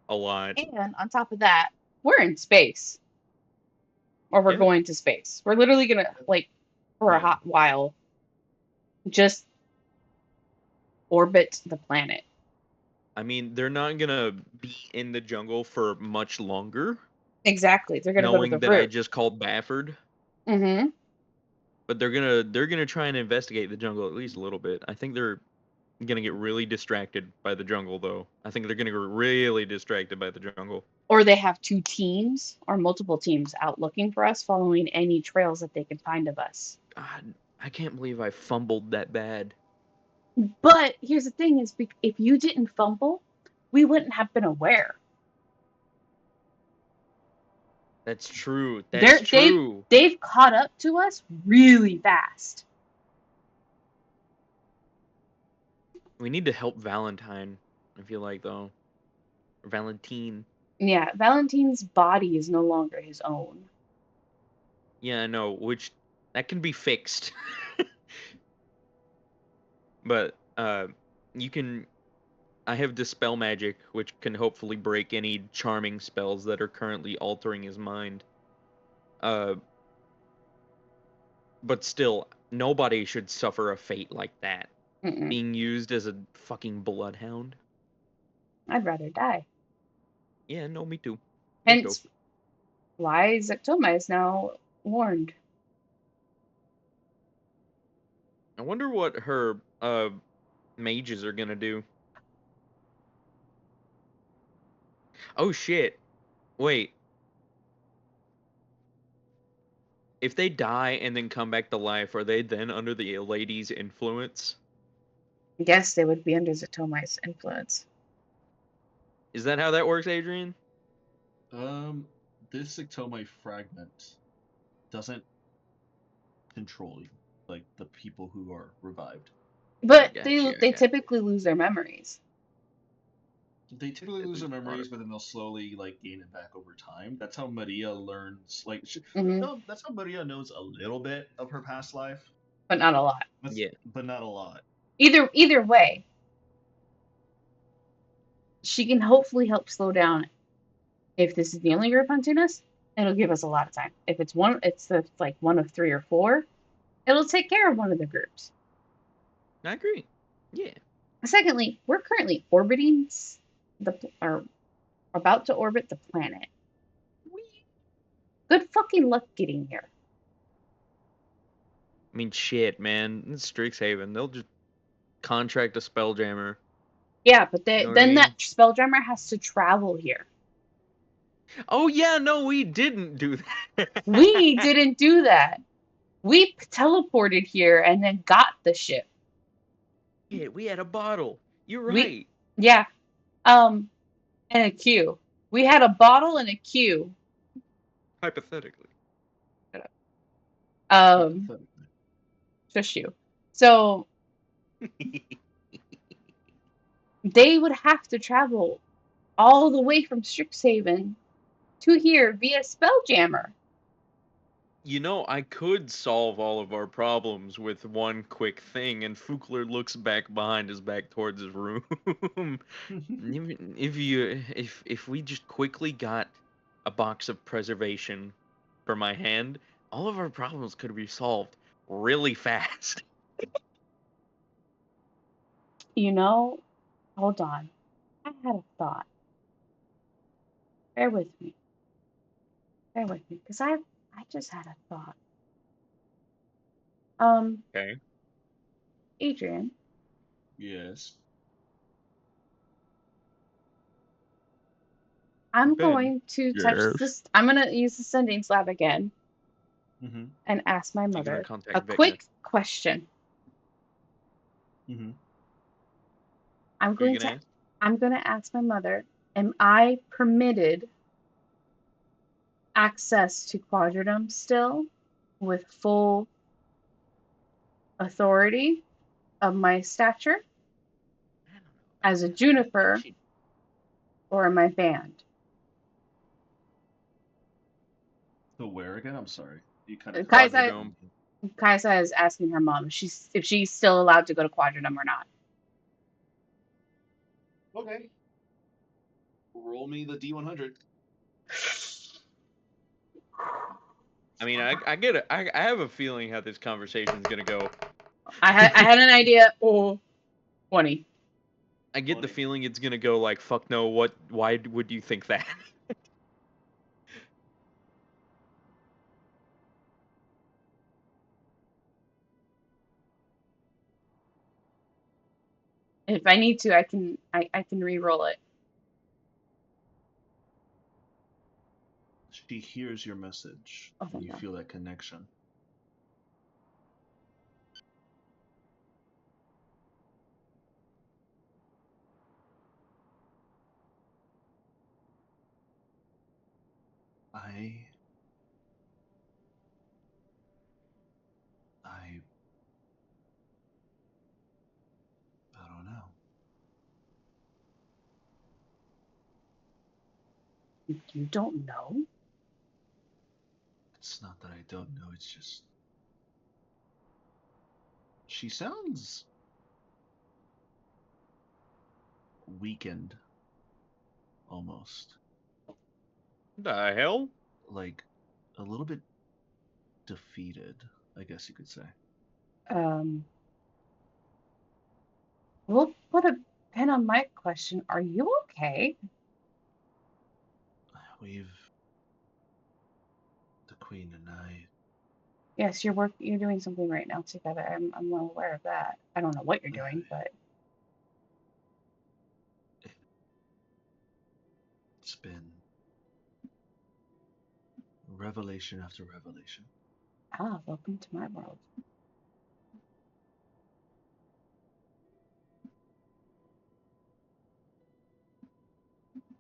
a lot. And on top of that, we're in space. Or we're going to space. We're literally going to, like, for a hot while, just orbit the planet. I mean, they're not gonna be in the jungle for much longer. Exactly. They're gonna knowing go to the that I root. just called Bafford. Mm-hmm. But they're gonna try and investigate the jungle at least a little bit. I think they're gonna get really distracted by the jungle, though. I think they're gonna get really distracted by the jungle. Or they have two teams or multiple teams out looking for us, following any trails that they can find of us. God, I can't believe I fumbled that bad. But here's the thing: is if you didn't fumble, we wouldn't have been aware. That's true. That's true. They've caught up to us really fast. We need to help Valentine, I feel like, though. Or Valentine. Yeah, Valentine's body is no longer his own. Yeah, I know, which that can be fixed. But you can. I have Dispel Magic, which can hopefully break any charming spells that are currently altering his mind. But still, nobody should suffer a fate like that. Being used as a fucking bloodhound. I'd rather die. Yeah, no, me too. Hence why Zectomai is now warned. I wonder what her mages are gonna do. Oh shit! Wait. If they die and then come back to life, are they then under the lady's influence? Yes, they would be under Zatomi's influence. Is that how that works, Adrian? This Ectomite fragment doesn't control you, like the people who are revived. But Gotcha, they gotcha. typically lose their memories. They typically lose their lose memories, water. but then they'll slowly like gain it back over time. That's how Maria learns. Like, Mhm. no, that's how Maria knows a little bit of her past life, But not a lot. Yeah. but not a lot. Either way, she can hopefully help slow down. If this is the only group hunting us, it'll give us a lot of time. If it's like one of 3 or 4, it'll take care of one of the groups. I agree. Yeah. Secondly, we're currently orbiting or about to orbit the planet. Good fucking luck getting here. I mean, shit, man. It's Strixhaven. They'll just contract a spelljammer. Yeah, but You know what I then mean? that spelljammer has to travel here. Oh yeah, no, we didn't do that. We didn't do that. We teleported here and then got the ship. Yeah, we had a bottle. You're We- right. Yeah. And a queue. We had a bottle and a queue. Hypothetically. Just you. So they would have to travel all the way from Strixhaven to here via Spelljammer. You know, I could solve all of our problems with one quick thing, and Fukler looks back behind his back towards his room. If we just quickly got a box of preservation for my hand, all of our problems could be solved really fast. You know, hold on. I had a thought. Bear with me. Because I just had a thought. Okay. Adrian, Yes. I'm Ben. going to touch Yes. this. I'm going to use the sending slab again Mm-hmm. and ask my You're gonna mother contact a Vecna. quick question. Mm-hmm. I'm Who you going gonna to ask? I'm going to ask my mother, am I permitted access to Quadridum still with full authority of my stature I don't know. as a I think juniper she- or am I banned? So where again? I'm sorry. You kind of Kaisa is asking her mom if she's still allowed to go to Quadridum or not. Okay. Roll me the D100. I mean, I get it. I have a feeling how this conversation's gonna go. I had an idea. Oh, 20. I get the 20. feeling it's gonna go like, fuck no, what, why would you think that? If I need to, I can re-roll it. She hears your message, Oh, and thank you God. feel that connection. I don't know. You don't know? It's not that I don't know, it's just she sounds weakened almost. The hell? Like a little bit defeated, I guess you could say. We'll put a pin on my question. Are you okay? We've the Queen and I. Yes, you're doing something right now together. I'm well aware of that. I don't know what you're doing, but been revelation after revelation. Ah, welcome to my world.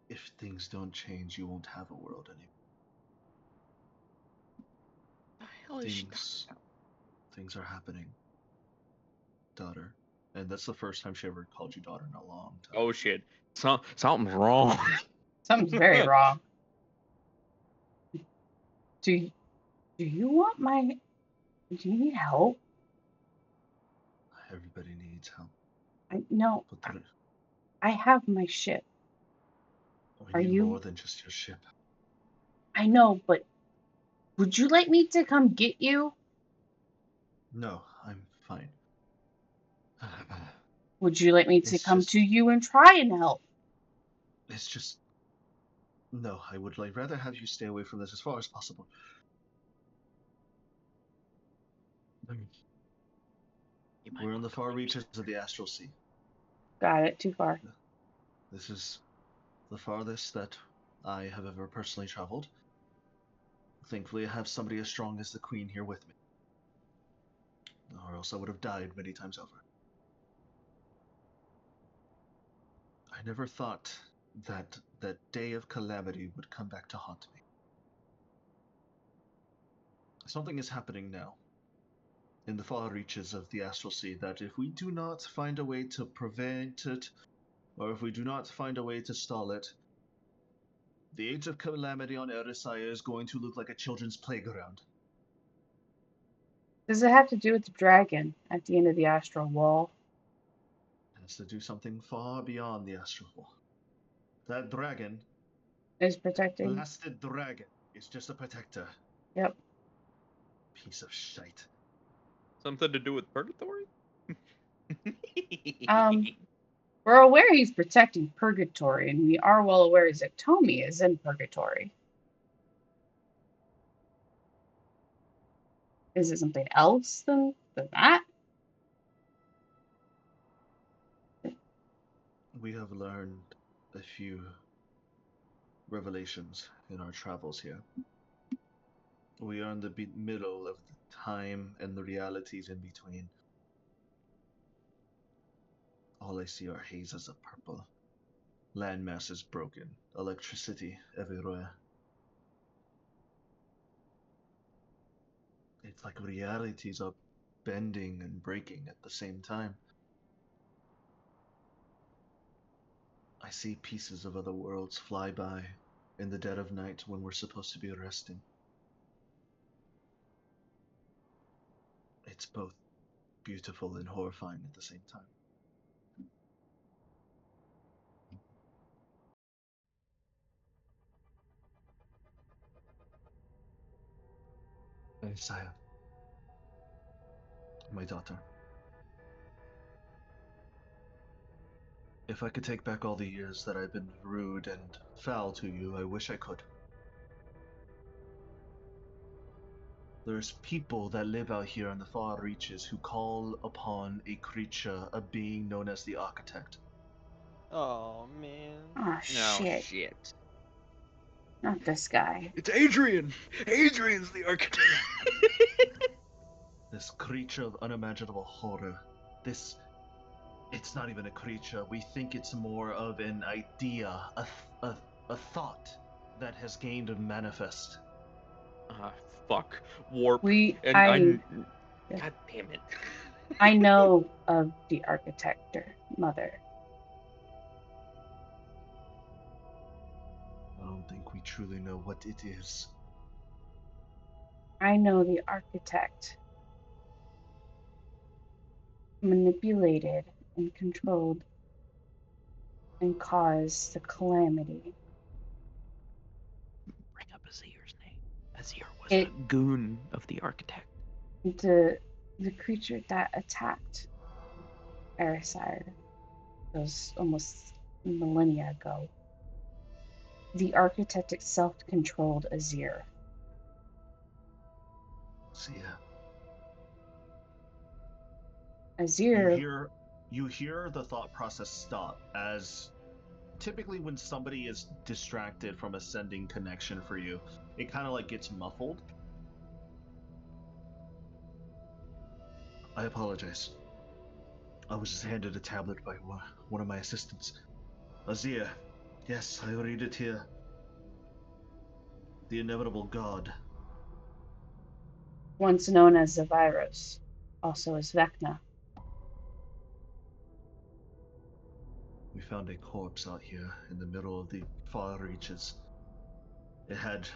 If things don't change, you won't have a world anymore. The hell is she talking Things, about? things are happening, daughter. And that's the first time she ever called you daughter in a long time. Oh shit. Something's wrong. Something's very wrong. Do you want my... Do you need help? Everybody needs help. No, But I have my ship. we Are need you... more than just your ship. I know, but would you like me to come get you? No, I'm fine. Would you like me to It's come just- to you and try and help? It's just... No, I would rather have you stay away from this as far as possible. You might We're in want the to far go reaches of the astral sea. Got it, too far. This is the farthest that I have ever personally traveled. Thankfully, I have somebody as strong as the Queen here with me. Or else I would have died many times over. I never thought that that day of calamity would come back to haunt me. Something is happening now in the far reaches of the astral sea that if we do not find a way to prevent it, or if we do not find a way to stall it, the age of calamity on Erisaya is going to look like a children's playground. Does it have to do with the dragon at the end of the astral wall? It has to do something far beyond the astral wall. That dragon, Is protecting? blasted dragon, is just a protector. Yep. Piece of shite. Something to do with purgatory? We're aware he's protecting purgatory, and we are well aware Zatomi is in purgatory. Is it something else than that? We have learned a few revelations in our travels here. We are in the middle of the time and the realities in between. All I see are hazes of purple. Landmass is broken. Electricity everywhere. It's like realities are bending and breaking at the same time. I see pieces of other worlds fly by in the dead of night when we're supposed to be resting. It's both beautiful and horrifying at the same time. Saya, my daughter. If I could take back all the years that I've been rude and foul to you, I wish I could. There's people that live out here in the far reaches who call upon a creature, a being known as the Architect. Oh man. Oh, shit. Shit. Not this guy. It's Adrian! Adrian's the architect! This creature of unimaginable horror. It's not even a creature. We think it's more of an idea, a thought that has gained a manifest. Fuck. Warp. God God damn it. I know of the architector, Mother. I don't think we truly know what it is. I know the architect manipulated and controlled and caused the calamity. Bring up Azir's name. Azir was a goon of the architect. The creature that attacked Erisire was almost millennia ago. The architect itself controlled Azir. So yeah. Azir. You hear the thought process stop as typically when somebody is distracted from a sending connection for you, it kind of like gets muffled. I apologize. I was just handed a tablet by one of my assistants. Azir. Yes, I read it here. The inevitable god. Once known as the virus, also as Vecna. We found a corpse out here in the middle of the far reaches. It had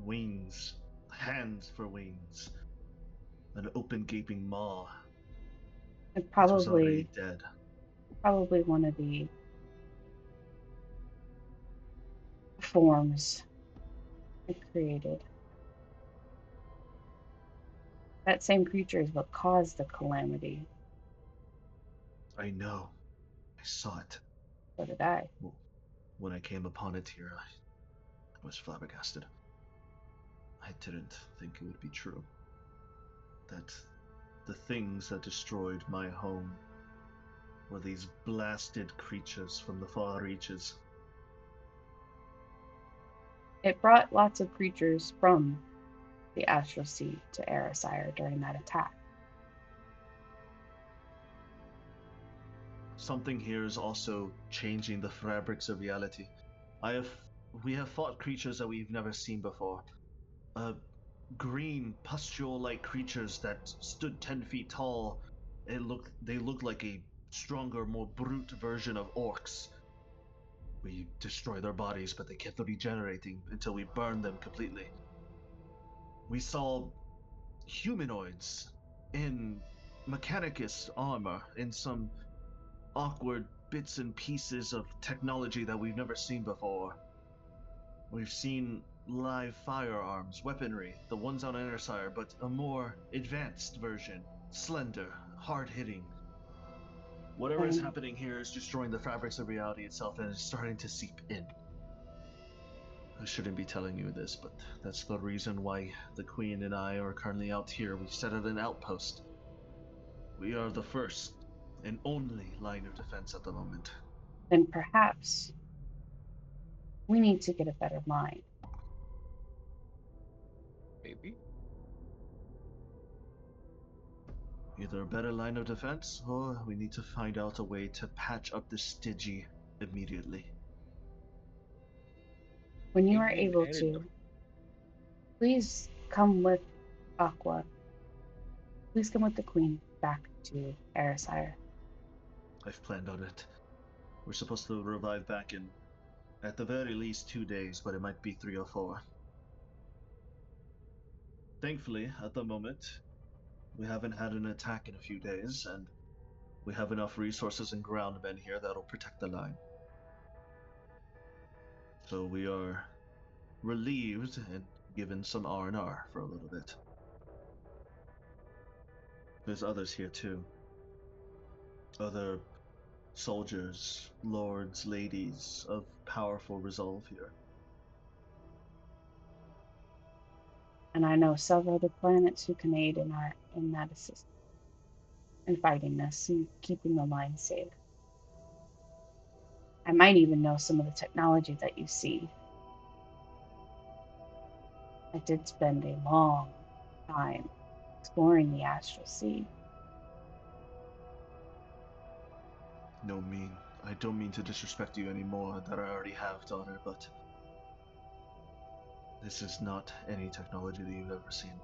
wings, hands for wings, an open gaping maw. And It was already dead. probably one of the forms it created. That same creature is what caused the calamity. I know. I saw it. So did I. Well, when I came upon it here, I was flabbergasted. I didn't think it would be true. That the things that destroyed my home were these blasted creatures from the far reaches. It brought lots of creatures from the Astral Sea to Erisire during that attack. Something here is also changing the fabrics of reality. We have fought creatures that we've never seen before. Green, pustule-like creatures that stood 10 feet tall. They looked like a stronger, more brute version of orcs. We destroyed their bodies, but they kept regenerating until we burned them completely. We saw humanoids in Mechanicus armor, in some awkward bits and pieces of technology that we've never seen before. We've seen live firearms, weaponry, the ones on Erisire, but a more advanced version, slender, hard-hitting. Whatever is happening here is destroying the fabrics of reality itself and is starting to seep in. I shouldn't be telling you this, but that's the reason why the Queen and I are currently out here. We set out an outpost. We are the first and only line of defense at the moment. Then perhaps we need to get a better mind. Maybe. Either a better line of defense, or we need to find out a way to patch up the Stygi immediately. When you are Maybe able added to, them. please come with Aqua. Please come with the Queen back to Erisire. I've planned on it. We're supposed to revive back in, at the very least, 2 days, but it might be 3 or 4. Thankfully, at the moment, we haven't had an attack in a few days, and we have enough resources and groundmen here that'll protect the line. So we are relieved and given some R&R for a little bit. There's others here too. Other soldiers, lords, ladies of powerful resolve here. And I know several other planets who can aid in that assistance, in fighting this and keeping the line safe. I might even know some of the technology that you see. I did spend a long time exploring the Astral Sea. No, I don't mean to disrespect you any more than I already have, daughter, but this is not any technology that you've ever seen.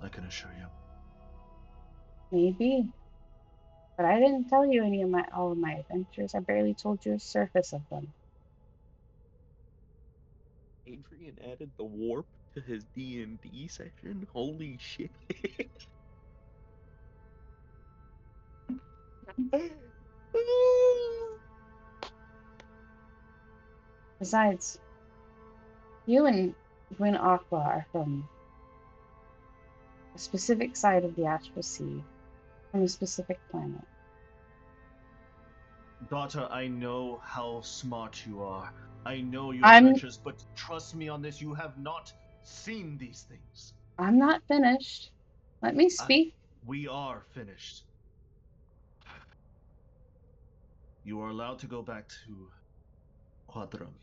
I can assure you. Maybe. But I didn't tell you all of my adventures. I barely told you a surface of them. Adrian added the warp to his D&D session. Holy shit. Besides, you and Gwyn Aqua are from a specific side of the Astral Sea, from a specific planet. Daughter, I know how smart you are. I know your I'm- adventures, but trust me on this, you have not seen these things. I'm not finished. Let me speak. We are finished. You are allowed to go back to Quadrum.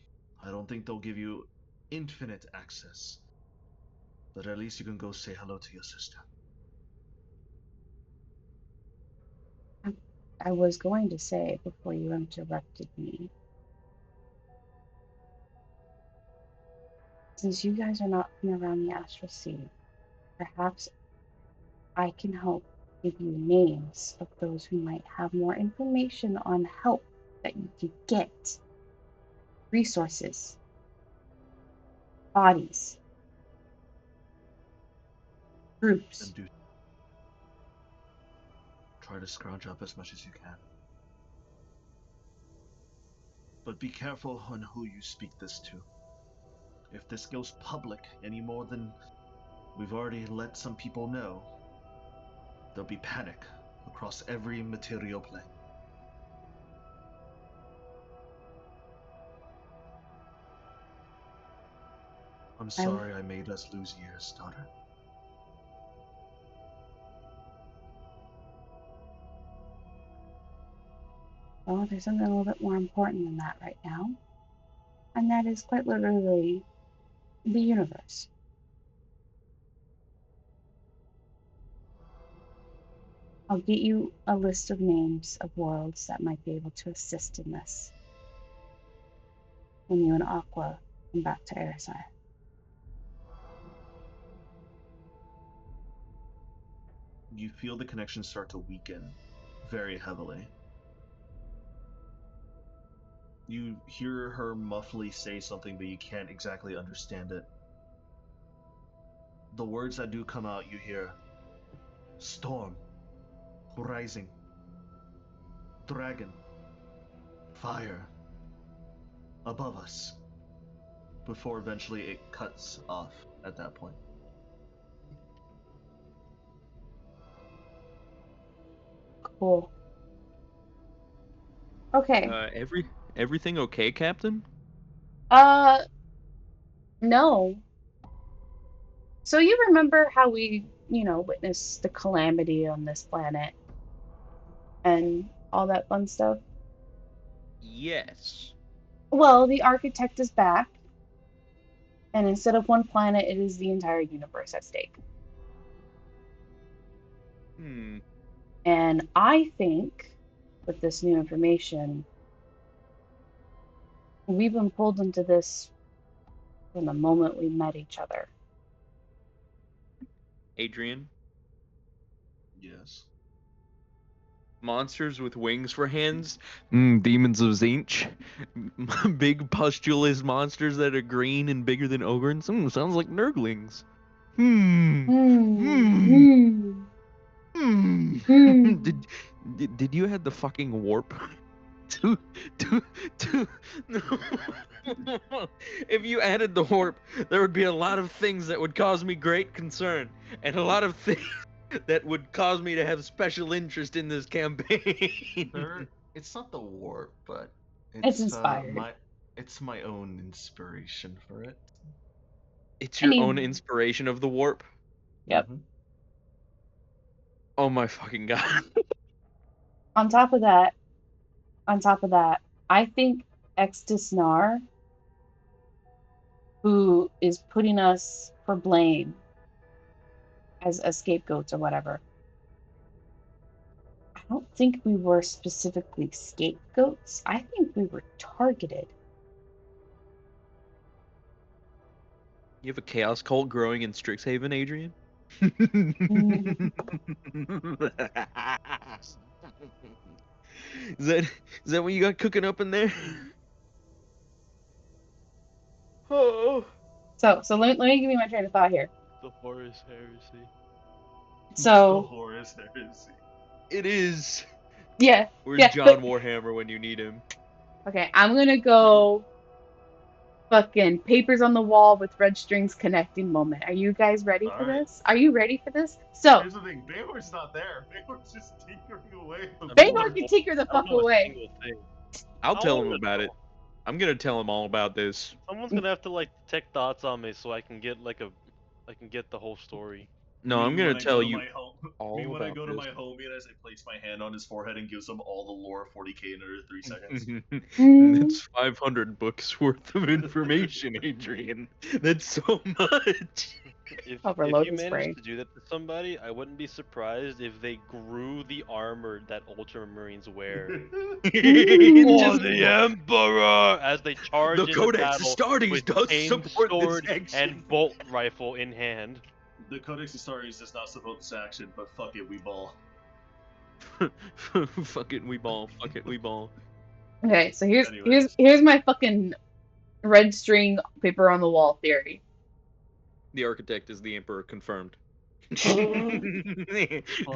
I don't think they'll give you infinite access, but at least you can go say hello to your sister. I was going to say before you interrupted me, since you guys are not from around the Astral Sea, perhaps I can help give you names of those who might have more information on help that you could get. Resources, bodies, groups. And do try to scrounge up as much as you can. But be careful on who you speak this to. If this goes public any more than we've already let some people know, there'll be panic across every material plane. I'm sorry I made us lose years, daughter. Well, there's something a little bit more important than that right now, and that is quite literally the universe. I'll get you a list of names of worlds that might be able to assist in this when you and Aqua come back to Erisar. You feel the connection start to weaken very heavily. You hear her muffly say something, but you can't exactly understand it. The words that do come out, you hear storm, rising, dragon, fire, above us, before eventually it cuts off at that point. Cool. Okay. Everything okay, Captain? No. So you remember how we, witnessed the calamity on this planet and all that fun stuff? Yes. Well, the architect is back, and instead of one planet, it is the entire universe at stake. And I think, with this new information, we've been pulled into this from the moment we met each other. Adrian? Yes. Monsters with wings for hands? Demons of Zinch? Big pustulous monsters that are green and bigger than Ogrins? Sounds like Nurglings. Did you add the fucking warp? to no. If you added the warp, there would be a lot of things that would cause me great concern, and a lot of things that would cause me to have special interest in this campaign. It's not the warp, but It's inspired. It's my own inspiration for it. It's your own inspiration of the warp? Yep. Mm-hmm. Oh my fucking god. On top of that, I think Extisnar, who is putting us for blame as scapegoats or whatever, I don't think we were specifically scapegoats. I think we were targeted. You have a chaos cult growing in Strixhaven, Adrian? Is that what you got cooking up in there? Oh. So let me give you my train of thought here. The Horus Heresy. So The Horus Heresy. It is. Yeah. Where's John Warhammer when you need him? Okay, I'm gonna go fucking papers on the wall with red strings connecting moment. Are you guys ready for this? Are you ready for this? So here's the thing, Bayor's not there. Bayor's just tinkering away. Bayor can tinker the fuck away. I'll tell him about it. I'm gonna tell him all about this. Someone's gonna have to like detect thoughts on me so I can get the whole story. No, I'm Me gonna when I tell go to you my home- all Me when I about go to this. my homie and I say place my hand on his forehead and gives him all the lore 40k in under 3 seconds. That's 500 books worth of information, Adrian. That's so much. If Overload you his managed brain. to do that to somebody, I wouldn't be surprised if they grew the armor that Ultramarines wear. It's For just the Emperor! As they charge the into Codex battle Astartes with does aimed support this sword action. and bolt rifle in hand. The Codex Astartes does not support this action, but fuck it, we ball. Fuck it, we ball. Fuck it, we ball. Okay, so here's Anyways. here's my fucking red string paper on the wall theory. The architect is the Emperor, confirmed. Fucking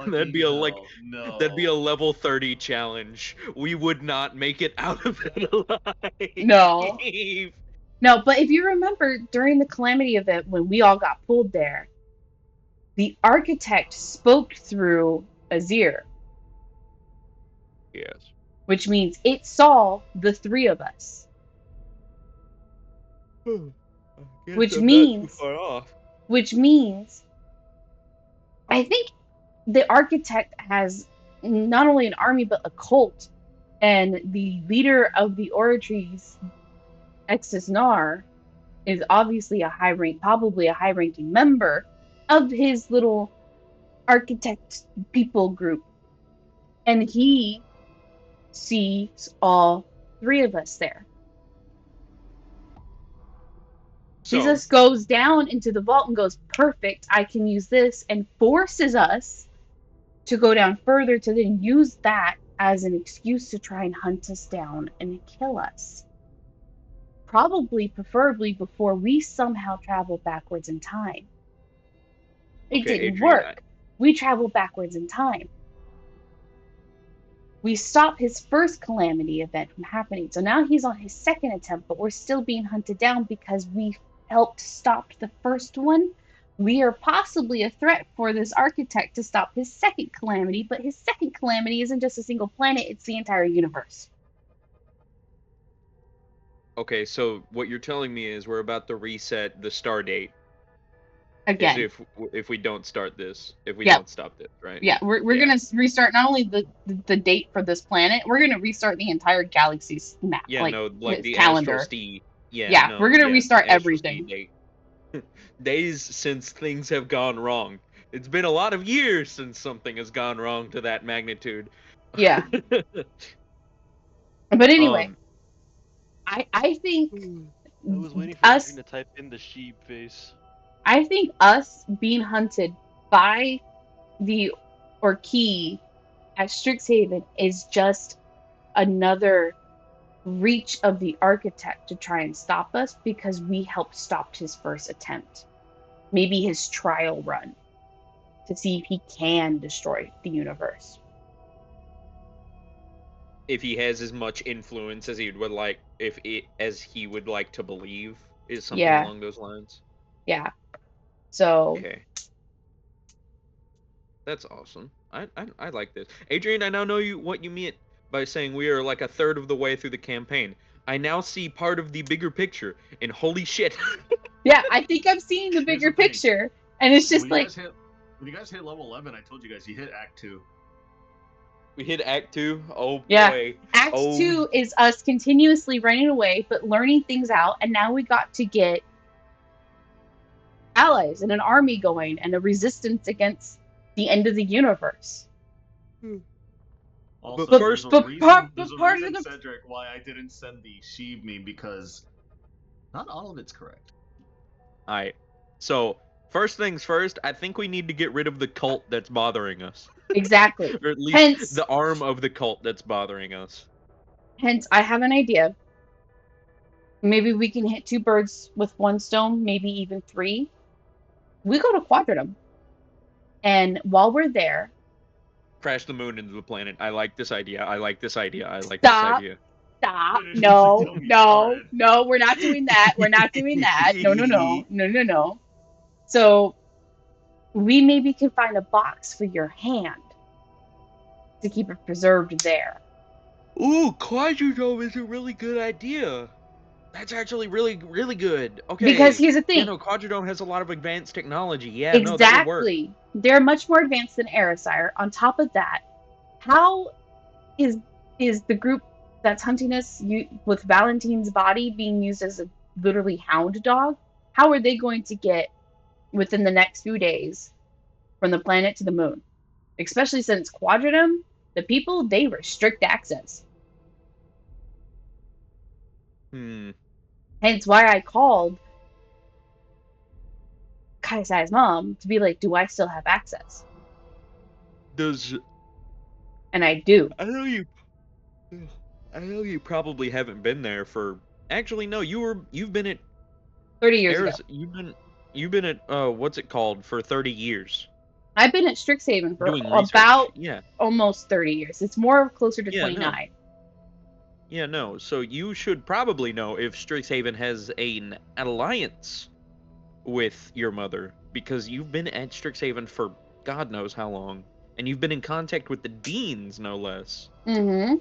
That'd be a hell, no. that'd be a level 30 challenge. We would not make it out of it alive. No. No, but if you remember during the Calamity event when we all got pulled there, the architect spoke through Azir, Yes. which means it saw the three of us. Which means I think the architect has not only an army but a cult, and the leader of the Oratries, Exis Nar, is obviously probably a high-ranking member of his little architect people group, and he sees all three of us there. So, Jesus goes down into the vault and goes, perfect, I can use this, and forces us to go down further to then use that as an excuse to try and hunt us down and kill us. Preferably before we somehow travel backwards in time. It Okay, didn't Adrian, work. We traveled backwards in time. We stopped his first Calamity event from happening. So now he's on his second attempt, but we're still being hunted down because we helped stop the first one. We are possibly a threat for this architect to stop his second Calamity, but his second Calamity isn't just a single planet, it's the entire universe. Okay, so what you're telling me is we're about to reset the star date. Again. If we don't start this, if we Yep. don't stop this, right? Yeah, we're Yeah. gonna restart not only the date for this planet, we're gonna restart the entire galaxy's map. Yeah, like, no, like its the calendar. Astral Steed. Yeah, no, we're gonna yeah, restart the Astral everything. Steed date. Days since things have gone wrong. It's been a lot of years since something has gone wrong to that magnitude. Yeah. But anyway, I think I was waiting for us Adrian to type in the sheep face. I think us being hunted by the Orkey at Strixhaven is just another reach of the architect to try and stop us because we helped stop his first attempt. Maybe his trial run to see if he can destroy the universe. If he has as much influence as he would like, as he would like to believe, is something Yeah. along those lines. Yeah. So Okay. That's awesome. I like this. Adrian, I now know what you meant by saying we are like a third of the way through the campaign. I now see part of the bigger picture, and holy shit. yeah, I think I'm seeing the bigger picture, and it's just when you guys hit level 11, I told you guys you hit Act 2. We hit Act 2. Oh yeah. boy. Act 2 is us continuously running away, but learning things out, and now we got to get allies and an army going and a resistance against the end of the universe. Also, But there's first- a reason, Cedric, why I didn't send the Sheev meme, because not all of it's correct. Alright. So, first things first, I think we need to get rid of the cult that's bothering us. Exactly. Or at least Hence, the arm of the cult that's bothering us. Hence, I have an idea. Maybe we can hit 2 birds with 1 stone, maybe even 3. We go to Quadratum. And while we're there, Crash the moon into the planet. I like this idea. I like this idea. I like Stop. this idea. stop. Finish No, until we no, started. no, we're not doing that. We're not doing that. No. So we maybe can find a box for your hand to keep it preserved there. Ooh, Quadrodome is a really good idea. That's actually really, really good. Okay. Because here's the thing. Yeah, no, Quadradome has a lot of advanced technology. Yeah, no, that would work. Exactly. They're much more advanced than Aerosire. On top of that, how is the group that's hunting us with Valentine's body being used as a literally hound dog? How are they going to get within the next few days from the planet to the moon? Especially since Quadradome, the people, they restrict access. Hence why I called Kaisai's mom to be like, do I still have access? And I do. I know you probably haven't been there for. Actually, no. You've been at 30 years ago. You've been at what's it called for 30 years. I've been at Strixhaven for Doing research. about Yeah. almost 30 years. It's more closer to Yeah, 29. Yeah, no. So you should probably know if Strixhaven has an alliance with your mother, because you've been at Strixhaven for God knows how long, and you've been in contact with the deans, no less. Mm-hmm.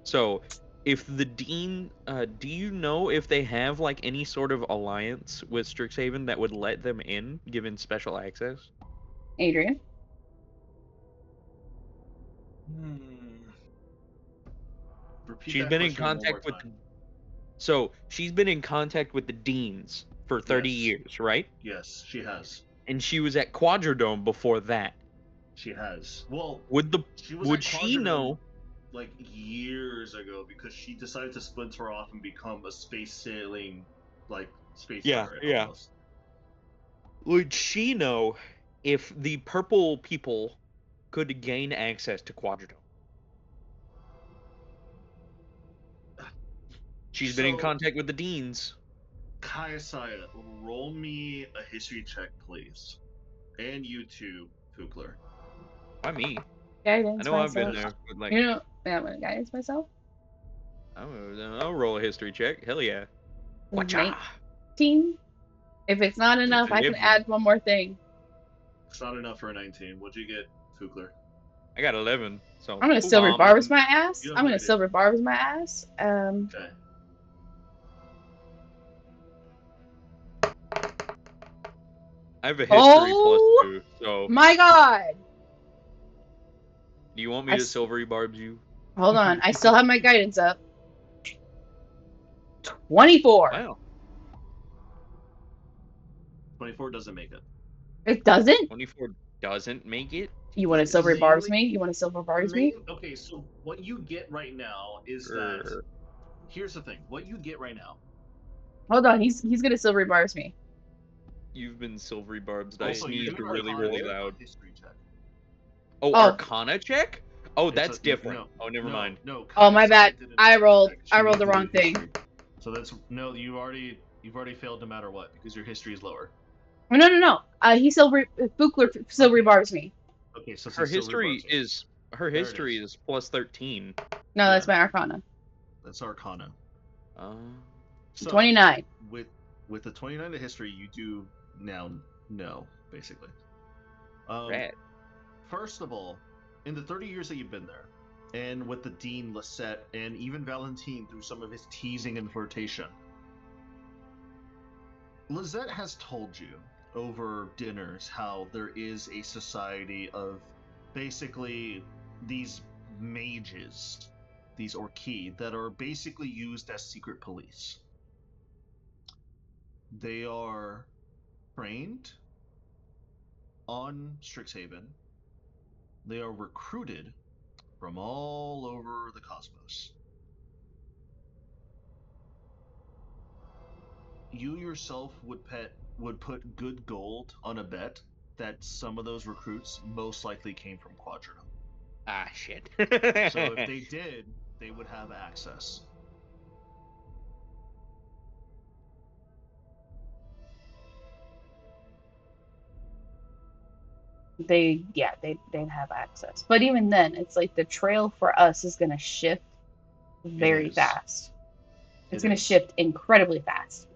So, if the dean, do you know if they have like any sort of alliance with Strixhaven that would let them in, given special access? Adrian? Repeat She's that been in question one more contact with. time. So she's been in contact with the deans for 30 Yes. years, right? Yes, she has. And she was at Quadradome before that. She has. Well, Would at she Quadradome, know? like years ago, because she decided to splinter off and become a space sailing, like space pirate almost. Would she know if the purple people could gain access to Quadradome? She's been in contact with the deans. Kaisaya, roll me a history check, please. And you too, Fugler. Why me? Guidance I know myself. I've been there. But like, You know, I'm going to guidance myself. I'll roll a history check. Hell yeah. Watcha! 19. If it's not enough, I can add one more thing. It's not enough for a 19. What'd you get, Fugler? I got 11. So I'm gonna silver barbs my ass. I'm gonna silver barbs my ass. Okay. I have a history +2, so. My God! Do you want me to silvery barbs you? Hold on, I still have my guidance up. 24. Wow. 24 doesn't make it. It doesn't? 24 doesn't make it? You want to silver barbs me? You want to silver barbs me? Okay, so what you get right now is that. Here's the thing. What you get right now. Hold on, he's gonna silver barbs me. You've been silvery barbs. I sneezed really, Arcana really loud. History check. Oh, Arcana check? Oh, that's different. No, oh, never mind. No. Oh, my bad. I rolled the wrong thing. So that's no. You've already failed no matter what because your history is lower. No. He Bukler silver barbs me. Okay, so her history is +13. No, that's my Arcana. That's Arcana. So 29. With the 29 to history, you do now know basically. Right. First of all, in the 30 years that you've been there, and with the Dean, Lisette, and even Valentine through some of his teasing and flirtation, Lisette has told you over dinners how there is a society of basically these mages, these Orki, that are basically used as secret police. They are trained on Strixhaven. They are recruited from all over the cosmos. You yourself would put good gold on a bet that some of those recruits most likely came from Quadradome. Ah, shit. So if they did, they would have access. They'd have access. But even then, it's like the trail for us is going to shift very fast. It's going to shift incredibly fast.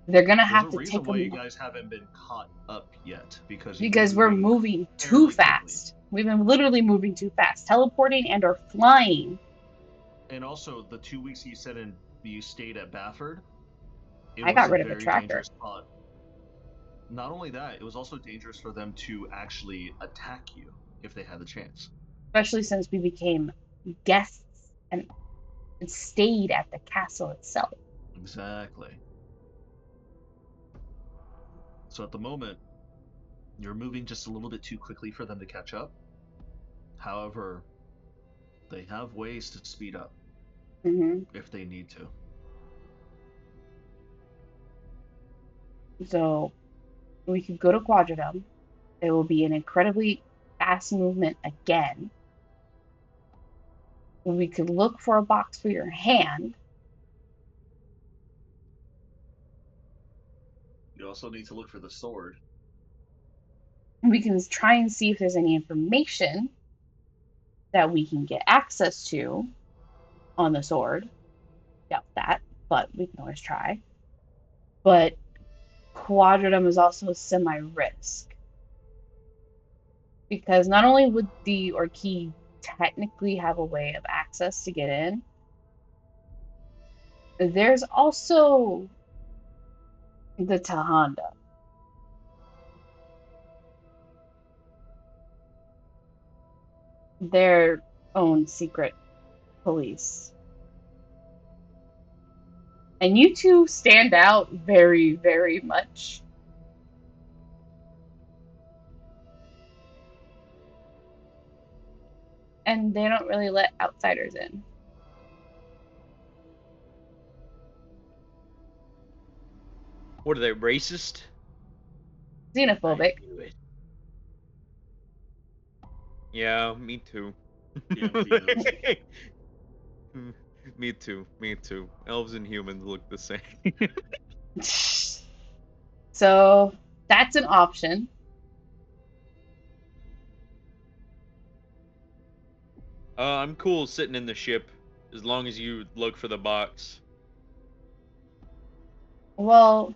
They're going to have to take why you guys haven't been caught up yet because we're moving too fast. We've been literally moving too fast, teleporting and or flying. And also the 2 weeks you said in you stayed at Bafford, it I was got a rid of a very tracker. dangerous spot. Not only that, it was also dangerous for them to actually attack you if they had the chance. Especially since we became guests and stayed at the castle itself. Exactly. So at the moment, you're moving just a little bit too quickly for them to catch up. However, they have ways to speed up if they need to. So we could go to Quadradom. There will be an incredibly fast movement again. We could look for a box for your hand. You also need to look for the sword. We can try and see if there's any information that we can get access to on the sword. Doubt that, but we can always try. But Quadradom is also a semi-risk. Because not only would the Orkey technically have a way of access to get in, there's also the Tahanda. Their own secret police. And you two stand out very, very much. And they don't really let outsiders in. What are they, racist? Xenophobic. I knew it. Yeah, me too. Yeah, Me too. Me too. Elves and humans look the same. So that's an option. I'm cool sitting in the ship as long as you look for the box. Well,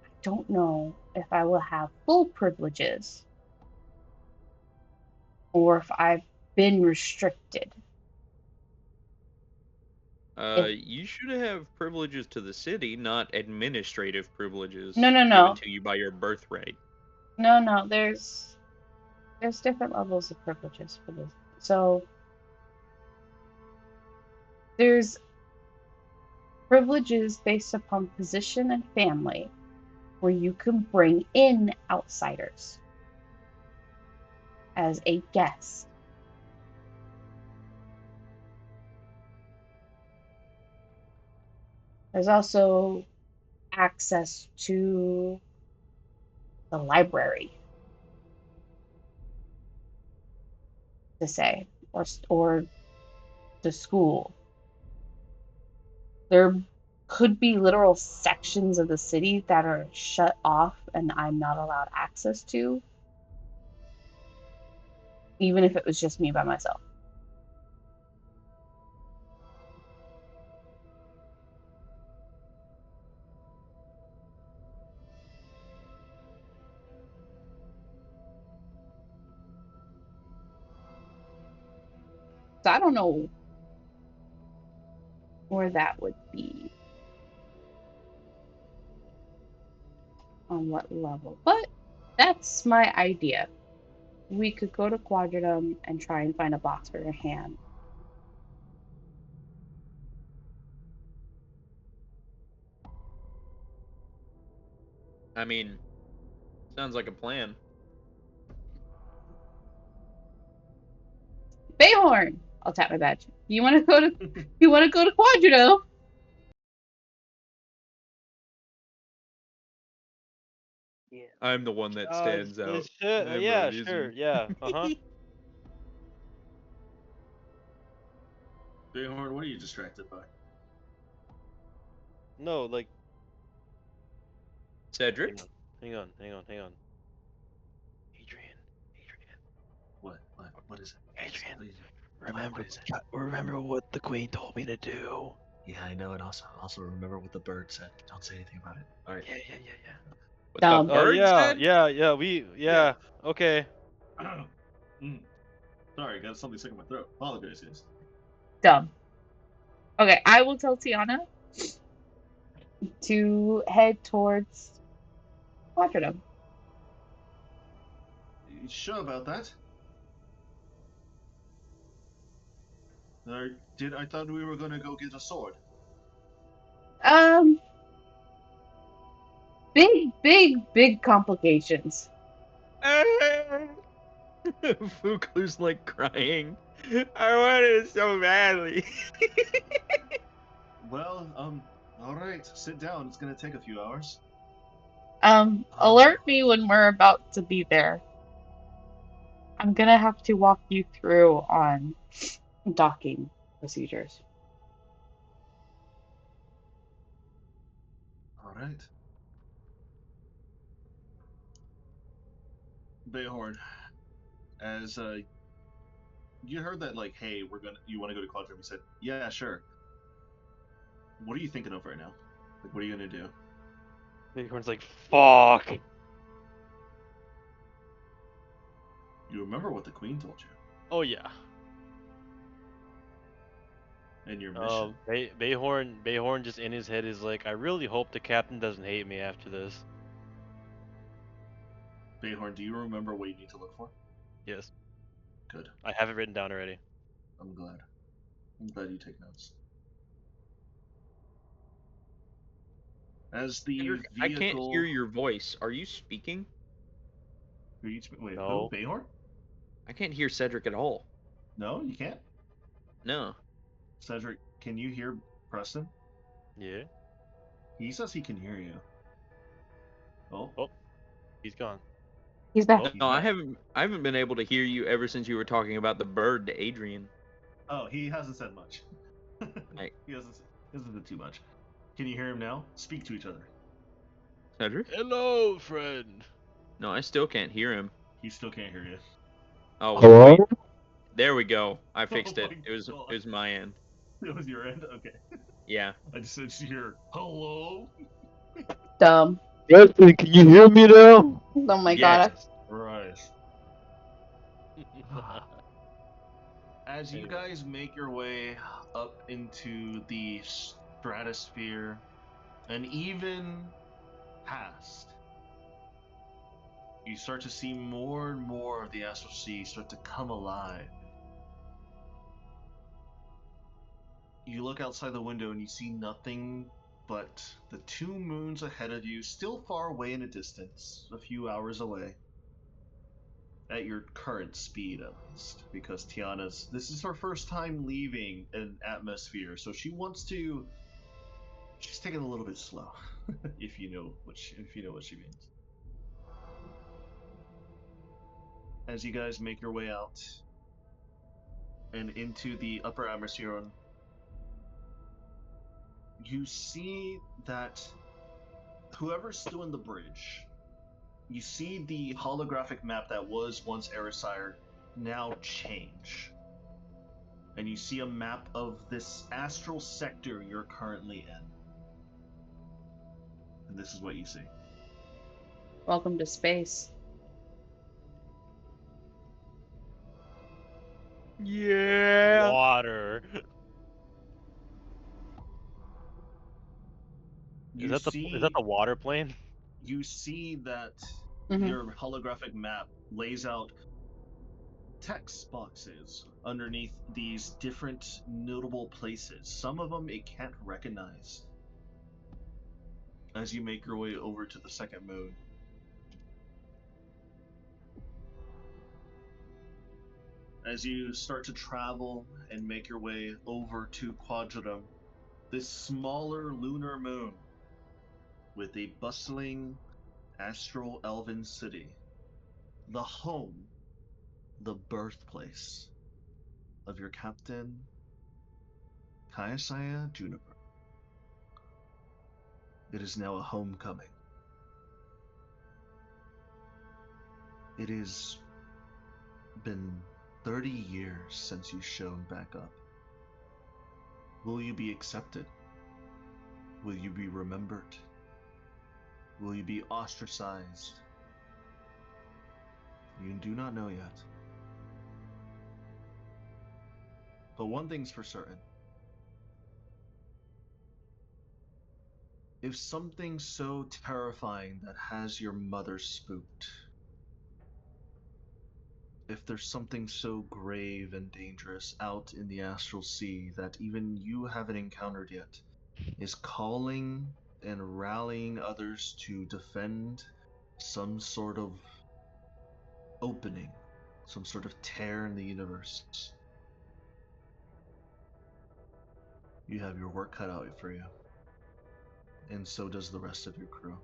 I don't know if I will have full privileges or if I've been restricted. You should have privileges to the city, not administrative privileges No. given to you by your birthright. No. There's different levels of privileges for this. So there's privileges based upon position and family where you can bring in outsiders as a guest. There's also access to the library, to say, or the school. There could be literal sections of the city that are shut off and I'm not allowed access to, even if it was just me by myself. So I don't know where that would be, on what level, but that's my idea. We could go to Quadradom and try and find a box for your hand. I mean, sounds like a plan. Bayhorn! I'll tap my badge. You want to go to Quadradom? Yeah. I'm the one that stands out. Yeah, sure. Yeah. Bayhorn, what are you distracted by? No, like, Cedric? hang on. Adrian. What is it? Adrian, What is it? remember, What is it? remember what the queen told me to do. Yeah, I know, and also remember what the bird said. Don't say anything about it. All right. Yeah. What Dumb. the bird said? Yeah. Okay. Sorry, got something stuck in my throat. Apologize, guys. Dumb. Okay, I will tell Tiana to head towards Quadranum. You sure about that? I thought we were gonna go get a sword. Big complications. Fuklu's like crying. I wanted it so badly. Well, all right. Sit down. It's gonna take a few hours. Alert me when we're about to be there. I'm gonna have to walk you through on docking procedures. All right. Bayhorn, as you heard that, like, hey, you want to go to Quadrum? He said, yeah, sure. What are you thinking of right now? Like, what are you gonna do? Bighorn's like, fuck. You remember what the Queen told you, Oh yeah. and your mission. Bayhorn just in his head is like, I really hope the captain doesn't hate me after this. Bayhorn, do you remember what you need to look for? Yes, Good. I have it written down already. I'm glad. I'm glad you take notes. As the Cedric, vehicle. I can't hear your voice. Are you speaking? Wait, No. who? Bayhorn? I can't hear Cedric at all. No, you can't. No. Cedric, can you hear Preston? Yeah. He says he can hear you. Oh, Oh, he's gone. He's back. Oh, he's No, I back. haven't been able to hear you ever since you were talking about the bird to Adrian. Oh, he hasn't said much. Right. He hasn't said too much. Can you hear him now? Speak to each other. Cedric? hello, friend. No, I still can't hear him. He still can't hear you. Oh, Hello? wait. There we go. I fixed Oh it. my It God. was my end. It was your end? Okay. Yeah. I just said hear hello. Dumb. Preston, can you hear me now? Oh my Yes. god. Right. As you Anyway. guys make your way up into the stratosphere and even past, you start to see more and more of the astral sea start to come alive. You look outside the window and you see nothing but the two moons ahead of you, still far away in a distance, a few hours away. At your current speed, at least, because this is her first time leaving an atmosphere, so she's taking a little bit slow, if you know what she means. As you guys make your way out and into the upper atmosphere, you see that whoever's still in the bridge, you see the holographic map that was once Erisire now change. And you see a map of this astral sector you're currently in. And this is what you see. Welcome to space. Yeah. Water. You Is that the water plane? You see that Mhm. your holographic map lays out text boxes underneath these different notable places. Some of them it can't recognize. As you make your way over to the second moon, as you start to travel and make your way over to Quadranum, this smaller lunar moon with a bustling astral elven city, the home, the birthplace of your captain, Kayasaya Juniper. It is now a homecoming. It has been 30 years since you've shown back up. Will you be accepted? Will you be remembered? Will you be ostracized? You do not know yet. But one thing's for certain. if something so terrifying that has your mother spooked, if there's something so grave and dangerous out in the astral sea that even you haven't encountered yet, is calling and rallying others to defend some sort of opening, some sort of tear in the universe, you have your work cut out for you. And so does the rest of your crew.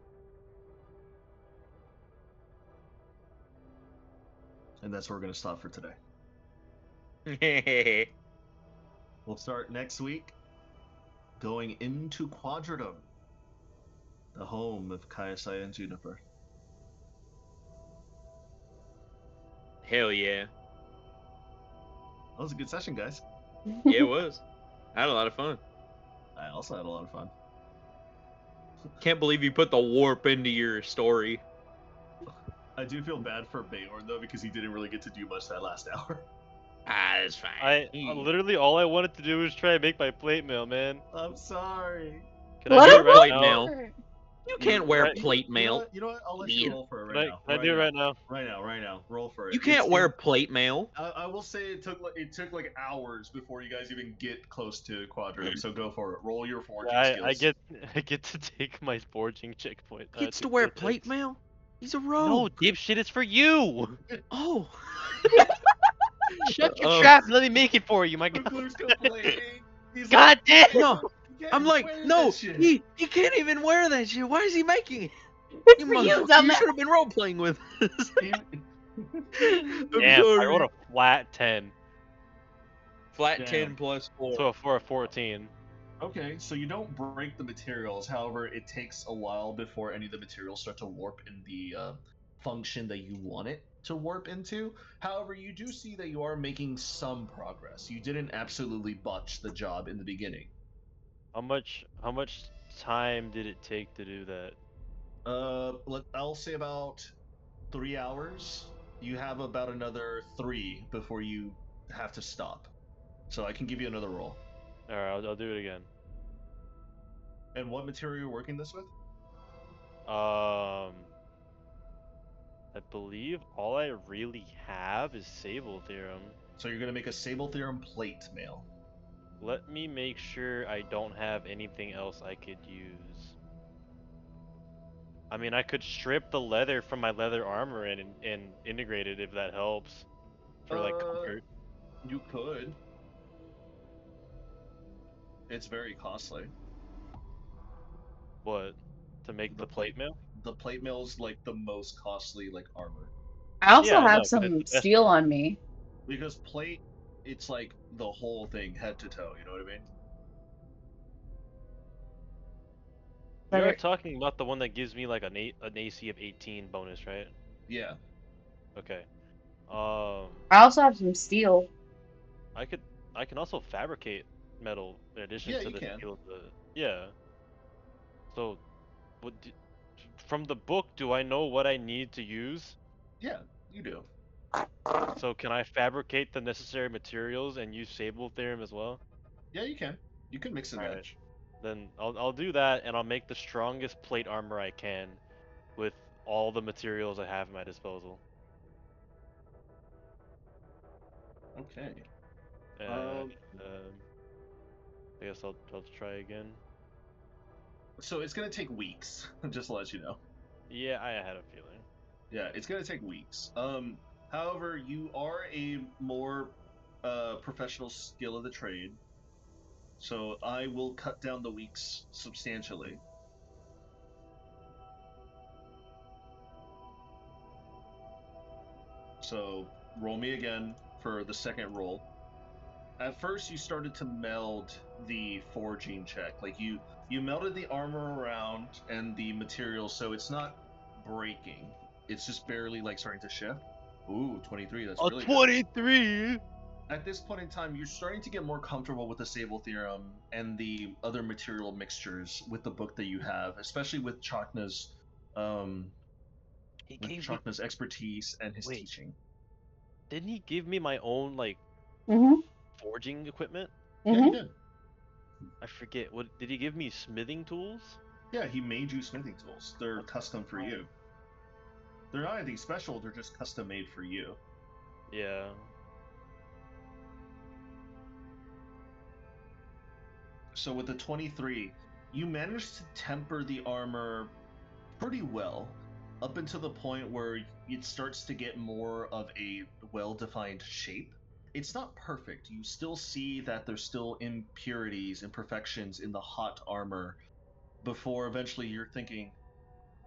And that's where we're going to stop for today. We'll start next week going into Quadratum, the home of Kaiasai and Juniper. Hell yeah. That was a good session, guys. Yeah, it was. I had a lot of fun. I also had a lot of fun. Can't believe you put the warp into your story. I do feel bad for Bayorn, though, because he didn't really get to do much that last hour. Ah, that's fine. Literally all I wanted to do was try and make my plate mail, man. I'm sorry. Can I do it right plate now? mail. You can't wear right- plate mail. You know what? I'll let Idiot. you roll for it Can right I, now. can I do it right now? Right now. Roll for it. You can't wear plate mail. I will say it took like hours before you guys even get close to Quadratum. So go for it. Roll your forging skills. I get to take my forging checkpoint. He gets to wear plate mail? He's a rogue. No, dipshit, it's for you. Oh. Shut your Oh. trap. Let me make it for you, my Look god. who's complaining. He's God damn. No. "You can't I'm like, wear no, that shit." he can't even wear that shit. Why is he making it? It's You for you, motherfucker, dumbass. should have been role playing with us. I'm Damn, I sorry. rolled a flat 10. Flat Damn. 10 plus 4. So for a 14. Okay, so you don't break the materials. However, it takes a while before any of the materials start to warp in the function that you want it to warp into. However, you do see that you are making some progress. You didn't absolutely botch the job in the beginning. How much time did it take to do that? I'll say about 3 hours. You have about another 3 before you have to stop. So I can give you another roll. Alright, I'll do it again. And what material are you working this with? I believe all I really have is Sable Theorem. So you're gonna make a Sable Theorem plate mail. Let me make sure I don't have anything else I could use. I mean, I could strip the leather from my leather armor and integrate it if that helps. For like comfort. You could. It's very costly. What? To make the plate mail? The plate mail's like the most costly like armor. I also Yeah, I know, have but some it's the best steel armor. on me. Because plate, it's like the whole thing, head to toe, you know what I mean? But You're it- talking about the one that gives me like an AC of 18 bonus, right? Yeah. Okay. I also have some steel. I can also fabricate metal in addition Yeah, to you the can. steel. Yeah. So, from the book, do I know what I need to use? Yeah, you do. So can I fabricate the necessary materials and use Sable Theorem as well? Yeah, you can. You can mix and Alright. match. Then I'll do that, and I'll make the strongest plate armor I can with all the materials I have at my disposal. Okay. And I guess I'll try again. So it's gonna take weeks, just to let you know. Yeah, I had a feeling. Yeah, it's gonna take weeks. However, you are a more professional skill of the trade, so I will cut down the weeks substantially. So roll me again for the second roll. At first, you started to meld the forging check, like you melded the armor around and the material, so it's not breaking. It's just barely like starting to shift. Ooh, 23. That's really good. 23. At this point in time, you're starting to get more comfortable with the Sable Theorem and the other material mixtures with the book that you have, especially with Chakna's expertise and his Wait. teaching. Didn't he give me my own like Mm-hmm. forging equipment? Yeah, he did. I forget. What did he give me? Smithing tools? Yeah, he made you smithing tools. They're custom for you. They're not anything special, they're just custom made for you. Yeah. So with the 23, you managed to temper the armor pretty well, up until the point where it starts to get more of a well-defined shape. It's not perfect. You still see that there's still impurities, imperfections in the hot armor, before eventually you're thinking,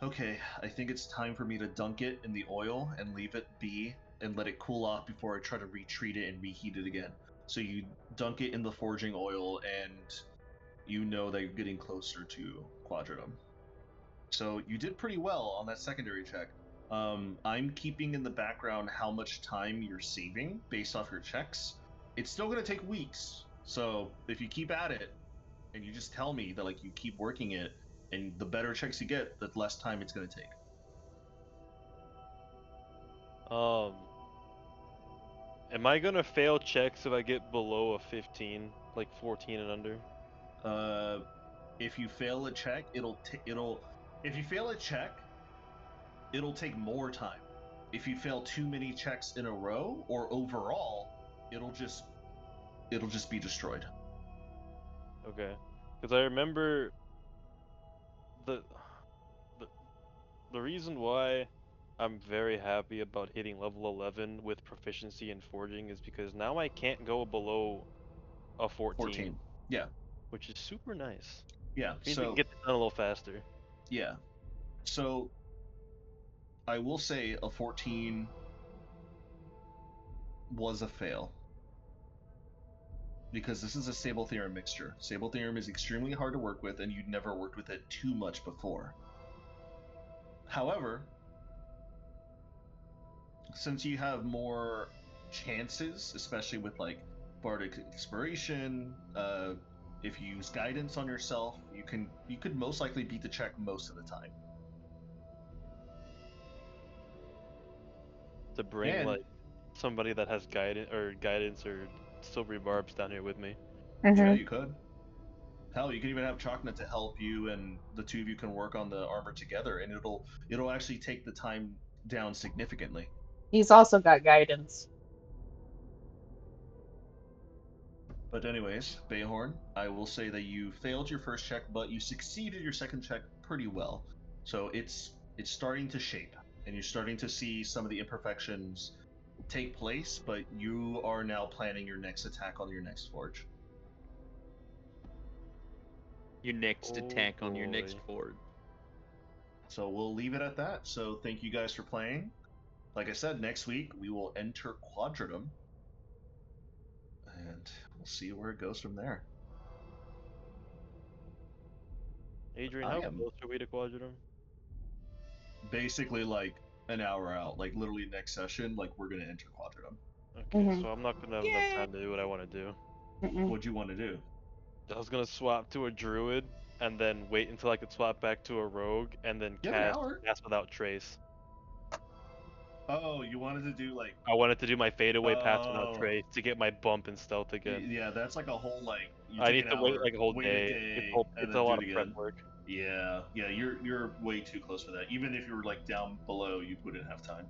okay, I think it's time for me to dunk it in the oil and leave it be and let it cool off before I try to retreat it and reheat it again. So you dunk it in the forging oil, and you know that you're getting closer to Quadratum. So you did pretty well on that secondary check. I'm keeping in the background how much time you're saving based off your checks. It's still going to take weeks. So if you keep at it and you just tell me that like you keep working it, and the better checks you get, the less time it's going to take. Am I gonna fail checks if I get below a 15, like 14 and under? If you fail a check, if you fail a check, it'll take more time. If you fail too many checks in a row or overall, it'll just be destroyed. Okay, because I remember the reason why I'm very happy about hitting level 11 with proficiency in forging is because now I can't go below a 14. Yeah. Which is super nice. Yeah. Means we can get this done a little faster. Yeah. So I will say a 14 was a fail. Because this is a Sable Theorem mixture. Sable Theorem is extremely hard to work with, and you'd never worked with it too much before. However, since you have more chances, especially with like Bardic Inspiration, if you use Guidance on yourself, you could most likely beat the check most of the time. To bring like somebody that has guidance or silvery barbs down here with me. Yeah, you could. Hell, you can even have Chakna to help you, and the two of you can work on the armor together, and it'll actually take the time down significantly. He's also got guidance. But anyways, Bayhorn, I will say that you failed your first check, but you succeeded your second check pretty well. So it's starting to shape, and you're starting to see some of the imperfections take place, but you are now planning your next attack on your next forge. Your next attack on your next forge. So we'll leave it at that. So thank you guys for playing. Like I said, next week we will enter Quadratum, and we'll see where it goes from there. Adrian, how close are we to Quadratum? Basically, like an hour out. Like literally next session, like we're gonna enter Quadratum. Okay, so I'm not gonna have enough time to do what I want to do. What'd you want to do? I was gonna swap to a druid and then wait until I could swap back to a rogue and then cast without trace. Oh, you wanted to do like... I wanted to do my fadeaway pass without trace to get my bump in stealth again. Yeah, that's like a whole like... I need to wait like a whole day. It's a lot of prep work. Yeah, you're way too close for that. Even if you were like down below, you wouldn't have time.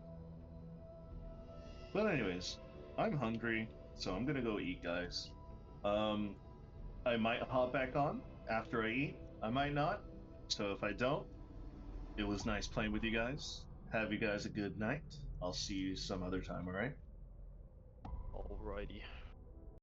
But anyways, I'm hungry, so I'm gonna go eat, guys. I might hop back on after I eat. I might not. So if I don't, it was nice playing with you guys. Have you guys a good night. I'll see you some other time, alright? Alrighty.